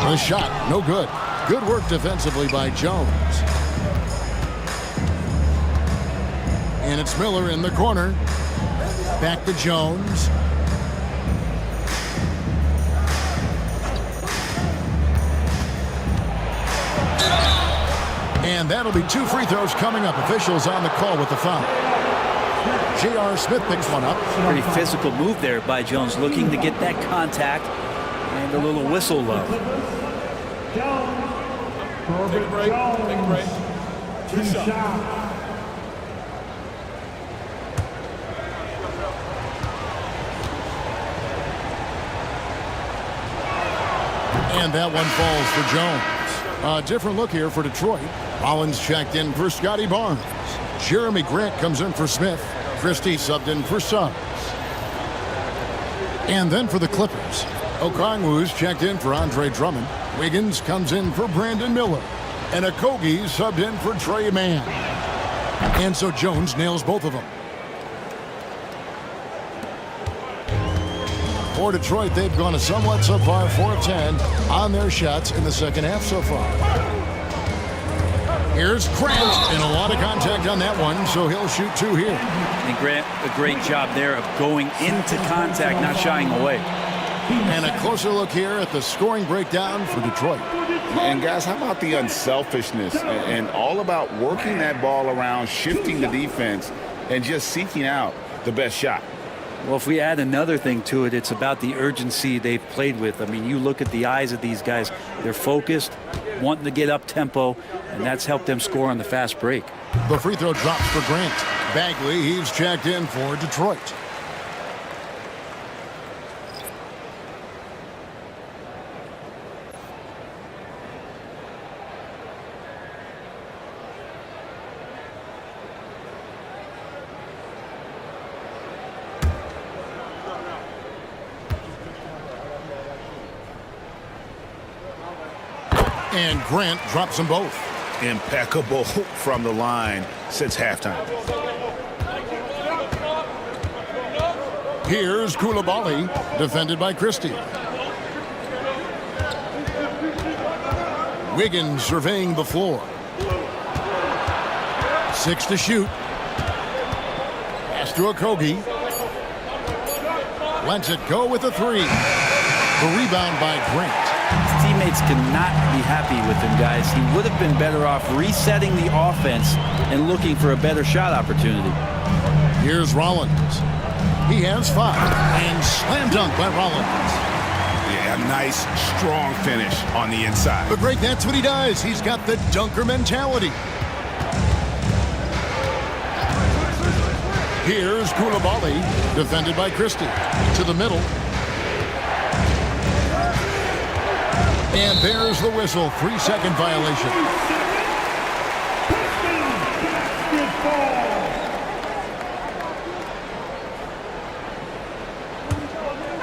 The shot, no good. Good work defensively by Jones. And it's Miller in the corner. Back to Jones. And that'll be 2 free throws coming up. Officials on the call with the foul. J.R. Smith picks one up. Pretty physical move there by Jones, looking to get that contact and a little whistle low. Take a break. Take a break. 2 shots. And that one falls for Jones. A different look here for Detroit. Rollins checked in for Scotty Barnes. Jeremy Grant comes in for Smith. Christie subbed in for Suggs. And then for the Clippers, Okongwu's checked in for Andre Drummond. Wiggins comes in for Brandon Miller. And Okogie subbed in for Trey Mann. And so Jones nails both of them. For Detroit, they've gone a somewhat subpar 4 of 10 on their shots in the second half so far. Here's Grant, and a lot of contact on that one, so he'll shoot 2 here. And Grant, a great job there of going into contact, not shying away. And a closer look here at the scoring breakdown for Detroit. And guys, how about the unselfishness and all about working that ball around, shifting the defense, and just seeking out the best shot? Well, if we add another thing to it, it's about the urgency they've played with. I mean, you look at the eyes of these guys. They're focused, wanting to get up tempo, and that's helped them score on the fast break. The free throw drops for Grant. Bagley, he's checked in for Detroit. And Grant drops them both. Impeccable from the line since halftime. Here's Coulibaly, defended by Christie. Wiggins surveying the floor. 6 to shoot. Pass to Okogie. Lets it go with a 3. The rebound by Grant. His teammates cannot be happy with him, guys. He would have been better off resetting the offense and looking for a better shot opportunity. Here's Rollins. He has 5. And slam dunk by Rollins. Yeah, a nice, strong finish on the inside. But Greg, that's what he does. He's got the dunker mentality. Here's Coulibaly, defended by Christie. To the middle. And there's the whistle. 3-second violation.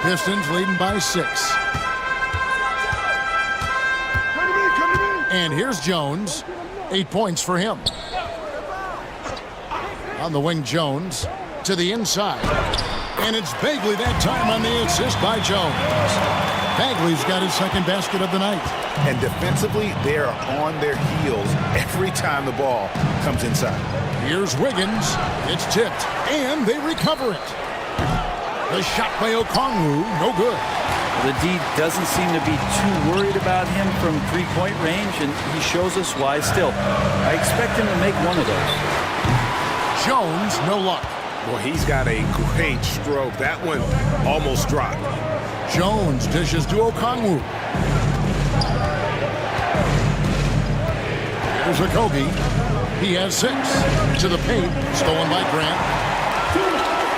Pistons leading by 6. And here's Jones. 8 points for him. On the wing, Jones to the inside. And it's Bagley that time on the assist by Jones. Bagley's got his second basket of the night. And defensively, they're on their heels every time the ball comes inside. Here's Wiggins. It's tipped, and they recover it. The shot by Okongwu, no good. The D doesn't seem to be too worried about him from three-point range, and he shows us why still. I expect him to make one of those. Jones, no luck. Well, he's got a great stroke. That one almost dropped. Jones dishes to Okongwu. Here's Okogie. He has 6. To the paint. Stolen by Grant.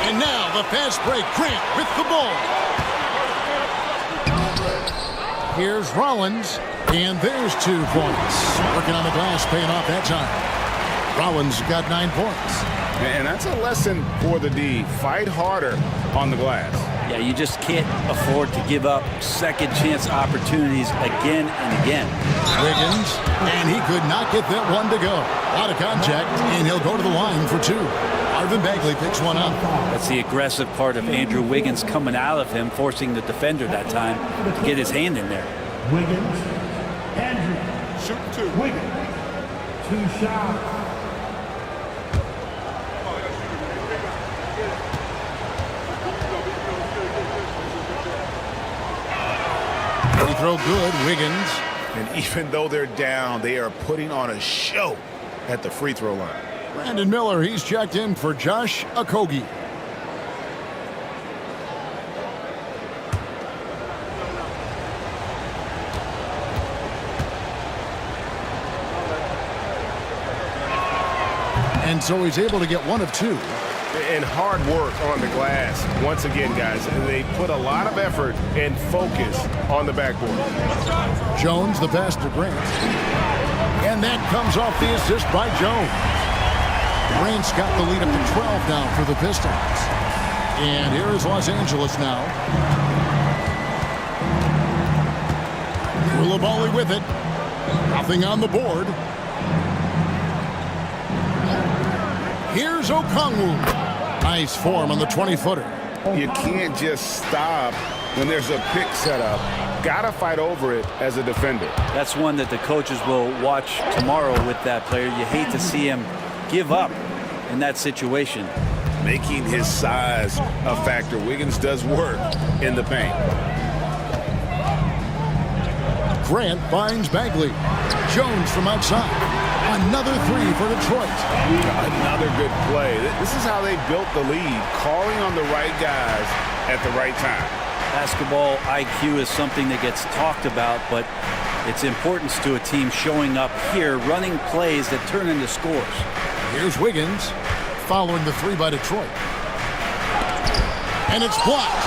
And now the fast break. Grant with the ball. Here's Rollins. And there's 2 points. Working on the glass, paying off that time. Rollins got 9 points. And that's a lesson for the D. Fight harder on the glass. Yeah, you just can't afford to give up second chance opportunities again and again. Wiggins, and he could not get that one to go. Out of contact, and he'll go to the line for 2. Marvin Bagley picks one up. That's the aggressive part of Andrew Wiggins coming out of him, forcing the defender that time to get his hand in there. Wiggins, Andrew, Shoot 2. Wiggins, 2 shots. Free throw good, Wiggins. And even though they're down, they are putting on a show at the free throw line. Brandon Miller, he's checked in for Josh Okogie. And so he's able to get 1 of 2. And hard work on the glass. Once again, guys, they put a lot of effort and focus on the backboard. Jones, the pass to Grant. And that comes off the assist by Jones. Grant's got the lead up to 12 now for the Pistons. And here is Los Angeles now. Coulibaly with it. Nothing on the board. Here's Okongwu. Nice form on the 20-footer. You can't just stop when there's a pick set up. Gotta fight over it as a defender. That's one that the coaches will watch tomorrow with that player. You hate to see him give up in that situation. Making his size a factor. Wiggins does work in the paint. Grant finds Bagley. Jones from outside. Another 3 for Detroit. Another good play. This is how they built the lead, calling on the right guys at the right time. Basketball IQ is something that gets talked about, but its importance to a team showing up here, running plays that turn into scores. Here's Wiggins following the 3 by Detroit. And it's blocked.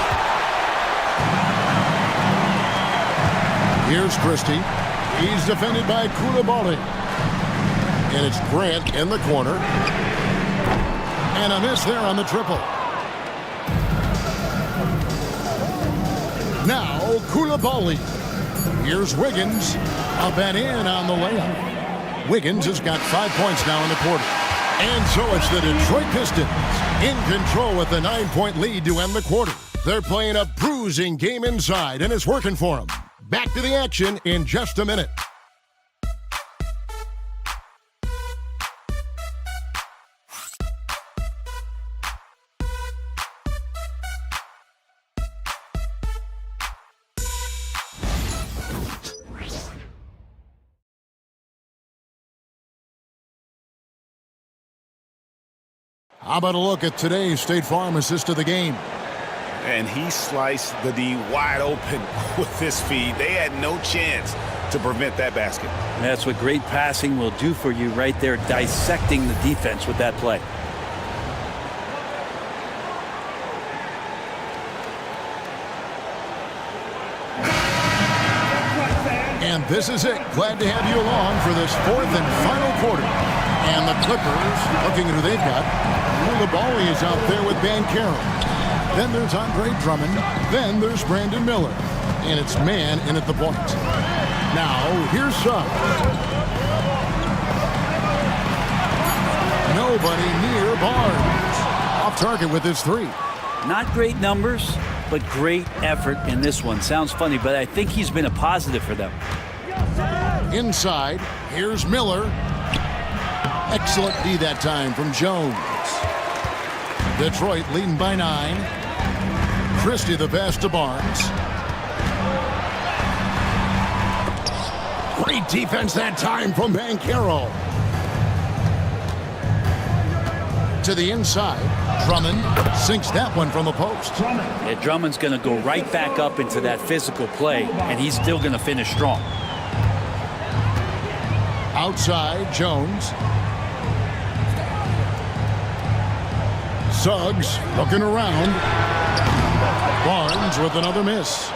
Here's Christie. He's defended by Coulibaly. And it's Grant in the corner. And a miss there on the triple. Now Coulibaly. Here's Wiggins. Up and in on the layup. Wiggins has got 5 points now in the quarter. And so it's the Detroit Pistons in control with a 9-point lead to end the quarter. They're playing a bruising game inside, and it's working for them. Back to the action in just a minute. How about a look at today's State Farm assist of the game? And he sliced the D wide open with his feed. They had no chance to prevent that basket. That's what great passing will do for you right there, dissecting the defense with that play. And this is it. Glad to have you along for this 4th and final quarter. And the Clippers, looking at who they've got. Coulibaly is out there with Banchero. Then there's Andre Drummond. Then there's Brandon Miller. And it's man in at the point. Now, here's Suggs. Nobody near Barnes. Off target with his 3. Not great numbers, but great effort in this one. Sounds funny, but I think he's been a positive for them. Inside, here's Miller. Excellent D that time from Jones. Detroit leading by 9. Christie the pass to Barnes. Great defense that time from Banchero. To the inside. Drummond sinks that one from the post. Yeah, Drummond's going to go right back up into that physical play, and he's still going to finish strong. Outside, Jones. Suggs looking around. Barnes with another miss.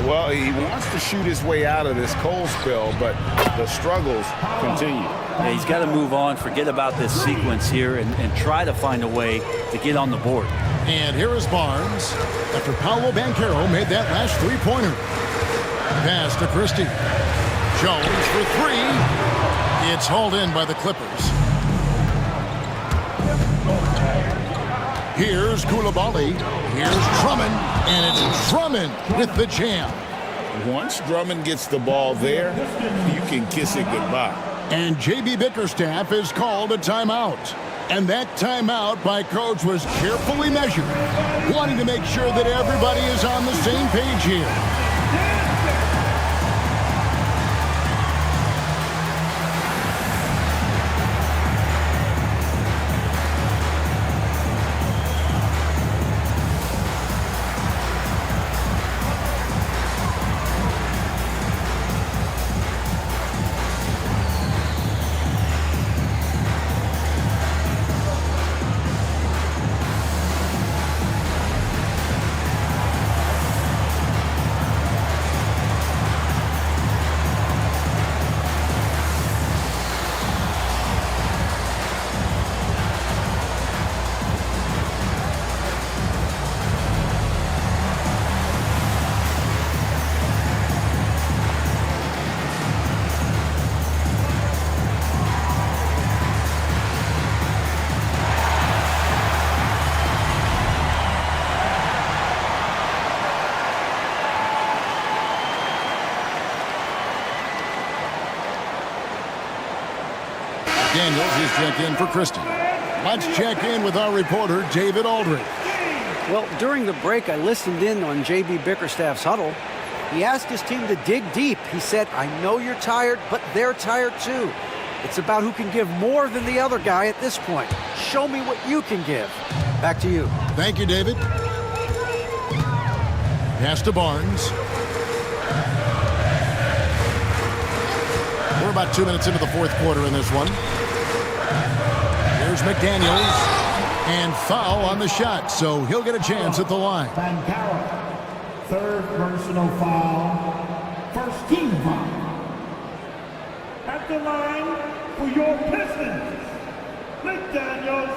Well, he wants to shoot his way out of this cold spell, but the struggles continue. Yeah, he's got to move on, forget about this sequence here, and try to find a way to get on the board. And here is Barnes after Paolo Banchero made that last three-pointer. Pass to Christie. Jones for three. It's hauled in by the Clippers. Here's Coulibaly. Here's Drummond. And it's Drummond with the jam. Once Drummond gets the ball there, you can kiss it goodbye. And J.B. Bickerstaff is called a timeout. And that timeout by Coach was carefully measured, wanting to make sure that everybody is on the same page here. Daniels is checked in for Christie. Let's check in with our reporter, David Aldridge. Well, during the break, I listened in on J.B. Bickerstaff's huddle. He asked his team to dig deep. He said, I know you're tired, but they're tired too. It's about who can give more than the other guy at this point. Show me what you can give. Back to you. Thank you, David. Pass to Barnes. We're about 2 minutes into the fourth quarter in this one. There's McDaniels. And foul on the shot, so he'll get a chance at the line. Third personal foul. First team foul. At the line for your Pistons, McDaniels.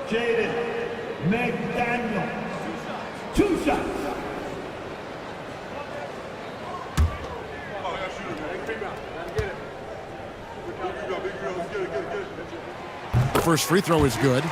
Jaden McDaniels. 2 shots. The first free throw is good.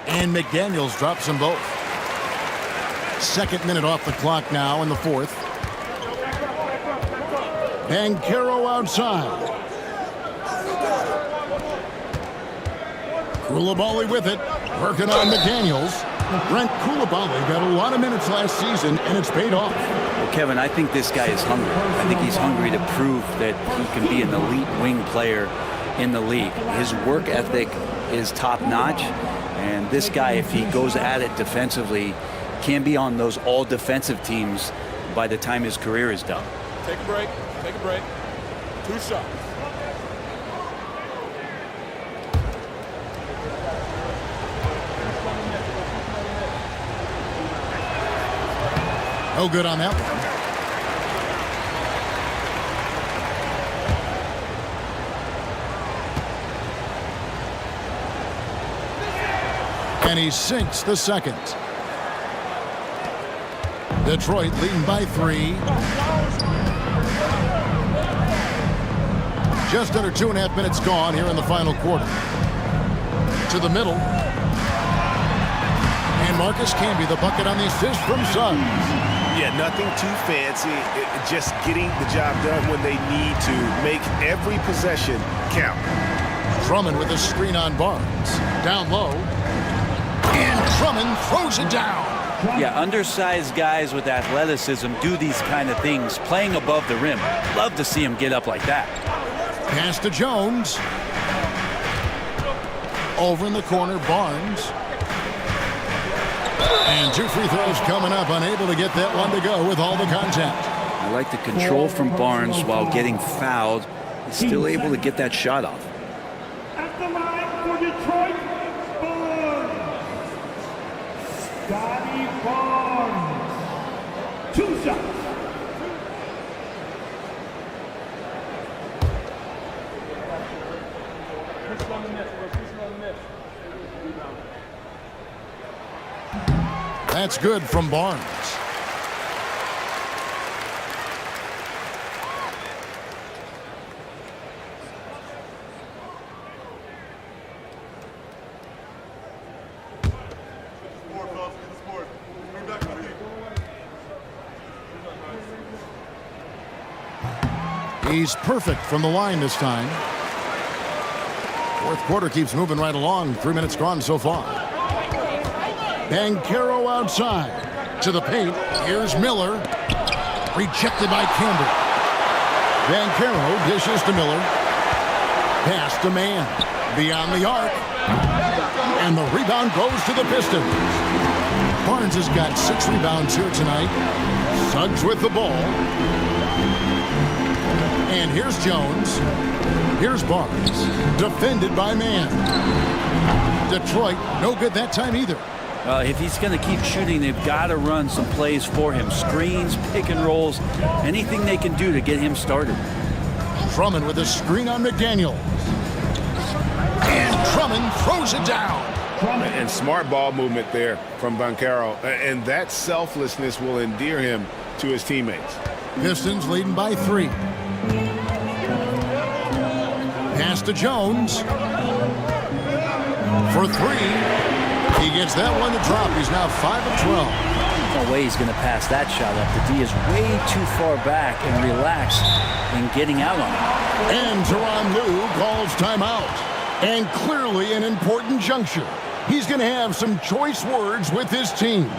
And McDaniels drops them both. Second minute off the clock now in the fourth. Banchero outside. Coulibaly with it. Working on McDaniels. Brent Coulibaly got a lot of minutes last season, and it's paid off. Well, Kevin, I think this guy is hungry. I think he's hungry to prove that he can be an elite wing player in the league. His work ethic is top-notch, and this guy, if he goes at it defensively, can be on those all-defensive teams by the time his career is done. Take a break. Take a break. 2 shots. No good on that one. And he sinks the second. Detroit leading by 3. Just under 2.5 minutes gone here in the final quarter. To the middle. And Marcus Camby, the bucket on the assist from Suggs. Yeah, nothing too fancy. Just getting the job done when they need to. Make every possession count. Drummond with a screen on Barnes. Down low. And Drummond throws it down. Yeah, undersized guys with athleticism do these kind of things, playing above the rim. Love to see him get up like that. Pass to Jones. Over in the corner, Barnes. And 2 free throws coming up, unable to get that one to go with all the contact. I like the control from Barnes while getting fouled. He's still able to get that shot off. At the line for Detroit, Barnes. Scotty Barnes. 2 shots. That's good from Barnes. He's perfect from the line this time. Fourth quarter keeps moving right along. 3 minutes gone so far. Banchero outside to the paint. Here's Miller. Rejected by Campbell. Banchero dishes to Miller. Pass to Mann. Beyond the arc. And the rebound goes to the Pistons. Barnes has got 6 rebounds here tonight. Suggs with the ball. And here's Jones. Here's Barnes. Defended by Mann. Detroit, no good that time either. If he's going to keep shooting, they've got to run some plays for him. Screens, pick and rolls, anything they can do to get him started. Drummond with a screen on McDaniel. And Drummond throws it down. And smart ball movement there from Banchero. And that selflessness will endear him to his teammates. Pistons leading by 3. Pass to Jones. For 3. He gets that one to drop. He's now 5 of 12. No way he's going to pass that shot up. The D is way too far back and relaxed in getting out on it. And Tyronn Lue calls timeout. And clearly an important juncture. He's going to have some choice words with his team.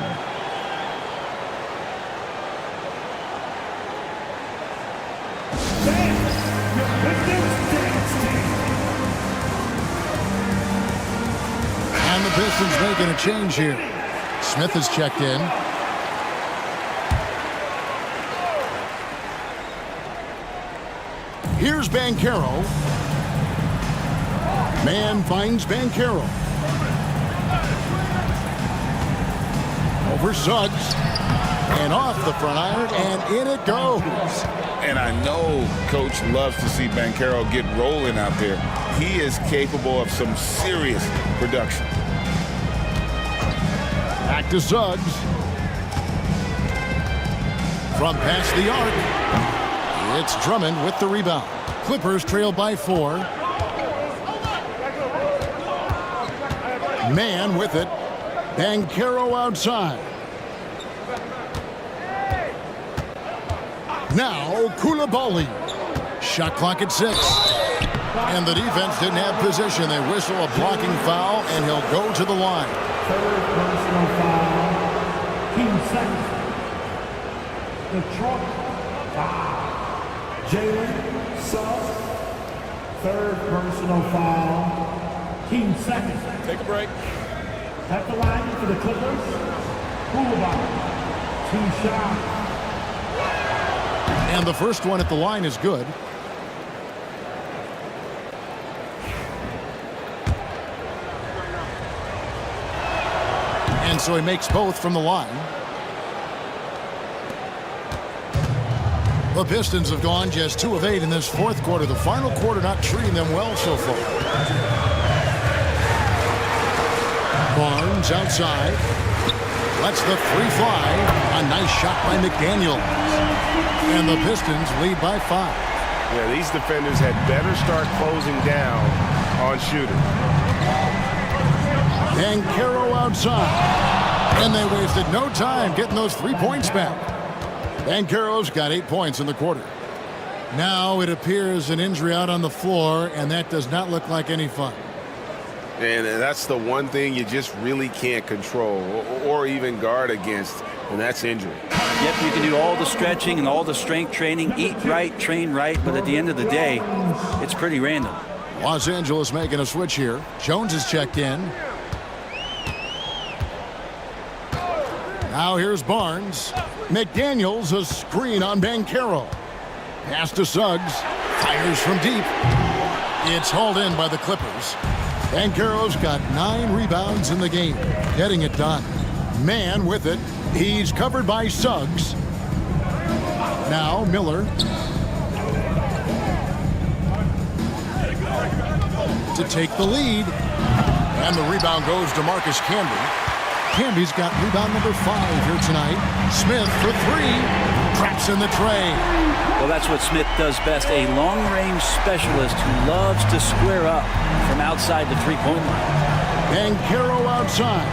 And the Pistons making a change here. Smith has checked in. Here's Banchero. Mann finds Banchero. Over Suggs. And off the front iron, and in it goes. And I know Coach loves to see Banchero get rolling out there. He is capable of some serious production. Back to Suggs. From past the arc. It's Drummond with the rebound. Clippers trail by 4. Mann with it. Banchero outside. Now Coulibaly. Shot clock at 6. And the defense didn't have position. They whistle a blocking foul, and he'll go to the line. Third personal foul. Team second. Detroit foul. Jalen Suggs. Third personal foul. Team second. Take a break. At the line for the Clippers. Coulibaly. 2 shots. And the first one at the line is good. And so he makes both from the line. The Pistons have gone just 2 of 8 in this fourth quarter. The final quarter not treating them well so far. Barnes outside. Lets the 3 fly. A nice shot by McDaniel. And the Pistons lead by 5. Yeah, these defenders had better start closing down on shooting. Banchero outside. And they wasted no time getting those 3 points back. Banchero's got 8 points in the quarter. Now it appears an injury out on the floor, and that does not look like any fun. And that's the one thing you just really can't control or even guard against, and that's injury. Yep, you can do all the stretching and all the strength training, eat right, train right, but at the end of the day, it's pretty random. Los Angeles making a switch here. Jones is checked in. Now here's Barnes. McDaniels, a screen on Banchero. Pass to Suggs. Fires from deep. It's hauled in by the Clippers. Banchero's got 9 rebounds in the game. Getting it done. Man with it. He's covered by Suggs. Now Miller. To take the lead. And the rebound goes to Marcus Camby. Camby's got rebound number 5 here tonight. Smith for 3. Traps in the tray. Well, that's what Smith does best. A long-range specialist who loves to square up from outside the three-point line. Banchero outside.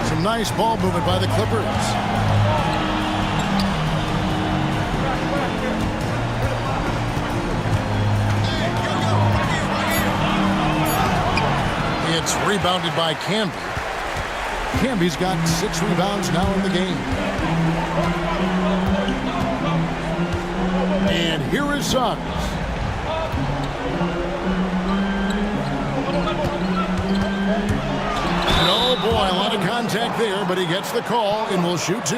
Some nice ball movement by the Clippers. It's rebounded by Camby. Camby's got 6 rebounds now in the game. And here is Suggs. Oh boy, a lot of contact there, but he gets the call and will shoot 2.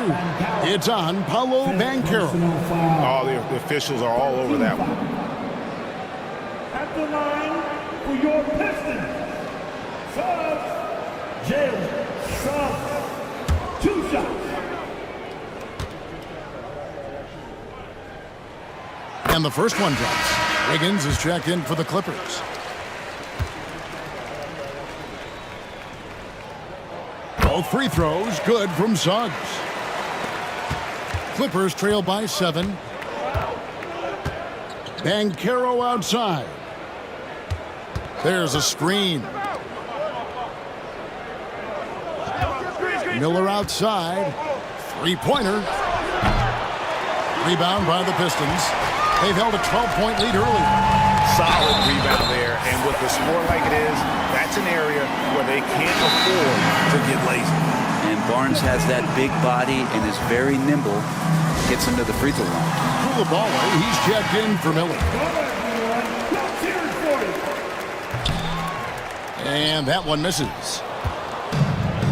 It's on Paolo Banchero. Oh, the officials are all over that one. At the line for your Pistons, Suggs, Jalen Suggs, 2 shots. And the first one drops. Wiggins is checked in for the Clippers. Both free throws good from Suggs. Clippers trail by 7. Banchero outside. There's a screen. Miller outside. 3-pointer. Rebound by the Pistons. They've held a 12-point lead earlier. Solid rebound there, and with the score like it is, that's an area where they can't afford to get lazy. And Barnes has that big body and is very nimble. Gets him to the free throw line. Coulibaly, he's checked in for Miller. And that one misses.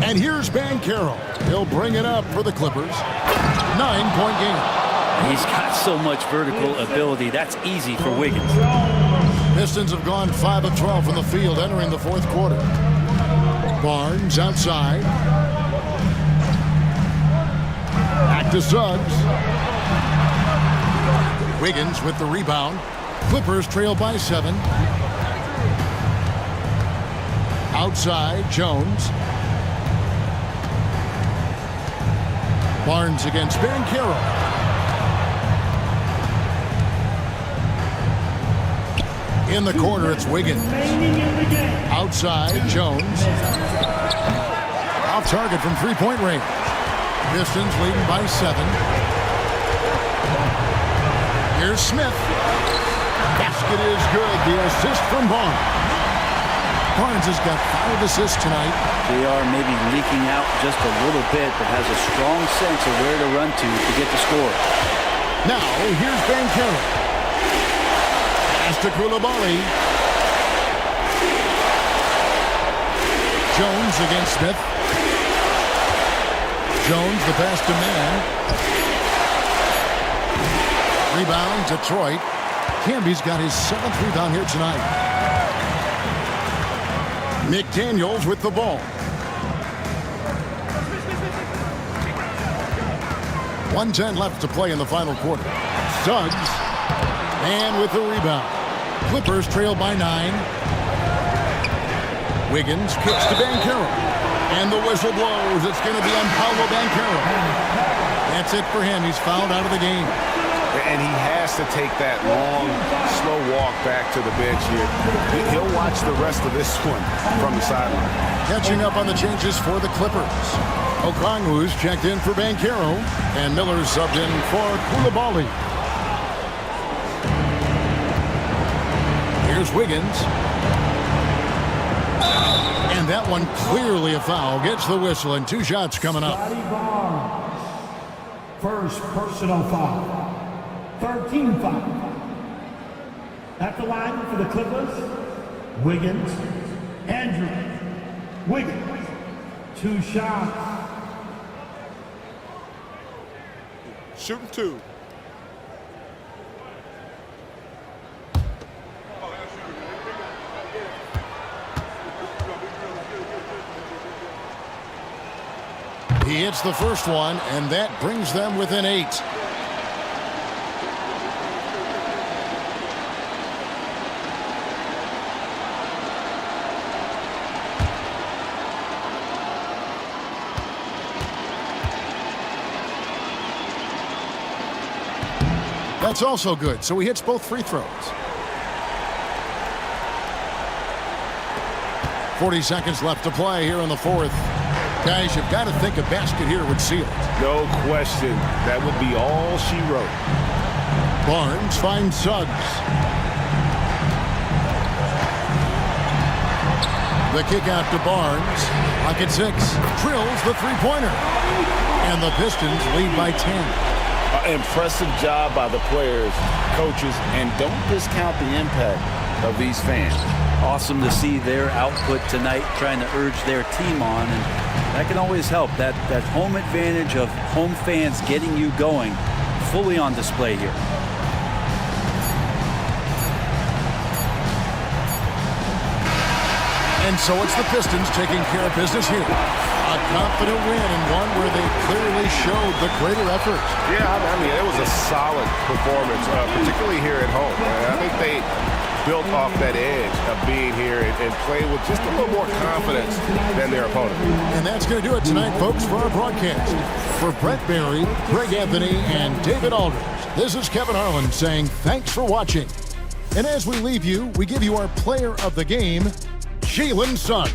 And here's Banchero. He'll bring it up for the Clippers. 9-point game. He's got so much vertical ability. That's easy for Wiggins. Pistons have gone 5 of 12 from the field entering the 4th quarter. Barnes outside. Back to Suggs. Wiggins with the rebound. Clippers trail by 7. Outside, Jones. Barnes against Banchero. In the corner, it's Wiggins. Outside, Jones. Off target from 3-point range. Pistons leading by 7. Here's Smith. Basket is good. The assist from Barnes. Barnes has got 5 assists tonight. They are maybe leaking out just a little bit, but has a strong sense of where to run to get the score. Now, here's Banchero. Pass to Coulibaly. Jones against Smith. Jones, the pass to man. Rebound, Detroit. Camby's got his 7th rebound here tonight. McDaniels with the ball. 1:10 left to play in the final quarter. Suggs. And with the rebound. Clippers trail by 9. Wiggins kicks to Banchero. And the whistle blows. It's going to be on Paolo Banchero. That's it for him. He's fouled out of the game. And he has to take that long, slow walk back to the bench here. He'll watch the rest of this one from the sideline. Catching up on the changes for the Clippers. Okongwu's checked in for Banchero. And Miller's subbed in for Coulibaly. Here's Wiggins. And that one clearly a foul. Gets the whistle, and 2 shots coming up. Scotty Barnes. First personal foul. 13 foul. At the line for the Clippers, Wiggins. Andrew Wiggins. 2 shots. Shooting 2. He hits the first one, and that brings them within 8. That's also good, so he hits both free throws. 40 seconds left to play here in the 4th. Guys, you've got to think a basket here would seal it. No question. That would be all she wrote. Barnes finds Suggs. The kick out to Barnes. Lock at 6. Drills the three-pointer. And the Pistons lead by 10. Impressive job by the players, coaches, and don't discount the impact of these fans. Awesome to see their output tonight, trying to urge their team on, and that can always help. That home advantage of home fans getting you going, fully on display here. And so it's the Pistons taking care of business here. A confident win, and one where they clearly showed the greater effort. Yeah, I mean, it was a solid performance, particularly here at home. I think they built off that edge of being here and played with just a little more confidence than their opponent. And that's going to do it tonight, folks, for our broadcast. For Brett Barry, Greg Anthony, and David Aldridge, this is Kevin Harlan saying thanks for watching. And as we leave you, we give you our player of the game, Jalen Suggs.